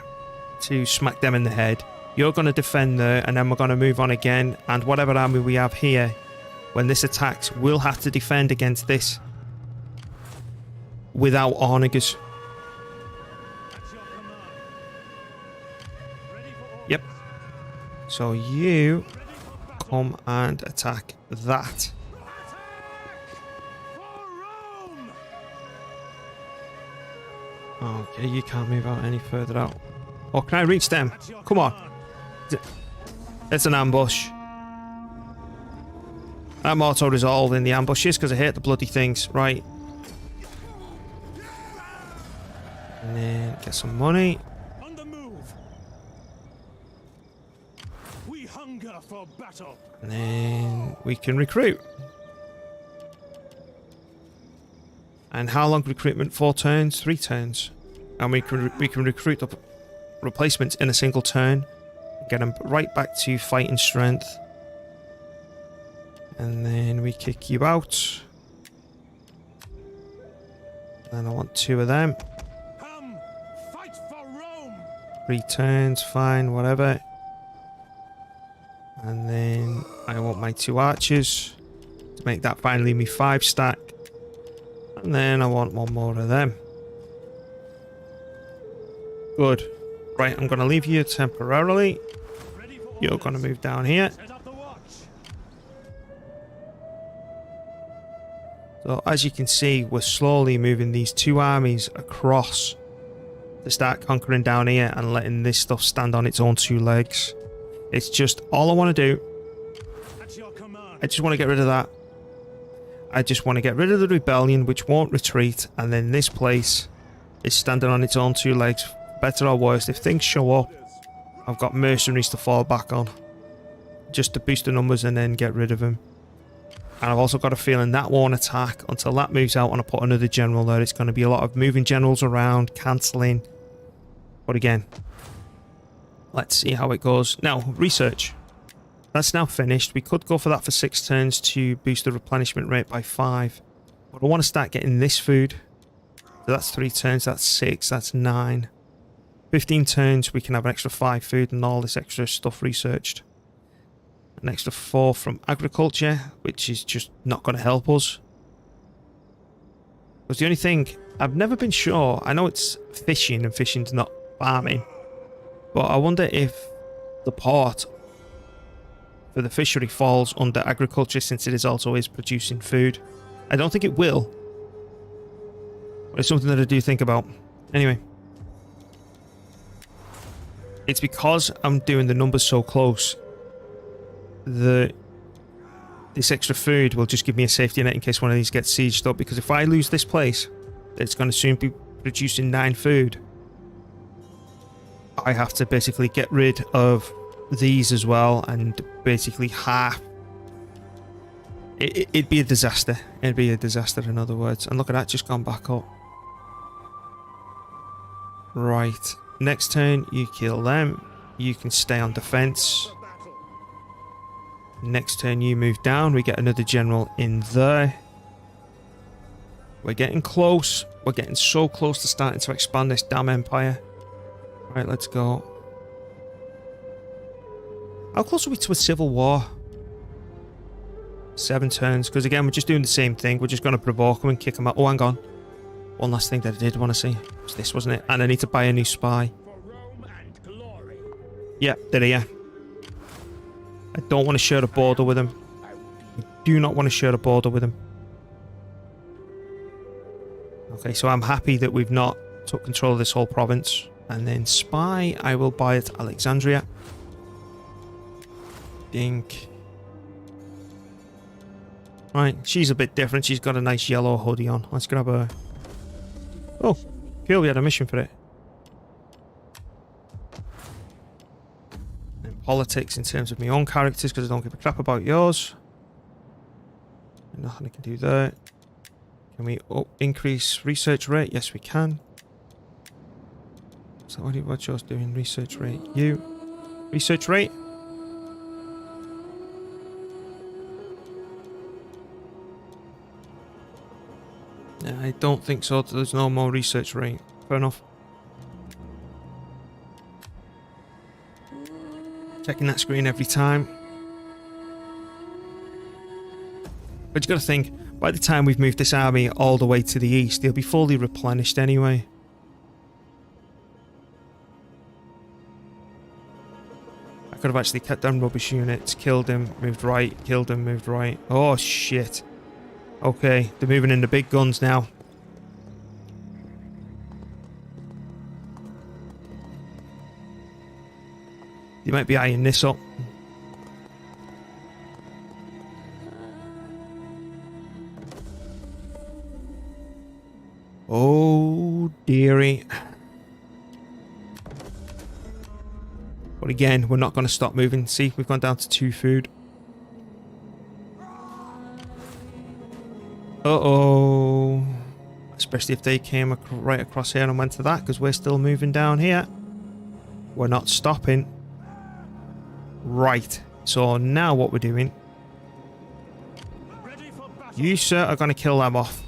to smack them in the head. You're going to defend there, and then we're going to move on again. And whatever army we have here, when this attacks, we'll have to defend against this without onagers. Yep. So you come and attack that. Okay, you can't move out any further out. Oh, can I reach them? Come on. It's an ambush. I'm auto-resolved in the ambushes because I hate the bloody things. Right. And then get some money. On the move. We hunger for battle. And then we can recruit. And how long recruitment? 4 turns? 3 turns. And we can recruit the replacements in a single turn. Get them right back to fighting strength. And then we kick you out. And I want 2 of them. Come, fight for Rome. 3 turns, fine, whatever. And then I want my 2 archers to make that finally me 5 stack. And then I want 1 more of them. Good. Right, I'm going to leave you temporarily. You're going to move down here. Set up the watch. So as you can see, we're slowly moving these two armies across to start conquering down here and letting this stuff stand on its own two legs. It's just all I want to do. At your command. I just want to get rid of that. I just want to get rid of the rebellion, which won't retreat, and then this place is standing on its own two legs, better or worse. If things show up, I've got mercenaries to fall back on, just to boost the numbers and then get rid of them. And I've also got a feeling that won't attack until that moves out and I put another general there. It's going to be a lot of moving generals around, cancelling. But again, let's see how it goes. Now, research. That's now finished. We could go for that for 6 turns to boost the replenishment rate by 5. But I want to start getting this food. So that's 3 turns, that's 6, that's 9. 15 turns, we can have an extra 5 food and all this extra stuff researched. An extra 4 from agriculture, which is just not going to help us. Because the only thing, I've never been sure, I know it's fishing and fishing's not farming, but I wonder if the port for the fishery falls under agriculture since it is also producing food. I don't think it will, but it's something that I do think about. Anyway, it's because I'm doing the numbers so close. This extra food will just give me a safety net in case one of these gets sieged up, because if I lose this place, it's going to soon be producing 9 food. I have to basically get rid of these as well, and basically half. It'd be a disaster. It'd be a disaster, in other words. And look at that, just gone back up. Right. Next turn, you kill them. You can stay on defense. Next turn, you move down. We get another general in there. We're getting close. We're getting so close to starting to expand this damn empire. Right, let's go. How close are we to a civil war? 7 turns, because again, we're just doing the same thing. We're just going to provoke them and kick them out. Oh, hang on. One last thing that I did want to see was this, wasn't it? And I need to buy a new spy. For Rome and glory. Yep, they're here. I don't want to share a border with them. I do not want to share a border with them. Okay, so I'm happy that we've not took control of this whole province. And then spy, I will buy it Alexandria. Dink. Right, she's a bit different. She's got a nice yellow hoodie on. Let's grab her. Oh, cool, we had a mission for it. And politics in terms of my own characters, because I don't give a crap about yours. Nothing I can do there. Can we increase research rate? Yes, we can. So what's yours doing? Research rate. You. Research rate. Yeah, I don't think so. There's no more research rate. Fair enough. Checking that screen every time. But you got to think, by the time we've moved this army all the way to the east, they'll be fully replenished anyway. I could have actually kept down rubbish units, killed him, moved right, killed him, moved right. Oh shit. Okay, they're moving in the big guns now. You might be eyeing this up. Oh dearie. But again, we're not going to stop moving. See, we've gone down to 2 food. Uh-oh. Especially if they came right across here and went to that, because we're still moving down here. We're not stopping. Right. So now what we're doing... You, sir, are going to kill them off.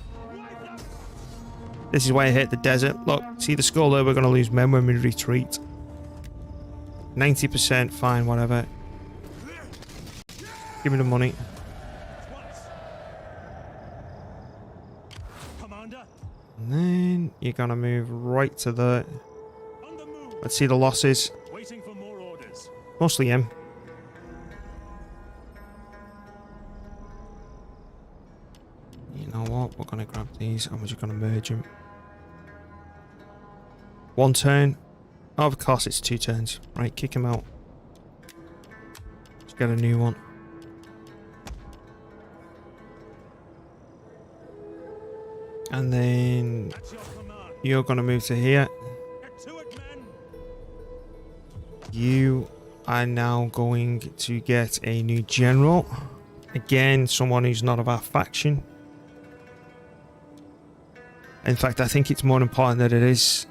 This is why I hate the desert. Look, see the skull there? We're going to lose men when we retreat. 90%, fine, whatever. Give me the money. Commander, And then you're going to move right to the... on the move. Let's see the losses. Waiting for more orders. Mostly him. You know what? We're going to grab these and we're just going to merge them. 1 turn. Oh, of course it's 2 turns. Right, kick him out. Let's get a new one. And then That's your command. you're going to move to here. Get to it, men. You are now going to get a new general. Again, someone who's not of our faction. In fact, I think it's more important that it is.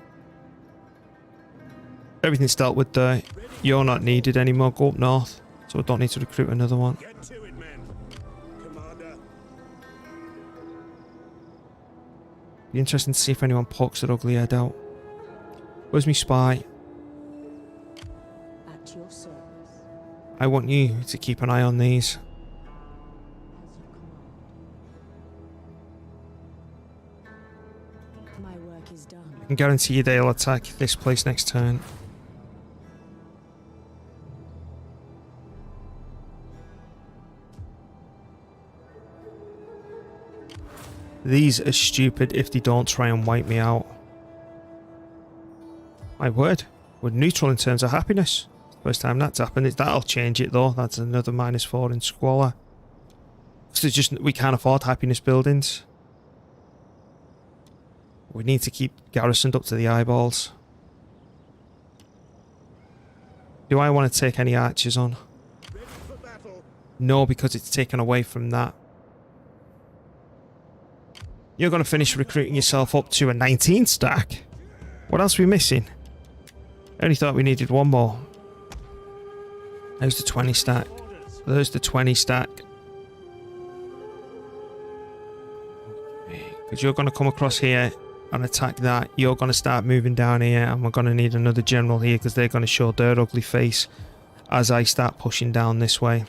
Everything's dealt with there. You're not needed anymore. Go up north. So we don't need to recruit another one. Get to it, men. Commander. Be interesting to see if anyone pokes their ugly head out. Where's my spy? At your service. I want you to keep an eye on these. As you command. My work is done. I can guarantee you they'll attack this place next turn. These are stupid if they don't try and wipe me out. My word, we're neutral in terms of happiness. First time that's happened. That'll change it though. That's another -4 in squalor. So it's just we can't afford happiness buildings. We need to keep garrisoned up to the eyeballs. Do I want to take any archers on? Ready for battle. No, because it's taken away from that. You're going to finish recruiting yourself up to a 19 stack. What else are we missing? I only thought we needed 1 more. There's the 20 stack. There's the 20 stack. Because you're going to come across here and attack that. You're going to start moving down here. And we're going to need another general here because they're going to show their ugly face as I start pushing down this way.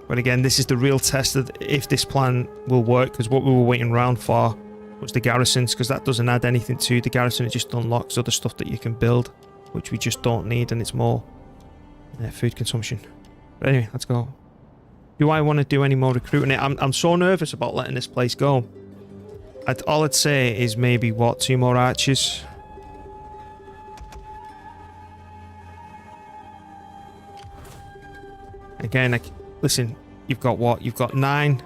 But again, this is the real test of if this plan will work, because what we were waiting around for was the garrisons, because that doesn't add anything to the garrison. It just unlocks other stuff that you can build, which we just don't need, and it's more food consumption. But anyway, let's go. Do I want to do any more recruiting? I'm so nervous about letting this place go. All I'd say is maybe, what, 2 more archers? Again, listen, you've got what? You've got 9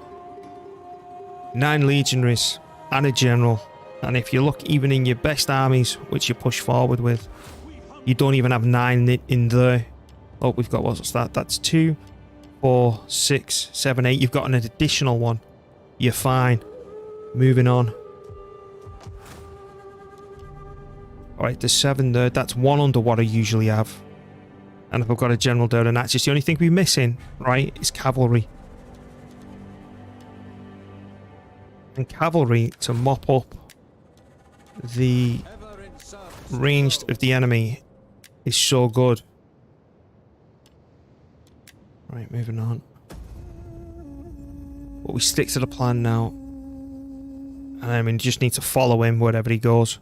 legionaries and a general. And if you look even in your best armies, which you push forward with, you don't even have 9 in there. Oh, we've got, what's that? That's 2, 4, 6, 7, 8. You've got an additional one. You're fine. Moving on. Alright, there's 7 there. That's 1 under what I usually have. And if I've got a general there, and that's just the only thing we're missing, right, is cavalry. And cavalry to mop up the ranged of the enemy is so good. Right, moving on. But we stick to the plan now. And I mean, just need to follow him wherever he goes.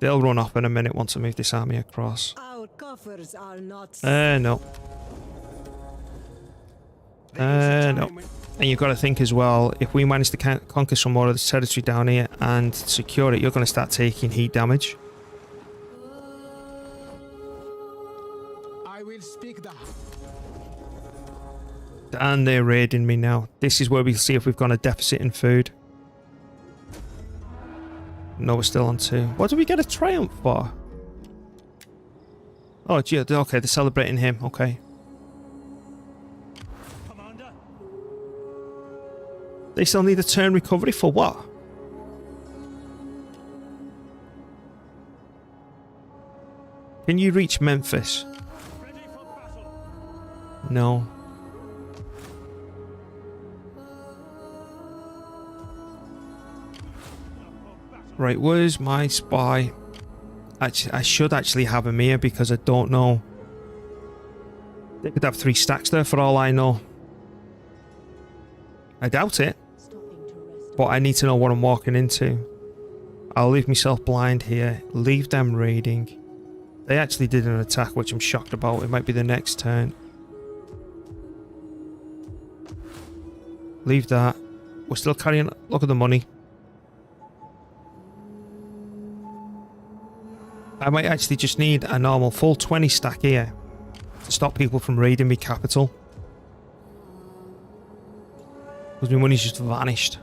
They'll run off in a minute once I move this army across. Our coffers are not. No. No. And you've got to think as well, if we manage to conquer some more of this territory down here and secure it, you're going to start taking heat damage. I will speak the. And they're raiding me now. This is where we'll see if we've got a deficit in food. No, we're still on 2. What do we get a triumph for? Oh, gee, okay, they're celebrating him. Okay. Commander. They still need a turn recovery for what? Can you reach Memphis? Ready for battle. No. Right, where's my spy? Actually, I should actually have him here because I don't know. They could have 3 stacks there for all I know. I doubt it, Stopping to rest. but I need to know what I'm walking into. I'll leave myself blind here. Leave them raiding. They actually did an attack, which I'm shocked about. It might be the next turn. Leave that. We're still carrying... Look at the money. I might actually just need a normal full 20 stack here to stop people from raiding me capital. Because my money's just vanished.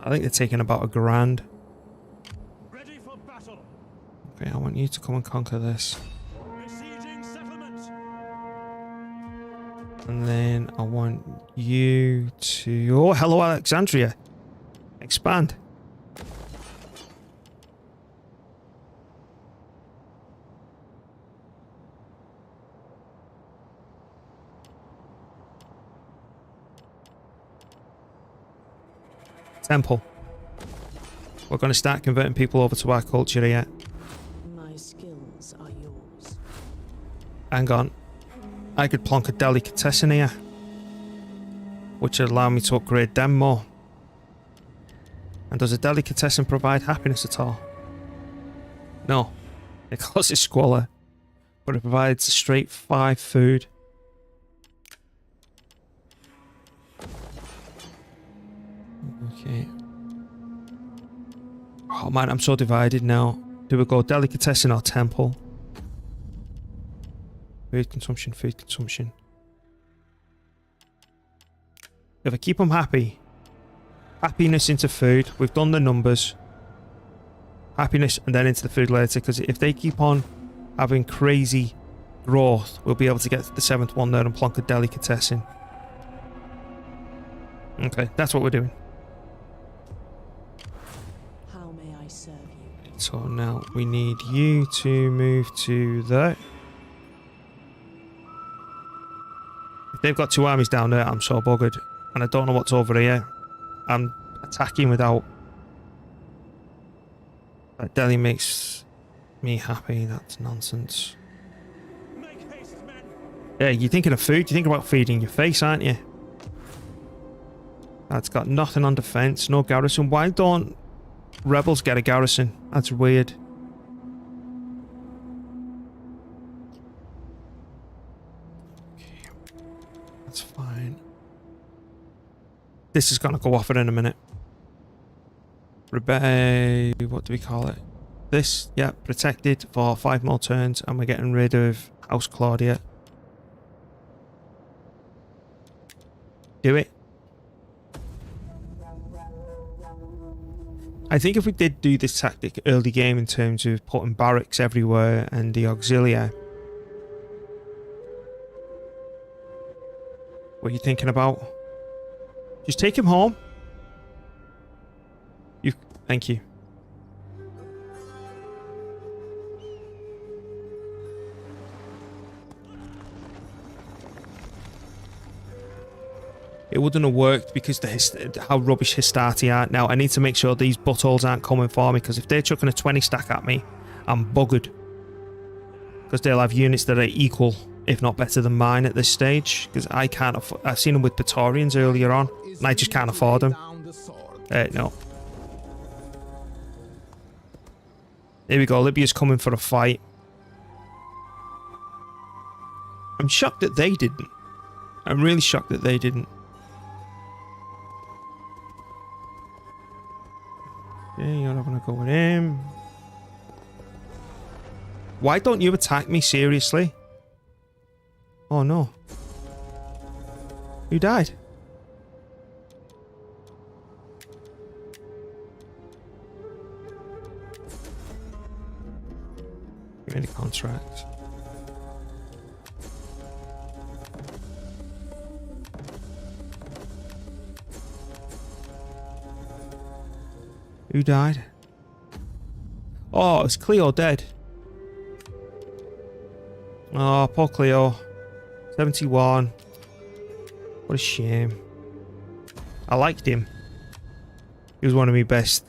I think they're taking about $1 grand. Ready for battle. Okay, I want you to come and conquer this. Besieging settlement. And then I want you to... Oh, hello Alexandria. Expand. Temple. We're going to start converting people over to our culture here. My skills are yours. Hang on. I could plonk a delicatessen here, which would allow me to upgrade them more. And does a delicatessen provide happiness at all? No. It causes squalor. But it provides a straight 5 food. Okay. Oh man, I'm so divided now. Do we go delicatessen or temple? Food consumption, food consumption. If I keep them happy, happiness into food, we've done the numbers. Happiness and then into the food later, because if they keep on having crazy growth, we'll be able to get the 7th one there and plonk a delicatessen. Okay, that's what we're doing. How may I serve you? So now we need you to move to there. If they've got 2 armies down there, I'm so buggered. And I don't know what's over here. I'm attacking without... That Delhi makes me happy. That's nonsense. Make haste, men. Yeah, you're thinking of food. You're thinking about feeding your face, aren't you? That's got nothing on defense. No garrison. Why don't rebels get a garrison? That's weird. Okay. That's fine. This is going to go off in a minute. What do we call it? This, yeah, protected for 5 more turns, and we're getting rid of House Claudia. Do it. I think if we did do this tactic early game in terms of putting barracks everywhere and the auxilia. What are you thinking about? Just take him home. Thank you. It wouldn't have worked because how rubbish Hastati are. Now, I need to make sure these buttholes aren't coming for me, because if they're chucking a 20 stack at me, I'm buggered. Because they'll have units that are equal, if not better than mine at this stage. Because I can't afford... I've seen them with Praetorians earlier on, and I just can't afford them. No. Here we go. Libya's coming for a fight. I'm shocked that they didn't. I'm really shocked that they didn't. Okay, you're not gonna go with him. Why don't you attack me, seriously? Oh no. Who died? Give me the contract. Who died? Oh, it's Cleo dead. Oh, poor Cleo. 71. What a shame. I liked him. He was one of my best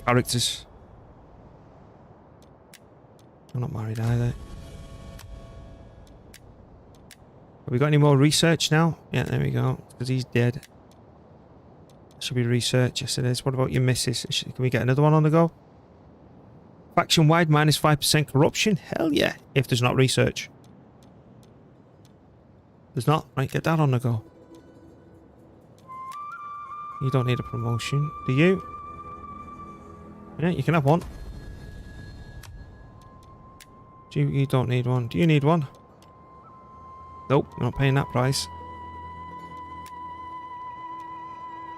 characters. I'm not married either. Have we got any more research now? Yeah, there we go. Because he's dead. Should be research. Yes, it is. What about your missus? Can we get another one on the go? Faction-wide minus 5% corruption? Hell yeah. If there's not research. There's not. Right, get that on the go. You don't need a promotion, do you? Yeah, you can have one. You don't need one. Do you need one? Nope, you're not paying that price.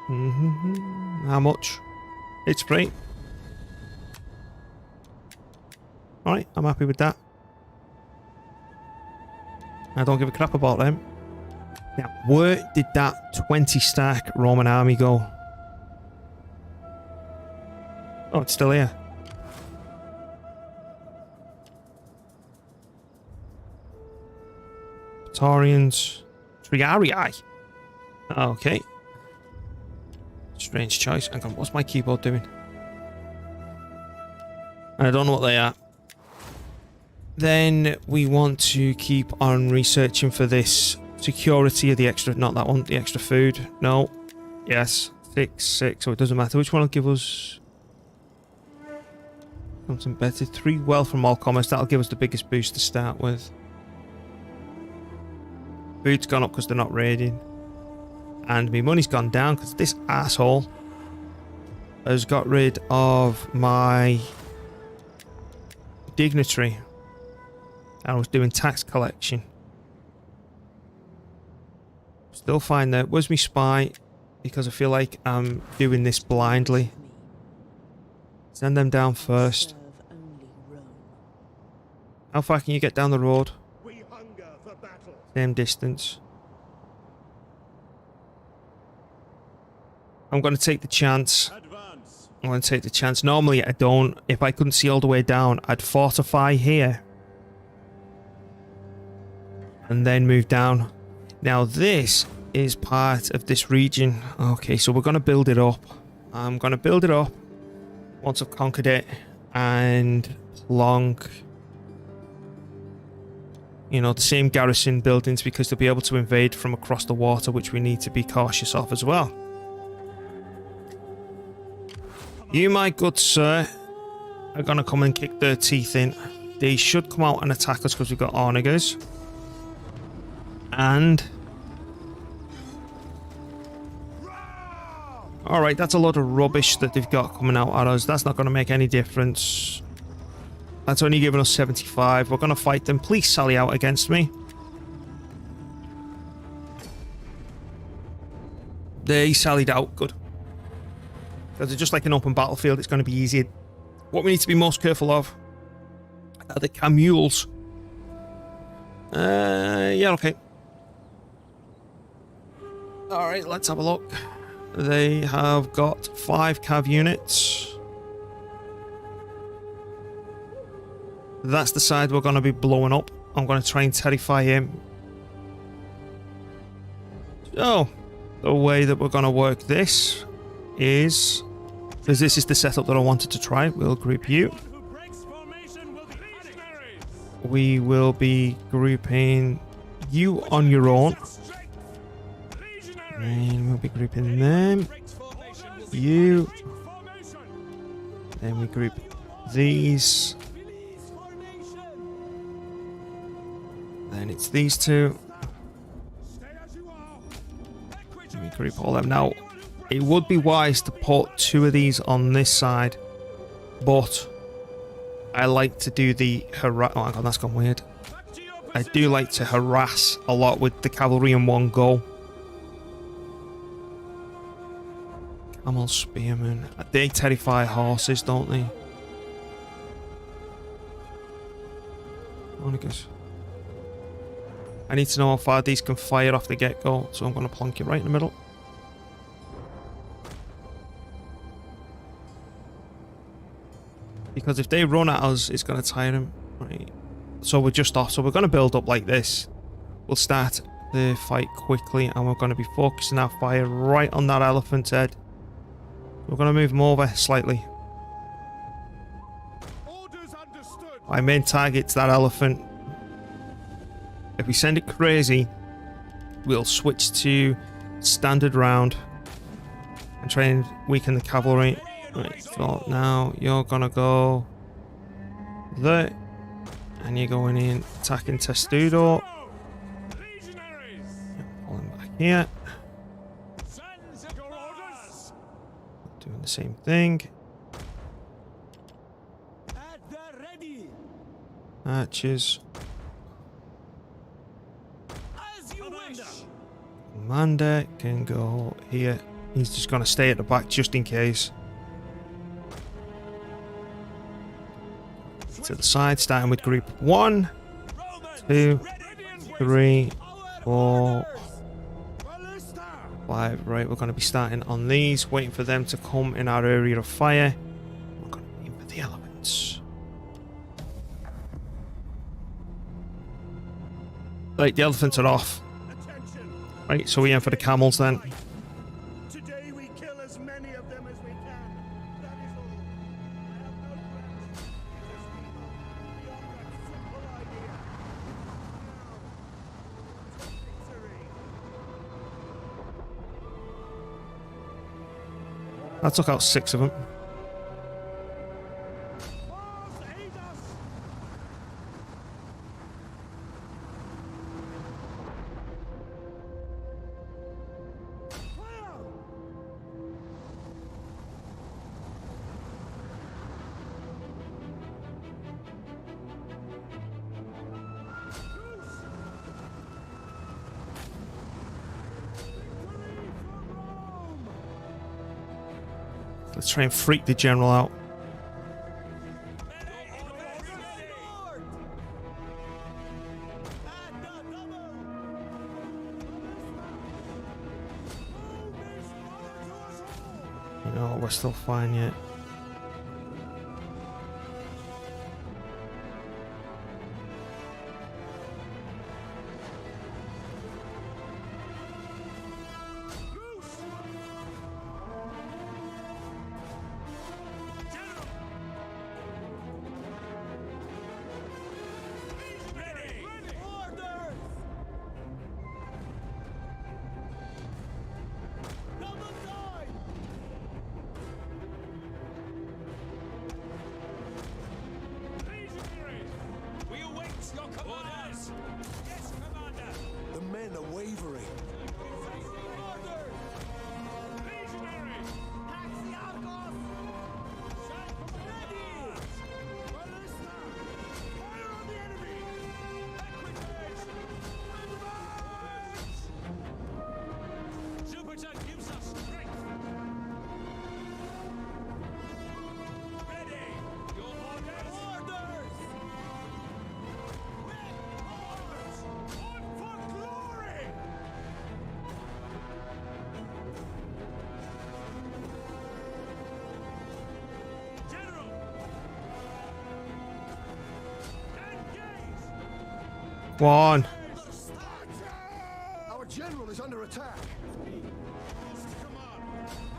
How much? It's free. Alright, I'm happy with that. I don't give a crap about them. Now, where did that 20-stack Roman army go? Oh, it's still here. Praetorians. Triarii. Okay. Strange choice. Hang on, what's my keyboard doing? I don't know what they are. Then we want to keep on researching for this security of the extra, not that one, the extra food. No. Yes. 6, 6, so it doesn't matter. Which one will give us something better? 3 wealth from all commerce. That'll give us the biggest boost to start with. Food's gone up because they're not raiding. And my money's gone down because this asshole has got rid of my dignitary. I was doing tax collection. Still fine there. Where's my spy? Because I feel like I'm doing this blindly. Send them down first. Serve only Rome. How far can you get down the road? We hunger for battle. Same distance. I'm going to take the chance. Advance. I'm going to take the chance. Normally I don't. If I couldn't see all the way down, I'd fortify here. And then move down. Now this is part of this region. Okay, so we're going to build it up. I'm going to build it up once I've conquered it. And long, you know, the same garrison buildings, because they'll be able to invade from across the water, which we need to be cautious of as well. You, my good sir, are going to come and kick their teeth in. They should come out and attack us because we've got onagers. And alright, that's a lot of rubbish that they've got coming out at us. That's not going to make any difference. That's only giving us 75. We're going to fight them. Please sally out against me. They sallied out. Good. Because it's just like an open battlefield. It's going to be easy. What we need to be most careful of are the camules. Yeah, okay. Alright, let's have a look. They have got 5 cav units. That's the side we're going to be blowing up. I'm going to try and terrify him. So, the way that we're going to work this is, because this is the setup that I wanted to try, we'll group you. Who breaks formation will be legionaries. We will be grouping you on your own. And we'll be grouping them. You. Then we group these. Then it's these two. And we group all them. Now, it would be wise to put 2 of these on this side, but I like to do the harass. Oh, hang on, that's gone weird. I do like to harass a lot with the cavalry in one go. Camel spearmen. They terrify horses, don't they? I need to know how far these can fire off the get-go, so I'm going to plonk you right in the middle. Because if they run at us, it's going to tire them. Right. So we're just off. So we're going to build up like this. We'll start the fight quickly, and we're going to be focusing our fire right on that elephant's head. We're going to move them over slightly. Orders understood. My main target's that elephant. If we send it crazy, we'll switch to standard round. And try and weaken the cavalry. Right, so now you're gonna go there. And you're going in, attacking Testudo. Legionaries! Pulling back here. Sons of your orders! Doing the same thing. At the ready! Archers. As you wish! Commander can go here. He's just gonna stay at the back just in case. To the side, starting with group 1, 2, 3, 4, 5. Right, we're going to be starting on these, waiting for them to come in our area of fire. We're going to be in for the elements. Right, the elephants are off. Right, so we're in for the camels then. Today we kill as many of them as we can. That is all. I have no plans. It is beyond that simple idea. Now, to victory. I took out 6 of them. Mars, aid us! Fire! Let's try and freak the general out. No, we're still fine yet. The men are wavering. Jupiter gives us strength. Ready. Your orders. Orders. On for glory. General. Engage. One. Our general is under attack. Come on.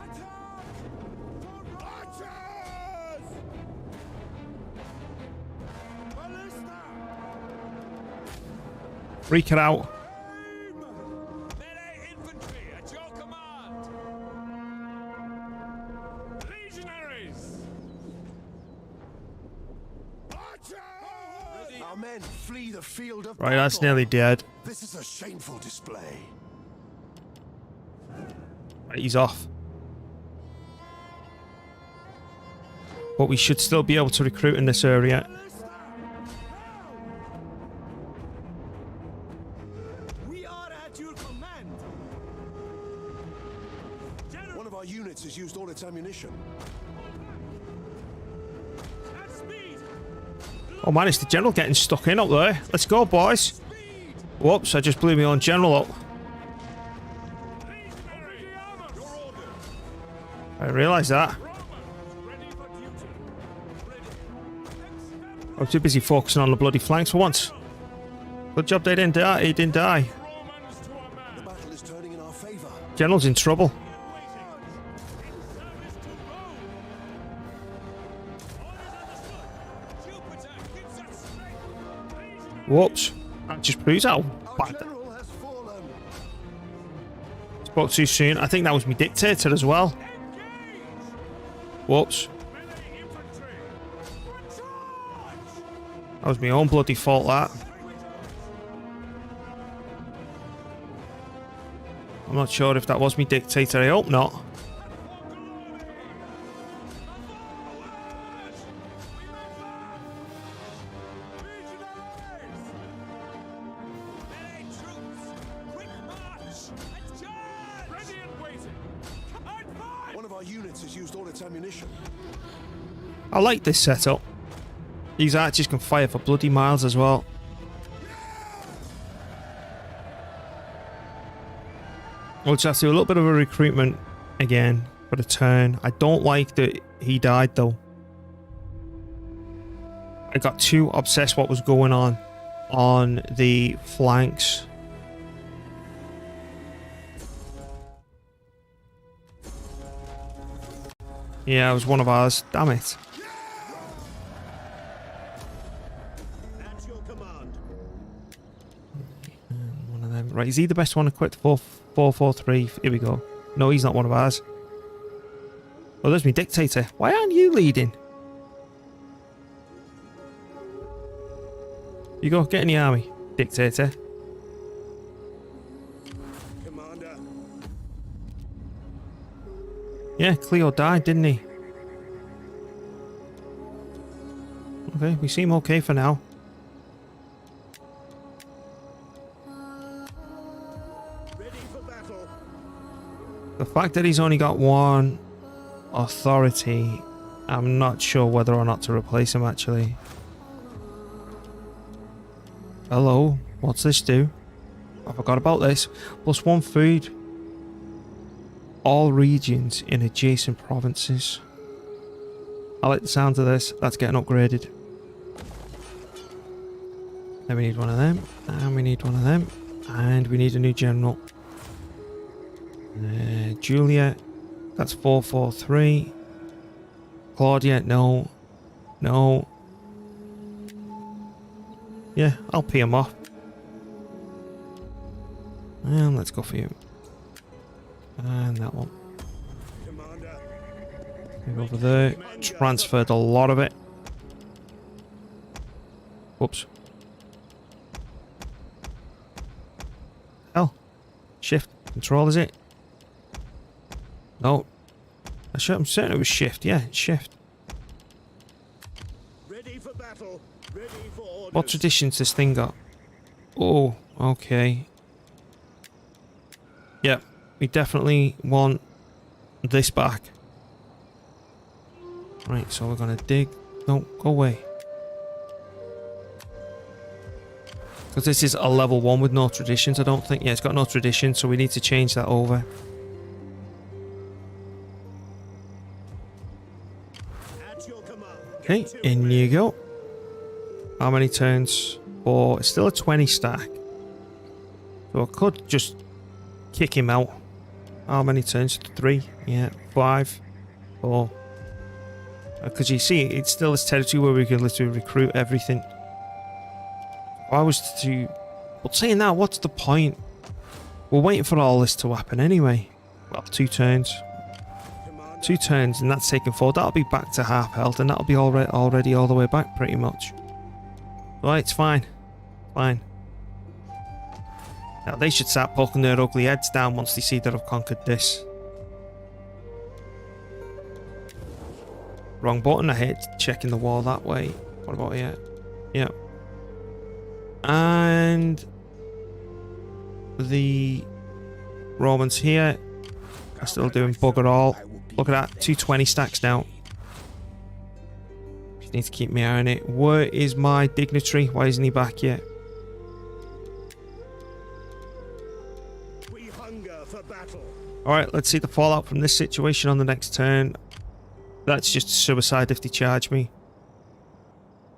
Attack. For archers. Ballista. Freak it out. Melee infantry at your command. Legionaries. Archers. Our men flee the field of Right, that's battle. nearly dead. This is a shameful display. Right, he's off. But we should still be able to recruit in this area. We are at your command. One of our units has used all its ammunition. At speed. Oh man, it's the general getting stuck in up there. Let's go, boys. Speed. Whoops, I just blew my own general up. Legionary armor. Your orders. I realised that. Romans ready for duty. Ready. I was too busy focusing on the bloody flanks for once. Good job they didn't die. He didn't die. Romans to a man. The battle is turning in our favor. General's in trouble. Waiting. In service to Rome. Orders understood. Jupiter gives us strength. Legionary. Whoops. That just proves how Our bad. general has fallen. Spoke too soon. I think that was my dictator as well. Engage. Whoops. Melee infantry! Charge! That was my own bloody fault, that. I'm not sure if that was me dictator. I hope not. Melee troops! Quick march! Adjourn! Ready and waiting! Advance! One of our units has used all its ammunition. I like this setup. These archers can fire for bloody miles as well. We'll just do a little bit of a recruitment again for the turn. I don't like that he died though. I got too obsessed what was going on the flanks. Yeah, it was one of ours. Damn it. At your command. One of them. Right, is he the best one equipped? 443. Here we go. No, he's not one of ours. Oh, there's me dictator. Why aren't you leading? You go, get in the army, dictator. Commander. Yeah, Cleo died, didn't he? Okay, we seem okay for now. Ready for battle. The fact that he's only got one authority, I'm not sure whether or not to replace him actually. Hello, what's this do? I forgot about this. +1 food. All regions in adjacent provinces. I like the sound of this. That's getting upgraded. Then we need one of them. And we need one of them. And we need a new general. Julia. That's 443. Claudia, no. No. Yeah, I'll pay him off. And let's go for you. And that one. Commander. Move over there. Transferred a lot of it. Whoops. Hell. Shift. Control, is it? No. I'm certain it was shift. Yeah, shift. Ready for battle. Ready for orders. What traditions this thing got? Oh, okay. Yep. We definitely want this back. Right, so we're gonna dig. No, go away. Because this is a level 1 with no traditions, I don't think. Yeah, it's got no traditions, so we need to change that over. At your command. Okay, Get to in it. you go. How many turns? 4. It's still a 20 stack. So I could just kick him out. How many turns? 3. Yeah, 5. 4. Because you see, it's still this territory where we can literally recruit everything. If I was to... But saying that, what's the point? We're waiting for all this to happen anyway. Well, 2 turns. Commander. 2 turns, and that's taken 4. That'll be back to half health, and that'll be already all the way back, pretty much. Right, it's fine. Fine. Now, they should start poking their ugly heads down once they see that I've conquered this. Wrong button, I hit checking the wall that way. What about here? Yeah. And the Romans here are still doing bugger all. Look at that, 220 stacks now. Just need to keep my eye on it. Where is my dignitary? Why isn't he back yet? We hunger for battle. Alright, let's see the fallout from this situation on the next turn. That's just suicide if they charge me.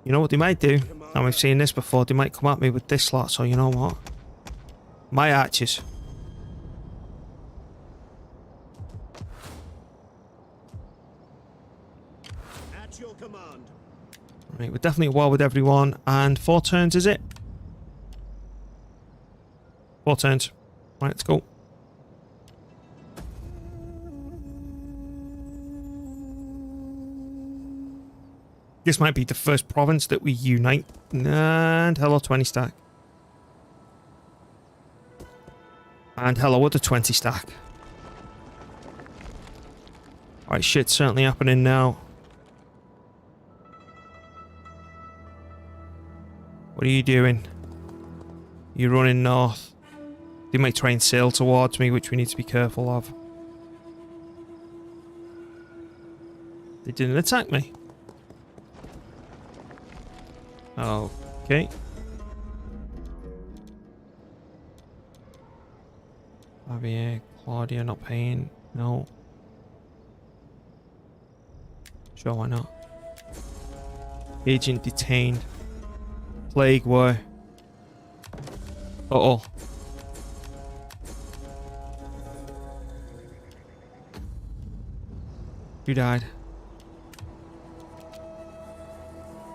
You know what they might do? And we've seen this before. They might come at me with this slot, so you know what? My archers. At your command. Right, we're definitely at war with everyone. And 4 turns, is it? 4 turns. Right, let's go. This might be the first province that we unite. And hello, 20 stack. And hello, other 20 stack. Alright, shit's certainly happening now. What are you doing? You're running north. They might try and sail towards me, which we need to be careful of. They didn't attack me. Okay. Javier, Claudia not paying. No. Sure, why not? Agent detained. Plague war. Uh-oh. You died.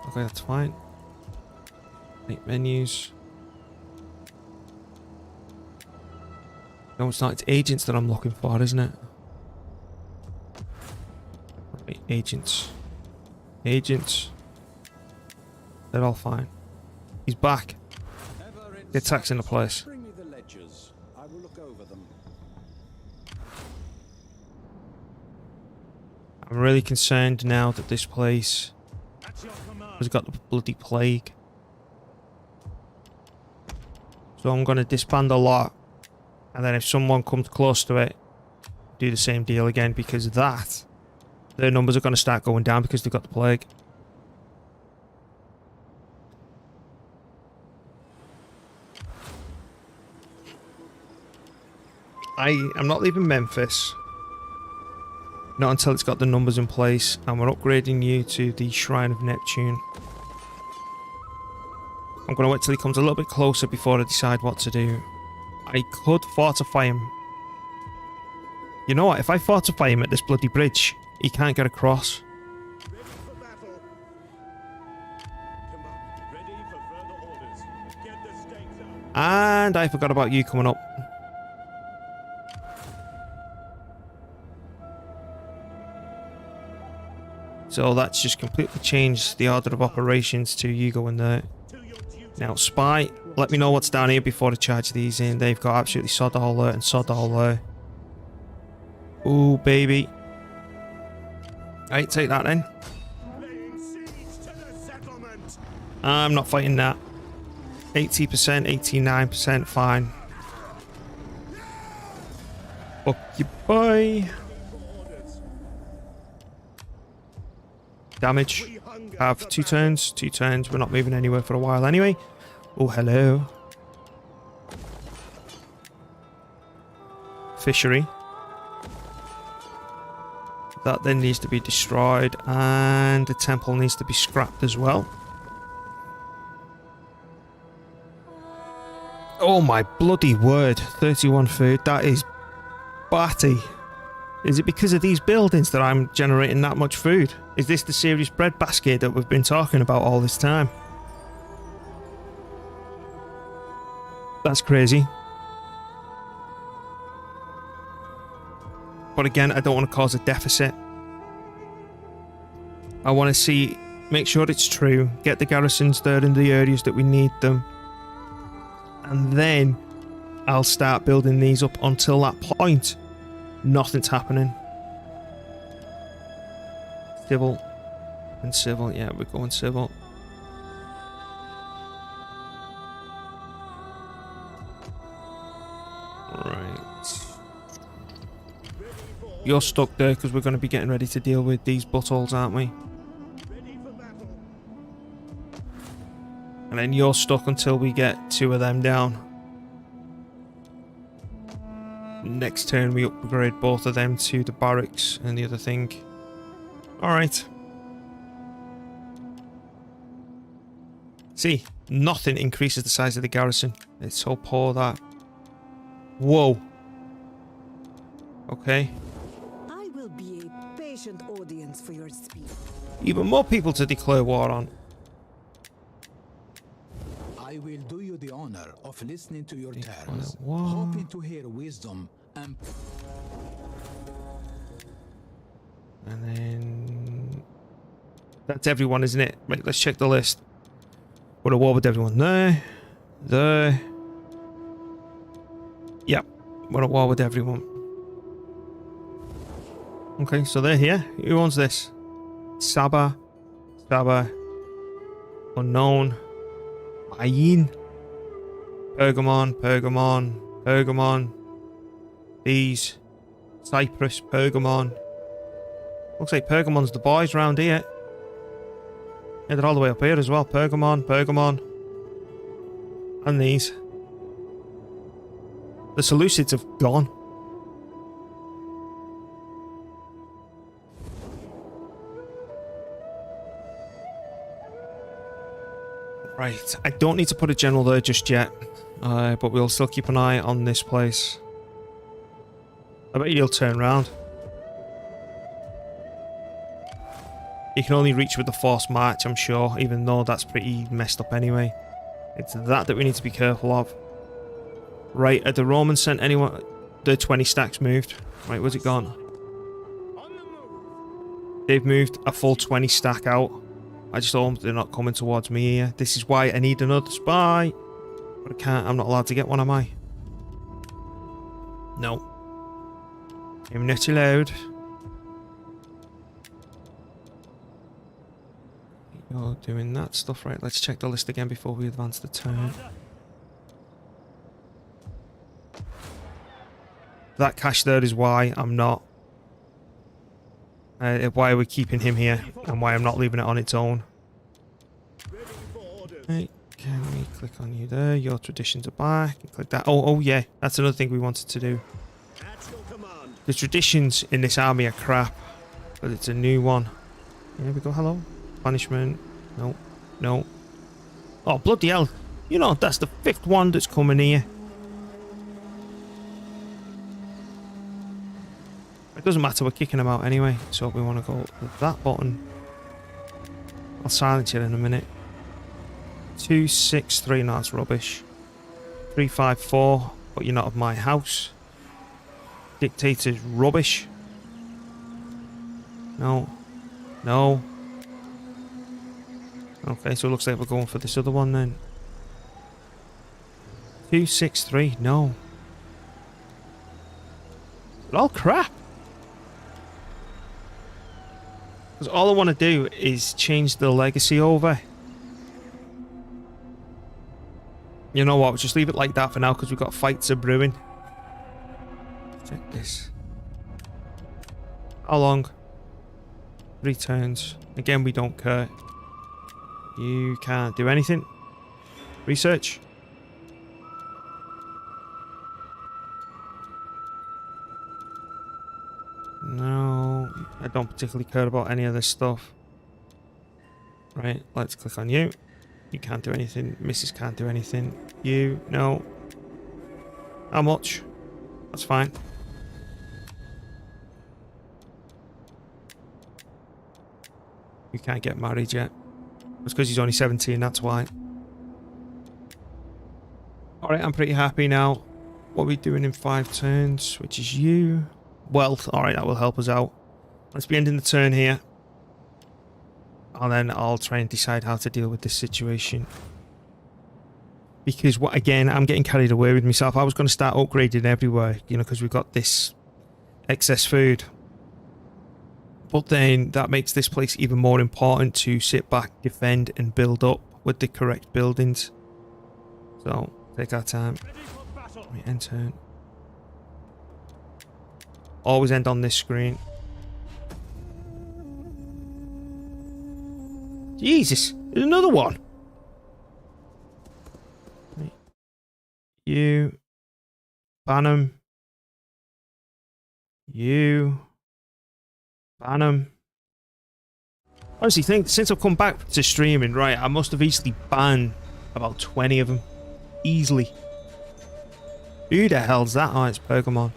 Okay, that's fine. Make menus. No, it's not. It's agents that I'm looking for, isn't it? Right, agents. Agents. They're all fine. He's back. The attack's in the place. Bring me the ledgers. I will look over them. I'm really concerned now that this place At your command. has got the bloody plague. So I'm going to disband a lot. And then if someone comes close to it, do the same deal again, because their numbers are going to start going down because they've got the plague. I'm not leaving Memphis. Not until it's got the numbers in place, and we're upgrading you to the Shrine of Neptune. I'm going to wait till he comes a little bit closer before I decide what to do. I could fortify him. You know what? If I fortify him at this bloody bridge, he can't get across. Ready for battle. Command. Ready for further orders. Get the stakes out. And I forgot about you coming up. So that's just completely changed the order of operations to you going there. To your duty. Now, Spy, let me know what's down here before I charge these in. They've got absolutely sod all there and sod all there. Ooh, baby. Right, take that then. Laying siege to the settlement. I'm not fighting that. 80%, 89%, fine. Fuck you, boy. Damage. We hunger Have for 2 battle. turns. 2 turns. We're not moving anywhere for a while anyway. Oh, hello. Fishery. That then needs to be destroyed, and the temple needs to be scrapped as well. Oh my bloody word. 31 food. That is batty. Is it because of these buildings that I'm generating that much food? Is this the serious breadbasket that we've been talking about all this time? That's crazy. But again, I don't want to cause a deficit. I want to make sure it's true, get the garrisons there in the areas that we need them. And then I'll start building these up. Until that point, nothing's happening. Civil and civil. Yeah, we're going civil. Right. You're stuck there because we're going to be getting ready to deal with these buttholes, aren't we? Ready for battle. And then you're stuck until we get 2 of them down. Next turn we upgrade both of them to the barracks and the other thing. Alright. See, nothing increases the size of the garrison. It's so poor that. Whoa. Okay. I will be a patient audience for your speech. Even more people to declare war on. I will do you the honor of listening to your Declare terms, war. hoping to hear wisdom and And then That's everyone, isn't it? Right, let's check the list. We're at war with everyone there. There. Yep. We're at war with everyone. Okay, so they're here. Who owns this? Saba. Saba. Unknown. Ayin. Pergamon. Pergamon. Pergamon. These. Cyprus. Pergamon. Looks like Pergamon's the boys round here. Yeah, they're all the way up here as well. Pergamon. Pergamon. And these. The Seleucids have gone. Right, I don't need to put a general there just yet, but we'll still keep an eye on this place. I bet he'll turn around. You can only reach with the forced march, I'm sure, even though that's pretty messed up anyway. It's that we need to be careful of. Right, had the Romans sent anyone? The 20 stacks moved. Right, where's it gone? They've moved a full 20 stack out. I just hope they're not coming towards me here. This is why I need another spy. But I can't, I'm not allowed to get one, am I? No. I'm not allowed. You're doing that stuff, right? Let's check the list again before we advance the turn. That cash there is why I'm not. Why we're keeping him here and why I'm not leaving it on its own. Right, can we click on you there? Your traditions are back. Click that. Oh yeah, that's another thing we wanted to do. The traditions in this army are crap, but it's a new one. Here we go. Hello. Punishment. No. No. Oh, bloody hell. You know, that's the 5th one that's coming here. It doesn't matter, we're kicking them out anyway, so we want to go with that button. I'll silence you in a minute. 2, 6, 3, no, that's rubbish. 3, 5, 4, but you're not of my house. Dictator's rubbish. No. No. Okay, so it looks like we're going for this other one then. 2, 6, 3, no. They're all crap. Because all I want to do is change the legacy over. You know what, we'll just leave it like that for now because we've got fights are brewing. Check this. How long? 3 turns. Again, we don't care. You can't do anything. Research. No, I don't particularly care about any of this stuff. Right, let's click on you. You can't do anything. Mrs. can't do anything. You, no. How much? That's fine. You can't get married yet. It's because he's only 17, that's why. Alright, I'm pretty happy now. What are we doing in 5 turns? Which is you. Wealth. Alright, that will help us out. Let's be ending the turn here. And then I'll try and decide how to deal with this situation. Because, again, I'm getting carried away with myself. I was going to start upgrading everywhere, you know, because we've got this excess food. But then that makes this place even more important to sit back, defend, and build up with the correct buildings. So, take our time. Let me end turn. Always end on this screen. Jesus, there's another one. Right. You. Ban 'em. You. Ban 'em. Honestly, since I've come back to streaming, right, I must have easily banned about 20 of them. Easily. Who the hell's that? Oh, it's Pergamon.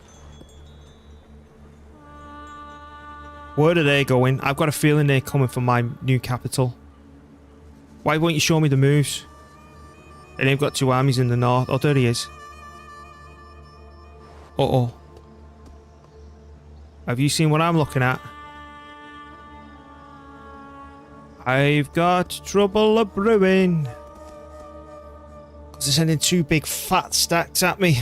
Where are they going? I've got a feeling they're coming for my new capital. Why won't you show me the moves? And they've got 2 armies in the north. Oh, there he is. Uh-oh. Have you seen what I'm looking at? I've got trouble a-brewing. Because they're sending 2 big fat stacks at me.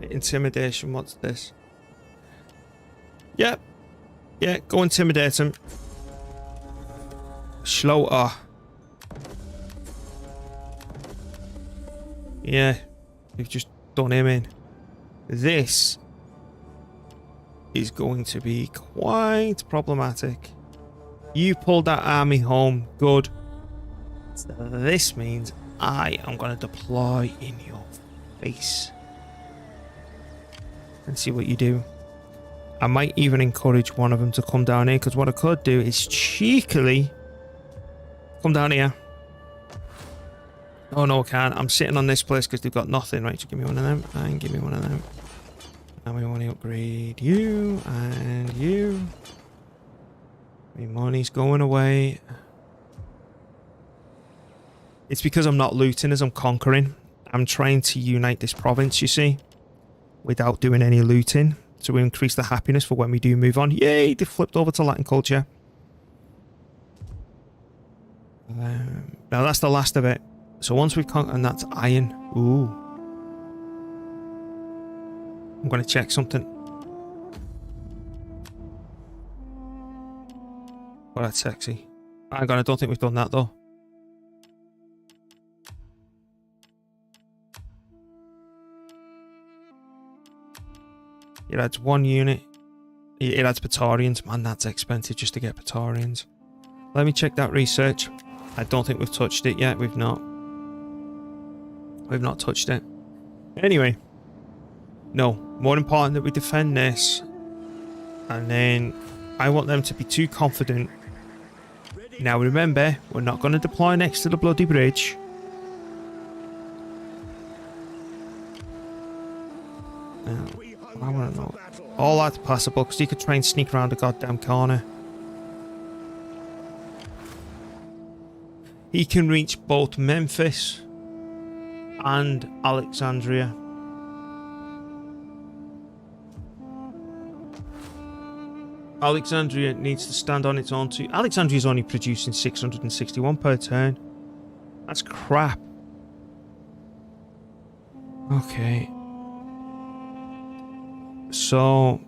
Intimidation, what's this? Yep. Yeah, go intimidate him. Slaughter. Yeah, we've just done him in. This is going to be quite problematic. You pulled that army home. Good. So this means I am going to deploy in your face. And see what you do. I might even encourage one of them to come down here, because what I could do is cheekily come down here. Oh no, I can't. I'm sitting on this place because they've got nothing. Right, so give me one of them and give me one of them. And we want to upgrade you and you. My money's going away. It's because I'm not looting as I'm conquering. I'm trying to unite this province, you see, without doing any looting. So we increase the happiness for when we do move on. Yay, they flipped over to Latin culture. Now that's the last of it. So once we've conquered, and that's iron. Ooh. I'm going to check something. Oh, that's sexy. Hang on, I don't think we've done that though. It adds 1 unit. It adds Praetorians. Man, that's expensive just to get Praetorians. Let me check that research. I don't think we've touched it yet. We've not. We've not touched it. Anyway. No. More important that we defend this. And then I want them to be too confident. Now remember, we're not going to deploy next to the bloody bridge. I want to know. All that's possible because you could try and sneak around the goddamn corner. He can reach both Memphis and Alexandria. Alexandria needs to stand on its own too. Alexandria's only producing 661 per turn. That's crap. Okay. So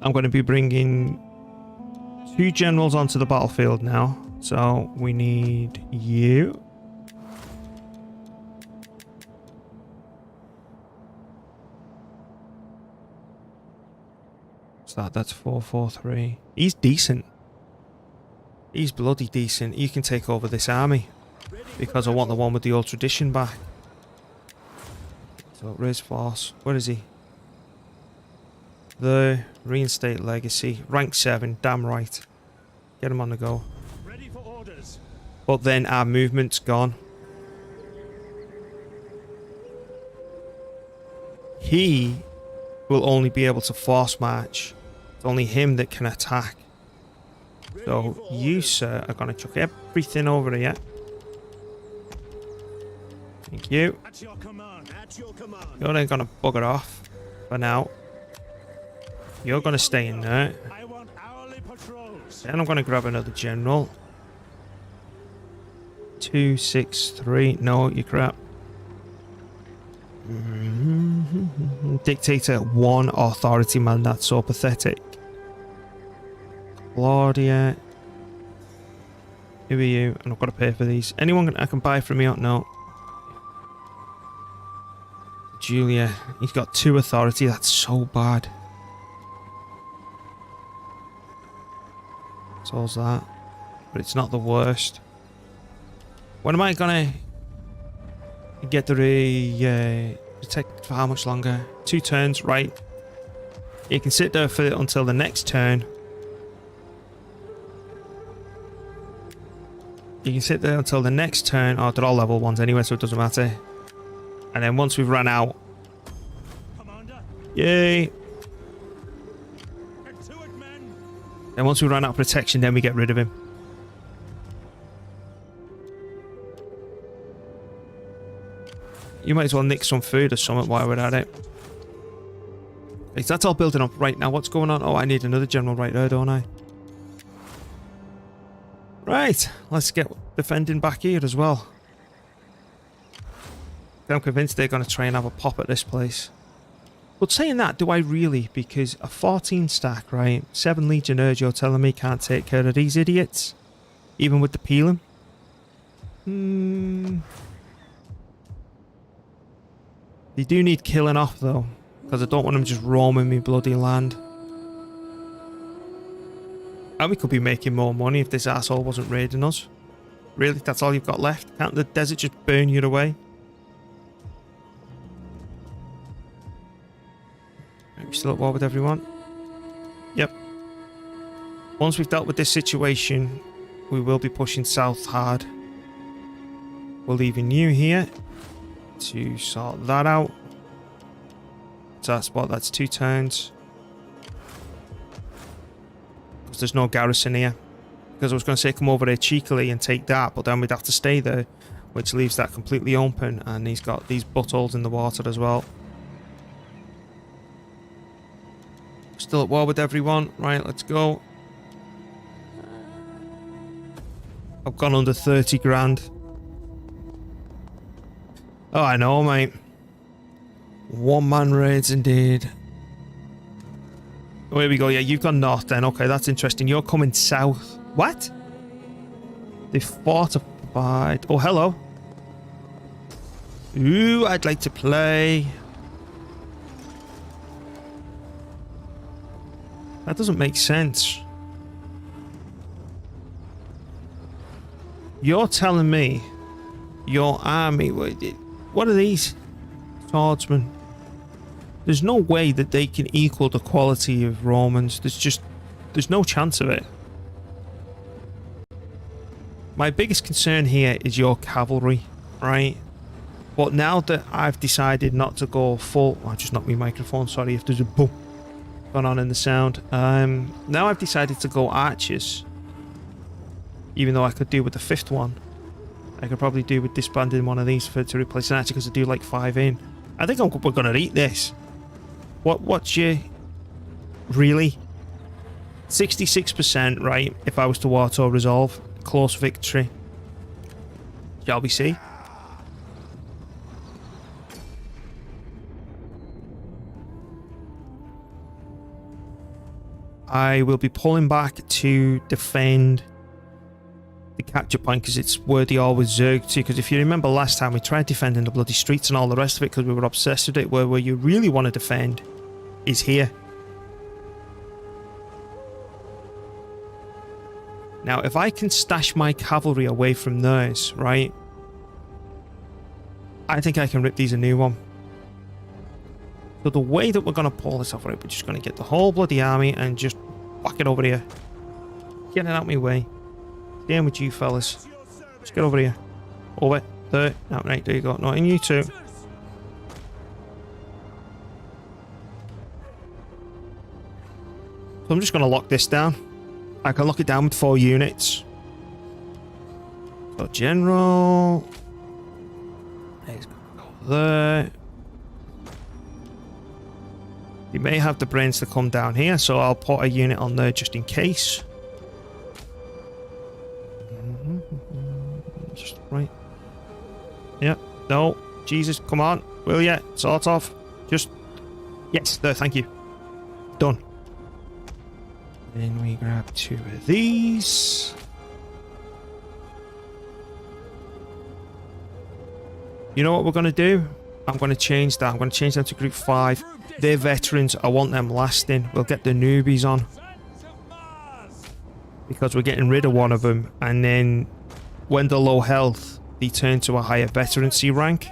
I'm going to be bringing 2 generals onto the battlefield now. So we need you. So that's 443. He's decent. He's bloody decent. You can take over this army because I want the one with the old tradition back. So raise force. Where is he? The reinstate legacy. Rank 7. Damn right. Get him on the go. Ready for orders. But then our movement's gone. He will only be able to force march. It's only him that can attack. So you, sir, are going to chuck everything over here. Thank you. At your command. At your command. You're then going to bugger off for now. You're going to stay in there. I want hourly patrols. Then I'm going to grab another general. 263. No, you crap. Dictator 1 authority, man. That's so pathetic. Claudia. Who are you? And I've got to pay for these. Anyone I can buy from you? No. Julia. He's got 2 authority. That's so bad. So's that. But it's not the worst. When am I gonna get the protect for how much longer? 2 turns, right? You can sit there for until the next turn. You can sit there until the next turn. Oh, they're all level 1s anyway, so it doesn't matter. And then once we've run out, Commander. yay! Get to it, men. And once we run out of protection, then we get rid of him. You might as well nick some food or something while we're at it. Right, that's all building up. Right, now what's going on? Oh, I need another general right there, don't I? Right, let's get defending back here as well. I'm convinced they're going to try and have a pop at this place. But saying that, do I really? Because a 14 stack, right? 7 Legionnaires, you're telling me can't take care of these idiots? Even with the peeling? They do need killing off, though. Because I don't want them just roaming me bloody land. And we could be making more money if this asshole wasn't raiding us. Really? That's all you've got left? Can't the desert just burn you away? Are we still at war with everyone? Yep. Once we've dealt with this situation, we will be pushing south hard. We're leaving you here to sort that out. So that's what? That's 2 turns. Because there's no garrison here. Because I was going to say come over there cheekily and take that, but then we'd have to stay there, which leaves that completely open. And he's got these buttholes in the water as well. Still at war with everyone. Right, let's go. I've gone under 30 grand. Oh, I know, mate. One-man raids indeed. Oh, here we go. Yeah, you've gone north then. Okay, that's interesting. You're coming south. What? They fortified. Oh, hello. Ooh, I'd like to play. That doesn't make sense. You're telling me your army... What are these? Swordsmen. There's no way that they can equal the quality of Romans. There's no chance of it. My biggest concern here is your cavalry, right? But now that I've decided not to go full... I just knocked my microphone, sorry if there's a boom going on in the sound. Now I've decided to go archers. Even though I could do with the 5th one. I could probably do with disbanding one of these to replace an archer because I do like 5 in. I think we're going to eat this. What's your... Really? 66%, right? If I was to auto-resolve. Close victory. Shall we see? I will be pulling back to defend the capture point because it's where they always zerg to. Because if you remember last time, we tried defending the bloody streets and all the rest of it because we were obsessed with it. Where you really want to defend is here. Now, if I can stash my cavalry away from theirs, right? I think I can rip these a new one. So the way that we're going to pull this off, right, we're just going to get the whole bloody army and just whack it over here. Get it out of my way. Staying with you fellas. Let's get over here. Over there. No, right, there you go. No, and you too. So I'm just going to lock this down. I can lock it down with 4 units. So general. He's going to go there. You may have the brains to come down here, so I'll put a unit on there just in case. Just right. Yeah. No. Jesus, come on. Will ya? Sort of. Just... Yes, there, thank you. Done. Then we grab 2 of these. You know what we're going to do? I'm going to change that. I'm going to change them to group 5. They're veterans. I want them lasting. We'll get the newbies on. Because we're getting rid of one of them. And then when they're low health, they turn to a higher veterancy rank.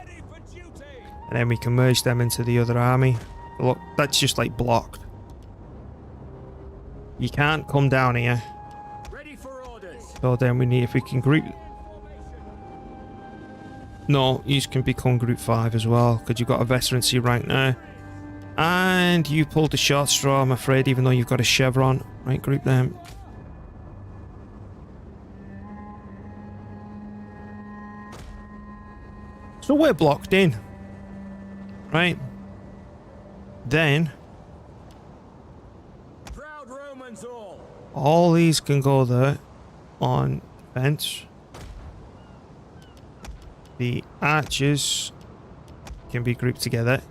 And then we can merge them into the other army. Look, that's just like blocked. You can't come down here. So then we need, if we can group... No, you can become group 5 as well. Because you've got a veterancy rank now. And you pulled the short straw, I'm afraid, even though you've got a chevron. Right, group them. So we're blocked in. Right. Then, All these can go there on defense. The archers can be grouped together.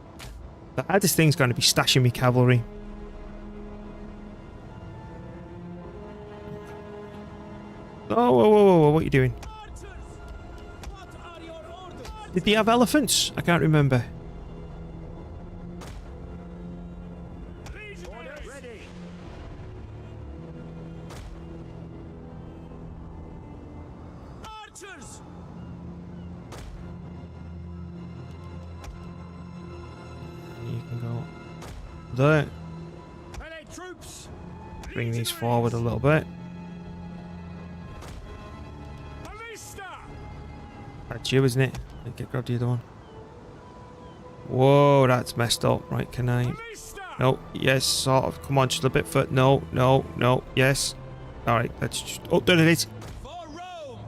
The hardest thing's going to be stashing me cavalry. Oh, whoa, whoa, whoa, whoa, what are you doing? Did they have elephants? I can't remember. Ready. Archers. You can go there. Melee troops. Bring these forward a little bit. Ballista. That's you, isn't it? I think I grabbed the other one. Whoa, that's messed up. Right, can I... Ballista. No, yes, sort of. Come on, just a bit further. No, no, no, yes. Alright, let's just... Oh, there it is. For Rome.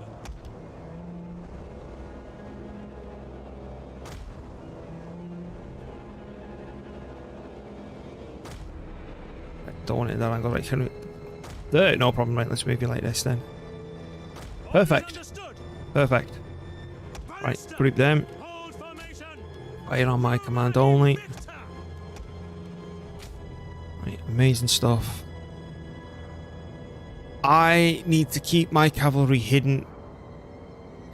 I don't want it in that angle. Right, can we... There, no problem. Right, let's move you like this then. Perfect. Understood. Perfect. Right, Ballista. group them. Hold formation. Fire on my command only. Victor. Right, amazing stuff. I need to keep my cavalry hidden.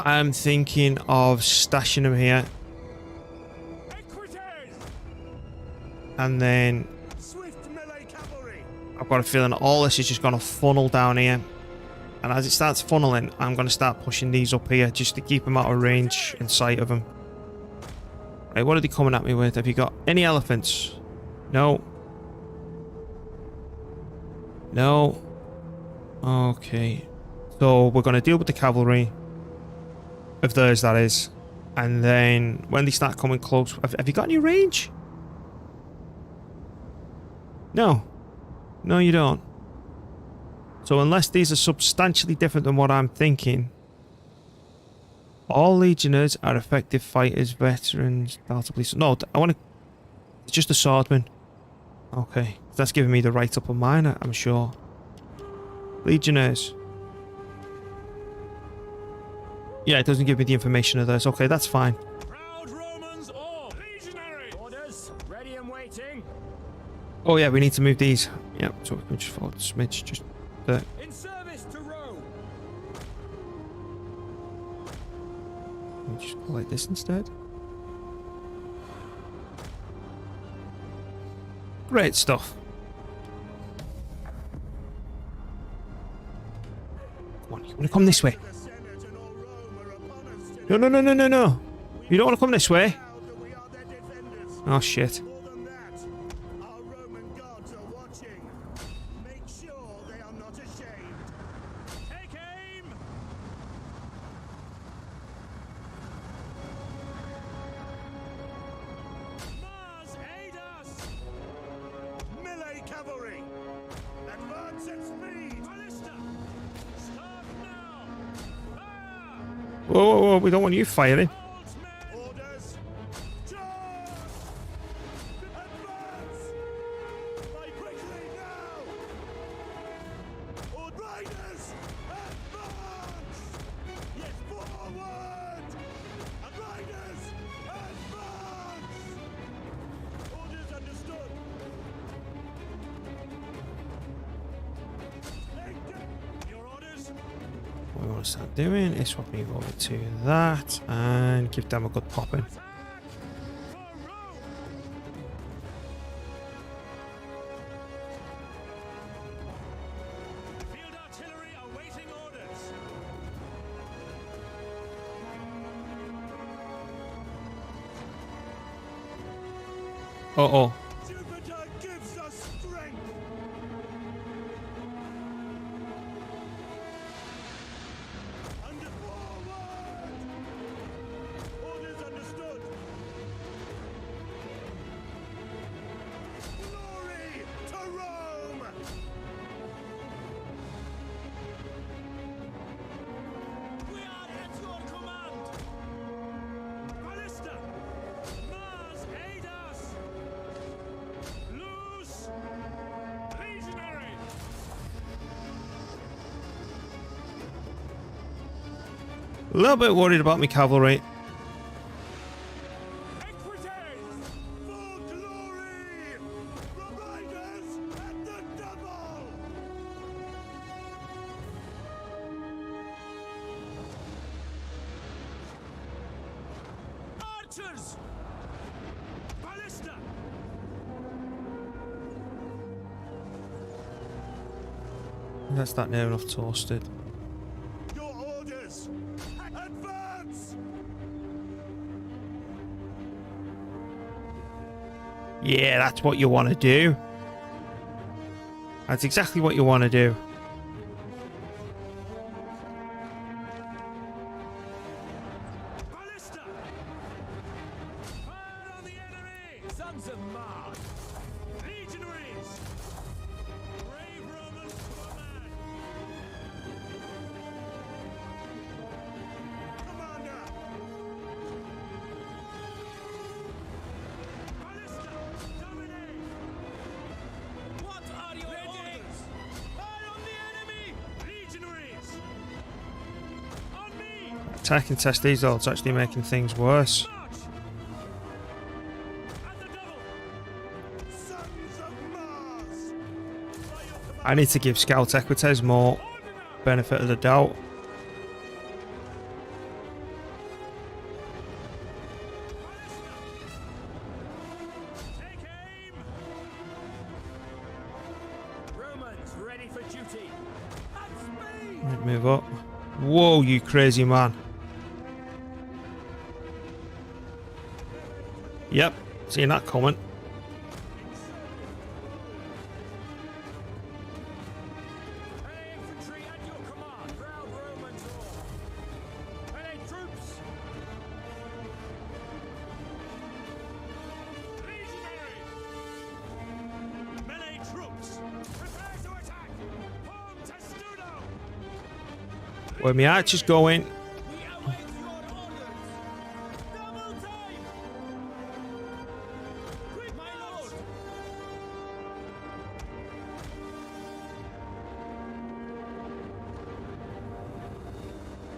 I'm thinking of stashing them here. Equites. And then Swift melee cavalry. I've got a feeling all this is just going to funnel down here. And as it starts funneling, I'm going to start pushing these up here just to keep them out of range and sight of them. Right, what are they coming at me with? Have you got any elephants? No. No. Okay. So we're going to deal with the cavalry. Of theirs, that is. And then when they start coming close... Have you got any range? No. No, you don't. So unless these are substantially different than what I'm thinking... All legionnaires are effective fighters, veterans, police. No, I want to... It's just a swordman. Okay. That's giving me the right upper minor, I'm sure. Legionnaires. Yeah, it doesn't give me the information of those. Okay, that's fine. Proud Romans all. Legionary. Orders. Ready and waiting. Oh yeah, we need to move these. Yeah, so we can just follow the smidge. Just there. In service to Rome. Can we just go like this instead? Great stuff. Come on, you want to come this way? The Senate and all Rome are upon us today. No, no, no, no, no, no. You don't want to come this way? Proud that we are their defenders. Oh shit. More than that, our Roman gods are watching. Make sure they are not ashamed. Take aim! Mars, aid us! Melee cavalry! Advance at speed! Ballista! Start now! Fire! Whoa, whoa, whoa. We don't want you firing. Holds men! Orders! Charge! Advance! Fight quickly now! All riders! Advance! Yes, forward! And riders! Advance! Orders understood! Take them! Your orders? What we want to start doing is swapping you over to that and give them a good popping. Attack! For Rome! Field artillery awaiting orders. Uh-oh. Jupiter gives us strength. Under forward. Orders understood. Glory to Rome. We are at your command. Ballista. Mars, aid us. A little bit worried about my cavalry. Equites! For glory! Riders at the double! Archers! Ballista! That's that near enough toasted. Your orders! Advance! Yeah, that's what you want to do. That's exactly what you want to do. Ballista! Fire on the enemy! Sons of Mars! Legionaries! Brave Romans to a man! Commander! Ballista! Dominate! What are your orders? Fire on the enemy! Legionaries! On me! Attacking test these odds actually making things worse. March! At the double! Sons of Mars! By your command, I need to give Scout Equites more benefit of the doubt. take aim! Romans ready for duty! At speed! Right, move up. Whoa, you crazy man. Yep, seeing that coming. Any infantry at your command! Proud Romans all! Any troops! Legionary! Melee troops! Prepare to attack! Form testudo! Where my archers going? We await your orders! Double time! Quick, my lord!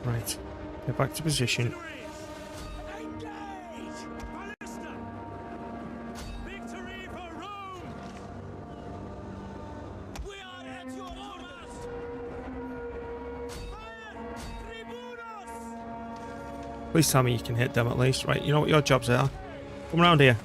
Right, get back to position. Engage! Ballista! Victory for Rome! We are at your orders! Fire! Tribunos! Please tell me you can hit them at least. Right, you know what your jobs are. Come around here.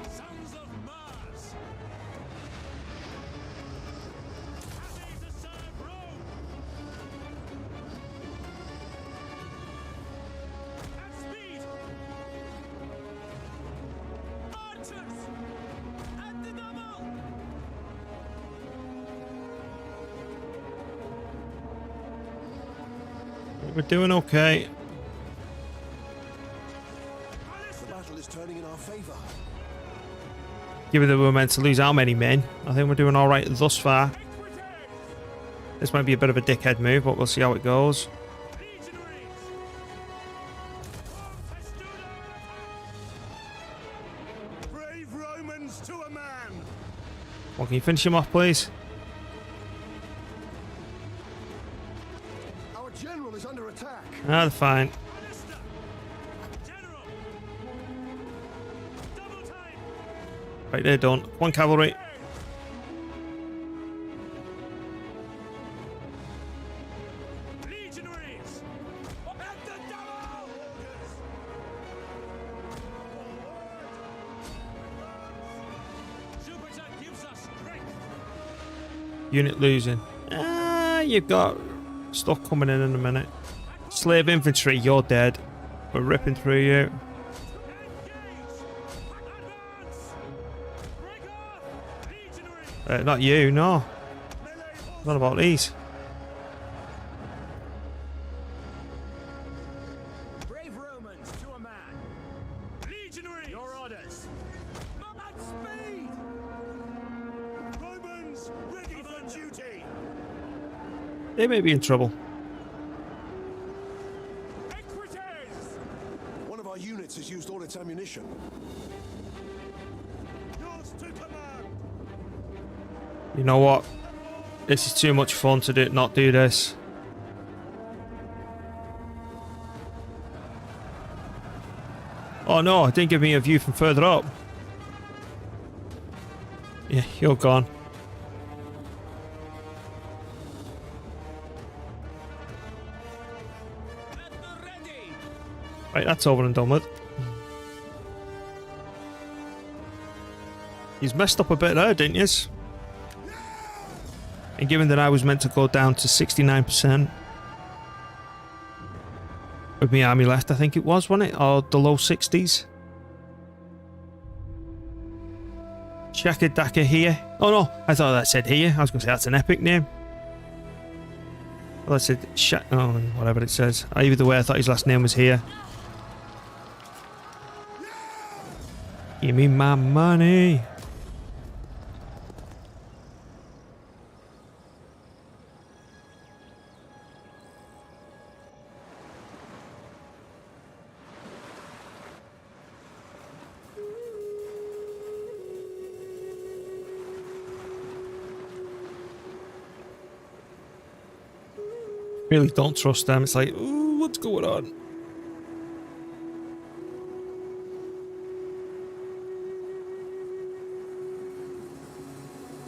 Sons of Mars! Happy to serve Rome! At speed! Archers! At the double! We're doing okay. The battle is turning in our favor. Given that we were meant to lose how many men, I think we're doing alright thus far. Equites! This might be a bit of a dickhead move, but we'll see how it goes. Legionaries! Form testudo! Brave Romans to a man! Well, can you finish him off, please? Our general is under attack. Ah, they're fine. Ballista! General! Double time! Right, they're done. One cavalry. Legionaries! At the double! Jupiter gives us strength! Unit losing. Ah, you've got stuff coming in a minute. Slave infantry, you're dead. We're ripping through you. Engage! Advance! Break off! Legionaries! Not you, no. Melee horse! Not about these. Brave Romans to a man! Legionaries! Your orders! At speed! Romans ready for duty! They may be in trouble. Equites! One of our units has used all its ammunition. Yours to command. You know what? This is too much fun to not do this. Oh no, it didn't give me a view from further up. Yeah, you're gone. Right, that's over and done with. He's messed up a bit there, didn't you? And given that I was meant to go down to 69% with my army left, I think it was, wasn't it? Or the low 60s. Shaka Daka here. Oh no, I thought that said here. I was going to say that's an epic name. Well, I said oh, whatever it says. Either way, I thought his last name was here. Give me my money. Really don't trust them. It's like, ooh, what's going on?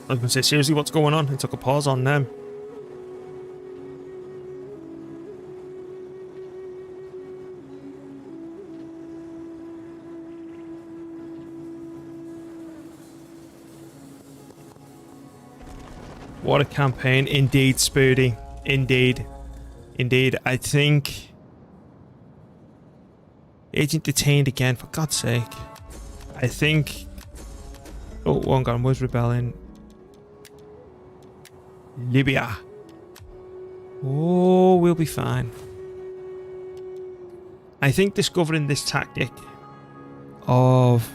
I was going to say, seriously, what's going on? It took a pause on them. What a campaign. Indeed, Spoody. Indeed. Indeed. I think... Agent detained again, for God's sake. I think... Oh, one gun was rebelling. Libya. Oh, we'll be fine. I think discovering this tactic of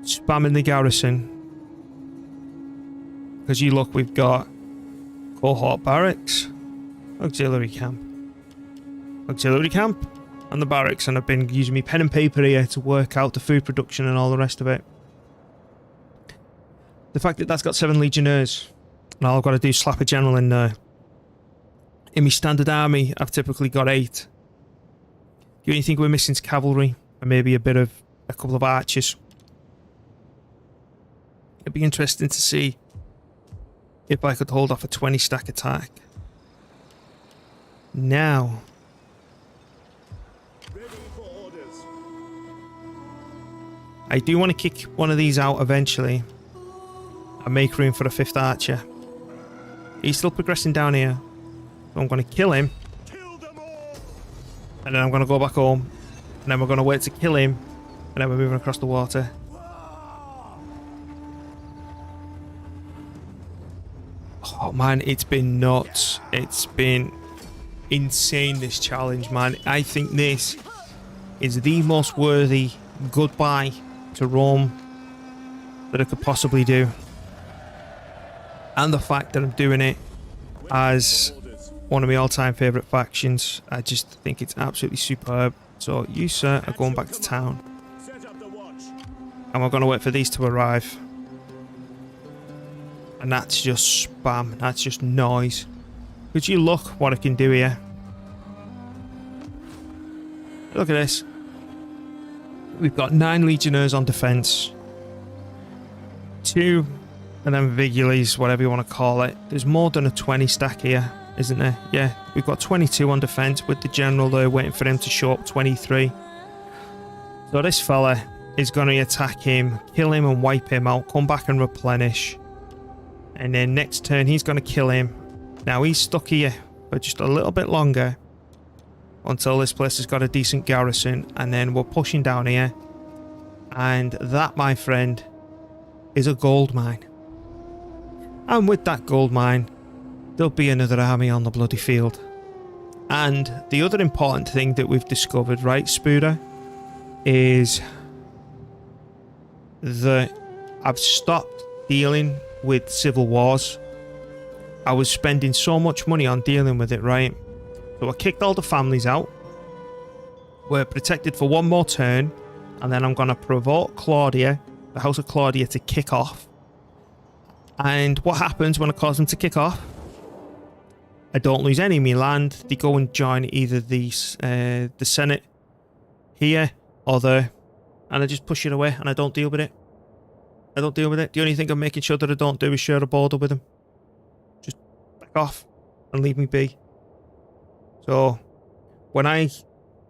spamming the garrison, because you look, we've got cohort barracks, auxiliary camp, and the barracks, and I've been using my pen and paper here to work out the food production and all the rest of it. The fact that that's got 7 legionnaires, and all I've got to do is slap a general in there. In my standard army, I've typically got 8. The only thing we're missing is cavalry, and maybe a couple of archers. It'd be interesting to see if I could hold off a 20 stack attack. Now, I do want to kick one of these out eventually and make room for a 5th archer. He's still progressing down here, so I'm going to kill him, and then I'm going to go back home, and then we're going to wait to kill him, and then we're moving across the water. Oh man, it's been nuts. It's been insane, this challenge, man. I think this is the most worthy goodbye to Rome that I could possibly do. And the fact that I'm doing it as one of my all-time favourite factions, I just think it's absolutely superb. So you, sir, are going back to town. And we're going to wait for these to arrive. And that's just spam. That's just noise. Could you look what I can do here? Look at this. We've got 9 legionnaires on defence. 2 and then Vigulis, whatever you want to call it. There's more than a 20 stack here, isn't there? Yeah, we've got 22 on defence with the general there waiting for him to show up, 23. So this fella is going to attack him, kill him and wipe him out, come back and replenish. And then next turn he's going to kill him. Now he's stuck here for just a little bit longer until this place has got a decent garrison, and then we're pushing down here. And that, my friend, is a gold mine. And with that gold mine, there'll be another army on the bloody field. And the other important thing that we've discovered, right, Spooder, is that I've stopped dealing with civil wars. I was spending so much money on dealing with it, right? So I kicked all the families out. We're protected for one more turn, and then I'm going to provoke Claudia, the House of Claudia, to kick off. And what happens when I cause them to kick off? I don't lose any of my land. They go and join either the Senate here or there, and I just push it away, and I don't deal with it. I don't deal with it. The only thing I'm making sure that I don't do is share a border with them. Just back off and leave me be. So, when I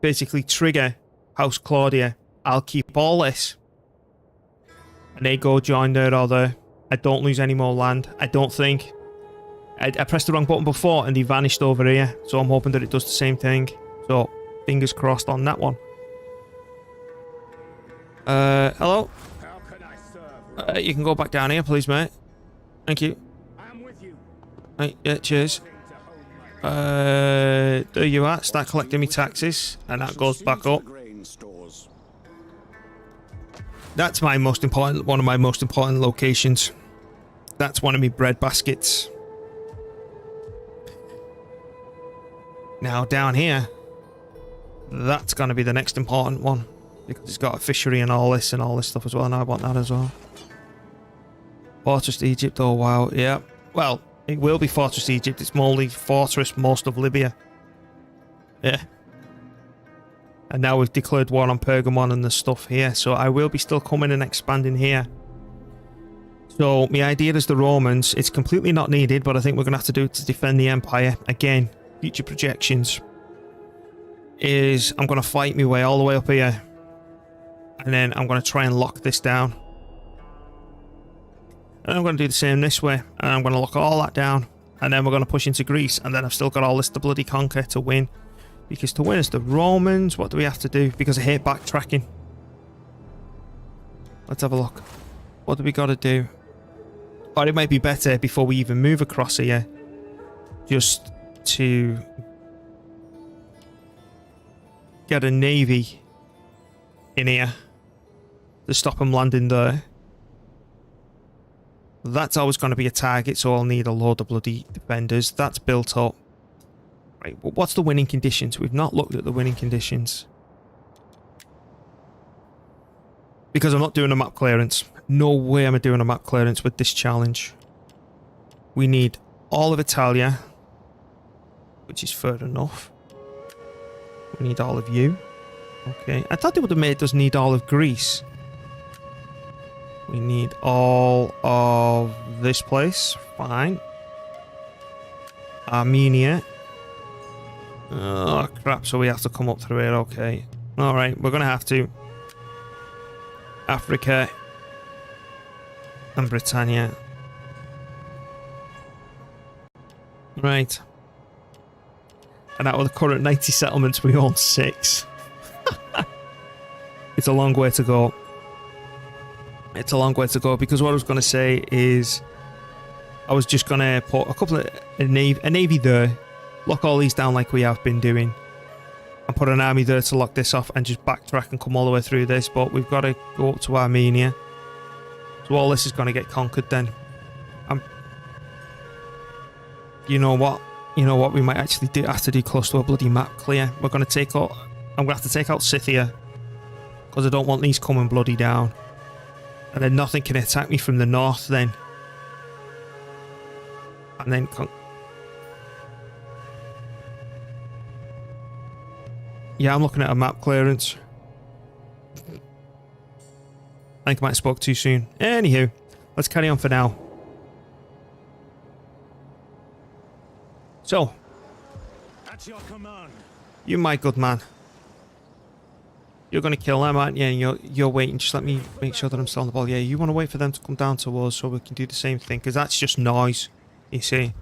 basically trigger House Claudia, I'll keep all this. And they go join there or there. I don't lose any more land. I don't think. I pressed the wrong button before and they vanished over here. So I'm hoping that it does the same thing. So, fingers crossed on that one. Hello? How can I serve? You can go back down here, please, mate. Thank you. I'm with you. Right, yeah, cheers. There you are. Start collecting me taxes, and that goes back up. Grain stores. That's my most important, one of my most important locations. That's one of my bread baskets. Now down here, that's going to be the next important one, because it's got a fishery and all this stuff as well, and I want that as well. Fortress Egypt, oh wow, yeah. Well, it will be Fortress Egypt, it's only Fortress most of Libya. Yeah. And now we've declared war on Pergamon and the stuff here, so I will be still coming and expanding here. So, my idea is the Romans, it's completely not needed, but I think we're going to have to do it to defend the Empire. Again, future projections is I'm going to fight my way all the way up here. And then I'm going to try and lock this down. And I'm going to do the same this way. And I'm going to lock all that down. And then we're going to push into Greece. And then I've still got all this to bloody conquer to win. Because to win is the Romans. What do we have to do? Because I hate backtracking. Let's have a look. What do we got to do? Or it might be better before we even move across here. Just to get a navy in here to stop them landing there. That's always going to be a target, so I'll need a load of bloody defenders. That's built up. Right, but what's the winning conditions? We've not looked at the winning conditions. Because I'm not doing a map clearance. No way am I doing a map clearance with this challenge. We need all of Italia, which is fair enough. We need all of you. Okay, I thought they would have made us need all of Greece. We need all of this place. Fine. Armenia. Oh, crap. So we have to come up through here. Okay. Alright, we're going to have to. Africa. And Britannia. Right. And out of the current 90 settlements, we own 6. It's a long way to go. It's a long way to go, because what I was going to say is I was just going to put a couple of a navy there, lock all these down like we have been doing, and put an army there to lock this off and just backtrack and come all the way through this. But we've got to go up to Armenia, so all this is going to get conquered then. You know what? You know what? We might actually have to do close to a bloody map clear. We're going to take out. I'm going to have to take out Scythia, because I don't want these coming bloody down. And then nothing can attack me from the north then. And then... yeah, I'm looking at a map clearance. I think I might have spoke too soon. Anywho, let's carry on for now. So, At your command. you my good man. You're going to kill them, aren't you? And you're waiting. Just let me make sure that I'm still on the ball. Yeah, you want to wait for them to come down to us so we can do the same thing. Because that's just noise, you see.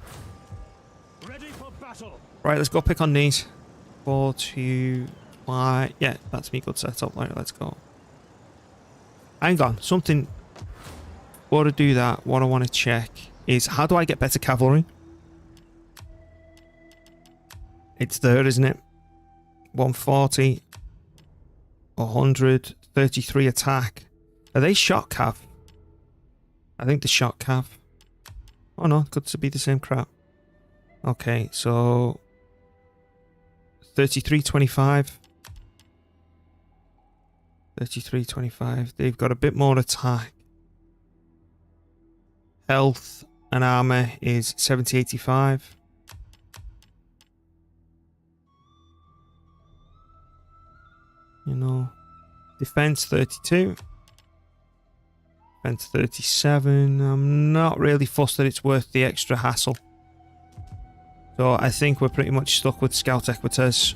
Ready for battle. Right, let's go pick on these. 4, 2, 5. Yeah, that's me good setup. Right, let's go. Hang on. Something... before I do that, what I want to check is how do I get better cavalry? It's there, isn't it? 140... 133 attack. Are they shot cav? I think the shot cav. Oh no, could be the same crap. Okay, so 33.25. 33-25. They've got a bit more attack. Health and armor is 70-85. You know, defense 32. Defense 37. I'm not really fussed that it's worth the extra hassle. So I think we're pretty much stuck with Scout Equites.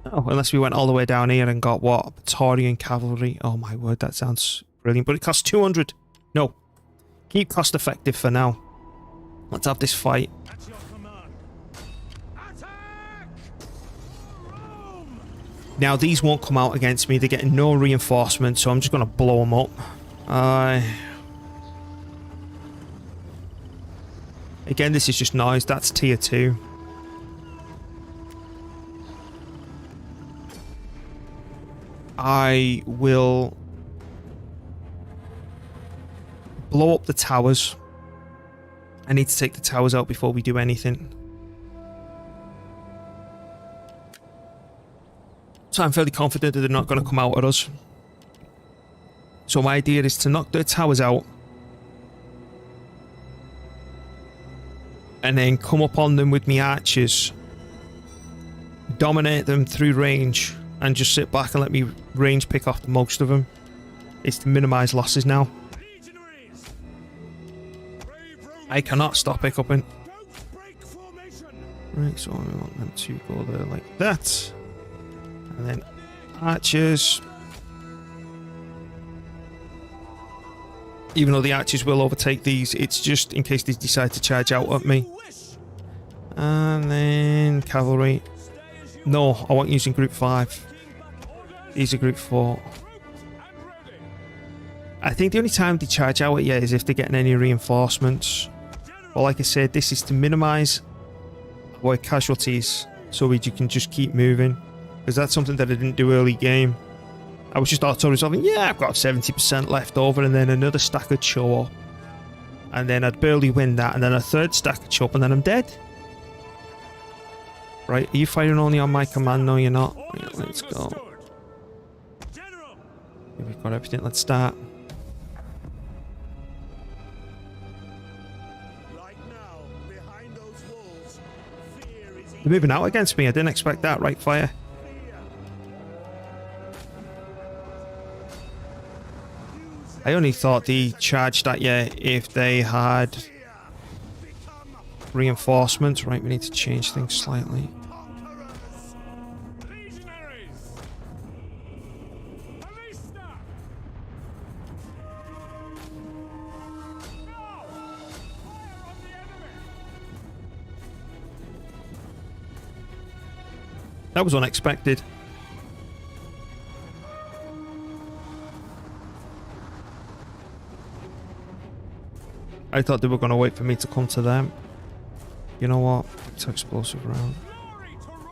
Oh, unless we went all the way down here and got what? Praetorian Cavalry. Oh my word, that sounds brilliant. But it costs 200. No. Keep cost effective for now. Let's have this fight. At your command. Attack! Rome! Now, these won't come out against me. They're getting no reinforcements, so I'm just going to blow them up. Again, this is just noise. That's tier 2. I will blow up the towers. I need to take the towers out before we do anything. So I'm fairly confident that they're not going to come out at us. So my idea is to knock their towers out. And then come up on them with me archers. Dominate them through range. And just sit back and let me range pick off the most of them. It's to minimize losses now. Legionaries! Brave Romans, I cannot stop pick-upping. don't break formation! Right, so I want them to go there like that. And then archers. Even though the archers will overtake these, it's just in case they decide to charge out at me. And then cavalry. No, I want using group 5. These are group 4. I think the only time they charge out at you is if they're getting any reinforcements. But like I said, this is to minimize our casualties so we can just keep moving. Because that's something that I didn't do early game. I was just auto-resolving, yeah, I've got 70% left over, and then another stack would show up. And then I'd barely win that, and then a third stack would show up, and then I'm dead. Right, are you fighting only on my command? No, you're not. Right, let's go. Okay, we've got everything, let's start. Right now, behind those walls, fear is They're moving out against me, I didn't expect that. Right, fire. I only thought they charged at you if they had reinforcements. Right, we need to change things slightly. Legionaries! Ballista! No! Fire on the enemy! That was unexpected. I thought they were going to wait for me to come to them. You know what? It's explosive round. Glory to Rome!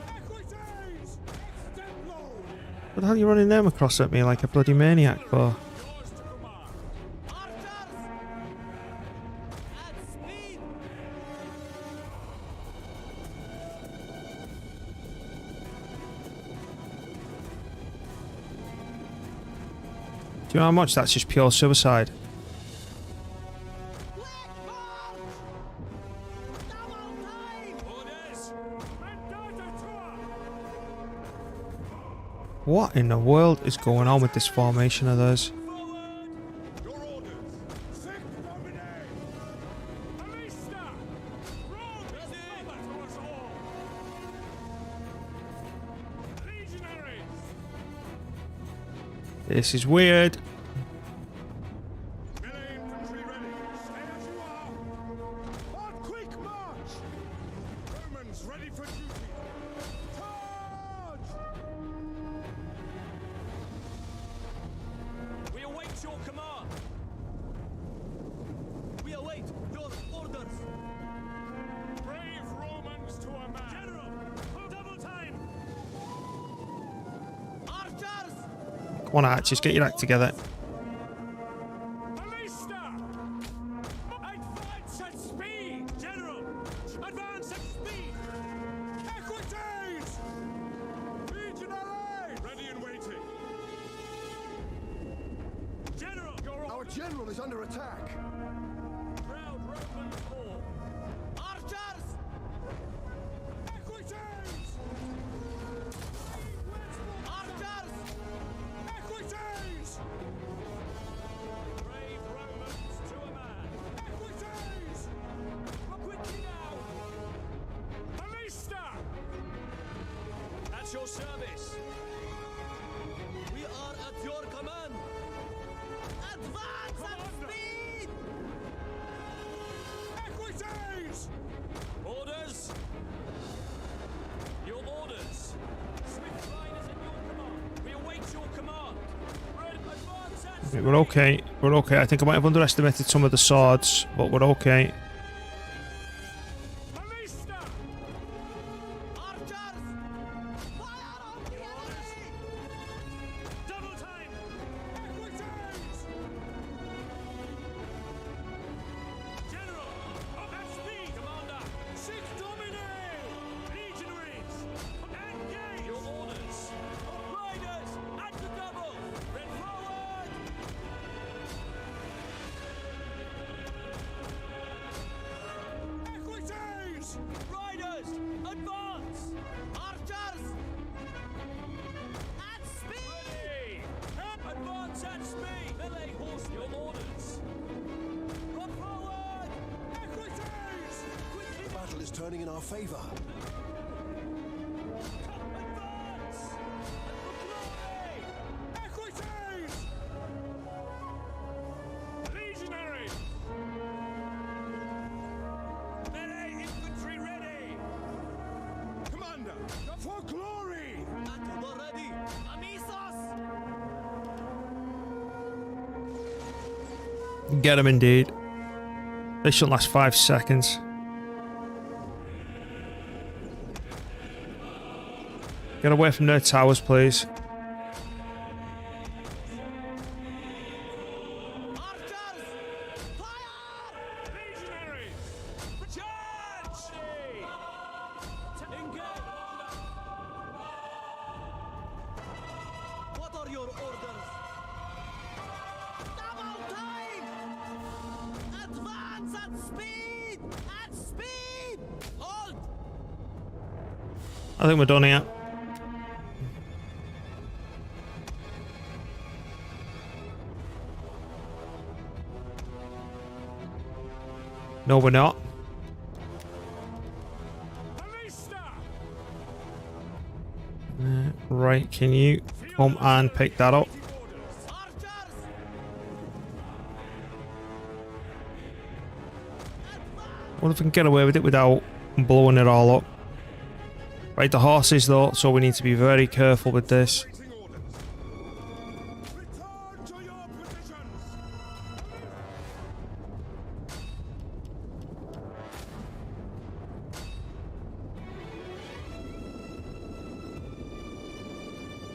Equites! Extemplo! What the hell are you running them across at me like a bloody maniac for? Yours to command! Do you know how much that's just pure suicide? Orders! Mandata tua! What in the world is going on with this formation of theirs? Your orders! Sic Domine! Ballista! Rome is mother to us all! Legionaries! This is weird. Melee infantry ready! Stay as you are! On quick march! Romans ready for duty! Charge! We await your command. We await your orders. Brave Romans to a man! General! Double time! Archers! Come on, archers, get your act together. Ballista! Advance at speed! General! Advance at speed! Equites! under attack. Proud Roman form. Archers! Equities! Archers! Equities! Brave Romans to a man. Equities! Quickly now! Ballista! At your service. We are at your command! Advance at speed! Equities! Orders. Your orders. Swift riders at your command. We await your command. Red advance at Okay, we're okay. We're okay. I think I might have underestimated some of the swords, but we're okay. Ballista! Archers! Fire on the enemy! Double time! Equities! General! Up at speed! Commander! Six Domine! Legionaries! Engage! Your orders. Riders! At the double! Red forward! Equities! Riders! Advance! Archers! At speed! Ready! Advance at speed! Melee horse. Your orders. Run forward! Equities! The battle is turning in our favor. Advance! Equities! Legionary! Melee infantry ready! Commander, for glory! At the ready! Amisos! Get him indeed. This shouldn't last 5 seconds. Get away from their towers, please. Archers! Fire! Legionaries! Charge! Engage! What are your orders? Double time! Advance at speed! At speed! Halt! I think we're done here. No, we're not. Ballista! Right, can you come and pick that up? Archers! What if we can get away with it without blowing it all up? Right, the horses though, so we need to be very careful with this. Waiting orders. Return to your positions!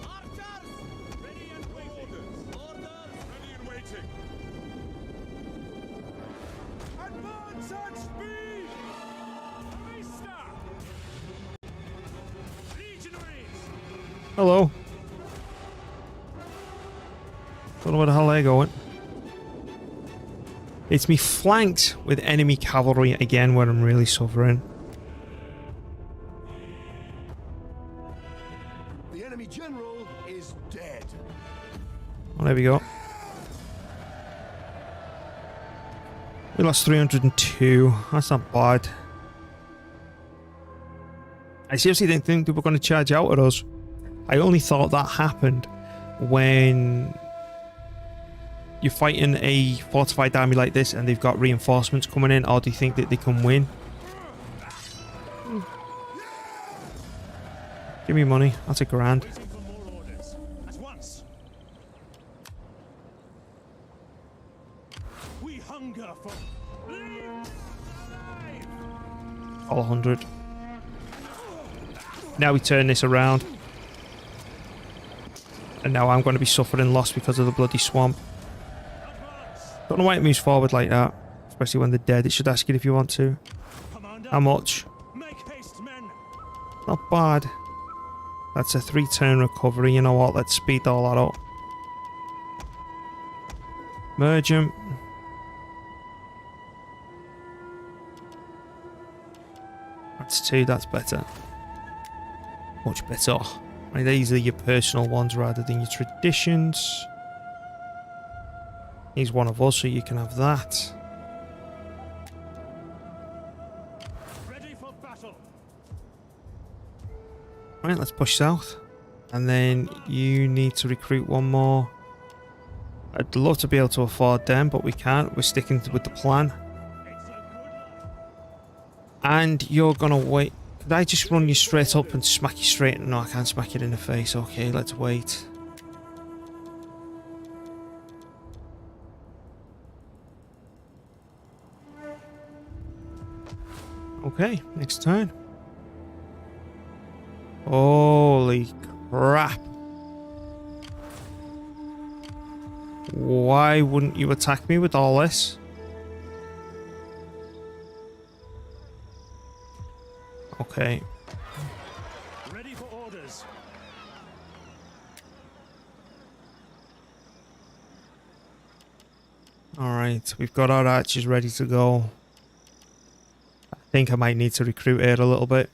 Archers! Ready and waiting. Orders! Ready and waiting. Advance at speed! Ballista! Legionaries! Hello. Don't know where the hell they're going. It's me flanked with enemy cavalry again where I'm really suffering. The enemy general is dead. Oh, there we go. We lost 302. That's not bad. I seriously didn't think they were going to charge out at us. I only thought that happened when you're fighting a fortified army like this and they've got reinforcements coming in, or do you think that they can win? Give me money. That's $1 grand. Waiting for more orders. At once! We hunger for... Leave alive! All 100. Now we turn this around. And now I'm going to be suffering loss because of the bloody swamp. Advance! Don't know why it moves forward like that. Especially when they're dead. It should ask you if you want to. Commander, How much? make haste, men! Not bad. That's a 3-turn recovery. You know what? Let's speed all that up. Merge 'em. That's 2, that's better. Much better. Right, these are your personal ones rather than your traditions. He's one of us, so you can have that. Ready for battle. Right, let's push south. And then you need to recruit one more. I'd love to be able to afford them, but we can't. We're sticking with the plan. It's a good And you're gonna wait. Could I just run you straight up and smack you straight? No, I can't smack it in the face. Okay, let's wait. Okay, next turn. Holy crap. Why wouldn't you attack me with all this? Okay. Ready for orders. Alright, we've got our archers ready to go. I think I might need to recruit here a little bit,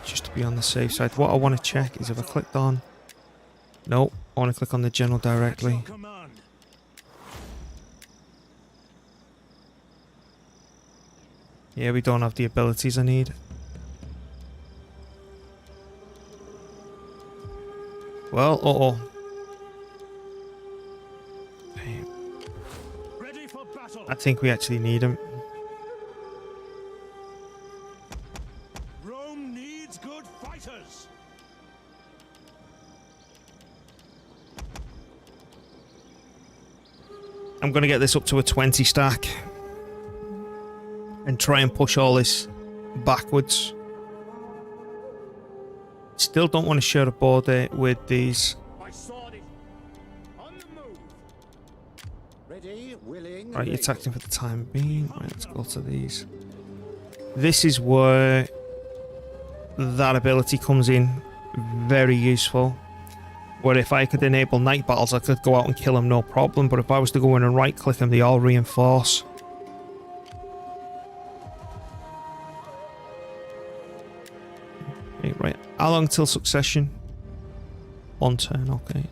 just to be on the safe side. What I want to check is if I clicked on... Nope, I want to click on the general directly. Command. Yeah, we don't have the abilities I need. Well, uh-oh. Okay. Ready for battle. I think we actually need him. Rome needs good fighters. I'm going to get this up to a 20 stack. And try and push all this backwards. Still don't want to share a border with these. My sword is on the move. Ready, willing, Right, you're able. attacking for the time being. Right, let's go to these. This is where that ability comes in. Very useful. Where if I could enable night battles, I could go out and kill them, no problem. But if I was to go in and right click them, they all reinforce. Okay, right. How long till succession? 1 turn, okay.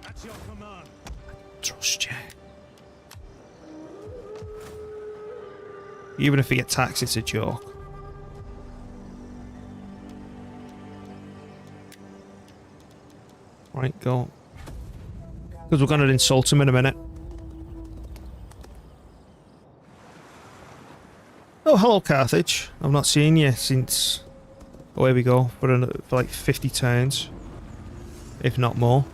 At your command. Trust you. Even if he attacks, it's a joke. Right, go. Because we're going to insult him in a minute. Oh, hello, Carthage. I've not seen you since... Oh, here we go. For like 50 turns. If not more.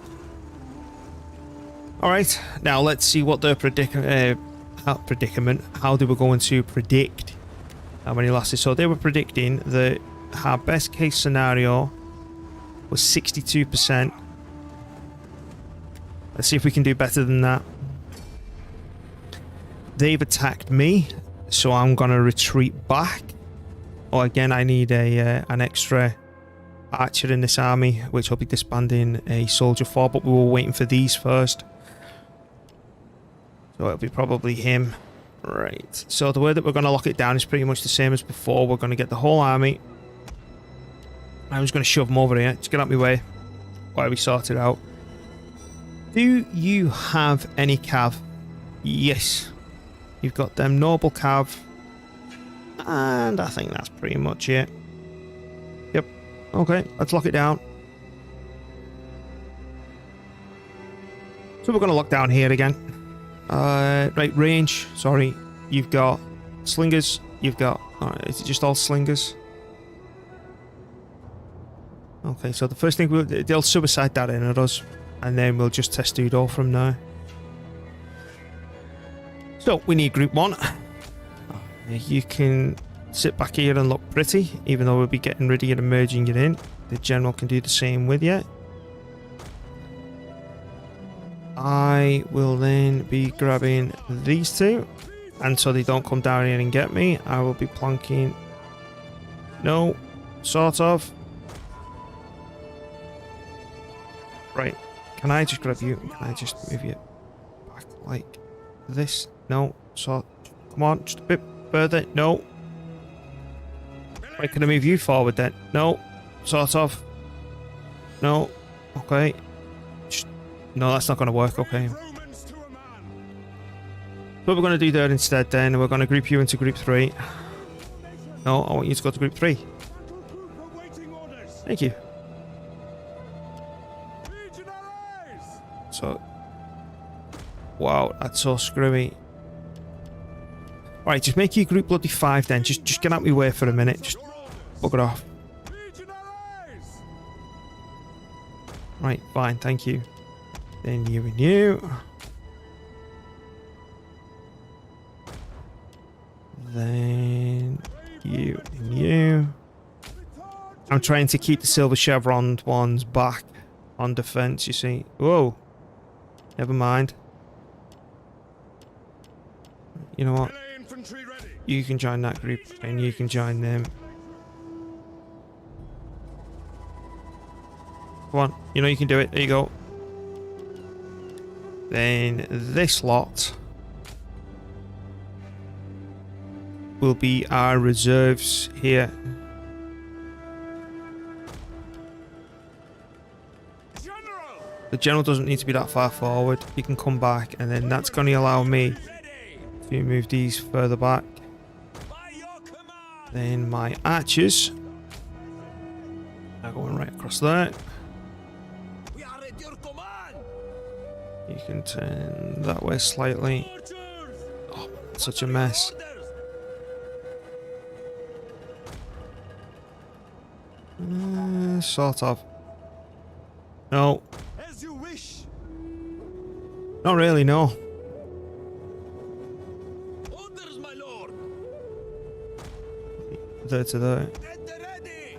Alright, now let's see what their predicament... how they were going to predict how many lasted. So they were predicting that our best case scenario was 62%. Let's see if we can do better than that. They've attacked me, so I'm going to retreat back. Oh, again, I need an extra archer in this army, which I'll be disbanding a soldier for, but we were waiting for these first. So it'll be probably him. Right. So the way that we're going to lock it down is pretty much the same as before. We're going to get the whole army. I'm just going to shove them over here. Just get out of my way while we sort it out. Do you have any cav? Yes. You've got them noble cav. And I think that's pretty much it. Yep. Okay, let's lock it down. So we're going to lock down here again. Right, range. Sorry. You've got slingers. You've got... is it just all slingers? Okay, so the first thing they'll suicide that in at us. And then we'll just test Udo from there. So, we need group 1. You can sit back here and look pretty, even though we'll be getting rid of you and merging you in. The general can do the same with you. I will then be grabbing these two. And so they don't come down here and get me, I will be plonking... No, sort of. Right. Can I just grab you? Can I just move you back like this? No. So, come on, just a bit further. No. Right, can I move you forward then? No. Sort of. No. Okay. No, that's not going to work. Okay. Romans to a man. What we're going to do there instead then, we're going to group you into group 3. No, I want you to go to group 3. Battle group awaiting orders. Thank you. Legionaries. So, wow, that's so screwy. Right, just make you group bloody 5 then. Just get out my way for a minute. Just bugger off. Legionaries. Right, fine, thank you. Then you and you. Then you and you. I'm trying to keep the silver chevron ones back on defense, you see. Whoa. Never mind. You know what? Melee infantry ready. You can join that group and you can join them. Come on. You know you can do it. There you go. Then this lot will be our reserves here. General. The general doesn't need to be that far forward. He can come back and then that's going to allow me Ready. to move these further back. By your command. Then my archers are going right across there. We are at your command. You can turn that way slightly. Archers. Oh, such a mess. Orders. Sort of. No, As you wish. not really, no. Orders, my lord. There to there. At the ready.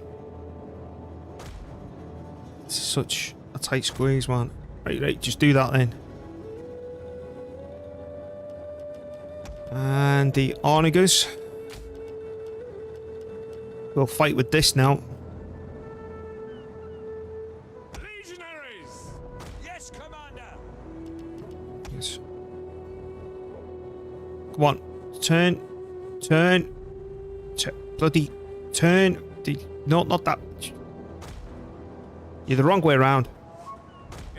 It's such a tight squeeze, man. Right, just do that then. And the onagers will fight with this now. Legionaries. Yes, commander. Yes. Come on, turn, bloody turn. No, not that. You're the wrong way around.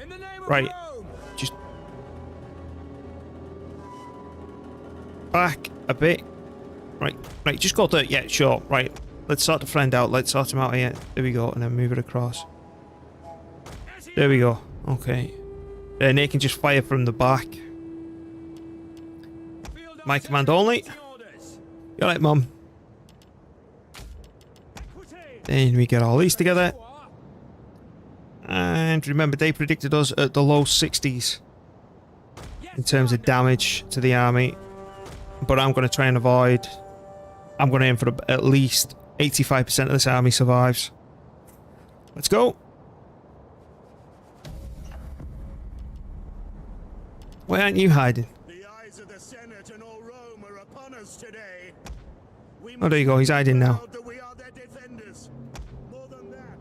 In the name of Right. Rome. Just back a bit. Right, just go there. Yeah, sure. Right, let's sort the friend out. Let's sort him out here. There we go, and then move it across. There we go. Okay. Then they can just fire from the back. Field My command only. orders. You're right, Mum. Equity. Then we get all these together. And remember, they predicted us at the low 60s in terms of damage to the army. But I'm going to try and avoid. I'm going to aim for at least 85% of this army survives. Let's go. Why aren't you hiding? The eyes of the Senate and all Rome are upon us today. We Oh, there you go. He's hiding now. that we are their defenders. More than that,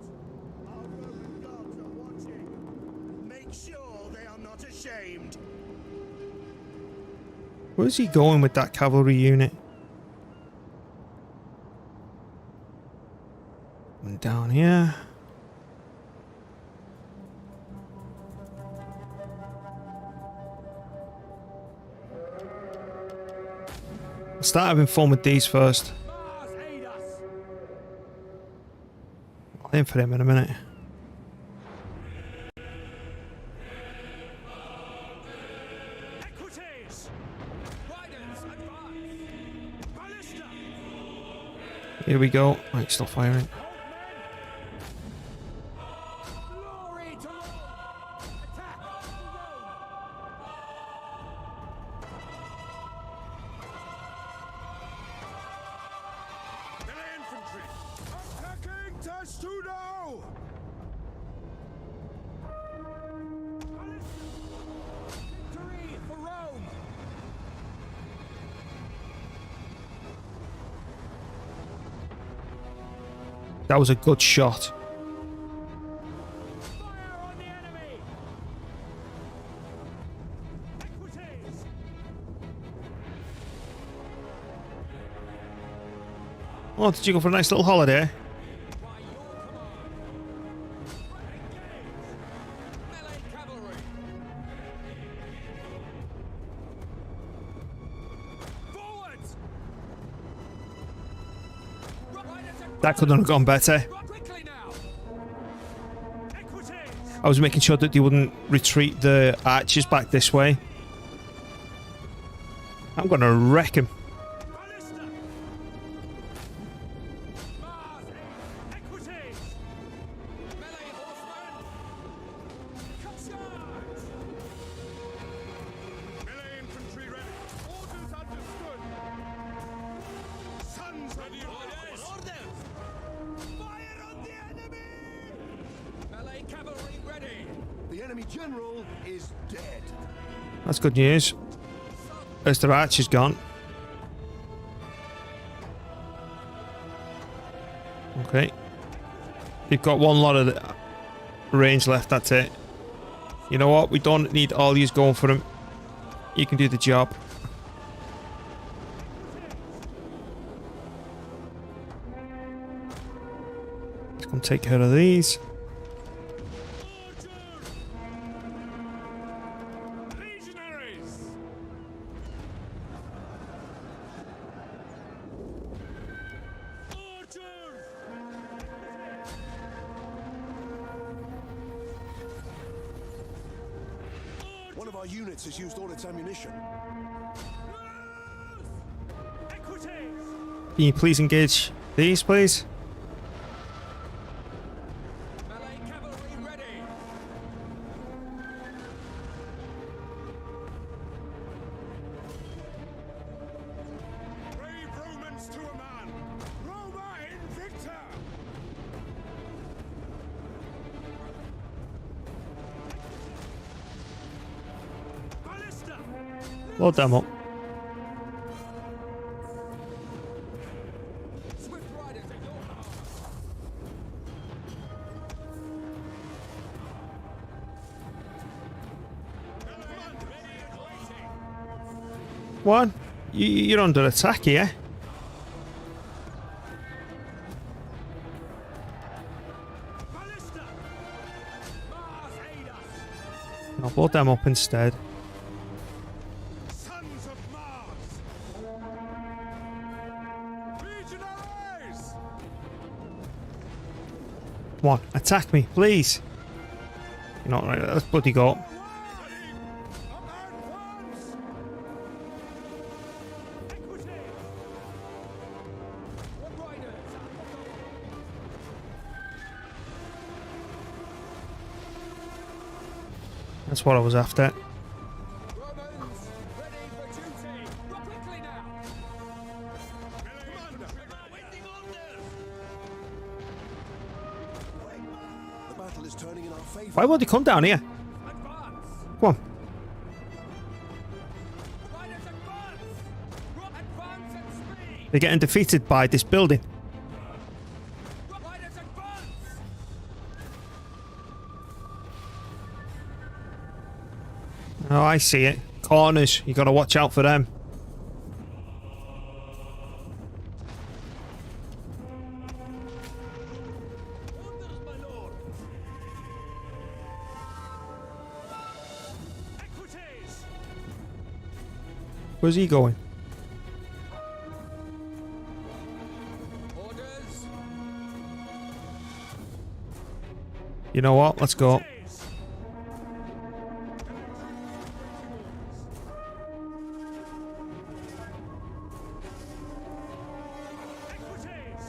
our Roman gods are watching. Make sure they are not ashamed. Where's he going with that cavalry unit? And down here. I'll start having fun with these first. Mars, aid us. I'll aim for him in a minute. Equities. Riders, advance. Ballista. Here we go. Right, still firing. Glory to Rome. Attack Rome. Melee infantry. Attacking Testudo. Victory for Rome. That was a good shot. Fire on the enemy. Equities. Oh, did you go for a nice little holiday? Melee cavalry. Forwards! That couldn't have gone better. Quickly now. Equities! I was making sure that they wouldn't retreat the archers back this way. I'm gonna wreck him. Ballista! Mars! Equities! Melee horsemen. Charge! Melee infantry ready. Orders understood. Sons of orders! Fire on the enemy! Melee cavalry ready. The enemy general is dead. That's good news. As their archer's gone. Okay. They've got one lot of the range left, that's it. You know what? We don't need all these going for him. You can do the job. Let's come take care of these. Legionaries! Order! One of our units has used all its ammunition. Equities! Can you please engage these, please? Melee cavalry ready. Brave Romans to a man! Roma Invicta! Ballista! Load them up. Swift riders at your command. Ready and waiting! One. You're under attack here. Ballista! Mars aid us! I'll load them up instead. Sons of Mars! Legionaries! Come on, attack me, please. You're not right. Let's bloody go. Ready! Advance! Equity! What riders? That's what I was after. Romans ready for duty. Rock quickly now. Commander! Awaiting orders! The battle is turning in our favor. Why won't they come down here? Advance. Come on. Riders advance. Advance at speed. They're getting defeated by this building. Riders advance. Oh, I see it. Corners. You gotta watch out for them. Orders, my lord. Equities! Where's he going? Orders. You know what? Let's go. Equities! Equities!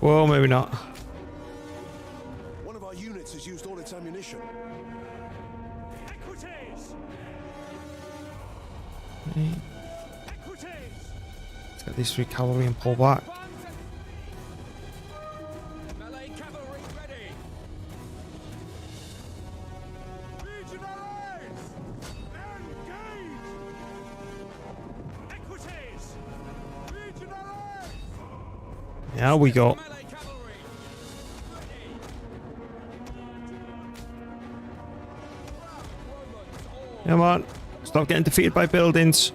Well, maybe not. One of our units has used all its ammunition. Equities! Equities! Let's get these 3 cavalry and pull back. Melee cavalry ready. Legionaries! Engage! Equities! Legionaries! There we go. Melee cavalry ready. Romans all Come on. Stop getting defeated by buildings.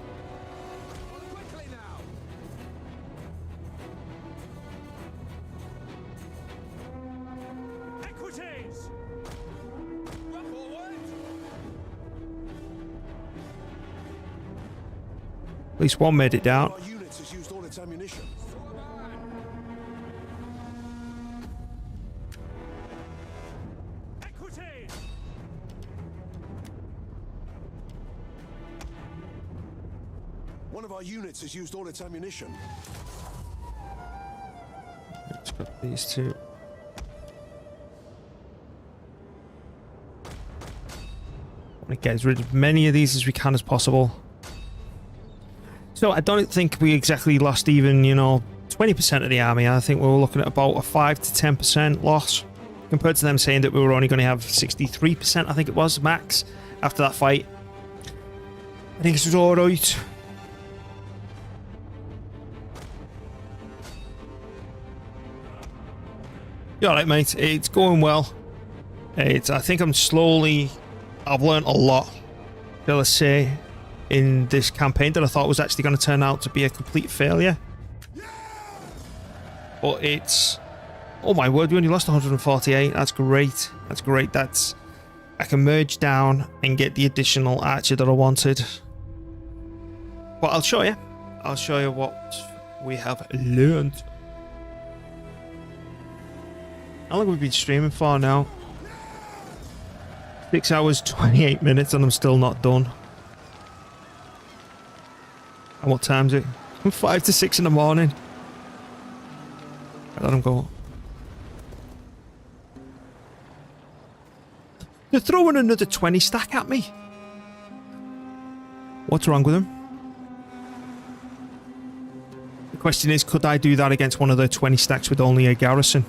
quickly now. least one made it down. One of our units has used all its ammunition. Equity! One of our units has used all its ammunition. Let's got these two. Want to get rid of as many of these as we can as possible. So I don't think we exactly lost even, 20% of the army. I think we were looking at about a 5 to 10% loss compared to them saying that we were only going to have 63%, I think it was, max, after that fight. I think it's alright. You're alright, mate. It's going well. I think I've learned a lot, shall I say, in this campaign that I thought was actually going to turn out to be a complete failure. But it's... Oh my word, we only lost 148. That's great. That's great. I can merge down and get the additional archer that I wanted. But I'll show you. I'll show you what we have learned. How long have we been streaming for now? 6 hours, 28 minutes, and I'm still not done. And what time is it? 5 to 6 in the morning. Let them go. They're throwing another 20 stack at me. What's wrong with them? The question is, could I do that against one of their 20 stacks with only a garrison?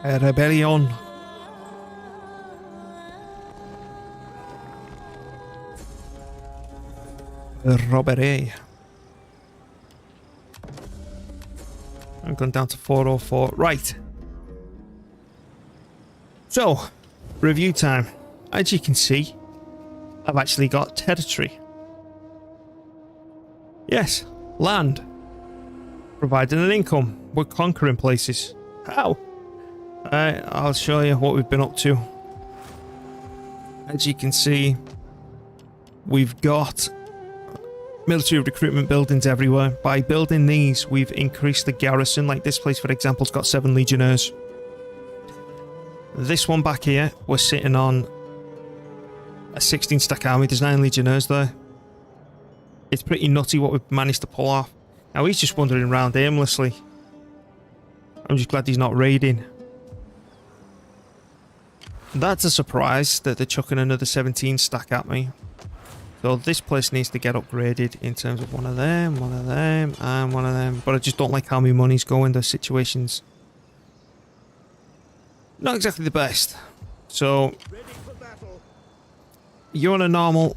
A rebellion. A robbery. I've gone down to 404. Right. So, review time. As you can see, I've actually got territory. Yes, land. Providing an income. We're conquering places. How? I'll show you what we've been up to. As you can see, we've got military recruitment buildings everywhere. By building these, we've increased the garrison. Like this place, for example, has got 7 legionnaires. This one back here, we're sitting on a 16 stack army. There's 9 legionnaires there. It's pretty nutty what we've managed to pull off. Now he's just wandering around aimlessly. I'm just glad he's not raiding. That's a surprise that they're chucking another 17 stack at me. So this place needs to get upgraded in terms of one of them, and one of them. But I just don't like how my money's going. Those situations not exactly the best. So you're on a normal.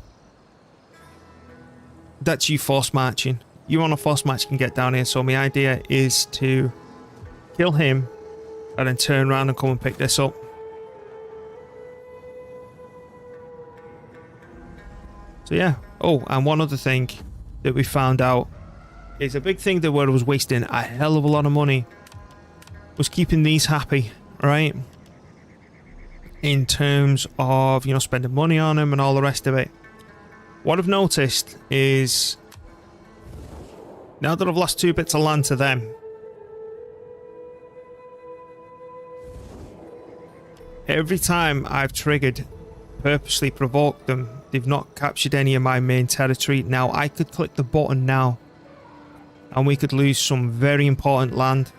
That's you force marching. You on a force march can get down here. So my idea is to kill him and then turn around and come and pick this up. So yeah. Oh, and one other thing that we found out is a big thing that where I was wasting a hell of a lot of money was keeping these happy, right? In terms of, spending money on them and all the rest of it. What I've noticed is now that I've lost 2 bits of land to them, every time I've purposely provoked them, they've not captured any of my main territory. Now, I could click the button now, and we could lose some very important land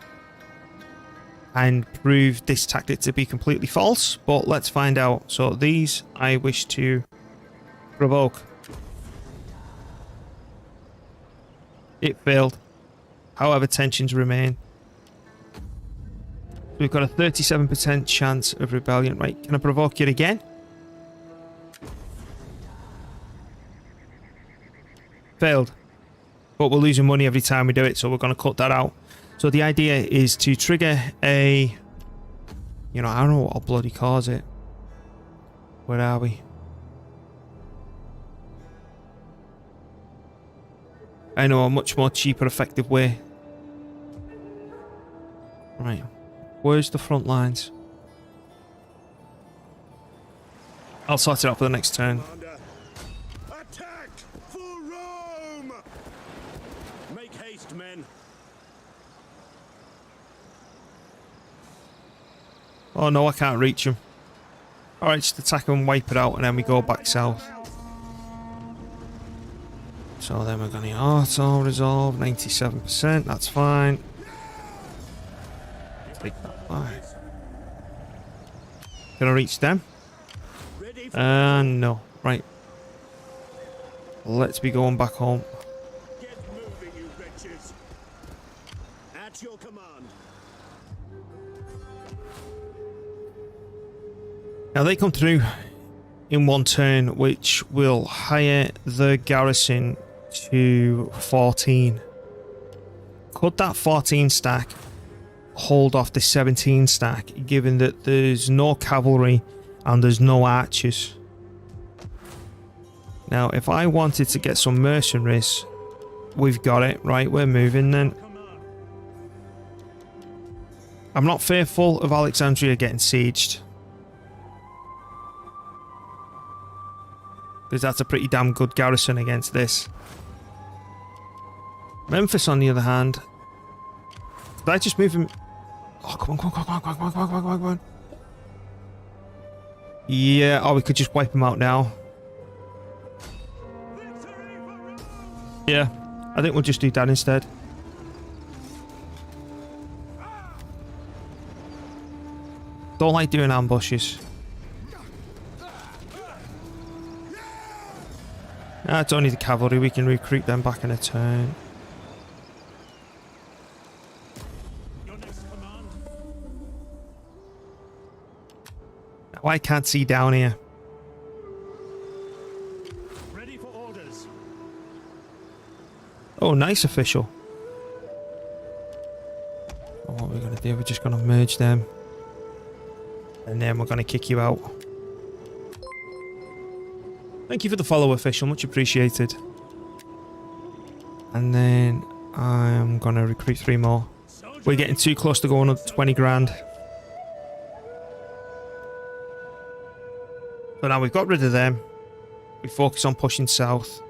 and prove this tactic to be completely false, but let's find out. So these I wish to provoke. It failed. However, tensions remain. We've got a 37% chance of rebellion. Right, can I provoke it again? Failed. But we're losing money every time we do it, so we're going to cut that out. So the idea is to trigger a... I don't know what I'll bloody cause it. Where are we? I know a much more cheaper, effective way. Right. Where's the front lines? I'll sort it out for the next turn. Commander. Attack for Rome! Make haste, men. Oh no, I can't reach him. Alright, just attack him and wipe it out, and then we go back south. So then we're going to auto resolve 97%. That's fine. Take that back. Can I reach them? No. Right. Let's be going back home. Get moving, you wretches. At your command. Now they come through in one turn, which will hire the garrison to 14. Could that 14 stack hold off the 17 stack, given that there's no cavalry and there's no archers? Now, if I wanted to get some mercenaries, we've got it. Right, we're moving then. I'm not fearful of Alexandria getting sieged, because that's a pretty damn good garrison against this. Memphis, on the other hand, did I just move him? Oh, come on. Yeah, oh, we could just wipe him out now. Yeah, I think we'll just do that instead. Don't like doing ambushes. It's only the cavalry. We can recruit them back in a turn. Your next command. Oh, I can't see down here. Ready for orders. Oh, nice official. Oh, what we're going to do, we're just going to merge them. And then we're going to kick you out. Thank you for the follow, official. Much appreciated. And then I'm going to recruit 3 more. We're getting too close to going up 20 grand. So now we've got rid of them. We focus on pushing south.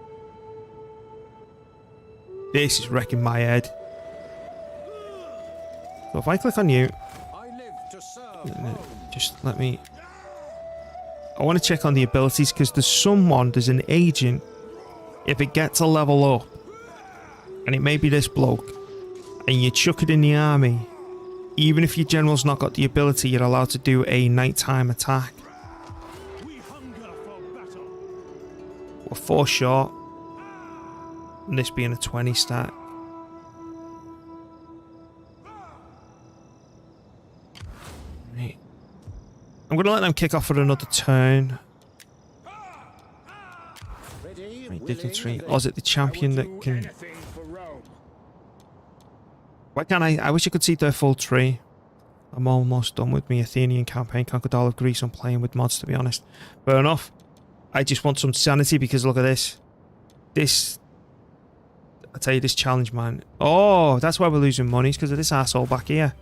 This is wrecking my head. So if I click on you, I live to serve. just let me... I want to check on the abilities, because there's an agent. If it gets a level up, and it may be this bloke, and you chuck it in the army, even if your general's not got the ability, you're allowed to do a nighttime attack. We hunger for battle. We're 4 short. And this being a 20 stat. Right. I'm going to let them kick off for another turn. Ready, Right, willing, dignitary. Or is it the champion that can... Anything for Rome. Why can't I wish I could see their full tree. I'm almost done with my Athenian campaign. Conquered all of Greece. I'm playing with mods, to be honest. Fair enough. I just want some sanity, because look at this. I tell you, this challenge, man. Oh, that's why we're losing money. It's because of this asshole back here.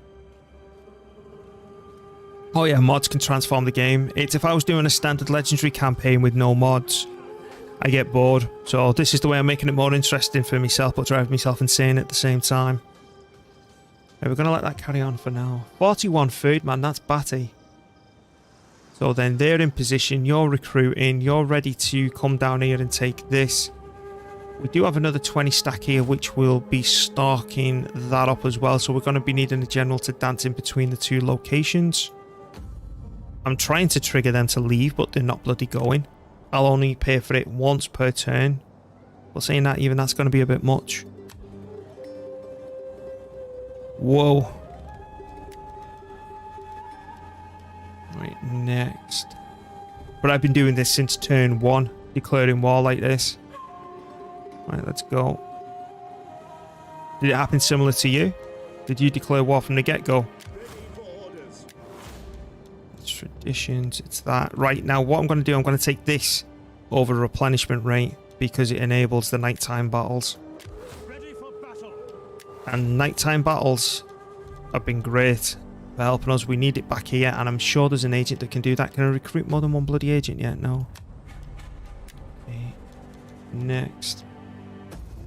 Oh yeah, mods can transform the game. It's if I was doing a standard legendary campaign with no mods, I get bored. So this is the way I'm making it more interesting for myself, but driving myself insane at the same time. Okay, we're going to let that carry on for now. 41 food, man. That's batty. So then they're in position. You're recruiting. You're ready to come down here and take this. We do have another 20 stack here, which will be stalking that up as well. So we're going to be needing a general to dance in between the 2 locations. I'm trying to trigger them to leave, but they're not bloody going. I'll only pay for it once per turn. But saying that, even that's going to be a bit much. Whoa. Right, next. But I've been doing this since turn 1, declaring war like this. Right, let's go. Did it happen similar to you? Did you declare war from the get-go? It's traditions, it's that. Right, now what I'm going to do, I'm going to take this over replenishment rate, because it enables the nighttime battles. And nighttime battles have been great for helping us. We need it back here, and I'm sure there's an agent that can do that. Can I recruit more than one bloody agent yet? No. Okay. Next.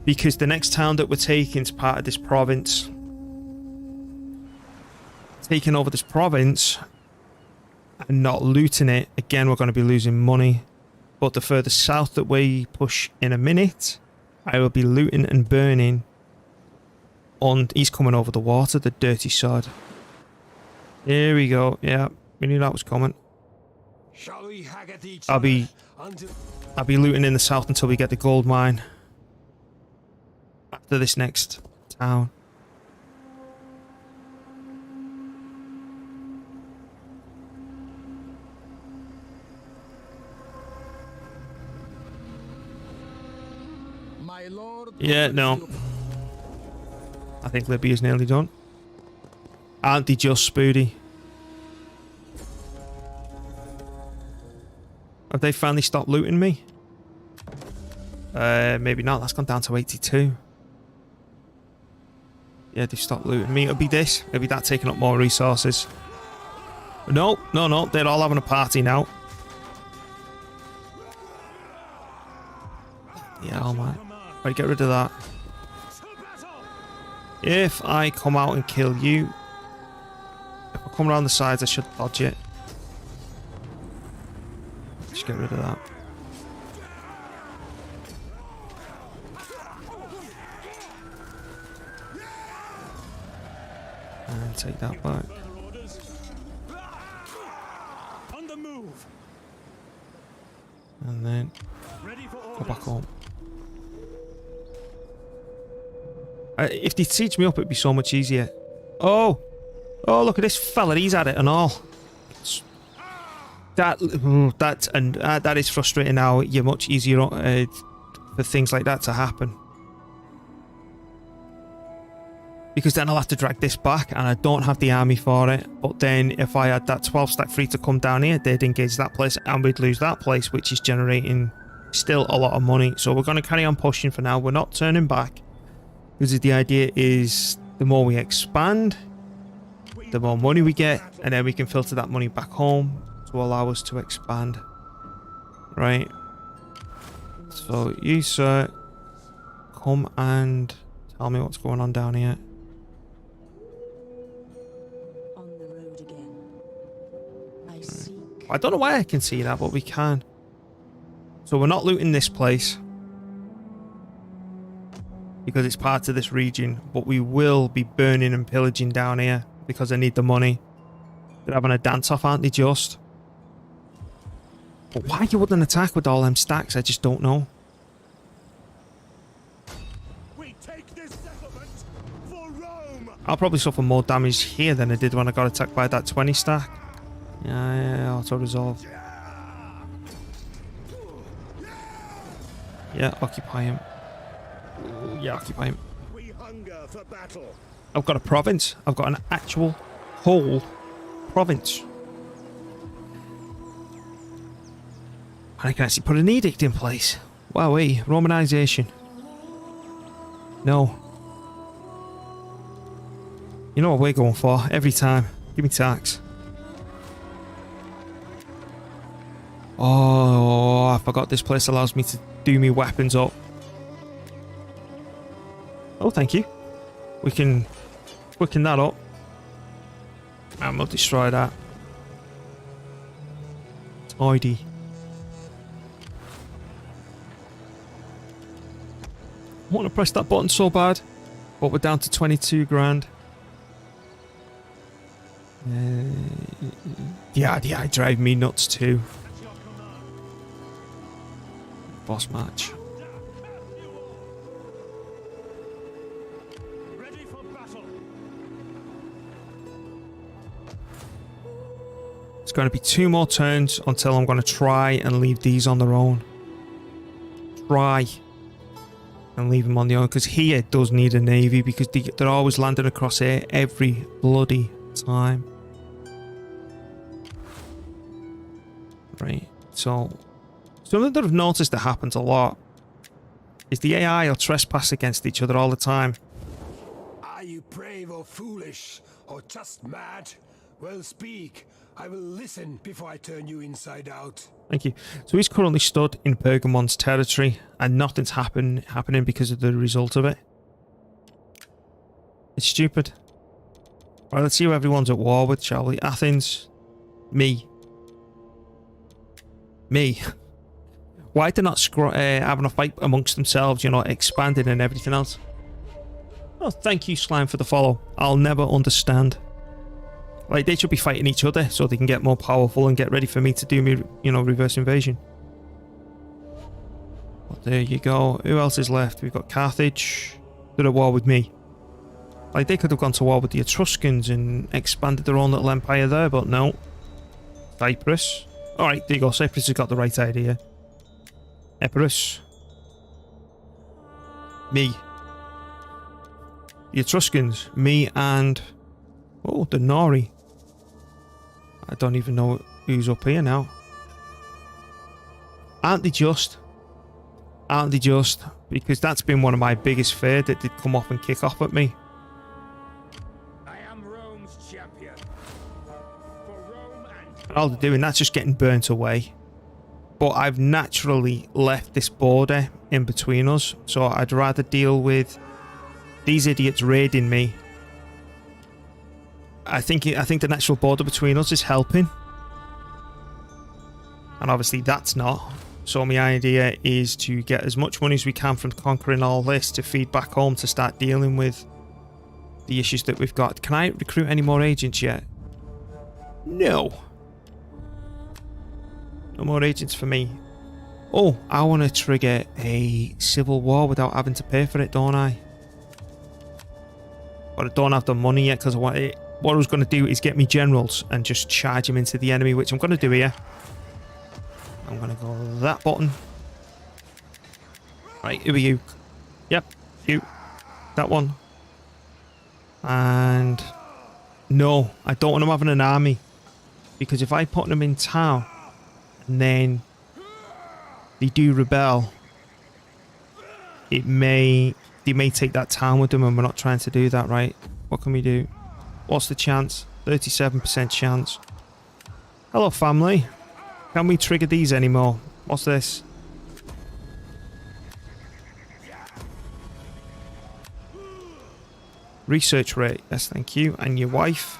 Because the next town that we're taking is part of this province. Taking over this province and not looting it, again, we're going to be losing money. But the further south that we push in a minute, I will be looting and burning. On, he's coming over the water, the dirty sod. Here we go. Yeah, we knew that was coming. Shall we hag at each I'll be looting in the south until we get the gold mine. After this next town. My lord. Yeah, no. I think Libya's nearly done. Aren't they just, Spoody? Have they finally stopped looting me? Maybe not. That's gone down to 82. Yeah, they've stopped looting me. It'll be this. It'll be that taking up more resources. No, no, no. They're all having a party now. Yeah, oh man. Right, get rid of that. If I come out and kill you, if I come around the sides, I should dodge it. Just get rid of that. And take that back. On the move. And then Ready for go orders. back home. If they teach me up, it'd be so much easier. Oh! Oh, look at this fella. He's at it and all. That is frustrating now. You're much easier for things like that to happen. Because then I'll have to drag this back, and I don't have the army for it. But then if I had that 12 stack free to come down here, they'd engage that place, and we'd lose that place, which is generating still a lot of money. So we're going to carry on pushing for now. We're not turning back. Because the idea is the more we expand, the more money we get, and then we can filter that money back home to allow us to expand. Right. So you, sir, come and tell me what's going on down here. On the road again. I seek. I don't know why I can see that, but we can. So we're not looting this place. Because it's part of this region, but we will be burning and pillaging down here because I need the money. They're having a dance-off, aren't they, just? But why you wouldn't attack with all them stacks, I just don't know. We take this settlement for Rome. I'll probably suffer more damage here than I did when I got attacked by that 20 stack. Yeah, auto-resolve. Yeah, occupy him. Yeah, occupy him. We hunger for battle. I've got a province. I've got an actual whole province. And I can actually put an edict in place. Wowee, Romanization. No. You know what we're going for every time. Give me tax. Oh, I forgot this place allows me to do me weapons up. Oh, thank you. We can quicken that up. And we'll destroy that. Tidy. I want to press that button so bad. But we're down to 22 grand. Yeah, drive me nuts too. Boss match. Ready for battle. It's going to be 2 more turns until I'm going to try and leave these on their own. Try and leave them on their own, because here does need a navy, because they're always landing across here every bloody time. Right, so something that I've noticed that happens a lot is the AI will trespass against each other all the time. brave or foolish, or just mad? Well, speak. I will listen before I turn you inside out. Thank you. So he's currently stood in Pergamon's territory, and nothing's happening because of the result of it. It's stupid. Right, let's see who everyone's at war with, shall we? Athens. Me. Me. Why they're not having a fight amongst themselves, you know, expanding and everything else? Oh, thank you, Slime, for the follow. I'll never understand. Like, they should be fighting each other so they can get more powerful and get ready for me to do me, you know, reverse invasion. Well, there you go. Who else is left? We've got Carthage. They're at war with me. Like, they could have gone to war with the Etruscans and expanded their own little empire there, but no. Cyprus. Alright, there you go. Cyprus has got the right idea. Epirus. Me. The Etruscans. Me and... oh, the Nori. I don't even know who's up here now. Aren't they just? Aren't they just? Because that's been one of my biggest fears, that they'd come off and kick off at me. I am Rome's champion. For Rome and And all they're doing, that's just getting burnt away. But I've naturally left this border in between us, so I'd rather deal with these idiots raiding me. I think the natural border between us is helping. And obviously that's not. So my idea is to get as much money as we can from conquering all this to feed back home to start dealing with the issues that we've got. Can I recruit any more agents yet? No. No more agents for me. Oh, I want to trigger a civil war without having to pay for it, don't I? But I don't have the money yet because I want it. What I was going to do is get me generals and just charge them into the enemy, which I'm going to do here. I'm going to go that button. Right, who are you? Yep, you. That one. And... no, I don't want them having an army. Because if I put them in town, and then they do rebel, they may take that town with them, and we're not trying to do that, right? What can we do? What's the chance? 37% chance. Hello, family. Can we trigger these anymore? What's this? Research rate. Yes, thank you. And your wife.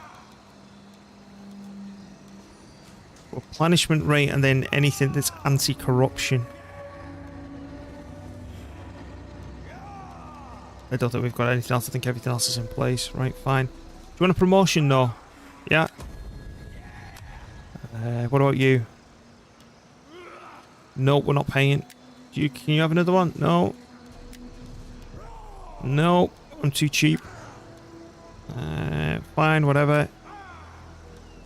Replenishment rate, and then anything that's anti-corruption. I don't think we've got anything else. I think everything else is in place. Right, fine. Do you want a promotion, though? Yeah. What about you? No, we're not paying. Can you have another one? No. No, I'm too cheap. Fine, whatever.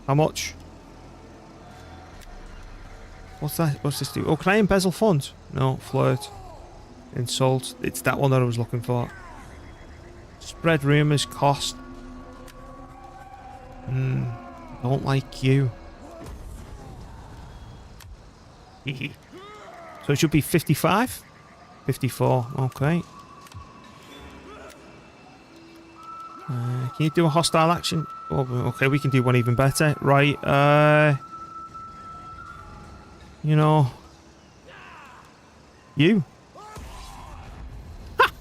How much? What's that? What's this do? Oh, can I embezzle funds? No, flirt. Insult. It's that one that I was looking for. Spread rumours, cost. Don't like you. So it should be 55? 54, okay. Can you do a hostile action? Oh, okay, we can do one even better. Right, you know... you? Ha!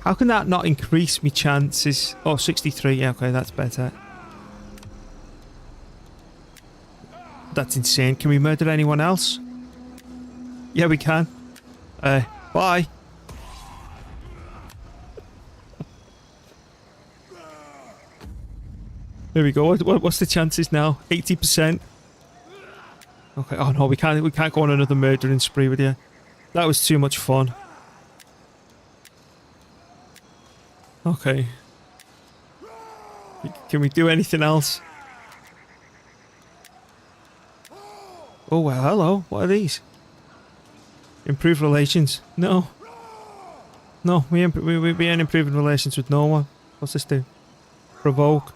How can that not increase me chances? Oh, 63, yeah, okay, that's better. That's insane. Can we murder anyone else? Yeah, we can. Bye. There we go. What's the chances now? 80%. Okay. Oh no, we can't go on another murdering spree with you. That was too much fun. Okay. Can we do anything else? Oh well, hello. What are these? Improve relations? No. No, we ain't improving relations with no one. What's this do? Provoke.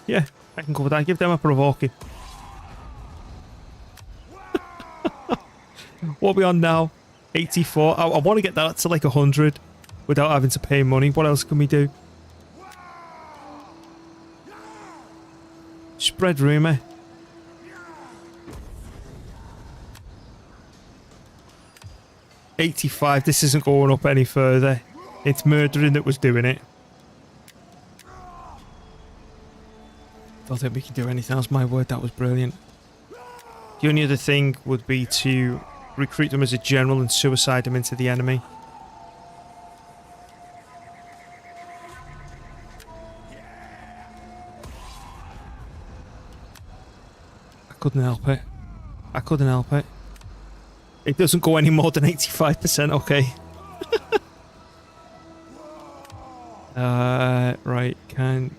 Yeah, I can go with that. Give them a provoking. What are we on now? 84. I want to get that to like 100 without having to pay money. What else can we do? Spread rumor. $85. This isn't going up any further. It's murdering that was doing it. Don't think we can do anything else. My word, that was brilliant. The only other thing would be to recruit them as a general and suicide them into the enemy. I couldn't help it. I couldn't help it. It doesn't go any more than 85%, okay. Right, can...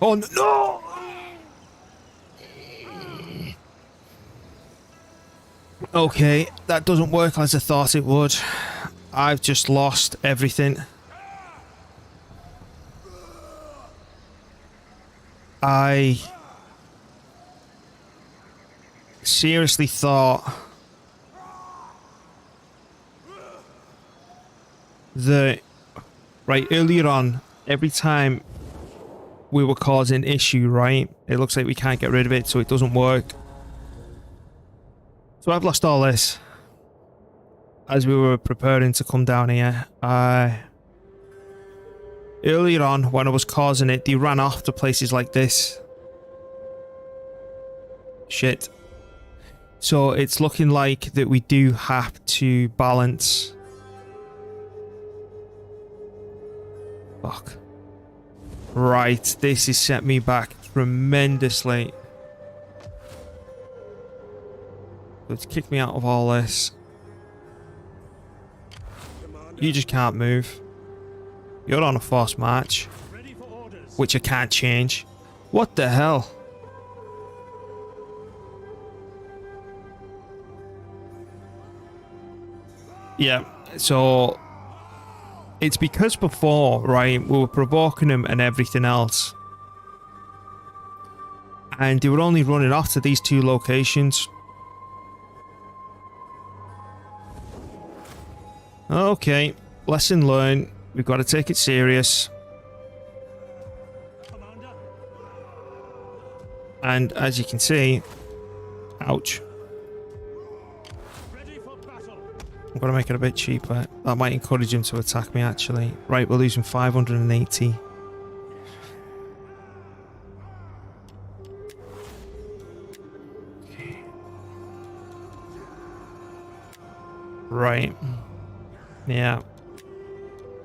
Oh, no! Okay, that doesn't work as I thought it would. I've just lost everything. I seriously thought that, right, earlier on, every time we were causing issue, right, it looks like we can't get rid of it, so it doesn't work. So I've lost all this. As we were preparing to come down here, earlier on, when I was causing it, they ran off to places like this. Shit. So it's looking like that we do have to balance. Fuck. Right, this has set me back tremendously. Let's kick me out of all this. You just can't move. You're on a forced march, which I can't change. What the hell? Yeah, so it's because before, right, we were provoking them and everything else, and they were only running off to these two locations. Okay, lesson learned. We've got to take it serious. And as you can see, ouch. I'm going to make it a bit cheaper. That might encourage him to attack me, actually. Right, we're losing 580. Right. Yeah.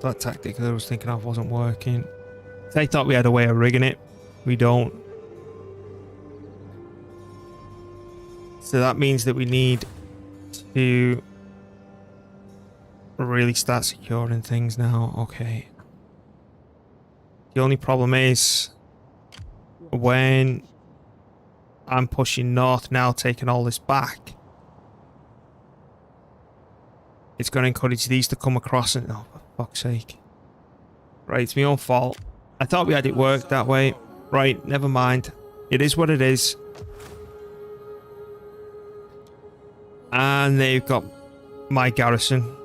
That tactic that I was thinking of wasn't working. They thought we had a way of rigging it. We don't. So that means that we need to really start securing things now. Okay. The only problem is when I'm pushing north now, taking all this back, it's going to encourage these to come across and... Oh, for fuck's sake. Right, it's my own fault. I thought we had it worked that way. Right, never mind. It is what it is. And they've got my garrison.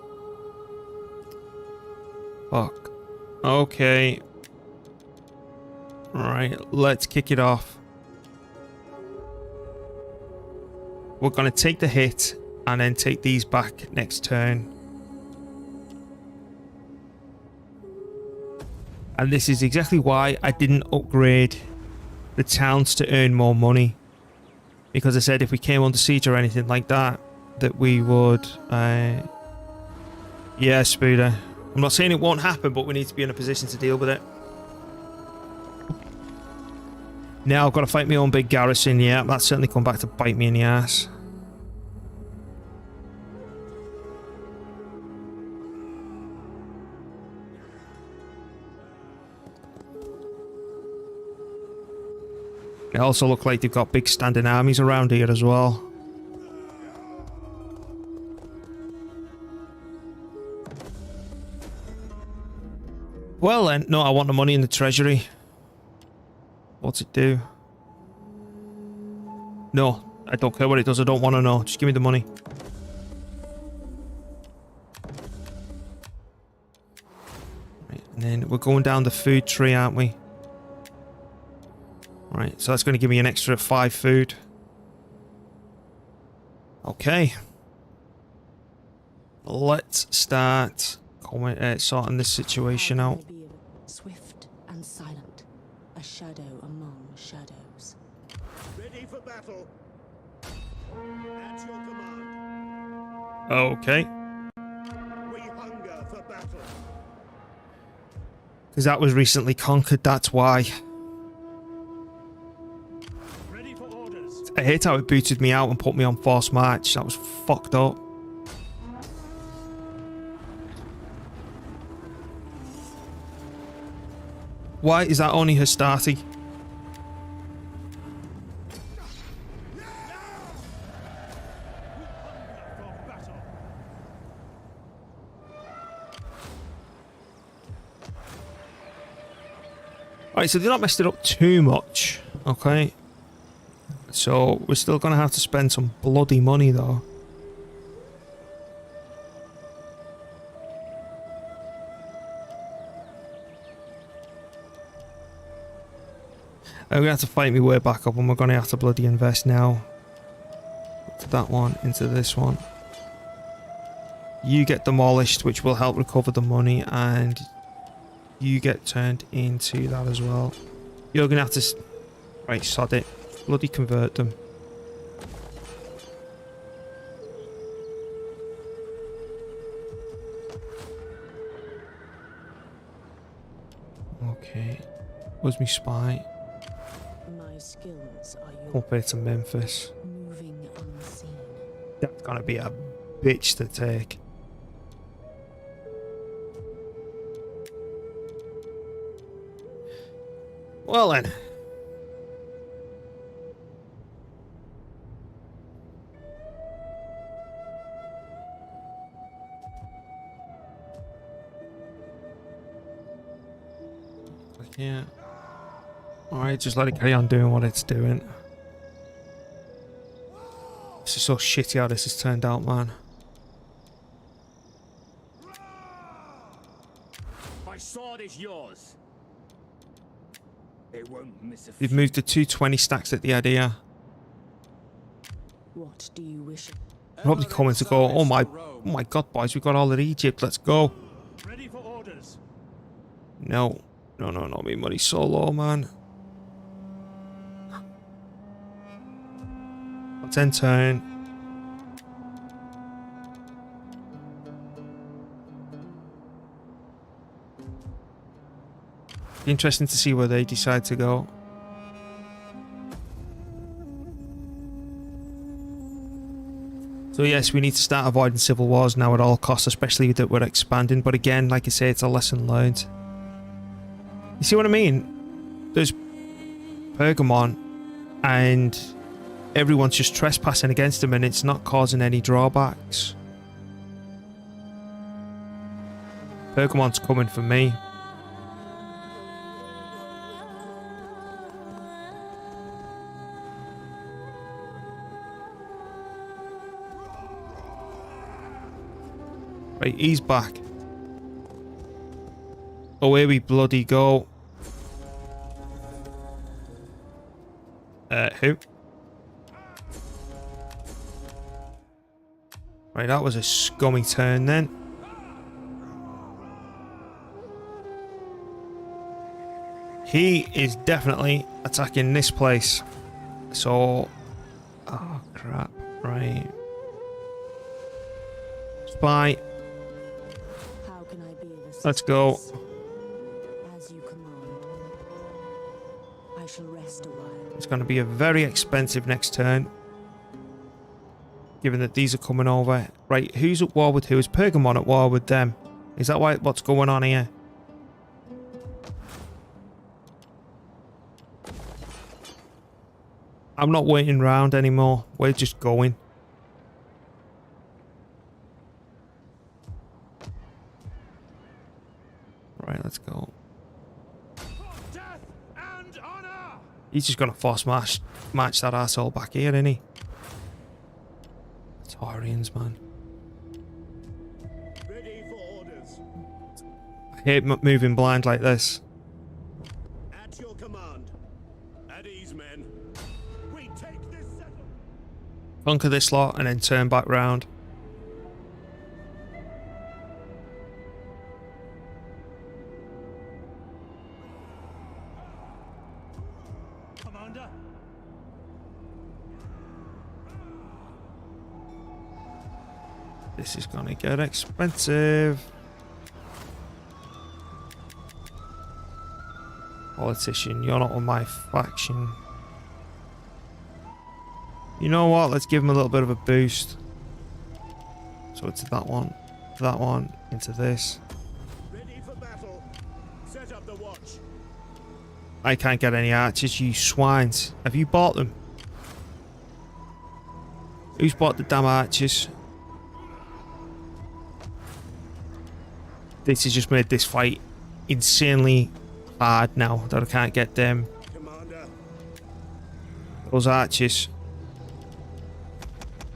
Fuck. Okay. Right, let's kick it off. We're going to take the hit and then take these back next turn. And this is exactly why I didn't upgrade the towns to earn more money. Because I said if we came under siege or anything like that, that we would... Yeah, Spooder. I'm not saying it won't happen, but we need to be in a position to deal with it. Now I've got to fight my own big garrison. Yeah, that's certainly come back to bite me in the ass. It also looks like they've got big standing armies around here as well. Well then, no, I want the money in the treasury. What's it do? No, I don't care what it does. I don't want to know. Just give me the money. Right, and then we're going down the food tree, aren't we? Right, so that's going to give me an extra 5 food. Okay. Let's start sorting this situation How out. can I be swift and silent, a shadow among shadows. Ready for battle. At your command. Okay. We hunger for battle. Because that was recently conquered, that's why. Ready for orders. I hate how it booted me out and put me on forced march. That was fucked up. Why is that only Hastati? For battle. Alright, so they're not messed it up too much. Okay. So we're still going to have to spend some bloody money though. We're going to have to fight my way back up and we're going to have to bloody invest now. To that one, into this one. You get demolished, which will help recover the money, and you get turned into that as well. You're going to have to... Right, sod it. Bloody convert them. Okay. Where's my spy? My skills are your Compared to Memphis. moving unseen. That's going to be a bitch to take. Well then. Yeah. Alright, just let it carry on doing what it's doing. This is so shitty how this has turned out, man. My sword is yours. They won't miss a They've moved to 220 stacks at the idea. What do you wish? Probably coming to go, oh my god, boys, we got all of Egypt, let's go. Ready for orders. No. No, no, no, my money's so low, man. Let's end turn. Be interesting to see where they decide to go. So yes, we need to start avoiding civil wars now at all costs, especially that we're expanding. But again, like I say, it's a lesson learned. You see what I mean? There's Pergamon and everyone's just trespassing against them and it's not causing any drawbacks. Pergamon's coming for me. Right, he's back. Away we bloody go. Who? Right, that was a scummy turn then. He is definitely attacking this place. So... Oh, crap. Right. Spy. How can I be of assistance? Let's go. As you command. I shall rest a while. It's going to be a very expensive next turn. Given that these are coming over. Right, who's at war with who? Is Pergamon at war with them? Is that what's going on here? I'm not waiting round anymore. We're just going. Right, let's go. Death and honor. He's just gonna force match that asshole back here, isn't he? Taurians, man. Ready for orders. I hate moving blind like this. At your command. At ease, men. We take this settlement. Conquer this lot and then turn back round. Commander. This is gonna get expensive. Politician, you're not on my faction. You know what? Let's give him a little bit of a boost. So it's that one, into this. Ready for battle. Set up the watch. I can't get any archers, you swines. Have you bought them? Who's bought the damn archers? This has just made this fight insanely hard now that I can't get them. Commander. Those archers.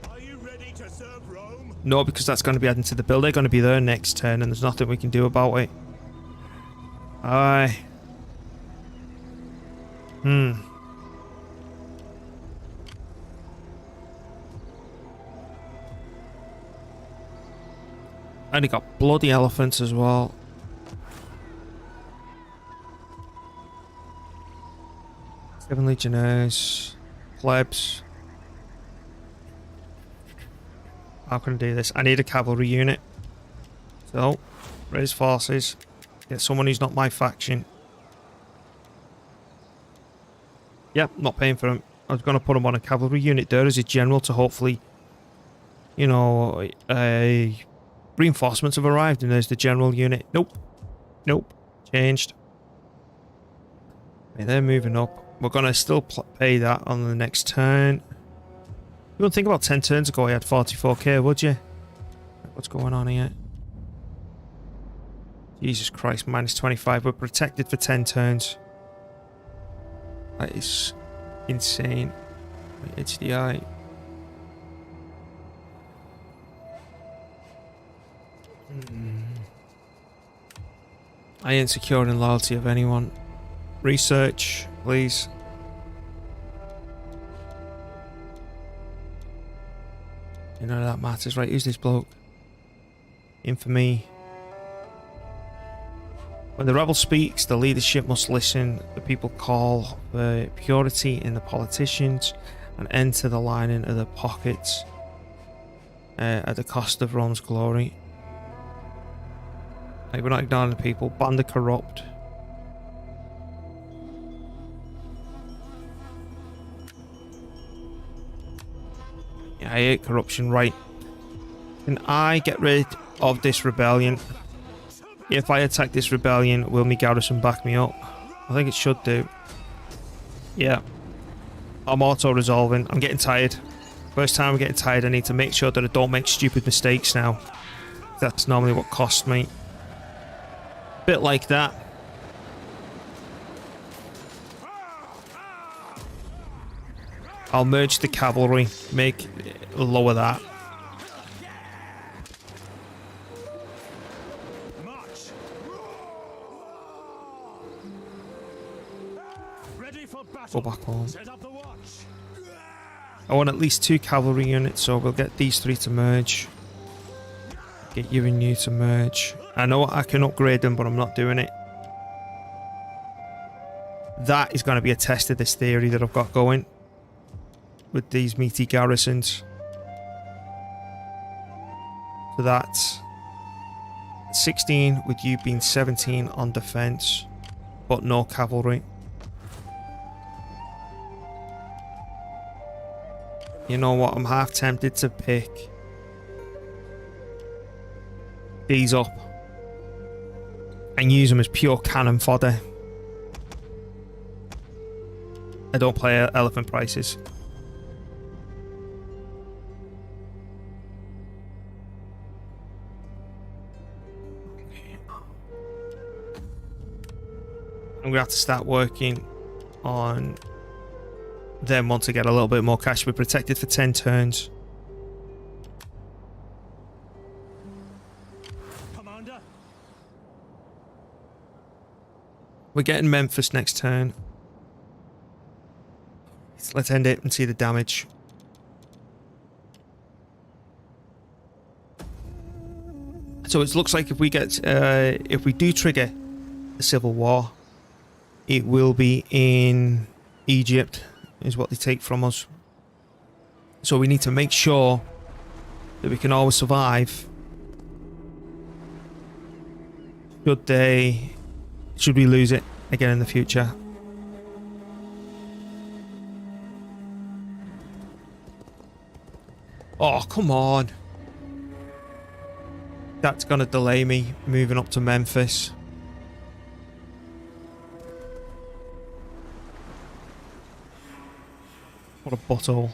Are you ready to serve Rome? No, because that's going to be adding to the bill. They're going to be there next turn and there's nothing we can do about it. Aye. And he got bloody elephants as well. Seven legionnaires. Plebs. How can I do this? I need a cavalry unit. So, raise forces. Get someone who's not my faction. Yep, not paying for him. I was going to put him on a cavalry unit there as a general to hopefully, you know, reinforcements have arrived and there's the general unit. Nope. Nope. Changed. Okay, they're moving up. We're going to still pay that on the next turn. You wouldn't think about 10 turns ago I had 44k, would you? What's going on here? Jesus Christ, minus 25. We're protected for 10 turns. That is insane. HDI. I ain't securing loyalty of anyone. Research, please. You know that matters, right? Who's this bloke? Infamy. When the rebel speaks, the leadership must listen. The people call for purity in the politicians and end to the lining of the pockets at the cost of Rome's glory. Like, we're not ignoring the people. Ban the corrupt. Yeah, I hate corruption. Right. Can I get rid of this rebellion? If I attack this rebellion, will my garrison back me up? I think it should do. Yeah. I'm auto-resolving. I'm getting tired. First time I'm getting tired, I need to make sure that I don't make stupid mistakes now. That's normally what cost me. Bit like that. I'll merge the cavalry. Lower that. Go back home. I want at least 2 cavalry units, so we'll get these 3 to merge. Get you and you to merge. I know I can upgrade them, but I'm not doing it. That is going to be a test of this theory that I've got going with these meaty garrisons. So that's 16 with you being 17 on defense, but no cavalry. You know what? I'm half tempted to pick these up and use them as pure cannon fodder. I don't play elephant prices. I'm gonna have to start working on them once I get a little bit more cash. We're protected for 10 turns. We're getting Memphis next turn. So let's end it and see the damage. So it looks like if we get, if we do trigger the civil war, it will be in Egypt, is what they take from us. So we need to make sure that we can always survive. Should we lose it again in the future? Oh, come on. That's going to delay me moving up to Memphis. What a butthole.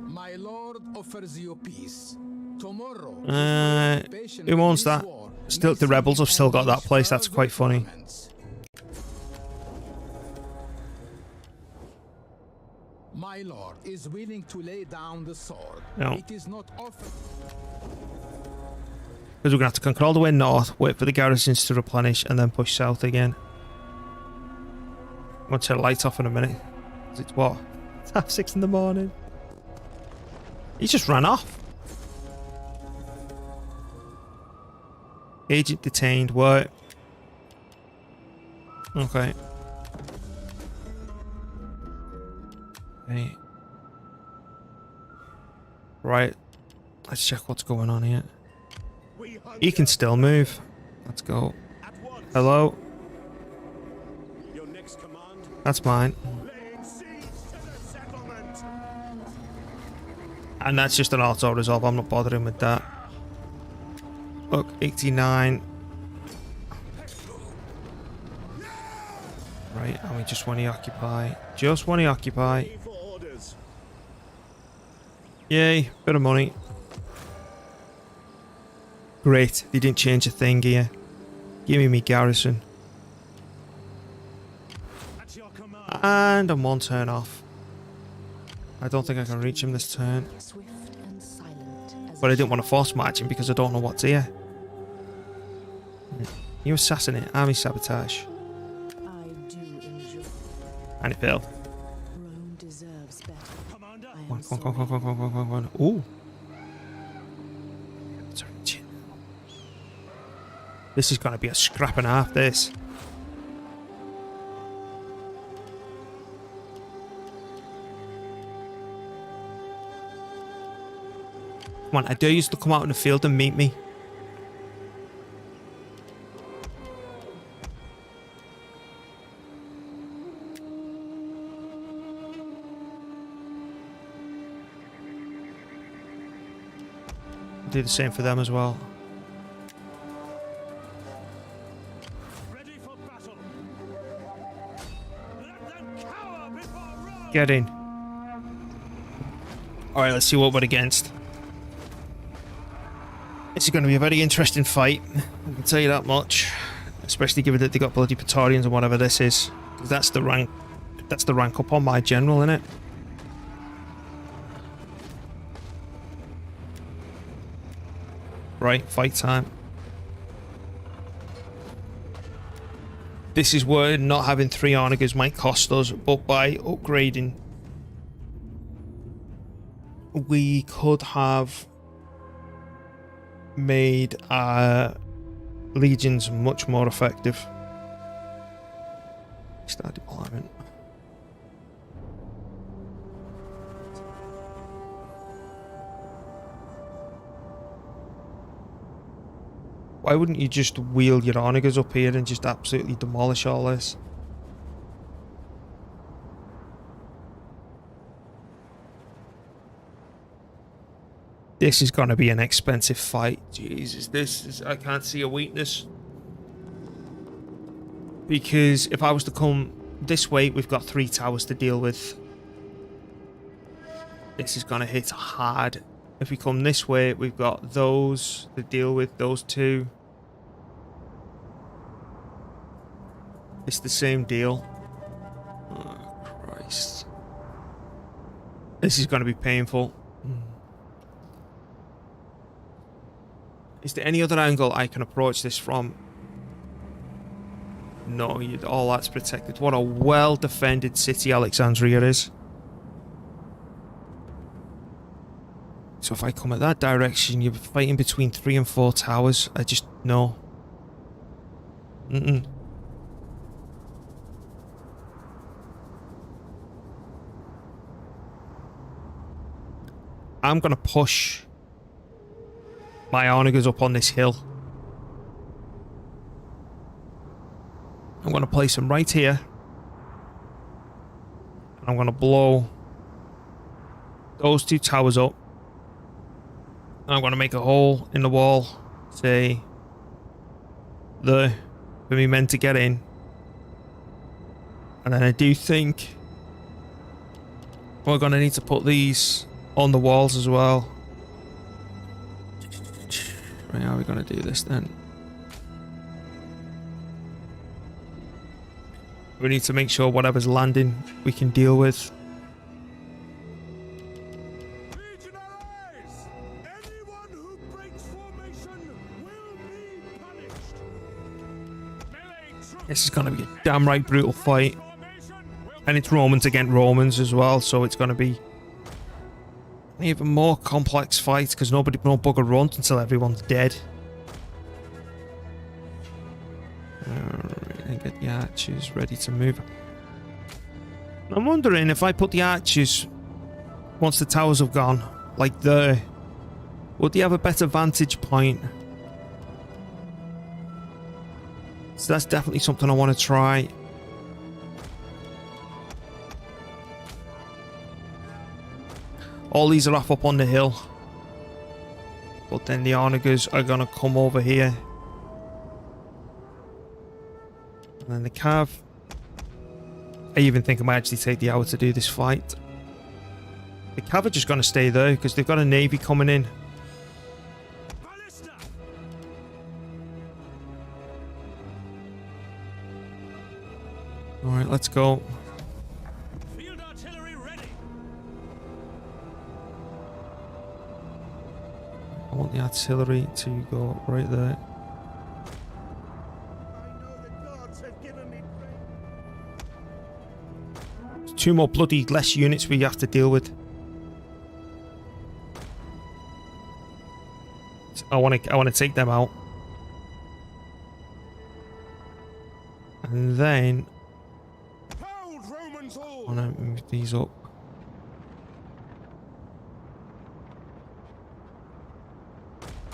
My lord offers you peace. Tomorrow. Who owns that? Still, the rebels have still got that place. That's quite funny. My lord is willing to lay down the sword. No. It is not offered. Because we're going to have to conquer all the way north, wait for the garrisons to replenish, and then push south again. I'm going to turn the lights off in a minute. It's what? It's 6:30 in the morning. He just ran off. Agent detained. What? Okay. Right. Let's check what's going on here. He can still move. Let's go. Hello. Your next command. That's mine. Laying siege to the settlement. And that's just an auto resolve. I'm not bothering with that. Look, 89. Right, and we just want to occupy. Just want to occupy. For orders. Yay, bit of money. Great, they didn't change a thing here. Give me garrison. At your command. And I'm one turn off. I don't think I can reach him this turn. Swift and silent as But a I didn't want to force match him because I don't know what's here. You assassinate, army sabotage. I do enjoy. And it failed. Rome deserves better. Commander. I am Come on, sorry. come on. Ooh. This is going to be a scrap and a half, this. Come on, I dare you to come out in the field and meet me. Do the same for them as well. Ready for battle. Let them cower before Rome. Get in. Alright, let's see what we're against. This is going to be a very interesting fight. I can tell you that much. Especially given that they got bloody Praetorians and whatever this is. 'Cause that's the rank. That's the rank up on my general, innit? Right, fight time. This is where not having 3 onagers might cost us, but by upgrading, we could have made our legions much more effective. Start deployment. Why wouldn't you just wheel your onagers up here and just absolutely demolish all this? This is going to be an expensive fight. Jesus, this is... I can't see a weakness. Because if I was to come this way, we've got 3 towers to deal with. This is going to hit hard. If we come this way, we've got those to deal with, those 2. It's the same deal. Oh, Christ. This is going to be painful. Is there any other angle I can approach this from? No, all that's protected. What a well-defended city Alexandria is. So if I come at that direction, you're fighting between 3 and 4 towers. I just... no. I'm going to push my onagers up on this hill. I'm going to place them right here. And I'm going to blow those 2 towers up. And I'm going to make a hole in the wall, say, there, for me men to get in. And then I do think we're going to need to put these on the walls as well. Right, how are we going to do this then? We need to make sure whatever's landing we can deal with. Legionaries! Anyone who breaks formation will be punished. Melee troops. This is going to be a damn right brutal fight. Formation will And it's Romans against Romans as well, so it's going to be an even more complex fight because no bugger runs until everyone's dead. Alright, and get the archers ready to move. I'm wondering if I put the archers once the towers have gone, like there, would they have a better vantage point? So that's definitely something I want to try. All these are off up on the hill. But then the onagers are going to come over here. And then the cav. I even think I might actually take the hour to do this fight. The cav are just going to stay there because they've got a navy coming in. ballista. Alright, let's go. Field artillery ready. I want the artillery to go right there. There's 2 more bloody less units we have to deal with. I want to take them out. And then Hold Romans all. I want to move these up.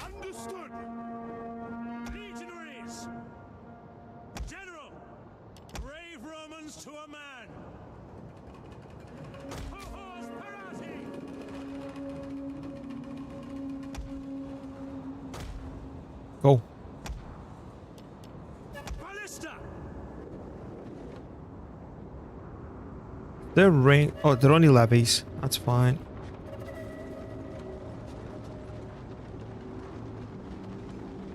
Understood. Legionaries. General. Brave Romans to a man. Cohors parati. Go. Ballista. They're oh, they're only levies. That's fine.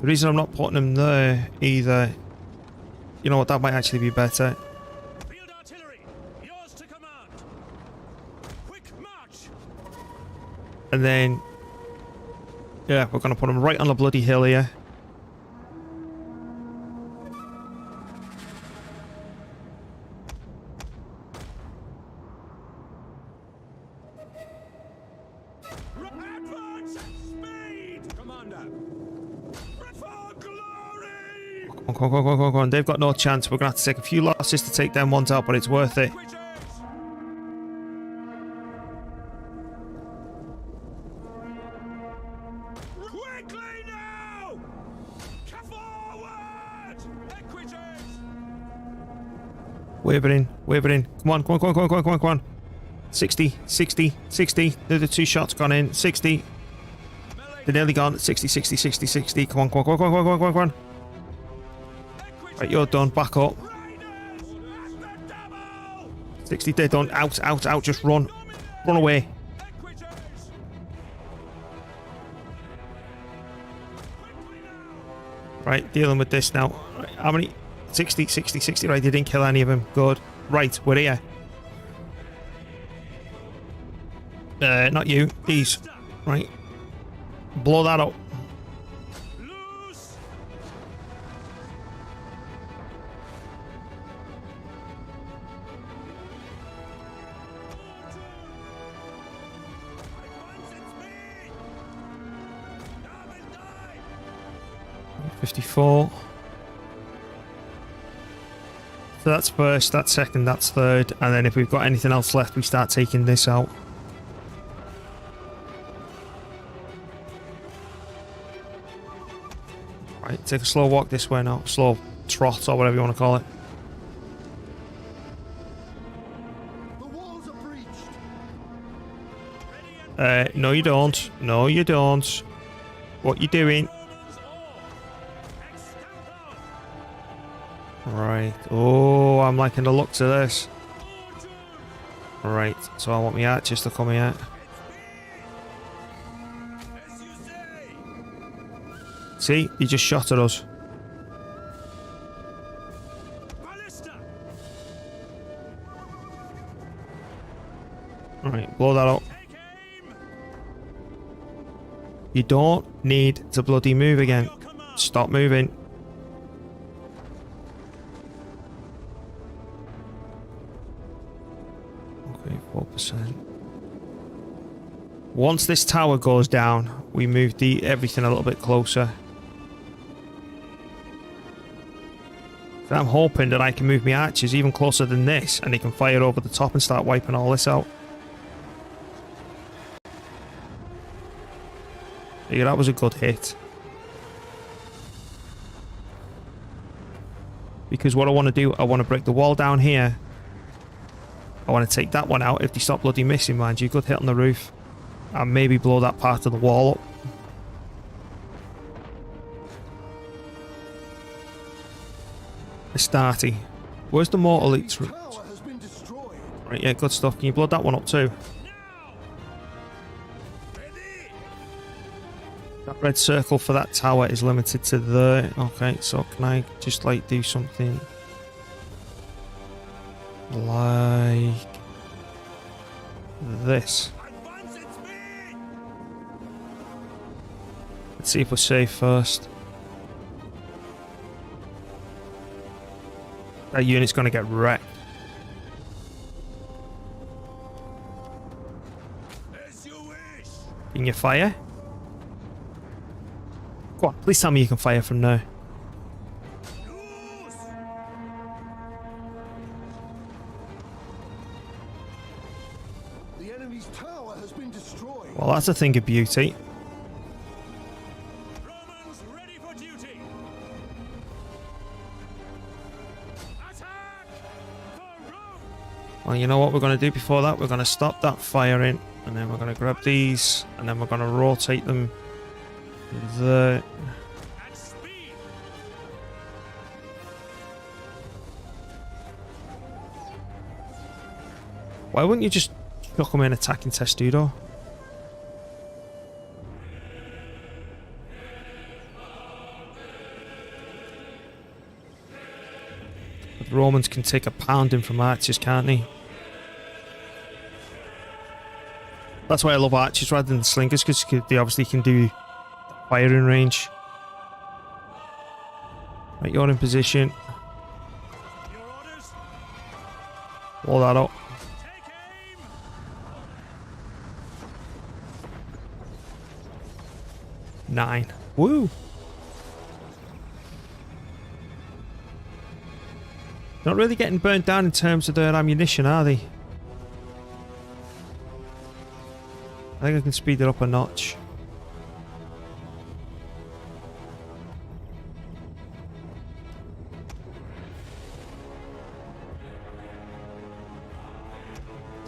The reason I'm not putting them there either, you know what, that might actually be better. Field artillery. Yours to command. Quick march. And then, yeah, we're going to put them right on the bloody hill here. Advance at speed. Commander. For glory. Come on. They've got no chance. We're going to have to take a few losses to take them ones out, but it's worth it. Quickly now! Forward! Equities! Wavering. Come on. 60. The other 2 shots gone in. 60. They're nearly gone. 60. Come on. Right, you're done. Back up. 60, they're done. Out. Just run. Run away. Right, dealing with this now. Right, how many? 60. Right, they didn't kill any of them. Good. Right, we're here. Not you. These. Right. Blow that up. 54. So that's first, that's second, that's third, and then if we've got anything else left, we start taking this out. Right, take a slow walk this way now. Slow trot or whatever you want to call it. The walls are breached. No you don't. No you don't. What you doing? Right. Oh, I'm liking the looks of this. Right, so I want my archers to come here. See, he just shot at us. Right, blow that up. You don't need to bloody move again. Stop moving. Okay, 4%. Once this tower goes down, we move everything a little bit closer. So I'm hoping that I can move my archers even closer than this, and they can fire over the top and start wiping all this out. Yeah, that was a good hit. Because what I want to do, I want to break the wall down here. I want to take that one out if they stop bloody missing, mind you. Good hit on the roof. And maybe blow that part of the wall up. Astarte. Where's the mortar leaks? The tower has been destroyed. Right, yeah, good stuff. Can you blow that one up too? That red circle for that tower is limited to there. Okay, so can I just like do something like this? Let's see if we're safe first. That unit's gonna get wrecked. Can you fire? Go on, please tell me you can fire from there. The enemy's tower has been destroyed. Well, that's a thing of beauty. Romans ready for duty. Attack for Rome. Well, you know what we're going to do before that? We're going to stop that firing, and then we're going to grab these, and then we're going to rotate them there. At speed. Why wouldn't you just chuck them in attacking Testudo? The Romans can take a pounding from archers, can't they? That's why I love archers rather than slingers, because they obviously can do firing range. Right, you're in position. Your orders. Blow that up. Take aim. Nine. Woo! Not really getting burnt down in terms of their ammunition, are they? I think I can speed it up a notch.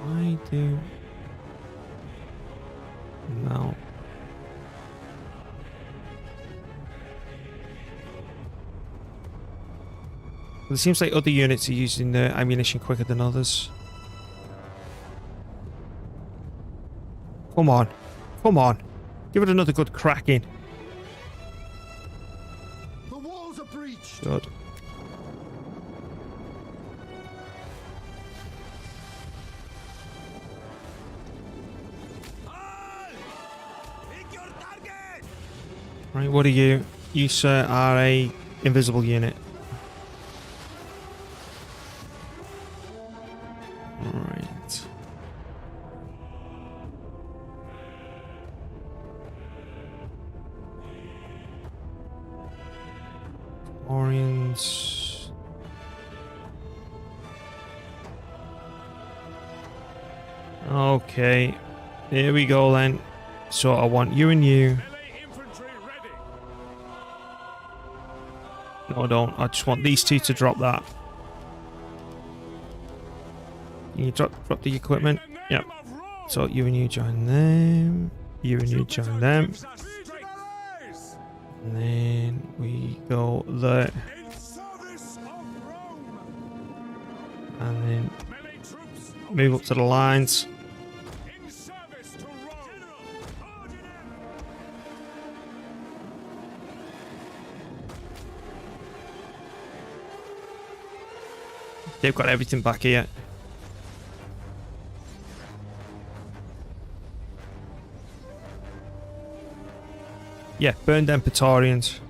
I do. No. It seems like other units are using their ammunition quicker than others. Come on. Come on. Give it another good cracking. The walls are breached. Good. Hit your target. Right, what are you? You, sir, are a invisible unit. Right. Bataillons. Okay, here we go then. So I want you and you. Melee infantry ready. No, I don't. I just want these two to drop that. Can you drop the equipment? In the name Yep. of Rome. So you and you join them. You and you join them. Gives us strength. And then we go there. In service of Rome. And then Melee troops. move up to the lines. In service to Rome. General, order them. They've got everything back here. Yeah, burn them Praetorians.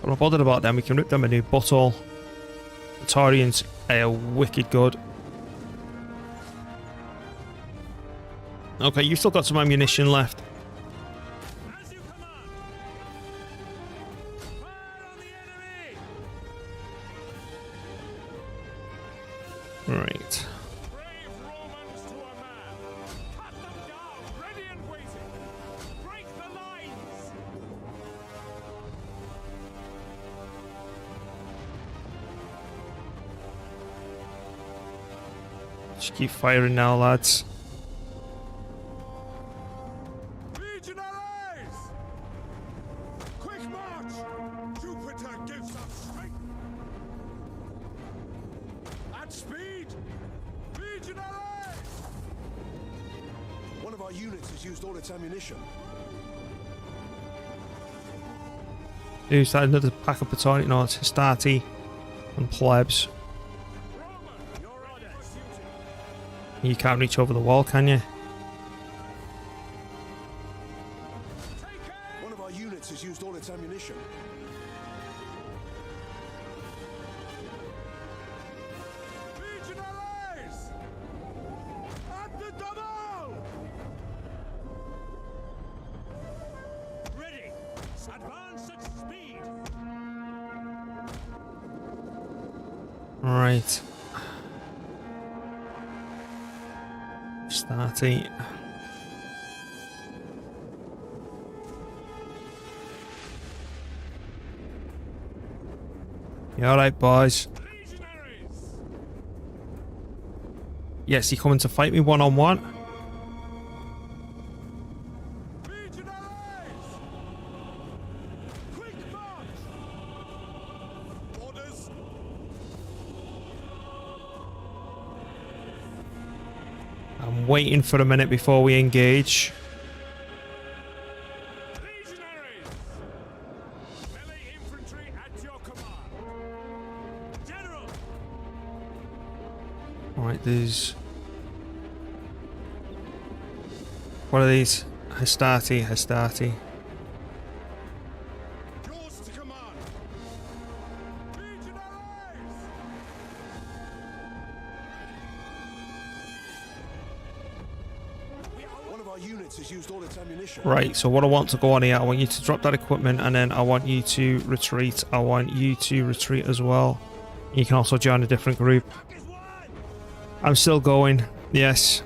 I'm not bothered about them, we can rip them a new bottle. Praetorians are wicked good. Okay, you've still got some ammunition left. As you command. Fire on the enemy. Right. Brave Romans to a man. Cut them down. Ready and waiting. Break the lines. Just keep firing now, lads. Legionaries! Quick march! Jupiter gives us strength. At speed! Legionaries! One of our units has used all its ammunition. Who's that? Another pack of Praetorian? No, it's Hastati and plebs. Roman, your orders. You can't reach over the wall, can you? Take aim! One of our units has used all its ammunition. Legionaries! At the double! Ready! Advance at speed! Right. Hastati. You alright, boys? Legionaries! Yes, you coming to fight me one-on-one? Legionaries! Quick march! Orders! I'm waiting for a minute before we engage. Legionaries! Melee infantry at your command. General! Alright, there's... What are these? Hastati. Yours to command. Legionaries! One of our units has used all its ammunition. Right, so what I want to go on here, I want you to drop that equipment and then I want you to retreat. I want you to retreat as well. You can also join a different group. Is one! I'm still going. Yes.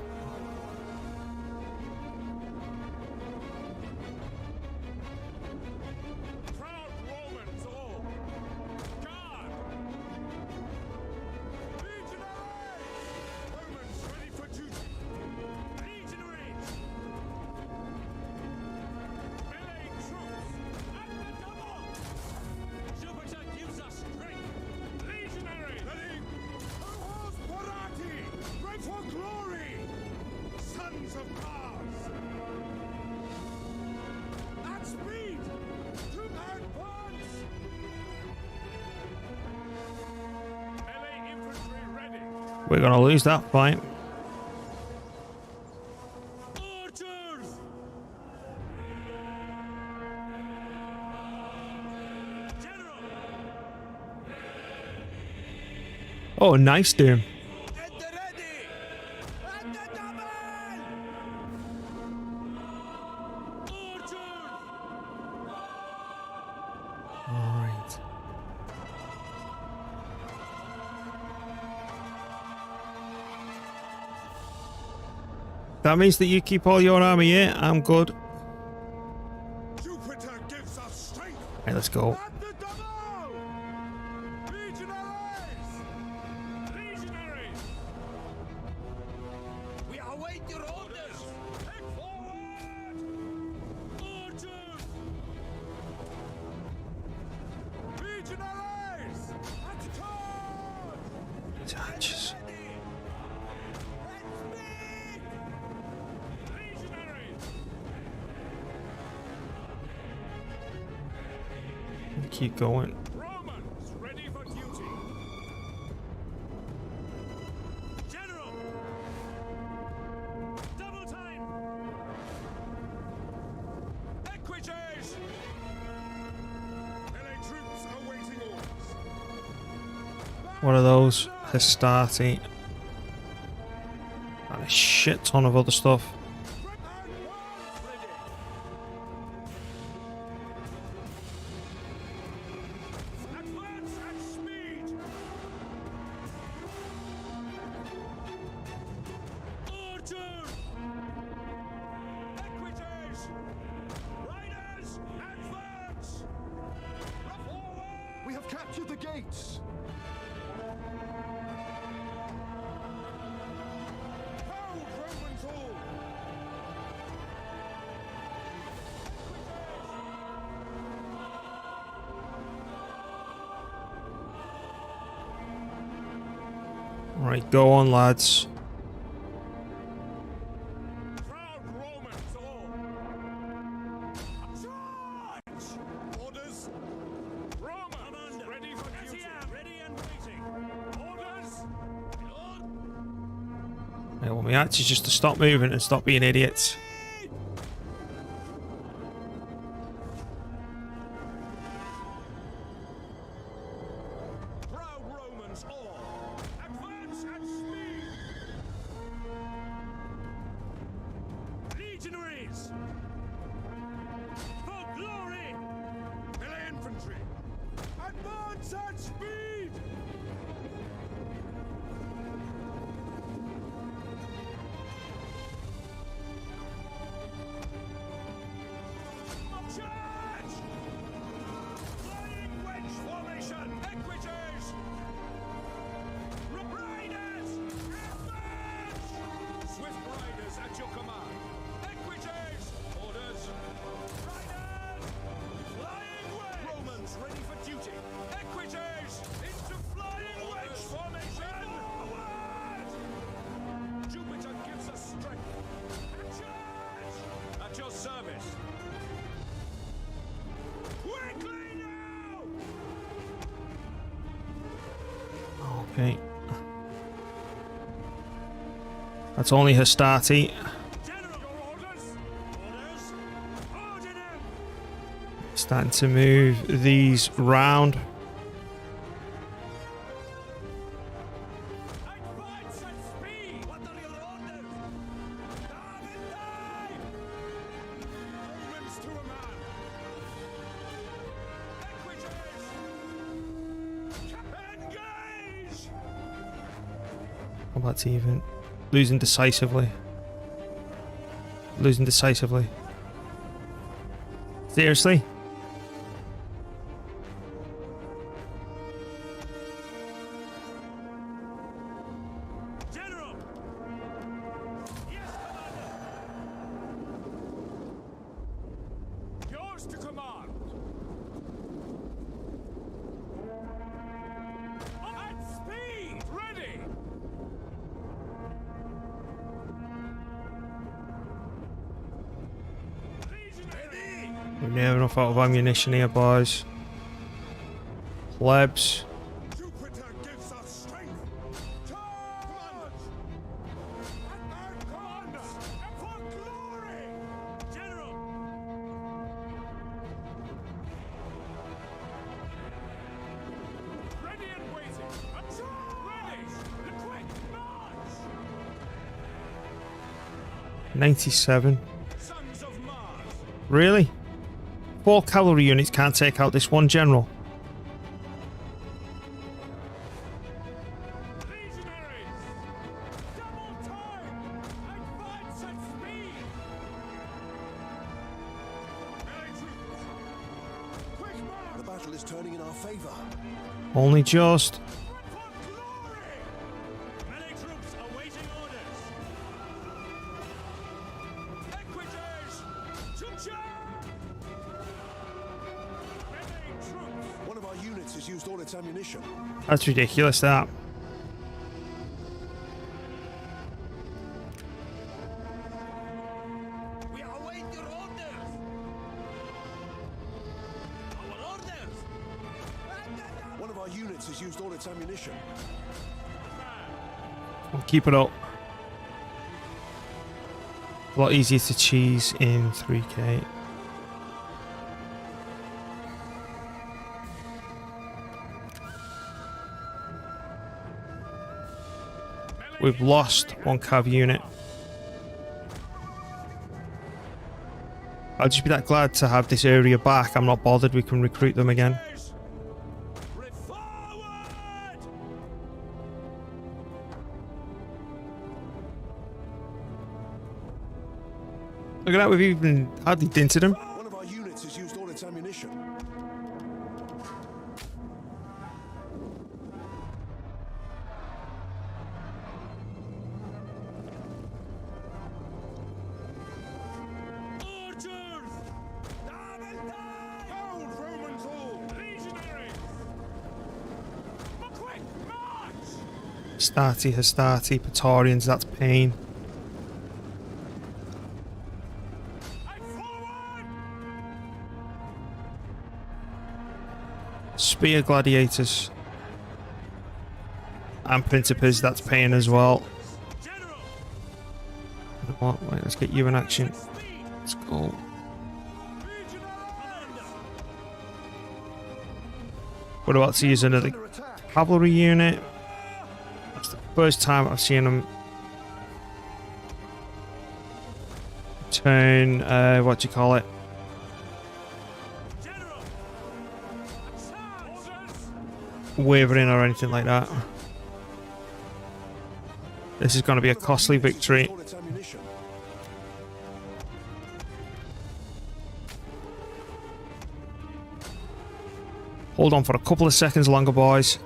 Proud Romans all! Guard! Legionaries! Romans ready for duty! Legionaries! Melee troops! At the double! Jupiter gives us strength! Legionaries! Ready! Cohorts Parati! Ready for glory! Sons of Mars! At speed! To advance! Melee infantry ready! We're going to lose that fight. Orders! General! Oh, nice, Doom. At the ready! At the double! Orders! That means that you keep all your army here. I'm good. Jupiter gives us strength. Hey, let's go. At the double! Legionaries! Legionaries! We await your orders. Head forward! Orders! Legionaries! At charge! Touches. Legionaries! Keep going. Romans ready for duty. General! Double time! Equities! Melee troops awaiting orders. What are those? Hastati. And a shit ton of other stuff. Advance at speed! Order! Equities! Riders, advance! Forward! We have captured the gates. Hold Romans all! Right, go on, lads. Proud Romans all! Charge! Orders! Romans ready for duty! Ready and waiting! Orders! I want my archers just to stop moving and stop being idiots. Proud Romans all! Advance at speed! Legionaries! For glory! Melee infantry! Advance at speed! Charge! Flying wedge formation! Equities! Riders! Advance! Swift riders at your command! Equities! Orders! Riders! Flying wedge! Romans ready for duty! Equities! Into flying wedge formation! Forward! Jupiter gives us strength! Charge! At your service! Quickly now! Okay. That's only Hastati. General, your orders! Orders! Order them! Starting to move these round. Advance at speed! What are your orders? Down in time! Romans to a man! Equities! Engage! Well, that's even. Losing decisively. Losing decisively. Seriously? General! Yes, Commander! Yours to command! At speed! Ready! Legionary! We never have enough out of ammunition here, boys. Plebs. Jupiter gives us strength! Charge! Commander! For glory! General! Ready and waiting! Ready! Quick march! 97. Sons of Mars! Really? 4 cavalry units can't take out this one general. Legionaries! Double time! Advance at battle is turning in our favor. Only just. For glory! Many troops awaiting orders. Equities! To charge! Many troops! One of our units has used all its ammunition. That's ridiculous, that. We await your orders. Our orders. One of our units has used all its ammunition. We'll keep it up. A lot easier to cheese in 3K. We've lost one cav unit. I'll just be that glad to have this area back. I'm not bothered. We can recruit them again. Forward! Look at that. We've even hardly dented them. One of our units has used all its ammunition. Archers! Hold Romans all! Legionaries! Quick march! Stati, Hastati, Praetorians. That's pain. And forward! Spear gladiators. And Principes. That's pain as well. General! You know what? Right, let's get you in action. Speed! Let's go. We're about to use another Under attack. cavalry unit. That's the first time I've seen them turn, what do you call it? General! Orders! Wavering or anything like that. This is going to be a costly victory. All its ammunition. Hold on for a couple of seconds longer, boys.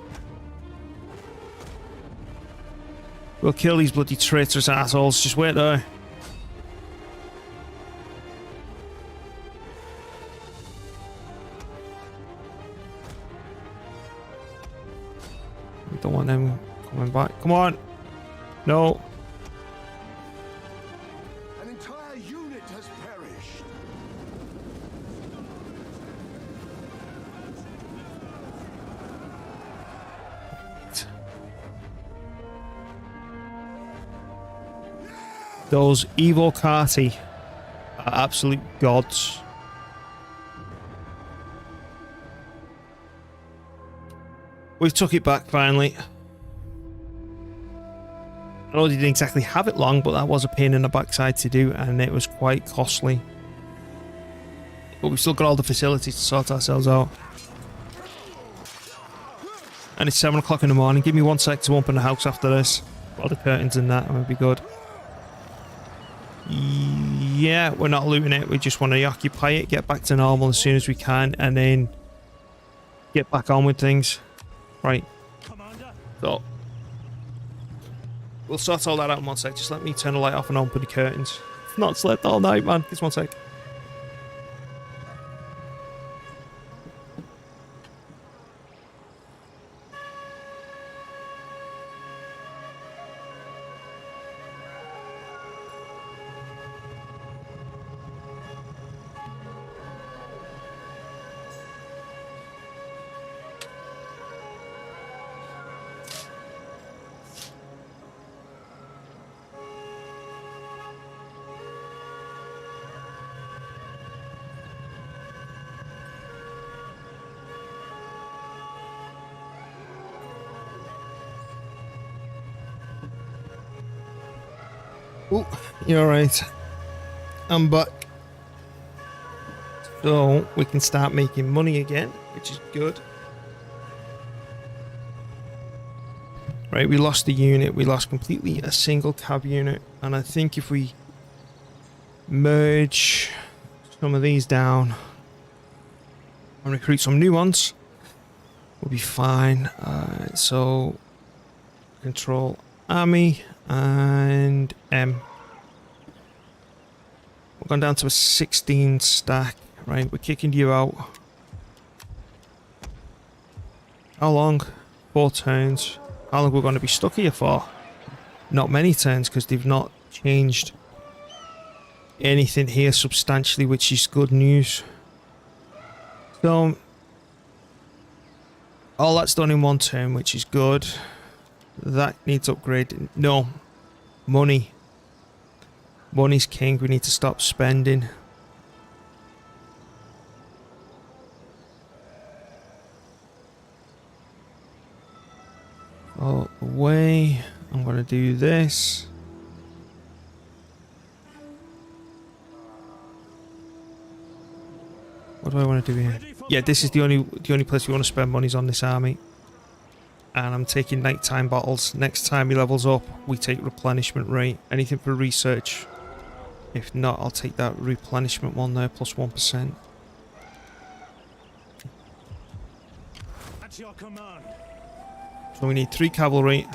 We'll kill these bloody traitorous assholes. Just wait there. We don't want them coming back. Come on. No. An entire unit has perished. Those Evo Carti are absolute gods. We've took it back finally. I know they didn't exactly have it long, but that was a pain in the backside to do, and it was quite costly. But we've still got all the facilities to sort ourselves out. And it's 7 o'clock in the morning. Give me 1 sec to open the house after this. All the curtains and that would be good. Yeah, we're not looting it. We just want to occupy it, get back to normal as soon as we can, and then get back on with things. Right. Commander! So we'll sort all that out in 1 sec. Just let me turn the light off and open the curtains. I've not slept all night, man. Just 1 sec. Oh, you're right. I'm back. So we can start making money again, which is good. Right, we lost the unit. We lost completely a single cab unit. And I think if we merge some of these down, and recruit some new ones. We'll be fine. So control army and M. We've gone down to a 16 stack. Right, we're kicking you out. How long? 4 turns. How long we're going to be stuck here for? Not many turns, because they've not changed anything here substantially, which is good news. So all that's done in 1 turn, which is good. That needs upgrading. No. Money. Money's king. We need to stop spending. Oh, away. I'm going to do this. What do I want to do here? Yeah, this is the only place we want to spend money's on this army. And I'm taking nighttime bottles. Next time he levels up, we take replenishment rate. Anything for research. If not, I'll take that replenishment one there, plus 1%. At your command. So we need 3 cavalry.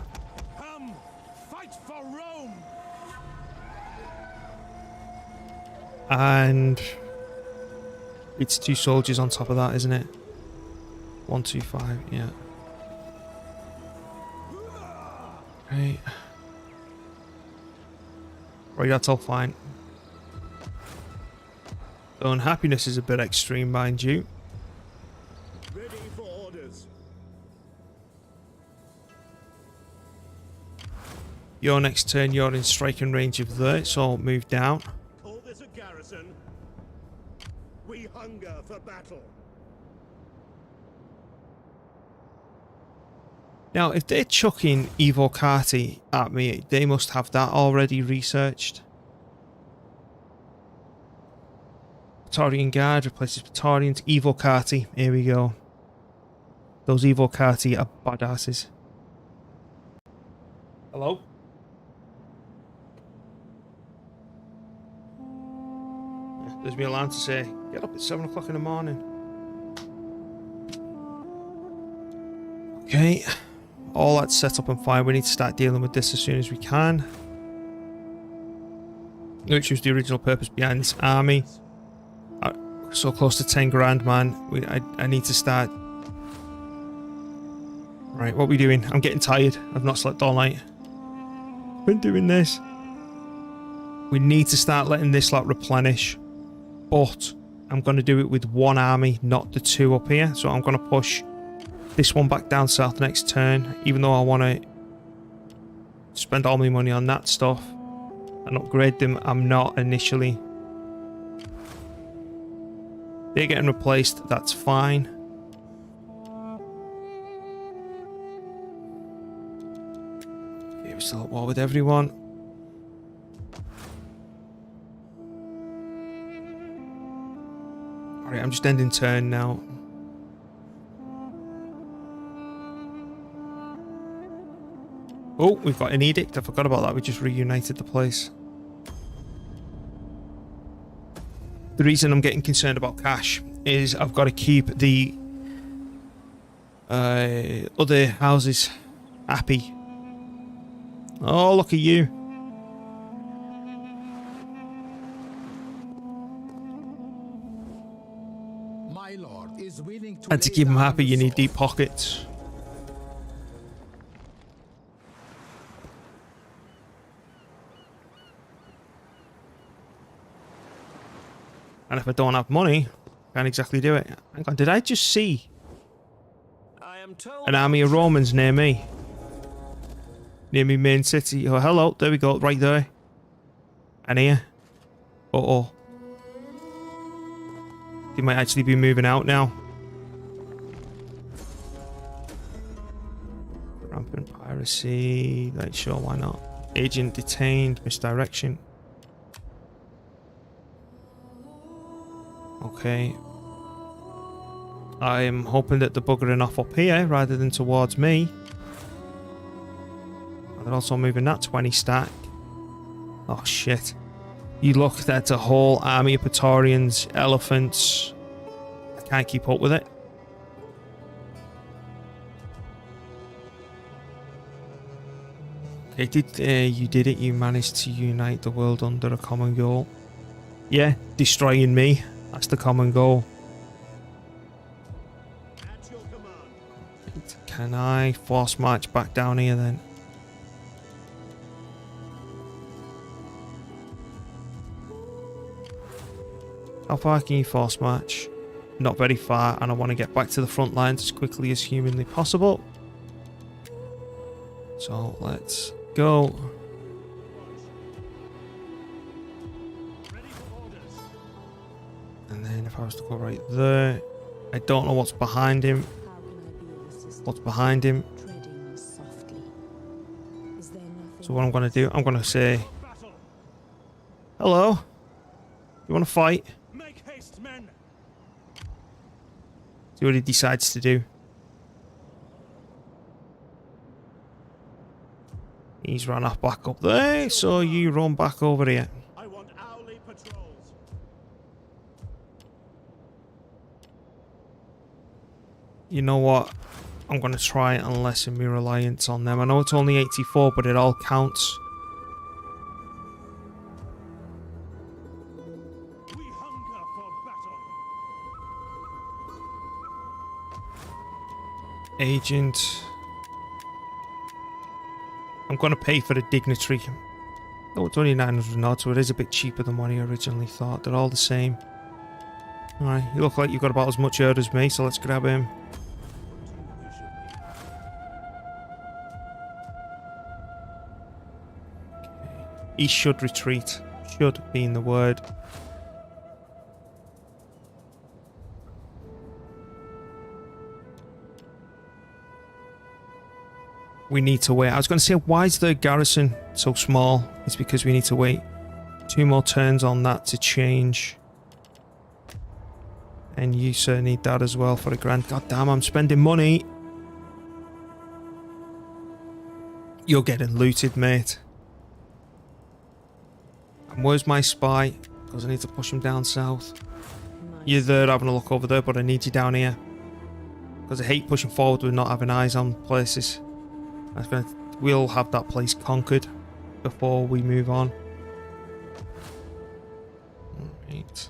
Come, fight for Rome. And it's 2 soldiers on top of that, isn't it? 1, 2, 5, yeah. Right. Right, that's all fine. The unhappiness is a bit extreme, mind you. Ready for orders. Your next turn, you're in striking range of there, so I'll move down. Call this a garrison. We hunger for battle. Now, if they're chucking Evocati at me, they must have that already researched. Praetorian Guard replaces Praetorians. Evocati. Here we go. Those Evocati are badasses. Hello? Yeah, there's me alarm to say, get up at 7 o'clock in the morning. Okay. All that's set up and fine. We need to start dealing with this as soon as we can. Which was the original purpose behind this army. So close to 10 grand, man. I need to start. Right, what are we doing? I'm getting tired. I've not slept all night. Been doing this. We need to start letting this lot replenish. But I'm going to do it with 1 army, not the 2 up here. So I'm going to push this one back down south next turn, even though I want to spend all my money on that stuff and upgrade them. I'm not initially. They're getting replaced, that's fine. Okay, we're still at war with everyone. Alright, I'm just ending turn now. Oh, we've got an edict. I forgot about that. We just reunited the place. The reason I'm getting concerned about cash is I've got to keep the other houses happy. Oh, look at you. My lord is willing to And to keep them happy, you need deep pockets. And if I don't have money, I can't exactly do it. Hang on, did I just see I am told an army of Romans near me? Near me main city. Oh, hello. There we go. Right there. And here. Uh-oh. They might actually be moving out now. Rampant piracy. Like, sure, why not? Agent detained. Misdirection. Okay. I am hoping that they're buggering off up here rather than towards me. They're also moving that 20 stack. Oh shit. You look, that's a whole army of Praetorians, elephants, a can't keep up with it. Okay, you did it. You managed to unite the world under a common goal. Yeah, destroying me. That's the common goal. At your command. Can I force march back down here then? How far can you force march? Not very far, and I want to get back to the front lines as quickly as humanly possible. So let's go. Ready for orders. And then if I was to go right there, I don't know what's behind him. How can I be of assistance? What's behind him? Treading softly. Is there nothing So what I'm going to do, I'm going to say, Battle. hello. You want to fight? Make haste, men. See what he decides to do. He's run off back up there, so you run back over here. I want hourly patrols. You know what? I'm going to try and lessen my reliance on them. I know it's only 84, but it all counts. We hunger for battle. Agent. I'm going to pay for the dignitary. Oh, it's only 900 odd, so it is a bit cheaper than what I originally thought. They're all the same. Alright, you look like you've got about as much earth as me, so let's grab him. He should retreat. Should being the word. We need to wait. I was going to say, why is the garrison so small? It's because we need to wait 2 more turns on that to change. And you sir need that as well for a grand. God damn, I'm spending money. You're getting looted, mate. And where's my spy? Because I need to push him down south. You're there having a look over there, but I need you down here. Because I hate pushing forward with not having eyes on places. We'll have that place conquered before we move on. Alright.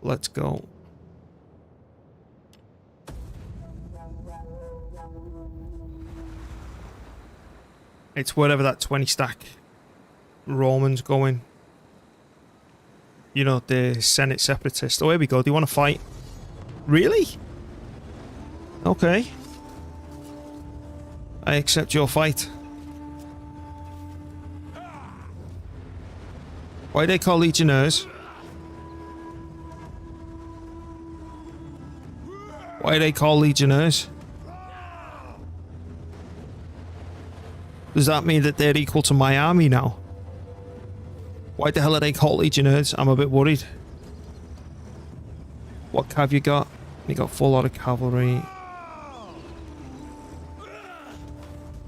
Let's go. It's wherever that 20 stack Roman's going. You know, the Senate separatist. Oh, here we go. Do you want to fight? Really? Okay. I accept your fight. Why they call legionnaires? Why they call legionnaires? Does that mean that they're equal to my army now? Why the hell are they called legionnaires? I'm a bit worried. What cav you got? You got full lot of cavalry.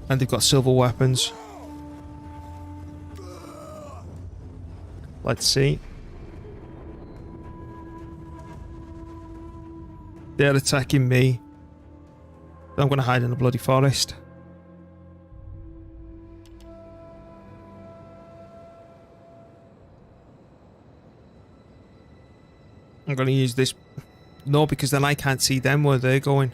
And they've got silver weapons. Let's see. They're attacking me. I'm going to hide in the bloody forest. I'm going to use this. No, because then I can't see them where they're going.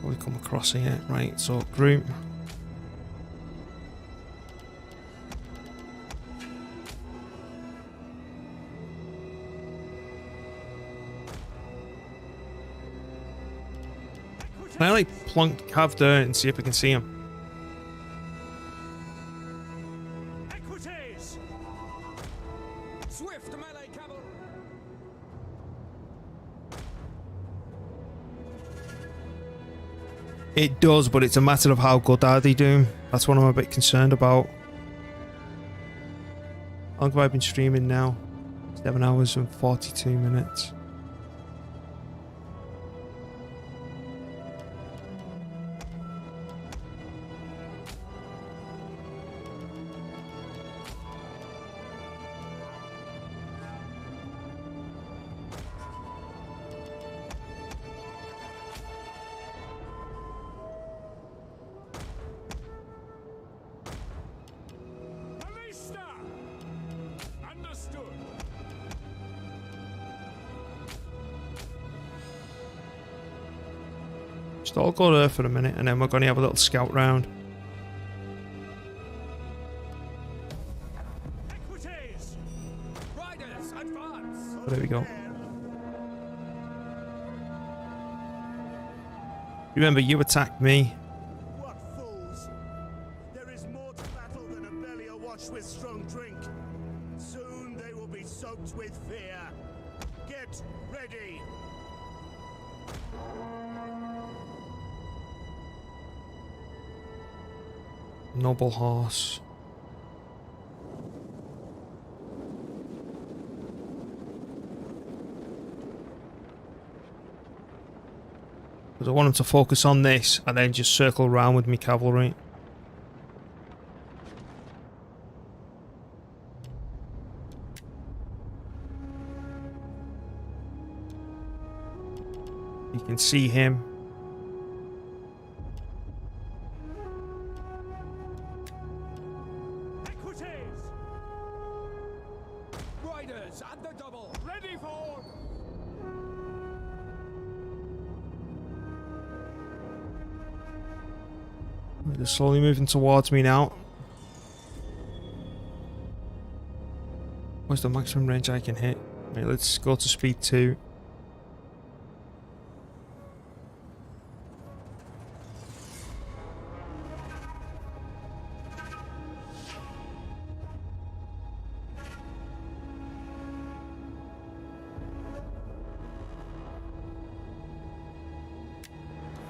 We come across here. Right, so group. Can I like plunk Cav there and see if I can see him? Equities! Swift melee cavalry. It does, but it's a matter of how good are they doing. That's what I'm a bit concerned about. How long have I been streaming now? 7 hours and 42 minutes. Just all go there for a minute, and then we're going to have a little scout round. Equities! Riders, advance! Oh, there we go. Remember, you attacked me. What fools! There is more to battle than a belly awash with strong drink. Soon they will be soaked with fear. Get ready! Noble horse. Because I want him to focus on this and then just circle around with me cavalry. You can see him. Equities! Riders at the double! Ready for... They're slowly moving towards me now. What's the maximum range I can hit? Right, let's go to speed 2.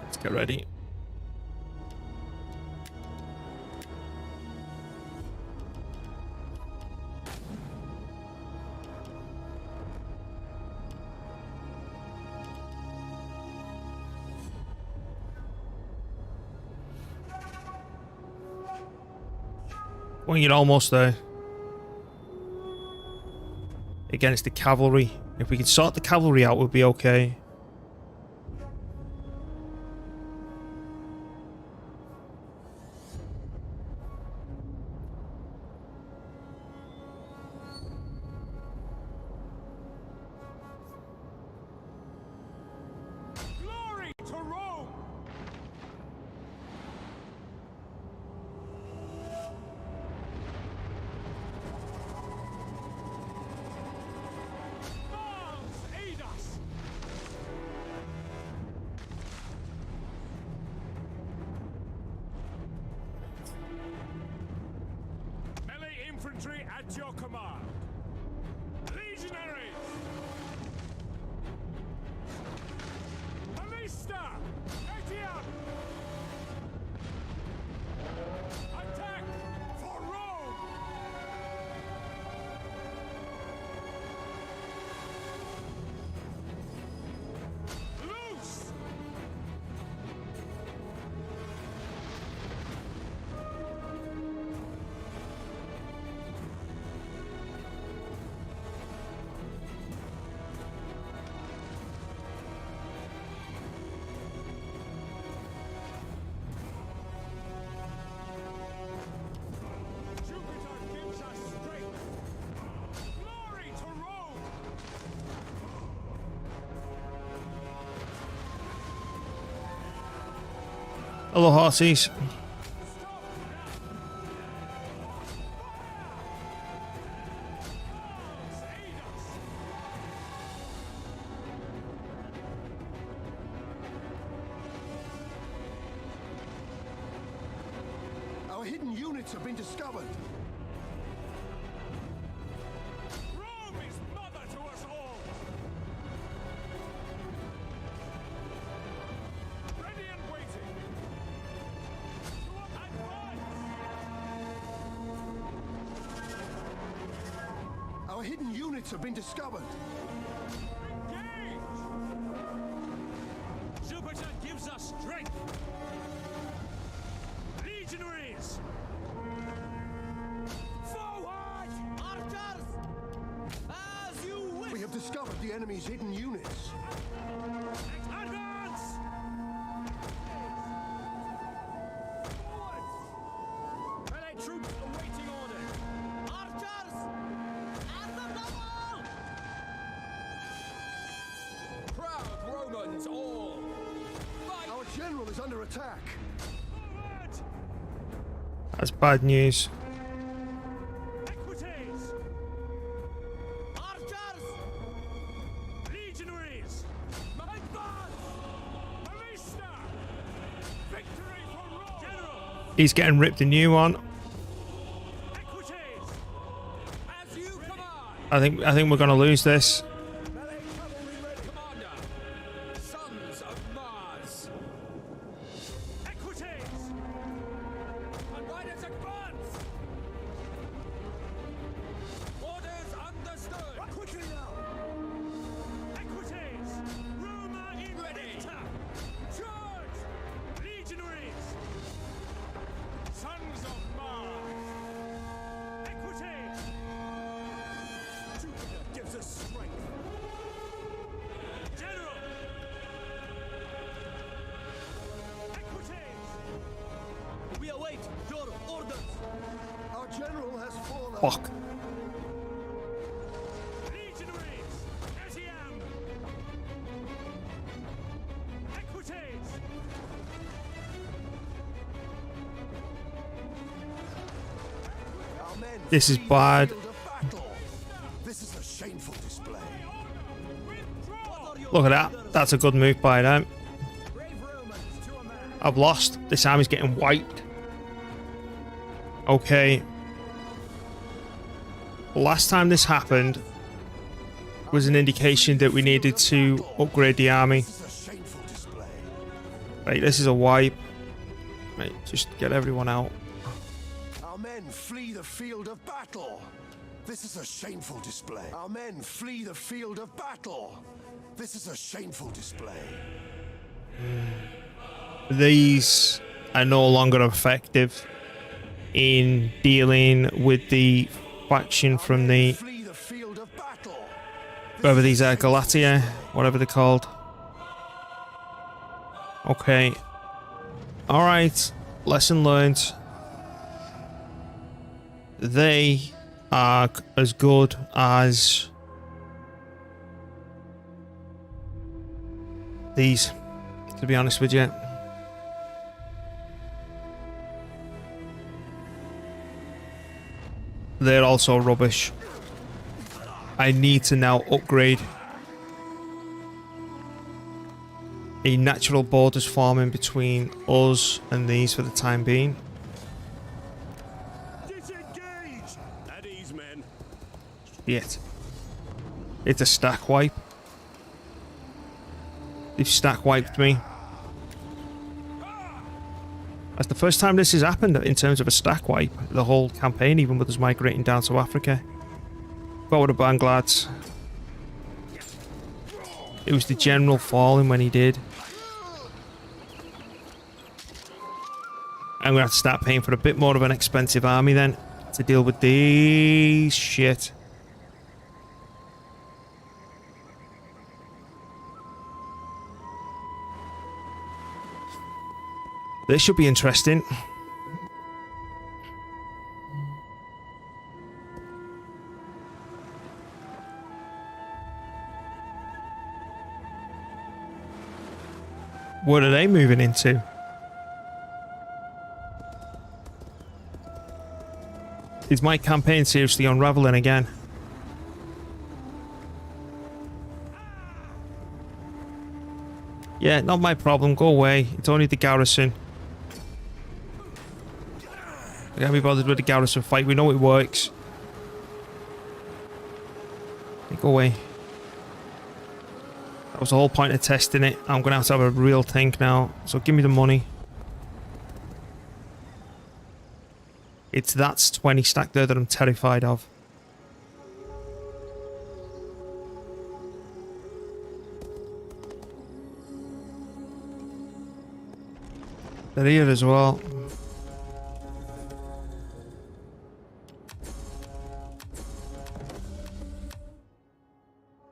Let's get ready. When you're almost there. Again, it's the cavalry. If we can sort the cavalry out, we'll be okay. Glory to Rome! Mars, aid us! Melee infantry at your command. Legionaries! Ballista! Etienne! Attack for Rome! Loose! Jupiter gives us strength. Glory to Rome! Hello, horses. Stop now! Mars, aid us! Our hidden units have been discovered. Rome is mother to us all! Ready and waiting! Advance! Our hidden units have been discovered. Engage! Jupiter gives us strength! Legionaries! Forward! Archers! As you wish! We have discovered the enemy's hidden units. Advance! Forwards! Melee troops awaiting orders! Archers! At the double! Proud Romans all! Fight! Our general is under attack. Forward! That's bad news. Equites! Archers! Legionaries! My God! Ballista! Victory for Rome! General! He's getting ripped a new one. Equites! As you command! I think we're gonna lose this. Commander! Sons of Mars! Equites! Riders advance! Orders understood! Quickly now! Equites! Roma in Ready. Vita! Charge! Legionaries! Sons of Mars! Equites! Jupiter gives us strength. General! Equites! We await your orders! Our general has fallen. Fuck. Legionaries! Etiam! Equites! Our men This is flee the bad. field of battle. This is a shameful display. Withdraw! Look at that. That's a good move by them. Brave Romans to a man! I've lost. This army's getting wiped. Okay. Last time this happened was an indication that we needed to upgrade the army. This is a shameful display. Right, this is a wipe. Right, just get everyone out. Our men flee the field of battle. This is a shameful display. Our men flee the field of battle. This is a shameful display. These are no longer effective in dealing with the faction from the Flee the field of battle. whatever these are, Galatia, whatever they're called. Okay. Alright. Lesson learned. They are as good as these, to be honest with you. They're also rubbish. I need to now upgrade a natural borders forming between us and these for the time being. Disengage! At ease, men. Shit. It's a stack wipe. They've stack wiped me. That's the first time this has happened in terms of a stack wipe. The whole campaign, even with us migrating down to Africa. Got with a bang, lads. It was the general falling when he did. I'm gonna have to start paying for a bit more of an expensive army then to deal with these shit. This should be interesting. What are they moving into? Is my campaign seriously unraveling again? Yeah, not my problem. Go away. It's only the garrison. I can't be bothered with the garrison fight. We know it works. Go away. That was the whole point of testing it. I'm going to have a real think now. So give me the money. It's that 20 stack there that I'm terrified of. They're here as well.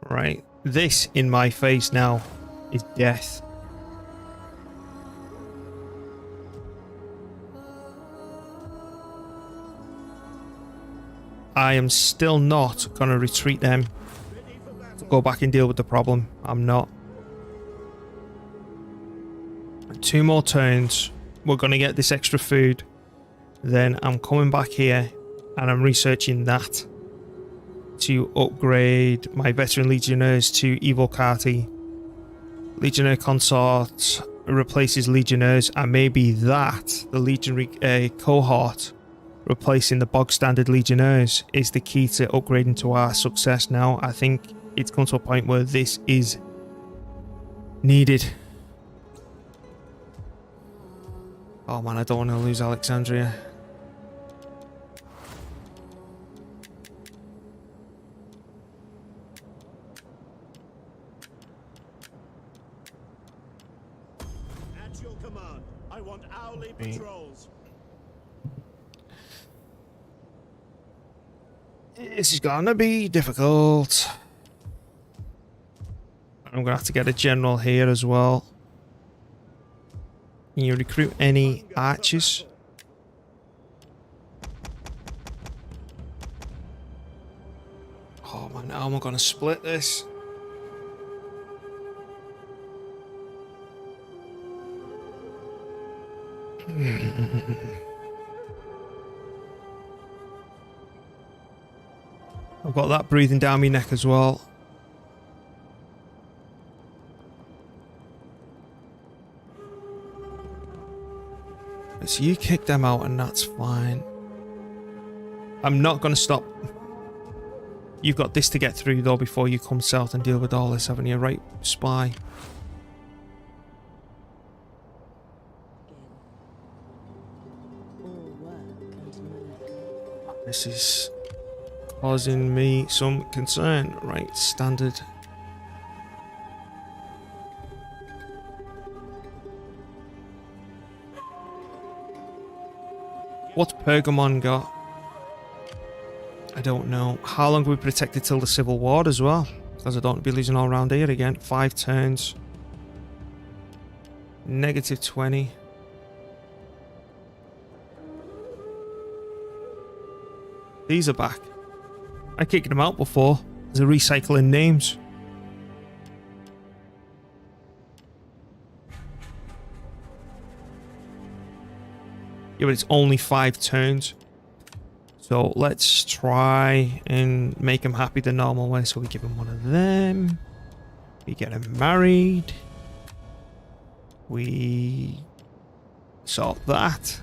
Right. This in my face now is death. I am still not going to retreat them. Go back and deal with the problem. I'm not. 2 more turns. We're going to get this extra food. Then I'm coming back here and I'm researching that to upgrade my veteran legionnaires to evocati. Legionnaire consort replaces legionnaires, and maybe that, the legionary cohort replacing the bog standard legionnaires, is the key to upgrading to our success now. I think it's come to a point where this is needed. Oh man, I don't want to lose Alexandria. At your command. I want hourly patrols. This is gonna be difficult. I'm gonna have to get a general here as well. Can you recruit any archers? Oh man, how am I gonna split this? I've got that breathing down my neck as well. So you kick them out and that's fine. I'm not going to stop. You've got this to get through though before you come south and deal with all this, haven't you? Right, spy. This is causing me some concern. Right, standard. What's Pergamon got? I don't know. How long are we protected till the Civil War as well? Because I don't want to be losing all around here again. 5 turns. Negative 20. These are back. I kicked them out before. They're recycling names. Yeah, but it's only 5 turns. So let's try and make him happy the normal way. So we give him one of them. We get him married. We sort that.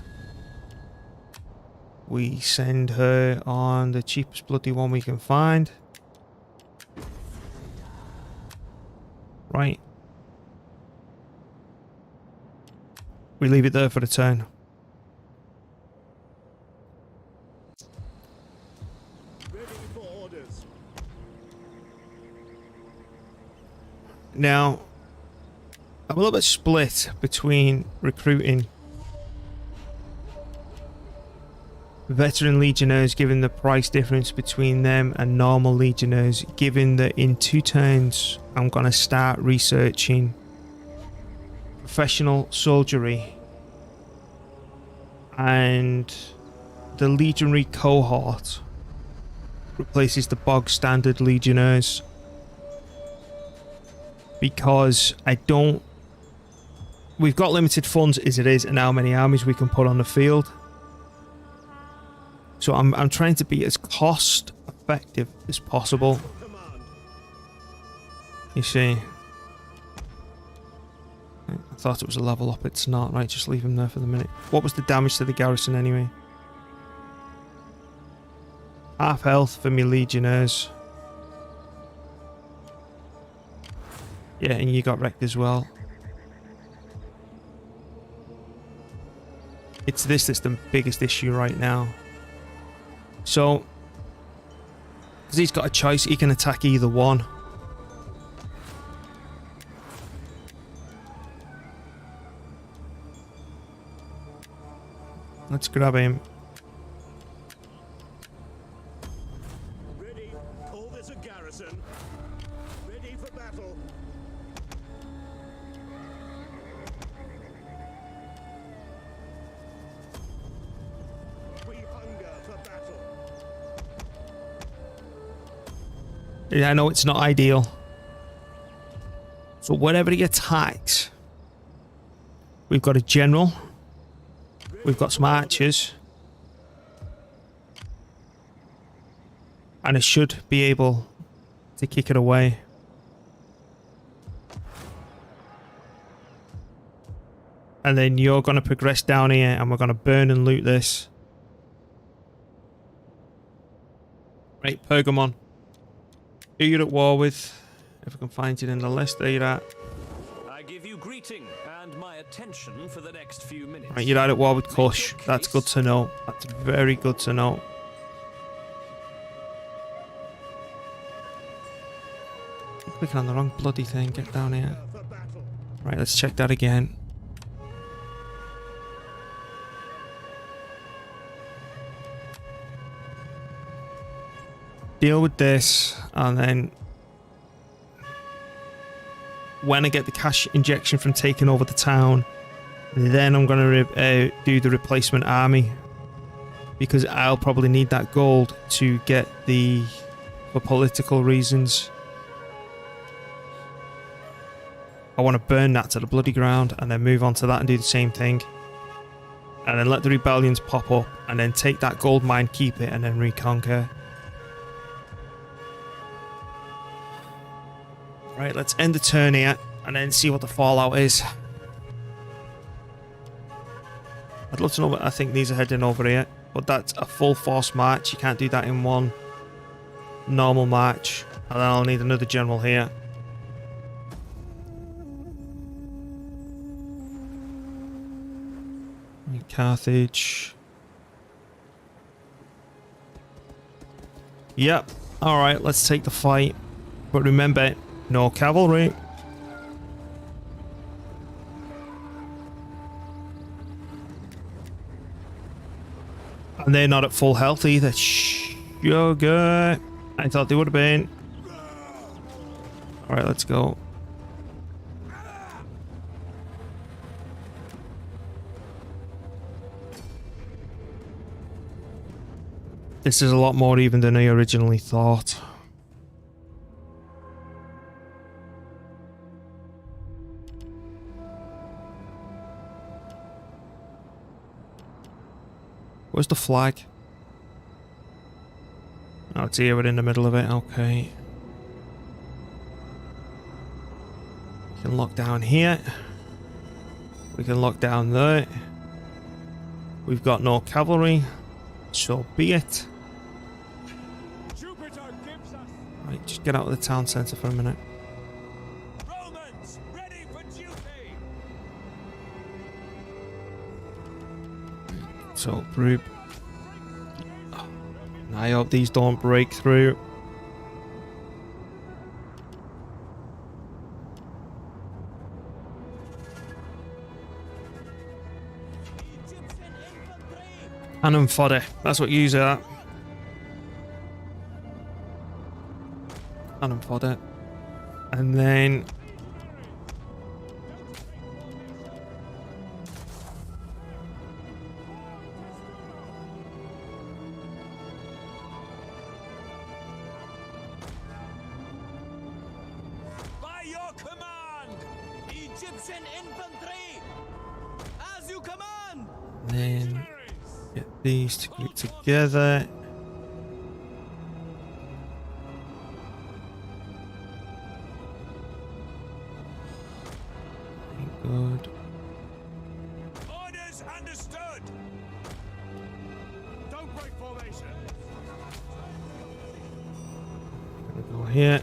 We send her on the cheapest bloody one we can find. Right. We leave it there for the turn. Ready for orders. Now, I'm a little bit split between recruiting veteran legionnaires, given the price difference between them and normal legionnaires, given that in 2 turns I'm going to start researching professional soldiery, and the legionary cohort replaces the bog standard legionnaires, because we've got limited funds as it is and how many armies we can put on the field. So I'm trying to be as cost effective as possible. You see, I thought it was a level up. It's not. Right, just leave him there for the minute. What was the damage to the garrison anyway? Half health for me legionnaires. Yeah, and you got wrecked as well. It's this that's the biggest issue right now. So, because he's got a choice, he can attack either one. Let's grab him. Ready. Call this a garrison. Ready for battle. We hunger for battle. Yeah, I know it's not ideal. So whenever he attacks, We've got a general. We've got some archers. And it should be able to kick it away. And then you're going to progress down here and we're going to burn and loot this. Right, Pergamon. Who you're at war with. If I can find it in the list, there you're at. I give you greeting and my attention for the next few minutes. Right, you're at war with Kush. That's good to know. That's very good to know. I'm clicking on the wrong bloody thing. Get down here. Right, let's check that again. Deal with this, and then when I get the cash injection from taking over the town, then I'm going to do the replacement army, because I'll probably need that gold to get for political reasons. I want to burn that to the bloody ground and then move on to that and do the same thing, and then let the rebellions pop up and then take that gold mine, keep it, and then reconquer. Right, let's end the turn here and then see what the fallout is. I'd love to know what I think these are heading over here, but that's a full force march. You can't do that in one normal march. And then I'll need another general here. Carthage. Yep. Alright, let's take the fight. But remember, no cavalry. And they're not at full health either. Sugar. I thought they would have been. Alright, let's go. This is a lot more even than I originally thought. Where's the flag? Oh, it's here, we're in the middle of it, okay. We can lock down here. We can lock down there. We've got no cavalry, so be it. Right, just get out of the town centre for a minute. Romans, ready for duty. So, group. I hope these don't break through. Cannon fodder. That's what you use that. Cannon fodder. And then By your command, Egyptian infantry, as you command. then get these to group together. Good. Orders understood. Don't break formation. Gonna go here.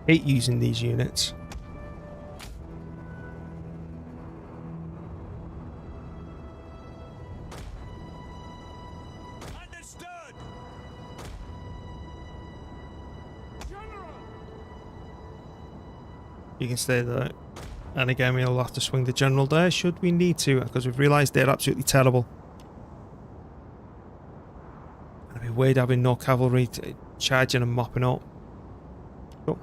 Hate using these units. Understood. General. You can stay there. And again, we'll have to swing the general there should we need to, because we've realised they're absolutely terrible. It'd be weird having no cavalry charging and mopping up. Cool.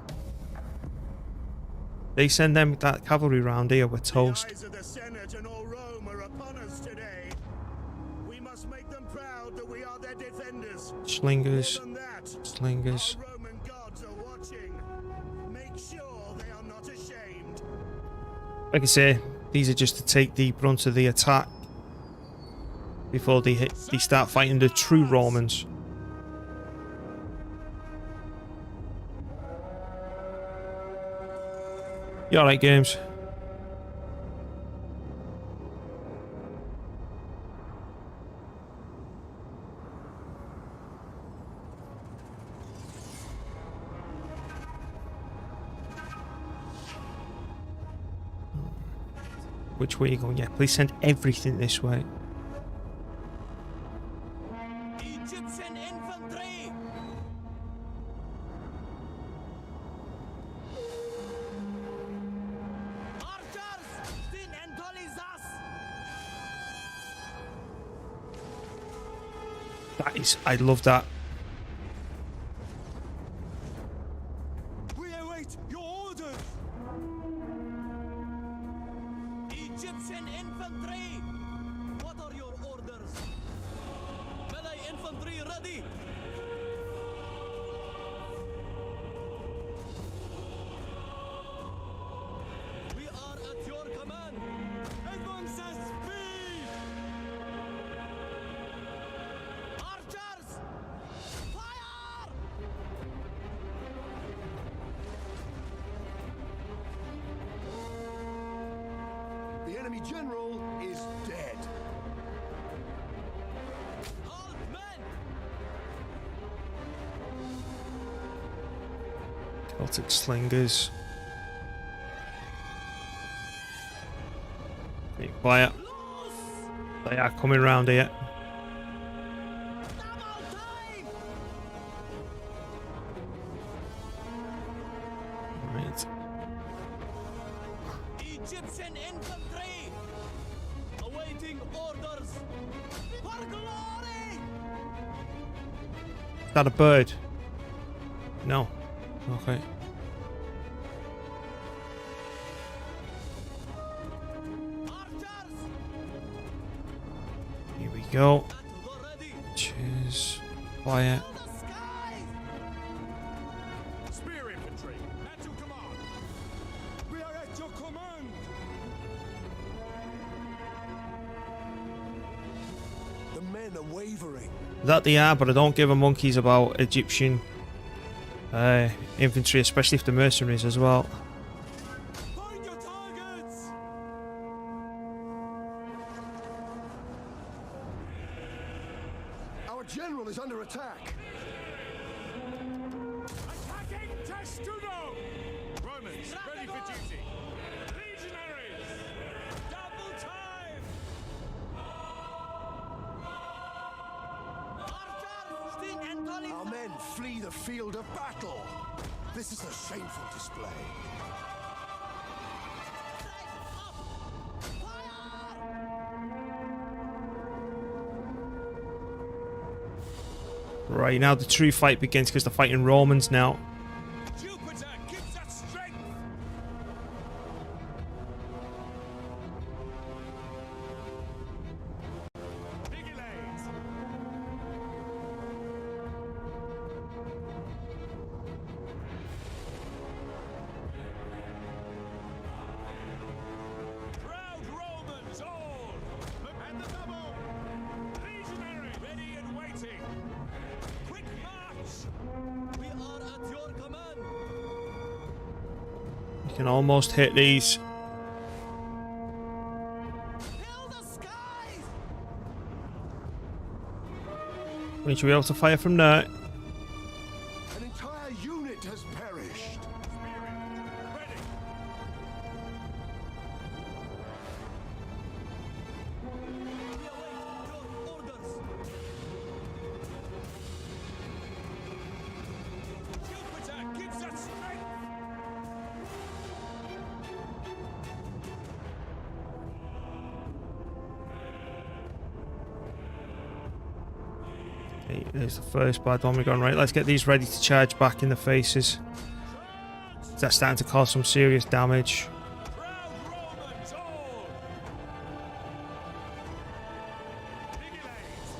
They send them that cavalry round here, we're toast. The eyes of the Senate and all Rome are upon us today. We must Let's make them proud that we are their defenders. Slingers. More than that, Slingers. our Roman gods are watching. Make sure they are not ashamed. Like I say, these are just to take the brunt of the attack before they start fighting the true Romans. You alright, games? Which way are you going? Yeah, please send everything this way. Egyptian infantry! Archers! Stin and Dolizas! That is, I love that. We await your orders. Egyptian infantry! What are your orders? Melee infantry ready! We are at your command! Advance at speed! Archers! Fire! The enemy general is dead. Halt men! Celtic slingers. Be quiet. Loose! They are coming round here. Double time! Right. Egyptian infantry! Awaiting orders! For glory! Is that a bird? No. Okay. Archers! Here we go. At the ready! Cheers. Quiet. To the skies! Spear infantry, at your command. We are at your command. The men are wavering. That they are, but I don't give a monkeys about Egyptian infantry, especially if they're mercenaries as well. Find your targets. Our general is under attack. Attacking Testudo. Romans, ready for duty. Legionaries, double time. Archers! Stin and Our Dolizas! men flee the field of battle. This is a shameful display. Right, now the true fight begins because they're fighting Romans now. Jupiter gives us strength. Vigiles. Proud Romans all. And the double. Legionary ready and waiting. Quick march. We are at your command! You can almost hit these. Fill the skies! We should be able to fire from there. An entire unit has perished. Ready. We await your orders! Jupiter gives us strength. Okay, there's the first bad one we've gone. Right, let's get these ready to charge back in the faces. That's starting to cause some serious damage. Proud Romans all. Vigiles.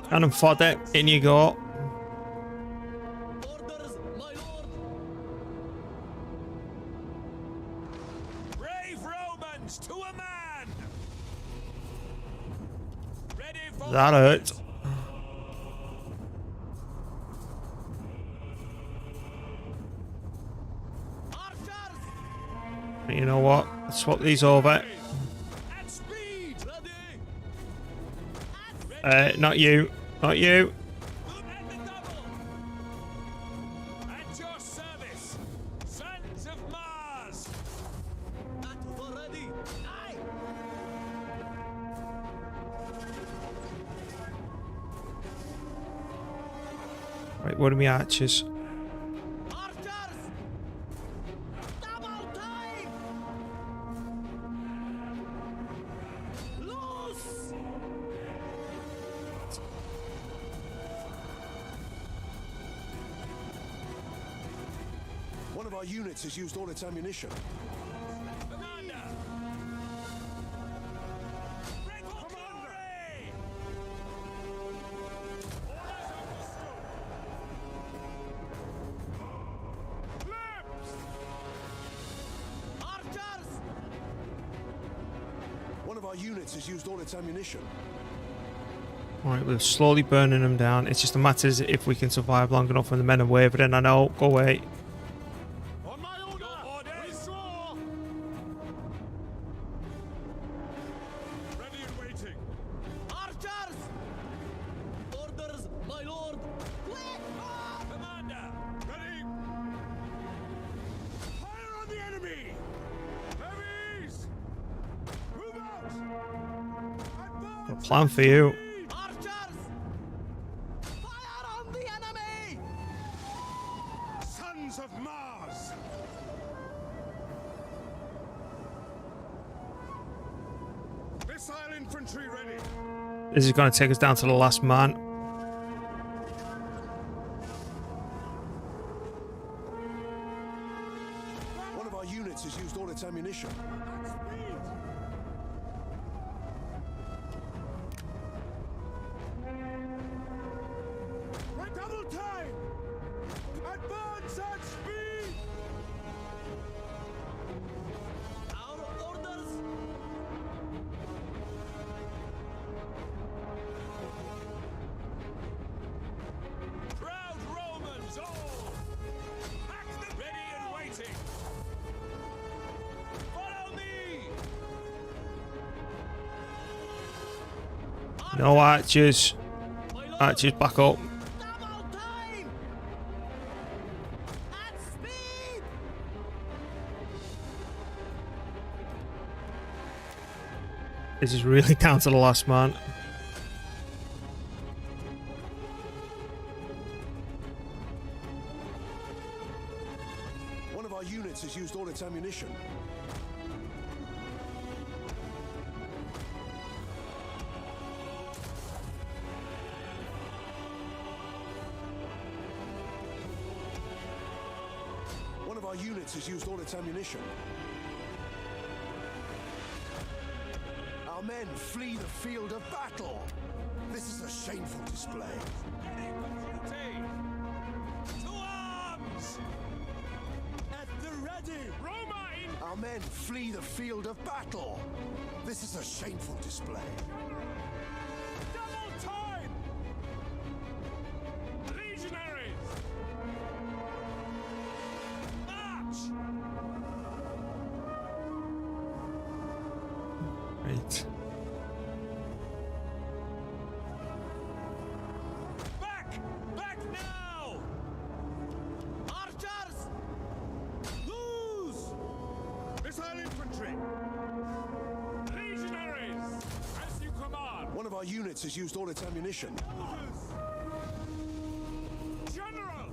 Cannon fodder, in you go. Orders, my lord. Brave Romans to a man! Ready for That hurt. Archers, You know what? Let's swap these over. at speed! Ready! Not you. Not you. At the double! At your service, sons of Mars! at the ready. Aye. Right, what are my archers? Archers, double time. Loose. One of our units has used all its ammunition. Commander! Break for glory! Orders understood! Flaps! Archers, One of our units has used all its ammunition. Alright, we're slowly burning them down. It's just a matter of if we can survive long enough when the men are wavering. I know. Go away. On my order! Withdraw! Ready and waiting! archers. Orders, my lord. Quick. Commander! Ready! Fire on the enemy! Heavies! Move out! A plan for you. Archers, fire on the enemy. Sons of Mars! Missile infantry ready! This is going to take us down to the last man. One of our units has used all its ammunition. At speed! We're double time! Advance at speed! Our orders. Proud Romans all! Pack them ready and waiting! Follow me! No archers. My lord. Archers back up. Double time. At speed. This is really down to the last man. One of our units has used all its ammunition. One of our units has used all its ammunition. Our men flee the field of battle. This is a shameful display. Ready for duty! To arms! At the ready. Romine! Our men flee the field of battle. This is a shameful display. Double time! Legionaries! March! Right. Back! Back now! Archers, lose. Missile infantry! Legionaries! As you command! One of our units has used all its ammunition. General!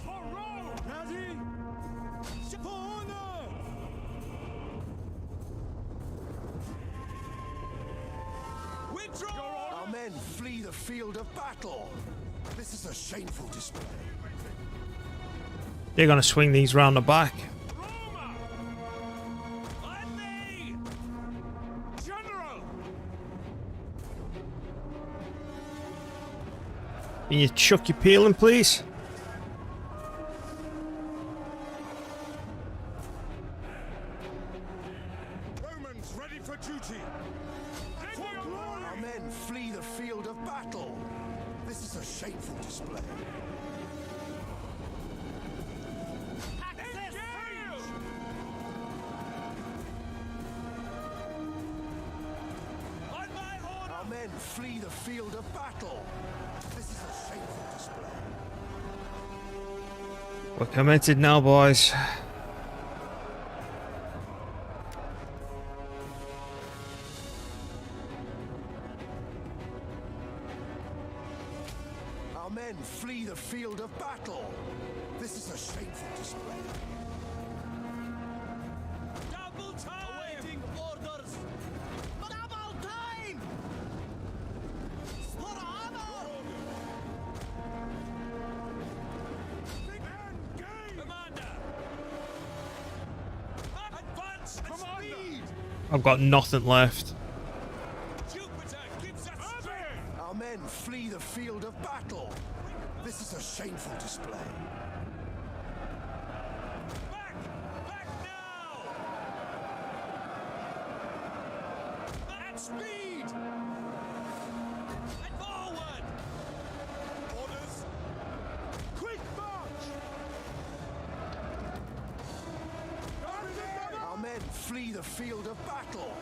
For Rome! Ready. For honor. Withdraw! Our men flee the field of battle. This is a shameful display. They're going to swing these round the back. Roma! On me! General! Can you chuck your peeling, please? Romans ready for duty. Our men flee the field of battle. This is a shameful display. Our men flee the field of battle. This is a shameful display. We're committed now, boys. Our men flee the field of battle. This is a shameful display. Double time! Awaiting orders! Double time! For honor! Engage! Commander! Advance at speed! I've got nothing left. Jupiter gives us strength! Our men flee the field of battle. This is a shameful display. Back! Back now! At speed! And forward! Orders! Quick march! Our men flee the field of battle.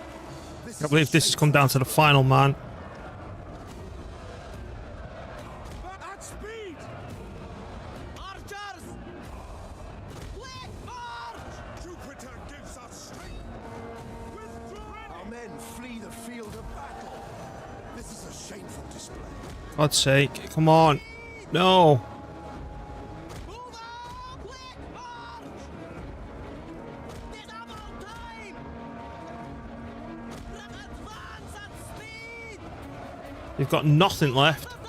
This I believe this has come down to the final man. At speed! Archers! Quick march! Jupiter gives us strength! Withdraw! Our men flee the field of battle. This is a shameful display. God's sake, come on. No. Move on! Quick march! Double time! Advance at speed! You've got nothing left. Double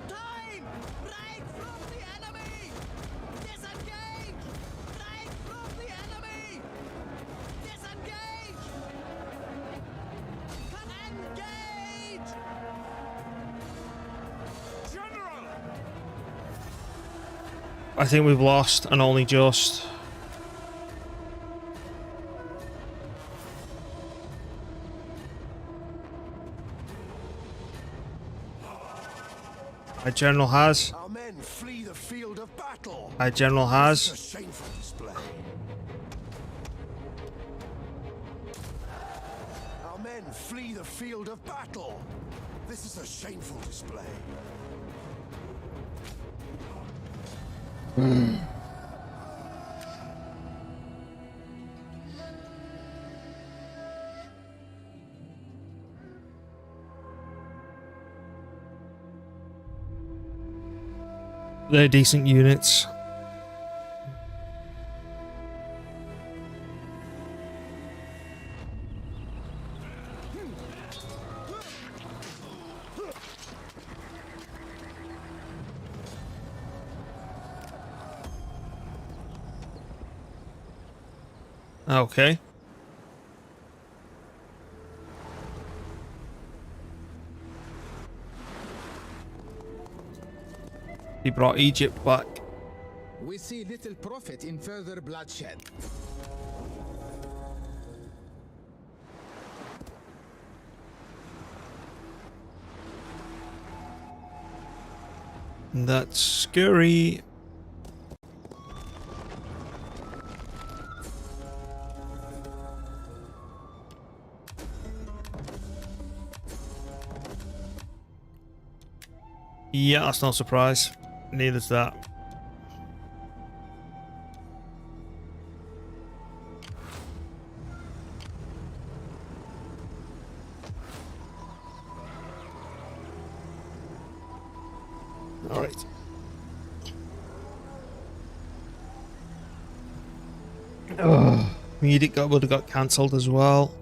time! Break from the enemy! Disengage! Break from the enemy! Disengage! Engage! General! I think we've lost, and only just. Our general has. Our men flee the field of battle. Our general This is has. a shameful display. Our men flee the field of battle. This is a shameful display. They're decent units. Okay. He brought Egypt back. We see little profit in further bloodshed. That's scary. Yeah, that's no surprise. Neither's that. All right. Music would have got cancelled as well.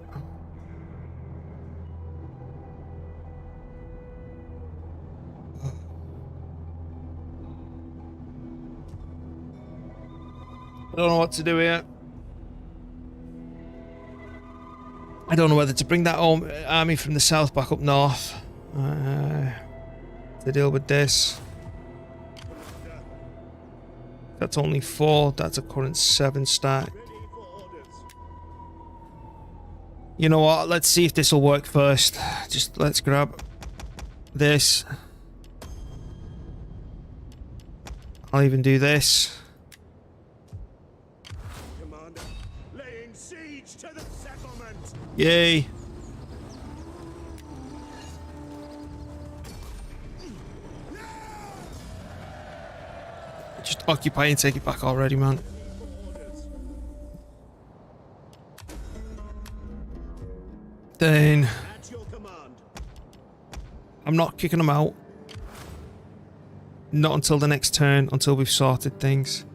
I don't know what to do here. I don't know whether to bring that army from the south back up north To deal with this. That's only 4. That's a current 7 stack. You know what? Let's see if this will work first. Just let's grab this. I'll even do this. Commander, laying siege to the settlement. Yay. Just occupy and take it back already, man. Then At your command. I'm not kicking them out. Not until the next turn, until we've sorted things.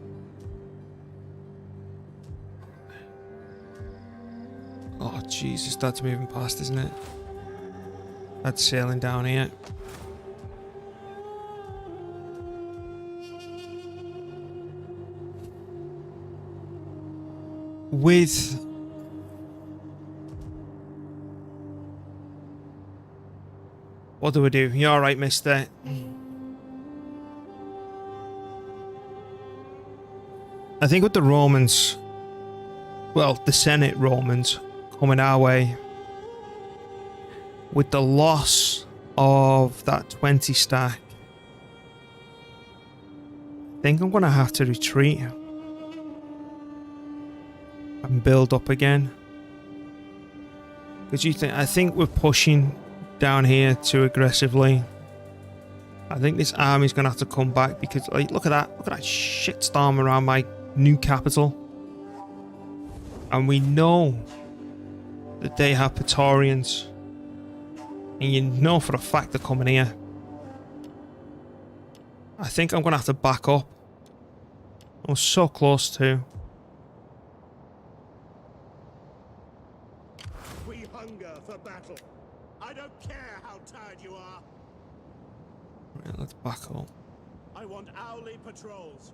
Oh Jesus, that's moving past, isn't it? That's sailing down here. With what do we do? You alright, mister? I think with the Romans, well, the Senate Romans coming our way, with the loss of that 20 stack, I think I'm going to have to retreat and build up again. Because I think we're pushing down here too aggressively. I think this army's going to have to come back because, like, look at that shitstorm around my new capital. And we know that they have Praetorians. And you know for a fact they're coming here. I think I'm going to have to back up. I'm so close to. We hunger for battle. I don't care how tired you are. Right, let's back up. I want hourly patrols.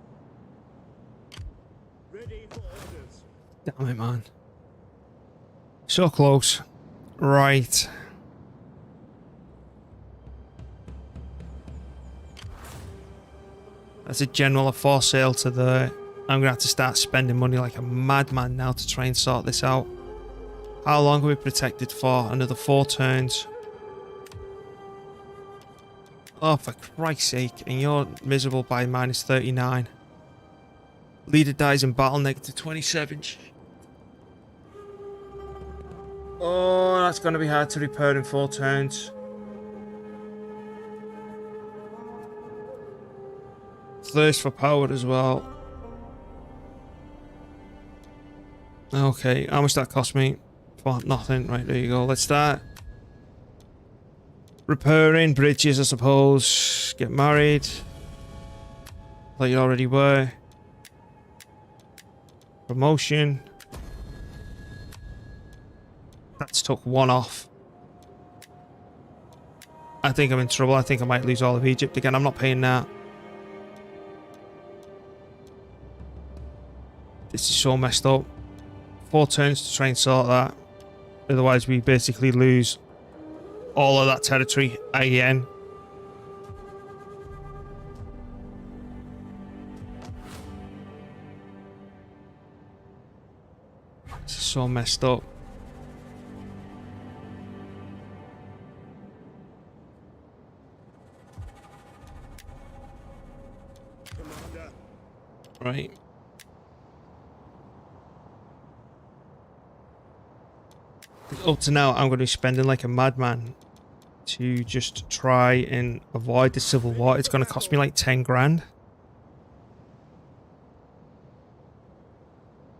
Ready for orders. Damn it, man. So close. Right. That's a general of force sale to the... I'm going to have to start spending money like a madman now to try and sort this out. How long are we protected for? Another 4 turns. Oh, for Christ's sake. And you're miserable by minus 39. Leader dies in battle, negative 27. Oh, that's going to be hard to repair in 4 turns. Thirst for power as well. Okay, how much that cost me? For nothing. Right, there you go. Let's start repairing bridges, I suppose. Get married. Like you already were. Promotion. That's took 1 off. I think I'm in trouble. I think I might lose all of Egypt again. I'm not paying that. This is so messed up. 4 turns to try and sort that. Otherwise we basically lose all of that territory again. This is so messed up. Commander. Right. Up to now, I'm going to be spending like a madman to just try and avoid the civil war. It's going to cost me like 10 grand.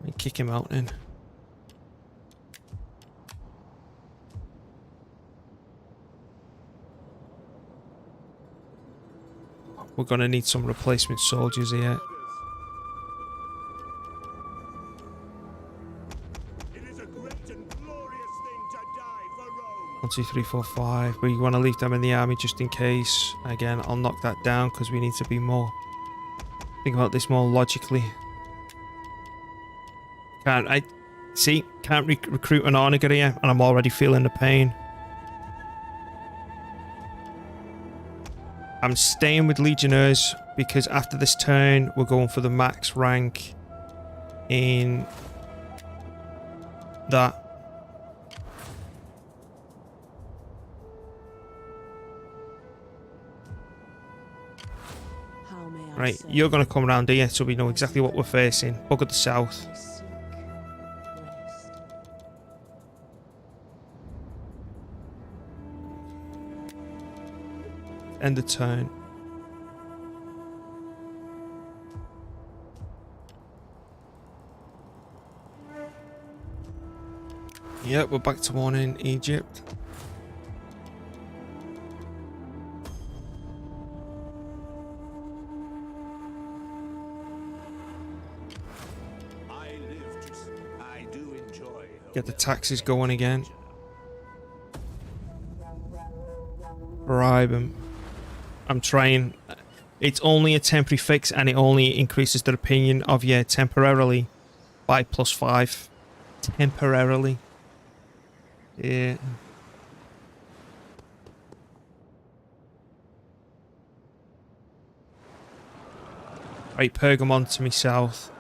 Let me kick him out then. We're going to need some replacement soldiers here. It is a great and glorious thing to die for Rome. 1, 2, 3, 4, 5. We want to leave them in the army just in case. Again, I'll knock that down because we need to be more... Think about this more logically. Can't recruit an onager here, and I'm already feeling the pain. I'm staying with Legionnaires because after this turn, we're going for the max rank in that. How may I Right, say you're going to come around here so we know exactly what we're facing. Bug of the South. I seek rest. End of turn. Yep, we're back to one in Egypt. I do enjoy. Get the taxes going again. Bribe them. I'm trying. It's only a temporary fix and it only increases the opinion of you temporarily by +5. Temporarily. Yeah. Right, Pergamon to me south.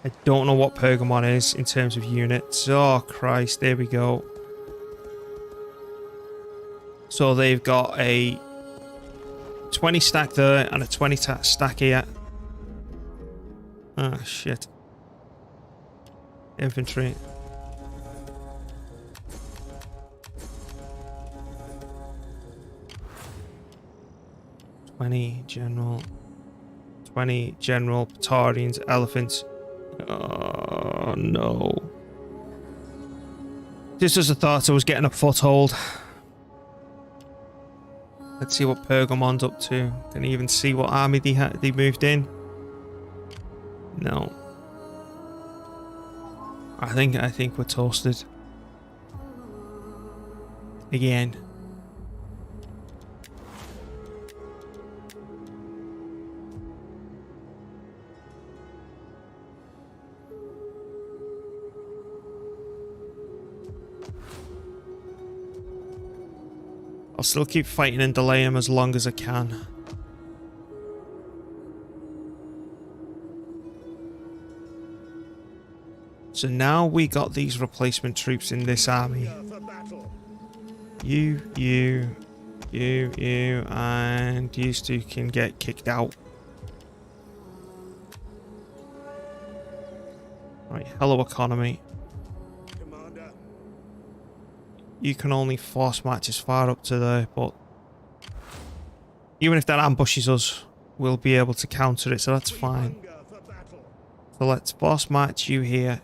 I don't know what Pergamon is in terms of units. Oh, Christ. There we go. So they've got a 20 stack there and a 20 stack here. Ah, shit. Infantry. General. 20 general, Batarians, elephants. Oh, no. Just as I thought I was getting a foothold. Let's see what Pergamon's up to. Can you even see what army they moved in? No. I think we're toasted. Again. I'll still keep fighting and delay him as long as I can. So now we got these replacement troops in this army. You, and you two can get kicked out. Right, hello economy. You can only force match as far up to there, but even if that ambushes us, we'll be able to counter it, so that's fine. So let's force match you here.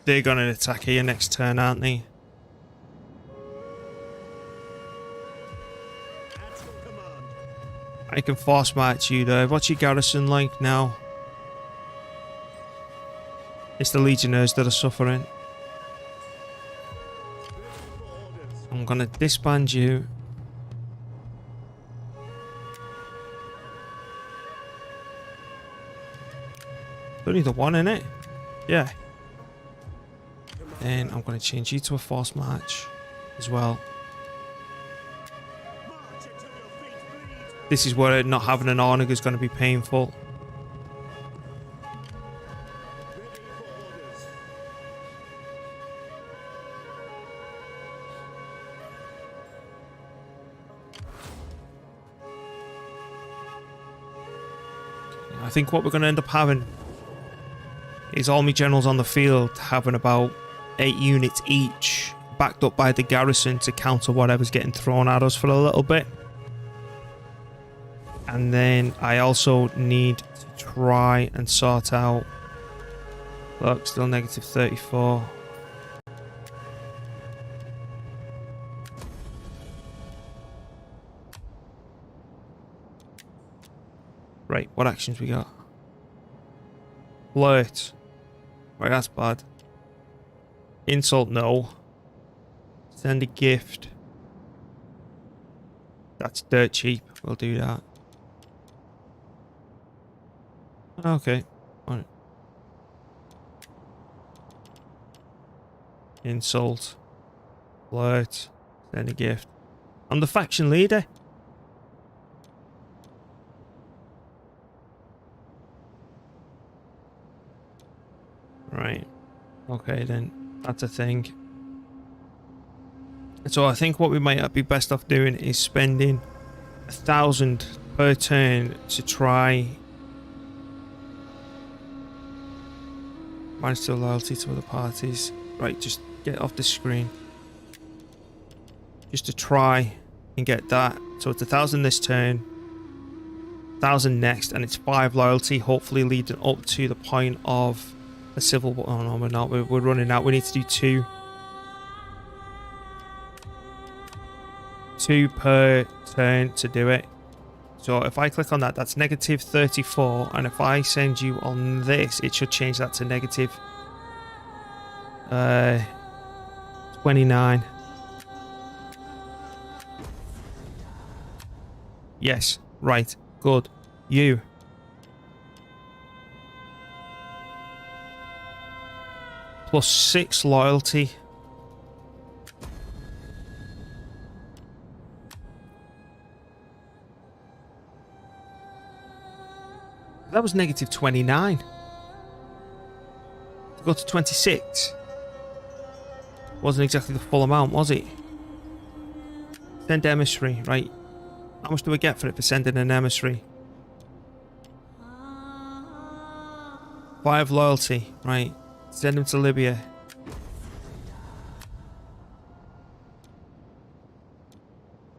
They're gonna attack here next turn, aren't they? I can force match you there. What's your garrison like now? It's the Legionnaires that are suffering. I'm gonna disband you. Only the one in it? Yeah. Then I'm gonna change you to a force march as well. This is where not having an Ornig is going to be painful. I think what we're going to end up having is all my generals on the field having about 8 units each, backed up by the garrison to counter whatever's getting thrown at us for a little bit. And then I also need to try and sort out... Look, still negative 34. Right, what actions we got? Flirt. Right, that's bad. Insult, no. Send a gift. That's dirt cheap. we'll do that. Okay. Alright. Insult. Flirt. Send a gift. I'm the faction leader. Right. Okay then. That's a thing. So I think what we might be best off doing is spending 1,000 per turn to try manage to loyalty to other parties. Right, just get off the screen. Just to try and get that. So it's 1,000 this turn, 1,000 next, and it's 5 loyalty, hopefully leading up to the point of a civil war. Oh no, we're not. We're running out. We need to do 2. 2 per turn to do it. So if I click on that, that's negative 34, and if I send you on this, it should change that to negative 29. Yes, right, good. You. Plus 6 loyalty. That was negative 29. To go to 26. Wasn't exactly the full amount, was it? Send emissary, right. How much do we get for it for sending an emissary? 5 loyalty, right. Send him to Libya.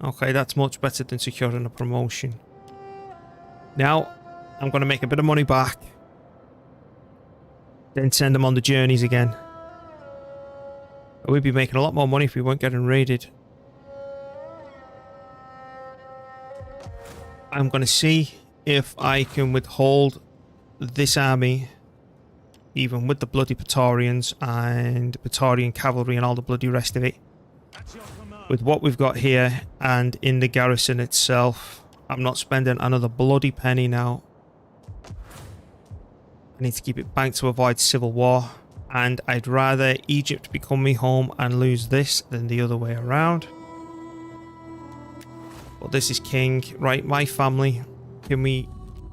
Okay, that's much better than securing a promotion. Now, I'm going to make a bit of money back. Then send them on the journeys again. We'd be making a lot more money if we weren't getting raided. I'm going to see if I can withhold this army, even with the bloody Praetorians and Praetorian cavalry and all the bloody rest of it. With what we've got here and in the garrison itself, I'm not spending another bloody penny now. I need to keep it banked to avoid civil war, and I'd rather Egypt become me home and lose this than the other way around. But this is king. Right, my family. Can we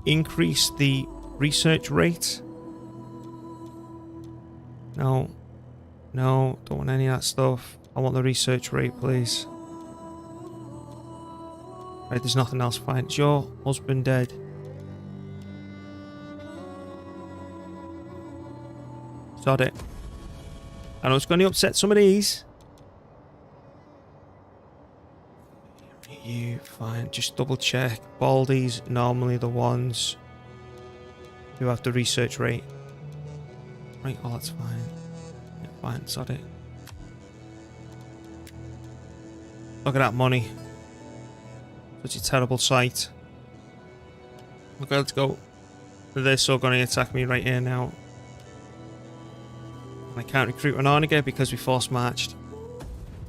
increase the research rate? No. No, don't want any of that stuff. I want the research rate, please. Right, there's nothing else. Fine. Is your husband dead? Sod it. I know it's going to upset some of these. You, fine. Just double check. Baldies, normally the ones who have the research rate. Right, oh, that's fine. Yeah, fine, sod it. Look at that money. Such a terrible sight. Okay, let's go. They're so going to attack me right here now. I can't recruit an Onager because we force marched.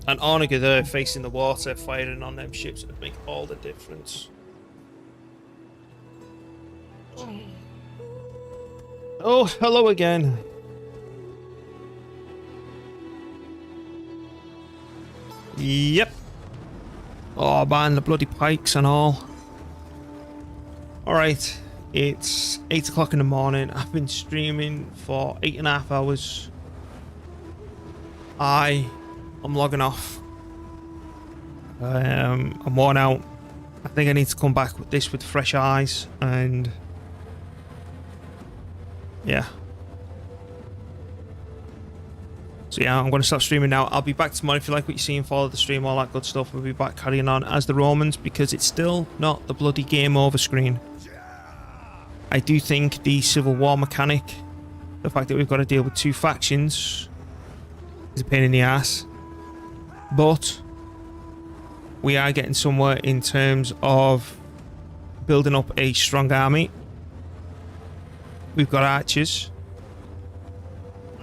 An Onager there facing the water, firing on them ships would make all the difference. Oh, hello again. Yep. Oh man, the bloody pikes and all. Alright, it's 8 o'clock in the morning. I've been streaming for 8.5 hours. I'm logging off. I'm worn out. I think I need to come back with this with fresh eyes, and yeah. So yeah, I'm going to stop streaming now. I'll be back tomorrow. If you like what you're seeing, follow the stream, all that good stuff. We'll be back carrying on as the Romans, because it's still not the bloody game over screen. I do think the civil war mechanic, the fact that we've got to deal with 2 factions, is a pain in the ass. But we are getting somewhere in terms of building up a strong army. We've got archers.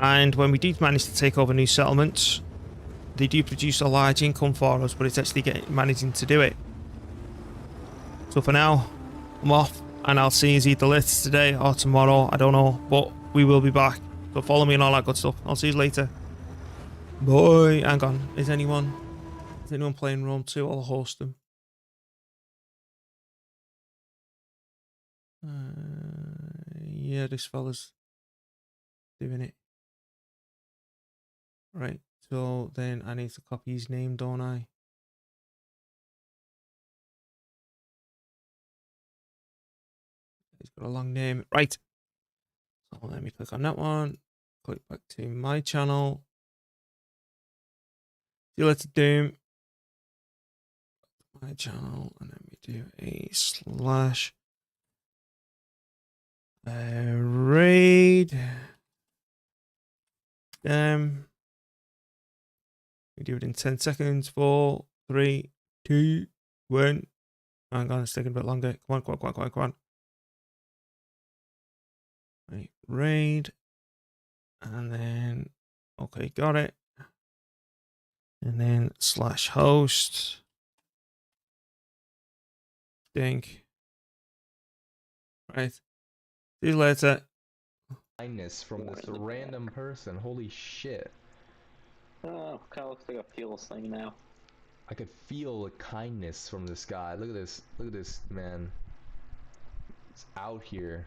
And when we do manage to take over new settlements, they do produce a large income for us, but it's actually managing to do it. So for now, I'm off, and I'll see you either later today or tomorrow. I don't know, but we will be back. So follow me and all that good stuff. I'll see you later. Bye. Hang on. Is anyone playing Rome 2? I'll host them. Yeah, this fella's doing it. Right. So then I need to copy his name, don't I? He's got a long name. Right. So let me click on that one. Click back to my channel. See you later, Doom. My channel, and then we do a slash raid. We do it in 10 seconds. 4, 3, 2, 1. Hang on, it's taking a bit longer. Come on. Right, raid. And then, okay, got it. And then slash host. Dink. Right. See you later. Kindness from this random person. Holy shit. Oh, kind of looks like a fuels thing now. I could feel the kindness from this guy. Look at this. Look at this man. It's out here.